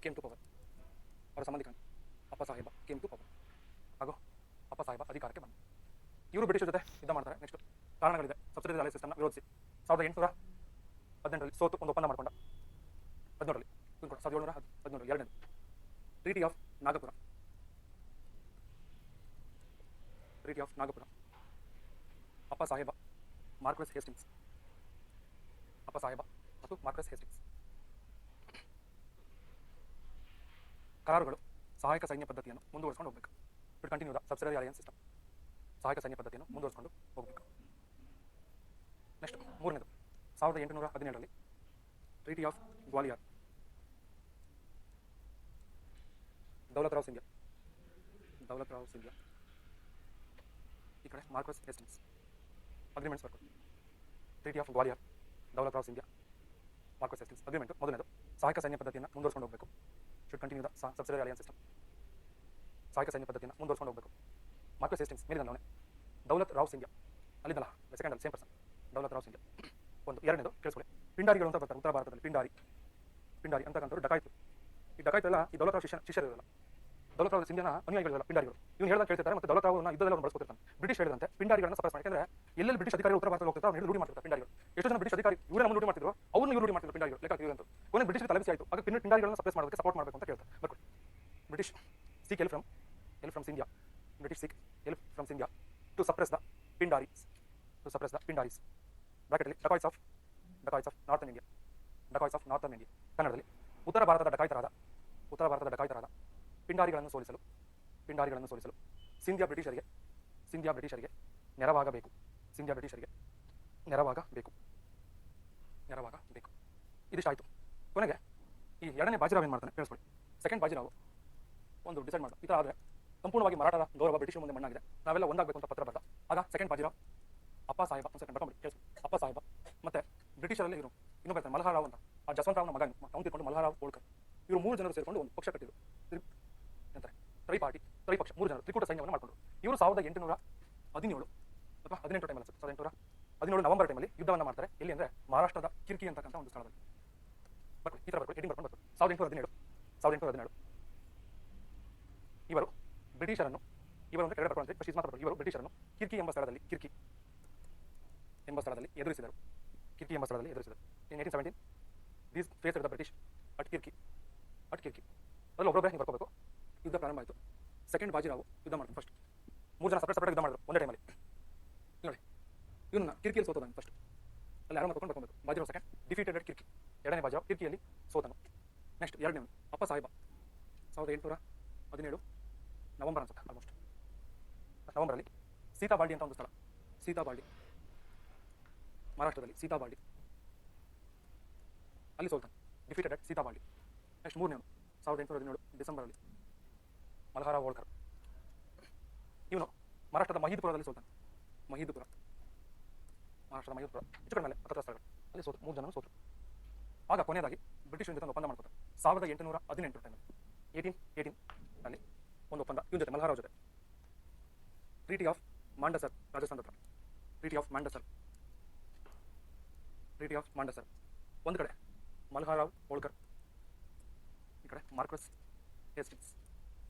came to power. ಅವರ ಸಂಬಂಧಿಕ ಅಪ್ಪ ಸಾಹೇಬ ಕೇಮ್ ಟು ಪವರ್. ಹಾಗೂ ಅಪ್ಪ ಸಾಹೇಬ ಅಧಿಕಾರಕ್ಕೆ ಬಂದ. ಇವರು ಬ್ರಿಟಿಷ್ ಜೊತೆ ಯುದ್ಧ ಮಾಡ್ತಾರೆ. ನೆಕ್ಸ್ಟ್ ಕಾರಣಗಳಿದೆ. ಸಬ್ಸಿಡರಿ ಅಲೈಸ್ ಸಿಸ್ಟಮ್ನ ವಿರೋಧಿಸಿ 1818ರಲ್ಲಿ ಸೋತು ಒಂದು ಒಪ್ಪಂದ ಮಾಡಿಕೊಂಡ. 1717 ಎರಡನೇದು ಟ್ರೀಟಿ ಆಫ್ ನಾಗಪುರ. ಅಪ್ಪ ಸಾಹೇಬ ಮಾರ್ಕ್ವೆಸ್ ಹೇಸ್ಟಿಂಗ್ಸ್. ಅಪ್ಪ ಸಾಹೇಬ ಮತ್ತು ಮಾರ್ಕ್ವೆಸ್ ಹೇಸ್ಟಿಂಗ್ಸ್. ಕರಾರುಗಳು ಸಹಾಯಕ ಸೈನ್ಯ ಪದ್ಧತಿಯನ್ನು ಮುಂದುವರಿಸಿಕೊಂಡು ಹೋಗಬೇಕು. Should continue the subsidiary alliance system. ಸಹಾಯಕ ಸೈನ್ಯ ಪದ್ಧತಿಯನ್ನು ಮುಂದುವರಿಸಿಕೊಂಡು ಹೋಗಬೇಕು. ನೆಕ್ಸ್ಟ್ ಮೂರನೇದು 1817ರಲ್ಲಿ ಟ್ರೀಟಿ ಆಫ್ ಗ್ವಾಲಿಯರ್. ದೌಲತ್ ರಾವ್ ಸಿಂಧಿಯಾ ಈ ಕಡೆ ಮಾರ್ಕ್ವೆಸ್ ಹೇಸ್ಟಿಂಗ್ಸ್ ಅಗ್ರಿಮೆಂಟ್ಸ್ ಬರ್ಕೊಂಡು. Treaty of Gwalior, Daulat Rao Scindia, Marquess Hastings agreement. ಮೊದಲನೇದು ಸಹಾಯಕ ಸೈನ್ಯ ಪದ್ಧತಿಯನ್ನು ಮುಂದುವರಿಸಿಕೊಂಡು ಹೋಗಬೇಕು. Should continue the subsidiary alliance system. ಸಹಾಯಕ ಸೈನ್ಯ ಪದ್ಧತಿಯನ್ನು ಮುಂದುವರಿಸಿಕೊಂಡು ಹೋಗಬೇಕು. ಮಾರ್ಕ್ವೆಸ್ ಹೇಸ್ಟಿಂಗ್ಸ್ ಮೇಲಿನವನೇ. ದೌಲತ್ ರಾವ್ ಸಿಂಧಿಯಾ ಅಲ್ಲಿದ್ದಲ್ಲ, ಸೆಕೆಂಡ್ ಅಲ್ಲಿ ಸೇಮ್ ಪರ್ಸನ್. ದೌಲತ್ ರಾವ್ ಸಿಂಧಿಯಾ ಒಂದು. ಎರಡನೇದು ಕೇಳಿಸ್ಕೊಳ್ಳಿ, ಪಿಂಡಾರಿಗಳು ಅಂತ ಬರ್ತಾರೆ ಉತ್ತರ ಭಾರತದಲ್ಲಿ. ಪಿಂಡಾರಿ ಅಂತಕ್ಕಂಥವ್ರು ಡಕಾಯಿತು. ಈ ಡಕಾಯಿತೆಲ್ಲ ಈ ದೌಲತ್ ರಾವ್ ಶಿಷ್ಯರಿರಲ್ಲ. ದೌಲತ್ ರಾವ್ ಸಿಂಧಿಯಾನ ಅನುಯಾಯಿಗಳಿರಲ್ಲ ಪಿಂಡಾರಿಗಳು. ಇವನು ಹೇಳ್ದಾಗ ಕೇಳ್ತಿರ್ತಾರೆ. ಮತ್ತು ದೌಲತ್ ರಾವ್ನ ಯುದ್ಧದಲ್ಲಿ ಬಳಸ್ಕೊತಿರ್ತಾನೆ. ಬ್ರಿಟಿಷ್ ಹೇಳಿದಂತೆ ಪಿಂಡಾರಿಗಳನ್ನು ಸಪ್ರೆಸ್ ಮಾಡಿ. ಯಾಕಂದ್ರೆ ಎಲ್ಲೆಲ್ಲಿ ಬ್ರಿಟಿಷ್ ಅಧಿಕಾರಿಗಳು ಉತ್ತರ ಭಾರತದಲ್ಲಿ ಹೋಗ್ತಾರೆ ಅವ್ರು ರೂಢಿ ಮಾಡ್ತಿರ್ತಾರೆ ಪಿಂಡಾರಿಗಳು. ಎಷ್ಟು ಜನ ಬ್ರಿಟಿಷ್ ಅಧಿಕಾರಿ ಇವರೇ ನಮ್ಮ ರೂಢಿ ಮಾಡ್ತಿದ್ರು, ಅವ್ರನ್ನ ಇವರು ರೂಢಿ ಮಾಡ್ತಿದ್ರು ಪಿಂಡಾರಿಗಳು. ಲೆಕ್ಕ ಇವಂತು ಕೊನೆ ಬ್ರಿಟಿಷ್ ತಲೆಬಿಸಿ ಆಯಿತು. ಆಗ ಪಿಂಡಾರಿಗಳನ್ನು ಸಪ್ರೆಸ್ ಮಾಡೋದಕ್ಕೆ ಸಪೋರ್ಟ್ ಮಾಡಬೇಕು ಅಂತ ಕೇಳ್ತಾರೆ. ಬರ್ಕೊಳ್ಳಿ, British seek help from Scindia. British seek help from Scindia to suppress the Pindaris. ಬ್ರಾಕೆಟಲ್ಲಿ ಡಕಾಯ್ಸ್ ಆಫ್ ನಾರ್ಥನ್ ಇಂಡಿಯಾ. ಕನ್ನಡದಲ್ಲಿ ಉತ್ತರ ಭಾರತದ ಡಕಾಯಿತರಾದ ಪಿಂಡಾರಿಗಳನ್ನು ಸೋಲಿಸಲು ಸಿಂಧಿಯಾ ಬ್ರಿಟಿಷರಿಗೆ ನೆರವಾಗಬೇಕು. ಇದಿಷ್ಟಾಯಿತು. ಕೊನೆಗೆ ಈ ಎರಡನೇ ಬಾಜಿರಾವ್ ಏನು ಮಾಡ್ತಾನೆ ಕೇಳಿಸ್ಕೊಳ್ಳಿ. ಸೆಕೆಂಡ್ ಬಾಜಿರಾವ್ ಒಂದು ಡಿಸೈಡ್ ಮಾಡ, ಈ ಥರ ಆದರೆ ಸಂಪೂರ್ಣವಾಗಿ ಮರಾಠದ ಗೌರವ ಬ್ರಿಟಿಷ್ ಮುಂದೆ ಮಣ್ಣಾಗಿದೆ, ನಾವೆಲ್ಲ ಒಂದಾಗಬೇಕು ಅಂತ ಪತ್ರ ಬರ್ದ. ಆಗ ಸೆಕೆಂಡ್ ಬಾಜಿರಾವ್ ಅಪ್ಪ ಸಾಹೇಬ ಅಪ್ಪ ಸಾಹೇಬ ಮತ್ತೆ ಬ್ರಿಟಿಷರಲ್ಲಿ ಇವರು ಇನ್ನೊಬ್ಬ ಮಲ್ಹಾರಾವ್ ಅಂತ, ಆ ಜಸ್ವಂತರಾವ್ನ ಮಗ ಅವ್ನು ತಿಳ್ಕೊಂಡು ಮಲ್ಹಾರಾವ್ ಹೋಳ್ಕರ್, ಇವರು 3 ಜನರು ಸೇರಿಕೊಂಡು ಒಂದು ಪಕ್ಷ ಕಟ್ಟಿದ್ರು. ಅಂತಾರೆ ತ್ರೈಪಕ್ಷ 3 ಜನರು ತ್ರಿಕೂಟ ಸೈನ್ಯವನ್ನು ಮಾಡಿಕೊಂಡ್ರು. ಇವರು 1817 ಅಥವಾ 18 ಟೈಮಲ್ಲಿ 1817 ನವೆಂಬರ್ ಟೈಮಲ್ಲಿ ಯುದ್ಧವನ್ನು ಮಾಡ್ತಾರೆ. ಎಲ್ಲಿ ಅಂದರೆ ಮಹಾರಾಷ್ಟ್ರದ ಕಿರ್ಕಿ ಅಂತಕ್ಕಂಥ ಒಂದು ಸ್ಥಳದಲ್ಲಿ. ಬರ್ಕೊಳ್ಳಿ, ಈ ಥರ ಬರ್ಕೊಳ್ಳಿ, ಹೆಡಿಂಗ್ ಬರ್ಕೊಂಡು 1817 ಇವರು ಬ್ರಿಟಿಷರನ್ನು ಕೆಳಗಡೆ ಬರ್ಕೊಂಡು ಇವರು ಬ್ರಿಟಿಷರನ್ನು ಕಿರ್ಕಿ ಎಂಬ ಸ್ಥಳದಲ್ಲಿ ಎದುರಿಸಿದರು. In 1817 these faced the British at Kirki. ಅದರಲ್ಲಿ ಒಬ್ಬೊಬ್ಬರೇ ನೀವು ಬರ್ಕೋಬೇಕು. ಯುದ್ಧ ಪ್ರಾರಂಭ ಆಯಿತು. ಸೆಕೆಂಡ್ ಬಾಜಿರಾವ್ ಯುದ್ಧ ಮಾಡಿದ್ರು. ಫಸ್ಟ್ 3 ಜನ ಸಪ್ರೇಟ್ ಯುದ್ಧ ಮಾಡಿದ್ರು ಒಂದೇ ಟೈಮಲ್ಲಿ. ನೋಡಿ, ಇವನ್ನ ಕಿರ್ಕಿಯಲ್ಲಿ ಸೋತೋದಾನೆ ಫಸ್ಟ್. ಅಲ್ಲಿ ಯಾರೋ ಬರ್ಕೋಬೇಕು. Bajirao second defeated at Kirkee. ಎರಡನೇ ಬಾಜಿರಾವ್ ಕಿರ್ಕಿಯಲ್ಲಿ ಸೋತನು. ನೆಕ್ಸ್ಟ್ ಎರಡನೇ ಅಪ್ಪ ಸಾಹೇಬ 1817 ನವೆಂಬರ್ ಅನ್ಸುತ್ತೆ, ಆಲ್ಮೋಸ್ಟ್ ನವೆಂಬರಲ್ಲಿ ಸೀತಾಬಾಲ್ಡಿ ಅಂತ ಒಂದು ಸ್ಥಳ. ಮಹಾರಾಷ್ಟ್ರದಲ್ಲಿ ಸೀತಾಬಾಲ್ಡಿ, ಅಲ್ಲಿ ಸೋಲ್ತಾನೆ. Defeated at Sitabuldi. ನೆಕ್ಸ್ಟ್ ಮೂರನೇನು 1817 ಡಿಸೆಂಬರಲ್ಲಿ ಮಲ್ಹಾರಾವ್ ಹೋಳ್ಕರ್. ಇವನು ಮಹಾರಾಷ್ಟ್ರದ ಮಹೀದ್ಪುರದಲ್ಲಿ ಸೋಲ್ತಾನೆ. ಮಹೀದ್ಪುರ ಹೆಚ್ಚು ಕಡಿಮೆ ಹತ್ತಿರ ಸ್ಥಳಗಳು ಅಲ್ಲಿ ಸೋತು 3 ಜನ ಸೋತರು. ಆಗ ಕೊನೆಯದಾಗಿ ಬ್ರಿಟಿಷ್ ಜೊತೆ ಒಂದು ಒಪ್ಪಂದ ಮಾಡ್ಕೊತಾರೆ 1818 ಟೈಮಲ್ಲಿ 1818 ಅಲ್ಲಿ ಒಂದು ಒಪ್ಪಂದ ಇವನ ಜೊತೆ, ಮಲ್ಹಾರಾವ್ ಜೊತೆ. ಟ್ರೀಟಿ ಆಫ್ ಮಾಂಡಸರ್, ರಾಜಸ್ಥಾನದ ಹತ್ರ. ಟ್ರೀಟಿ ಆಫ್ ಮಾಂಡಸರ್ ಒಂದು ಕಡೆ ಮಲ್ಹಾರಾವ್ ಹೋಳ್ಕರ್, ಈ ಕಡೆ Marquess Hastings.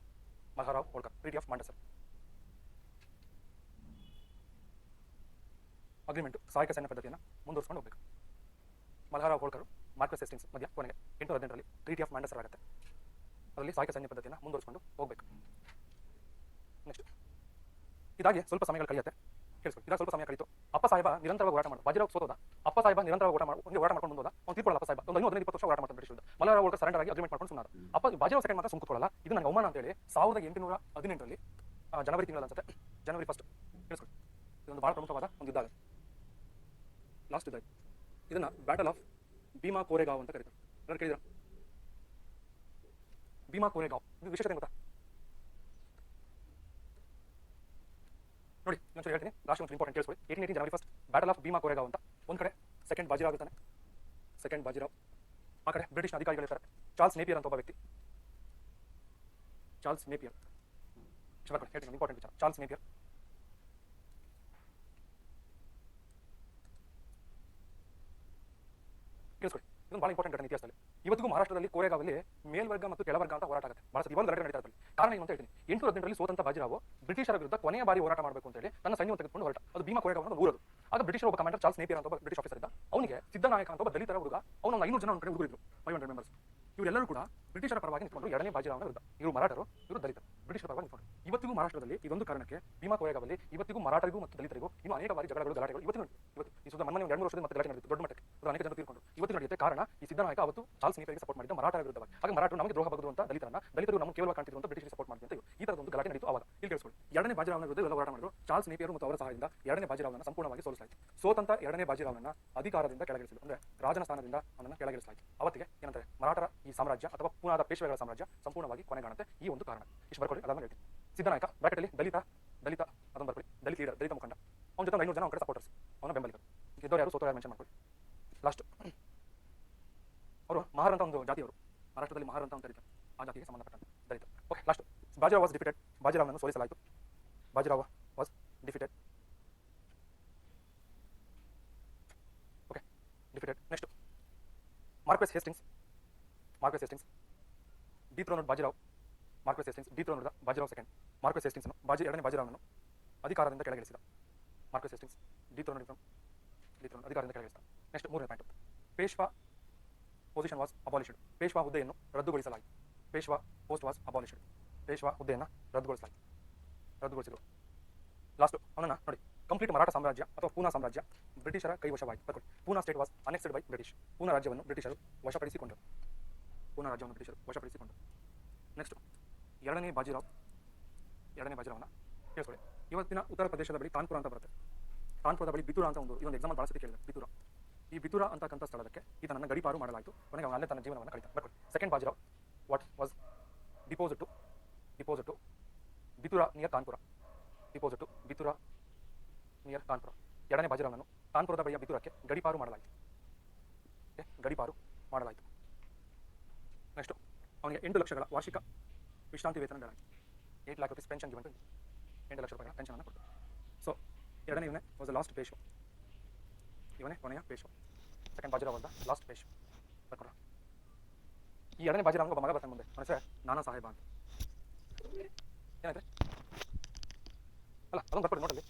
Malharrao Holkar, treaty of Mandsaur agreement. ಸಹಾಯಕ ಸೈನ್ಯ ಪದ್ಧತಿಯನ್ನು ಮುಂದುವರಿಸಿಕೊಂಡು ಹೋಗಬೇಕು. ಮಲ್ಹಾರಾವ್ ಹೋಳ್ಕರ್, ಮಾರ್ಕ್ವೆಸ್ ಹೇಸ್ಟಿಂಗ್ಸ್ ಮಧ್ಯ ಕೊನೆಗೆ 1818ರಲ್ಲಿ ಟ್ರೀಟಿ ಆಫ್ ಮಾಂಡಸರ್ ಆಗುತ್ತೆ. ಅದರಲ್ಲಿ ಸಹಾಯಕ ಸೈನ್ಯ ಪದ್ಧತಿಯನ್ನು ಮುಂದುವರಿಸಿಕೊಂಡು ಹೋಗಬೇಕು. ನೆಕ್ಸ್ಟ್ ಇದಾಗಿ ಸ್ವಲ್ಪ ಸಮಯಗಳು ಕಳೆಯುತ್ತೆ. ಕೇಳಿಸ್ಕೊಳ್ಳಿ, ಇದಾಗ ಸ್ವಲ್ಪ ಸಮಯ ಕಳೀತು. ಅಪ್ಪ ಸಾಹೇಬ ನಿರಂತರವಾಗಿ ಹೋರಾಟ ಮಾಡೋದು. ಬಾಜಿರಾವ್ ಸೋತೋದ, ಅಪ್ಪ ಸಾಹೇಬ ನಿರಂತರವಾಗಿ ಹೋರಾಟ ಮಾಡ್ಕೊಂಡು ಬಂದೋದ. ಅವ್ನು ತೀರ್ಕೊಳ್ಳಲ್ಲ. ಅಪ್ಪ ಸಾಹೇಬ ಒಂದು 15-20 ವರ್ಷ ಹೋರಾಟ ಮಾಡ್ತಾನೆ ಬ್ರಿಟಿಷ್ ವಿರುದ್ಧ. ಮಲ್ಹಾರಾವ್ ಹೋಳ್ಕರ್ ಸರೆಂಡರ್ ಆಗಿ ಅಗ್ರಿಮೆಂಟ್ ಮಾಡ್ಕೊಂಡು ಸುಮ್ಮನಾದ. ಅಪ್ಪ ಬಾಜಿರಾವ್ ಸೆಕೆಂಡ್ ಮಾತ್ರ ಸುಮ್ಕುತ್ಕೊಳ್ಳಲ್ಲ. ಇದು ನನಗೆ ಅವಮಾನ ಅಂತೇಳಿ 1818ರಲ್ಲಿ ಜನವರಿ ತಿಂಗಳಲ್ಲಿ ಅನ್ಸುತ್ತೆ, ಜನವರಿ 1 ಕೇಳಿಸ್ಕೊಳ್ಳಿ, ಇದೊಂದು ಭಾಳ ಪ್ರಮುಖವಾದ ಒಂದು ಯುದ್ಧ ಆಗುತ್ತೆ. ಲಾಸ್ಟ್ ಯುದ್ಧ ಇದನ್ನ ಬ್ಯಾಟಲ್ ಆಫ್ ಭೀಮಾ ಕೋರೆಗಾಂವ್ ಅಂತ ಕರೀತಾರೆ. ಎಲ್ಲರೂ ಕೇಳಿದ್ರ? ಭೀಮಾ ಕೋರೆಗಾಂವ್. ಇದು ವಿಶೇಷತೆ ಗೊತ್ತಾ ನೋಡಿ, ಇನ್ನೊಂದ್ಸರಿ ಹೇಳ್ತೀನಿ, ಲಾಸ್ಟ್ ಒಂದು ಇಂಪಾರ್ಟೆಂಟ್ ಕೇಳಿಸ್ಕೊಳ್ಳಿ. 1818 ಜನವರಿ 1 ಬ್ಯಾಟಲ್ ಆಫ್ ಭೀಮಾ ಕೋರೆಗಾಂವ್ ಅಂತ. ಒಂದು ಕಡೆ ಸೆಕೆಂಡ್ ಬಾಜಿರಾವ್ ಇರ್ತಾನೆ, ಸೆಕೆಂಡ್ ಬಾಜಿರಾವ್. ಆ ಕಡೆ ಬ್ರಿಟಿಷ್ ಅಧಿಕಾರಿಗಳಿರ್ತಾರೆ. ಚಾರ್ಲ್ಸ್ ನೇಪಿಯರ್ ಅಂತ ಒಬ್ಬ ವ್ಯಕ್ತಿ, ಚಾರ್ಲ್ಸ್ ನೇಪಿಯರ್. ಹೇಳ್ತೀನಿ ಇಂಪಾರ್ಟೆಂಟ್ ವಿಚಾರ, ಚಾರ್ಲ್ಸ್ ನೇಪಿಯರ್. ಕೇಳಿಸ್ಕೊಳ್ಳಿ, ಇದೊಂದು ಭಾಳ ಇಂಪಾರ್ಟೆಂಟ್ ಘಟನೆ ಇತಿಹಾಸದಲ್ಲಿ. ಇವತ್ತಿಗೂ ಮಹಾರಾಷ್ಟ್ರದಲ್ಲಿ ಕೋರೆಗಾವಲ್ಲಿ ಮೇಲ್ವರ್ಗ ಮತ್ತು ಕೆಳವರ್ಗ ಅಂತ ಹೋರಾಟ ಆಗುತ್ತೆ. ಭಾಳ ಸತಿ ಇವಾಗ ಗಲಾಟೆ ನಡೀತಾ ಇರ್ತದೆ. ಕಾರಣ ಏನು ಅಂತ ಹೇಳ್ತೀನಿ. 818ರಲ್ಲಿ ಸೋತಂತ ಬಾಜಿರಾವ್ ಬ್ರಿಟಿಷರ ವಿರುದ್ಧ ಕೊನೆಯ ಬಾರಿ ಹೋರಾಟ ಮಾಡಬೇಕು ಅಂತ ಹೇಳಿ ತನ್ನ ಸೈನ್ಯವನ್ನು ತೆಗೆದುಕೊಂಡು ಹೊರಟ. ಅದು ಭೀಮಾ ಕೋರೆಗಾಂವ್ ಅನ್ನೋ ಊರದು. ಆಗ ಬ್ರಿಟಿಷರ ಒಬ್ಬ ಕಮಾಂಡರ್ ಚಾರ್ಲ್ಸ್ ನೇಪಿಯರ್ ಅಂತ ಒಬ್ಬ ಬ್ರಿಟಿಷ್ ಆಫೀಸರ್ ಇದ್ದ. ಅವನಿಗೆ ಸಿದ್ದನಾಯಕ ಅಂತ ಒಬ್ಬ ದಲಿತರ ಹುಡುಗ, ಅವನು 500 ಜನ ಒಂದು ಕಡೆ ಹುಡುಗರಿದ್ರು, 500 ಮೆಂಬರ್ಸ್. ಇವರೆಲ್ಲರೂ ಕೂಡ ಬ್ರಿಟಿಷರ ಪರವಾಗಿ ನಿಂತ್ಕೊಂಡು ಎರಡನೇ ಬಾಜಿರಾವ್ನ ವಿರುದ್ಧ. ಇವರು ಮರಾಠರು, ಇವರು ದಲಿತರು, ಬ್ರಿಟಿಷರ ಪರವಾಗಿ ನಿಂತ್ಕೊಂಡು. ಇವತ್ತಿಗೂ ಮಹಾರಾಷ್ಟ್ರದಲ್ಲಿ ಇದೊಂದು ಕಾರಣಕ್ಕೆ ಭೀಮಾ ಕೋರೆಗಾವಲ್ಲಿ ಇವತ್ತಿಗೂ ಮರಾಠರಿಗೂ ಮತ್ತು ದಲಿತರಿಗೂ ಇನ್ನೂ ಅನೇಕ ಬಾರಿ ಜಗಳಗಳು ಗಲಾಟೆಗಳು ಇವತ್ತು ಈ ಸುದ್ದ ಮೊನ್ನೆ 2-3 ವರ್ಷದಿಂದ ಮತ್ತೆ ಗಲಾಟೆ ನಡೆಯಿತು ದೊಡ್ಡ ಮಟ್ಟಕ್ಕೆ. ಅದು ಅನೇಕ ಜನರು ತೀರ್ಕೊಂಡು ಇವತ್ತು ನಡೆಯುತ್ತೆ. ಕಾರಣ ಈ ಸಿದ್ದನಾಯಕ ಅವತ್ತು ಚಾರ್ಲ್ಸ್ ನೇಪಿಯರ್ಗೆ ಸಪೋರ್ಟ್ ಮಾಡಿದ್ದ ಮರಾಠರ ವಿರುದ್ಧವಾಗಿ. ಆಗ ಮರಾಠರು ನಮಗೆ ದ್ರೋಹ ಬಗೆದ್ರು ಅಂತ ದಲಿತರು ನಮಗೆ ಕೇವಲ ಕಾಣ್ತಿದ್ರು ಅಂತ ಬ್ರಿಟಿಷರಿಗೆ ಸಪೋರ್ಟ್ ಮಾಡಿದ್ರು ಅಂತ ಈ ತರದ ಒಂದು ಗಲಾಟೆ ನಡೆಯಿತು. ಅವಾಗ ಇಲ್ಲಿ ಕೇಳಿಸ್ಕೊಳ್ಳಿ, ಎರಡನೇ ಬಾಜಿರಾವ್ನ ವಿರುದ್ಧ ಎಲ್ಲ ಹೋರಾಟ ಮಾಡಿದ್ರು. ಚಾರ್ಲ್ಸ್ ನೇಪಿಯರ್ ಮತ್ತು ಅವರ ಸಹಾಯದಿಂದ ಎರಡನೇ ಬಾಜಿರಾವ್ನ ಸಂಪೂರ್ಣವಾಗಿ ಸೋಲಿಸಲಾಯಿತು. ಸೋತಂತ ಎರಡನೇ ಬಾಜಿರಾವ್ನ ಅಧಿಕಾರದಿಂದ ಕೆಳಗಿಳಿಸಿದ್ರು, ಅಂದ್ರೆ ರಾಜನ ಸ್ಥಾನದಿಂದ ಅವನನ್ನು ಕೆಳಗಿಳಿಸಲಾಯಿತು. ಅವತ್ತಿಗೆ ಏನಂತಾರೆ, ಮರಾಠರ ಈ ಸಾಮ್ರಾಜ್ಯ ಅಥವಾ ಪೂನಾದ ಪೇಶ್ವೆಗಳ ಸಾಮ್ರಾಜ್ಯ ಸಂಪೂರ್ಣವಾಗಿ ಕೊನೆಗಾಣುತ್ತೆ. ಈ ಒಂದು ಕಾರಣ ಇಷ್ಟು ಬರ್ಕೊಳ್ಳಿ. ಅದನ್ನು ಹೇಳ್ತೀನಿ. ಸಿದ್ದನಾಯಕ ಬ್ರಾಕೆಟ್ ಅಲ್ಲಿ ದಲಿತ ಅದನ್ನು ಬರ್ಕೊಳ್ಳಿ, ದಲಿತ ಲೀಡರ್, ದಲಿತ ಮುಖಂಡ. ಅವನ ಜೊತೆ 500 ಜನ ಅವನ ಕಡೆ ಸಪೋರ್ಟರ್ಸ್, ಅವನ ಬೆಂಬಲಿಗರು. ಇದ್ದವ್ರು ಯಾರು, ಸೋತವ್ರು ಯಾರು ಮೆನ್ಷನ್ ಮಾಡ್ಕೊಳ್ಳಿ. ಲಾಸ್ಟ್ ಅವರು ಮಹಾರ್ ಅಂತ ಒಂದು ಜಾತಿಯವರು, ಮಹಾರಾಷ್ಟ್ರದಲ್ಲಿ ಮಹಾರ್ ಅಂತ ಒಂದು ಕರೀತಾರೆ, ಆ ಜಾತಿಗೆ ಸಂಬಂಧಪಟ್ಟಂತೆ Dalit. Okay, last Bajirao was defeated. ಬಾಜಿರಾವ್ನನ್ನು ಸೋಲಿಸಲಾಯಿತು. Bajirao was defeated. Okay, defeated. Next Marquess Hastings. Marquess Hastings dethroned Bajirao. Marquess Hastings dethroned Bajirao second. Marquess Hastings ಎರಡನೇ ಬಾಜಿರಾವ್ನನ್ನು ಅಧಿಕಾರದಿಂದ ಕೆಳಗಿಳಿಸಿದ. ಮಾರ್ಕ್ವೆಸ್ ಹೇಸ್ಟಿಂಗ್ಸ್ ಡಿಥ್ರೋನ್ಡ್ ಅಧಿಕಾರದಿಂದ ಕೆಳಗಿಳಿಸಿದ. ನೆಕ್ಸ್ಟ್ ಮೂರನೇ point, Peshwa position was abolished. Peshwa ಹುದ್ದೆಯನ್ನು ರದ್ದುಗೊಳಿಸಲಾಯಿತು. Peshwa post was abolished. Peshwa ಹುದ್ದೆಯನ್ನು ರದ್ದುಗೊಳಿಸಿದರು. ಲಾಸ್ಟ್ ಅವನನ್ನು ನೋಡಿ, ಕಂಪ್ಲೀಟ್ ಮರಾಠ ಸಾಮ್ರಾಜ್ಯ ಅಥವಾ ಪೂನಾ ಸಾಮ್ರಾಜ್ಯ ಬ್ರಿಟಿಷರ ಕೈವಶವಾಯಿತು. Poona state was annexed by British. Poona ರಾಜ್ಯವನ್ನು ಬ್ರಿಟಿಷರು ವಶಪಡಿಸಿಕೊಂಡರು. ನೆಕ್ಸ್ಟ್ ಎರಡನೇ ಬಾಜಿರಾವ್ನ ಕೇಳಿಸ್ಕೊಳ್ಳಿ. ಇವತ್ತಿನ ಉತ್ತರ ಪ್ರದೇಶದ ಬಳಿ ಕಾನ್ಪುರ ಅಂತ ಬರುತ್ತೆ. ಕಾನ್ಪುರದ ಬಳಿ ಬಿತುರಾ ಅಂತ ಇದೊಂದು ಎಕ್ಸಾಂಪಲ್ ಭಾಳ ಸತಿ ಕೇಳಿದೆ. ಬಿತುರಾ, ಈ ಬಿತುರಾ ಅಂತಕ್ಕಂಥ ಸ್ಥಳಕ್ಕೆ ಈತನನ್ನು ಗಡಿಪಾರು ಮಾಡಲಾಯಿತು. ಕೊನೆಗೆ ಅವನು ಅಲ್ಲೇ ತನ್ನ ಜೀವನವನ್ನು ಕಳೀತಾನೆ. ಬರ್ಕೊಳ್ಳಿ. Second Bajirao what was deposed to Bithur near Kanpur. Bithur near Kanpur. ಎರಡನೇ ಬಾಜಿರಾವ್ನನ್ನು ಕಾನ್ಪುರದ ಬಳಿಯ ಬಿತುರಕ್ಕೆ ಗಡಿಪಾರು ಮಾಡಲಾಯಿತು. ನೆಕ್ಸ್ಟ್ ಅವನಿಗೆ 8 ಲಕ್ಷಗಳ ವಾರ್ಷಿಕ ವಿಶ್ರಾಂತಿ ವೇತನ ನೀಡಲಾಯಿತು. 8 lakh rupees pension given to 8 lakh ರೂಪಾಯಿಗಳ ಪೆನ್ಷನ್ ಅನ್ನು ಕೊಡ್ತಾರೆ. ಸೊ ಎರಡನೇ ಇವನೇ ವಾಸ್ ದ ಲಾಸ್ಟ್ ಪೇಶ್ವ. ಇವನೇ ಕೊನೆಯ Peshwa. Second Bajirao was the last Peshwa. ಬರ್ಕೊಡ. ಈ ಎರಡನೇ ಬಾಜಿರಾವ್ಗೆ ಒಬ್ಬ ಮಗ ಬರ್ತಾನೆ ಮುಂದೆ, ಅವನ ಹೆಸರು ನಾನಾ ಸಾಹೇಬ ಅಂತ. ಏನಾಯ್ತು ಅಲ್ಲ, ಅದೊಂದು ಬರ್ಕೊಡಿ ನೋಡಲ್ಲಿ.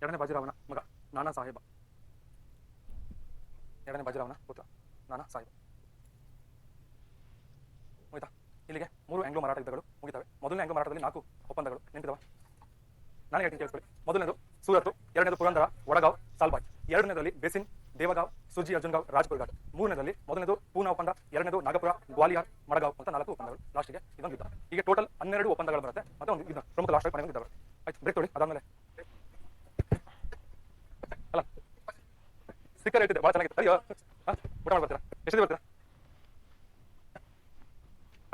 ಎರಡನೇ ಬಾಜಿರಾವನ ಮಗ ನಾನಾ ಸಾಹೇಬ. ಎರಡನೇ ಬಾಜಿರಾವನ ಪುತ್ರ ನಾನಾ ಸಾಹೇಬ. ಮುಗಿತಾ? ಇಲ್ಲಿಗೆ 3 ಆಂಗ್ಲೋ ಮರಾಠ ಯುದ್ಧಗಳು ಮುಗಿತವೆ. ಮೊದಲನೇ ಆಂಗ್ಲೋ ಮರಾಠದಲ್ಲಿ 4 ಒಪ್ಪಂದಗಳು ನೆನಪಿದವ. ನಾನು ಹೇಳ್ತೀನಿ ಕೇಳಿಸ್ಕೊಳ್ಳಿ. ಮೊದಲನೇದು ಸೂರತ್, ಎರಡನೇದು ಪುರಂದರ, ವಡಗಾಂವ್, ಸಾಲ್ಬಾಯ್. ಎರಡನೇದಲ್ಲಿ ಬೇಸಿನ್, ದೇವಗಾಂವ್, ಸುರ್ಜಿ, ಅರ್ಜುನ್ಗಾಂವ್, ರಾಜ್ಪುರ್ ಘಾಟ್. ಮೂರನೇದಲ್ಲಿ ಮೊದಲನೇದು ಪೂನಾ ಒಪ್ಪಂದ, ಎರಡನೇದು ನಾಗಪುರ, ಗ್ವಾಲಿಯರ್, ಮಡಗಾಂವ್ ಅಂತ 4 ಒಪ್ಪಂದಗಳು. ಲಾಸ್ಟಿಗೆ ಇದೊಂದು ಯುದ್ಧ. ಈಗ ಟೋಟಲ್ 12 ಒಪ್ಪಂದಗಳು ಬರುತ್ತೆ. ಮತ್ತೆ ಒಂದು ಯುದ್ಧ, ಪ್ರಮುಖ ಲಾಸ್ಟ್ ಕೊನೆಗೆ ಯುದ್ಧ ಬರುತ್ತೆ. ಆಯ್ತು, ಬ್ರೇಕ್ ತೊಳಿ. ಅದಾದ್ಮೇಲೆ ಅಲ್ಲ ಸ್ಟಿಕ್ಕರ್ ಇಟ್ಟಿದೆ, ಭಾಳ ಚೆನ್ನಾಗಿತ್ತು. ಅಯ್ಯೋ, ಊಟ ಮಾಡಿ ಬರ್ತೀರಾ? ಎಷ್ಟು ಬರ್ತೀರಾ?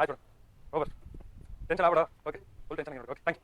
ಆಯ್ತು, ಹೋಗ್ಬರ್ರಿ. ಟೆನ್ಷನ್ ಆಗ್ಬೇಡ. ಓಕೆ, ಫುಲ್ ಟೆನ್ಷನ್ ಆಗಿರೋದು. Okay, thank you.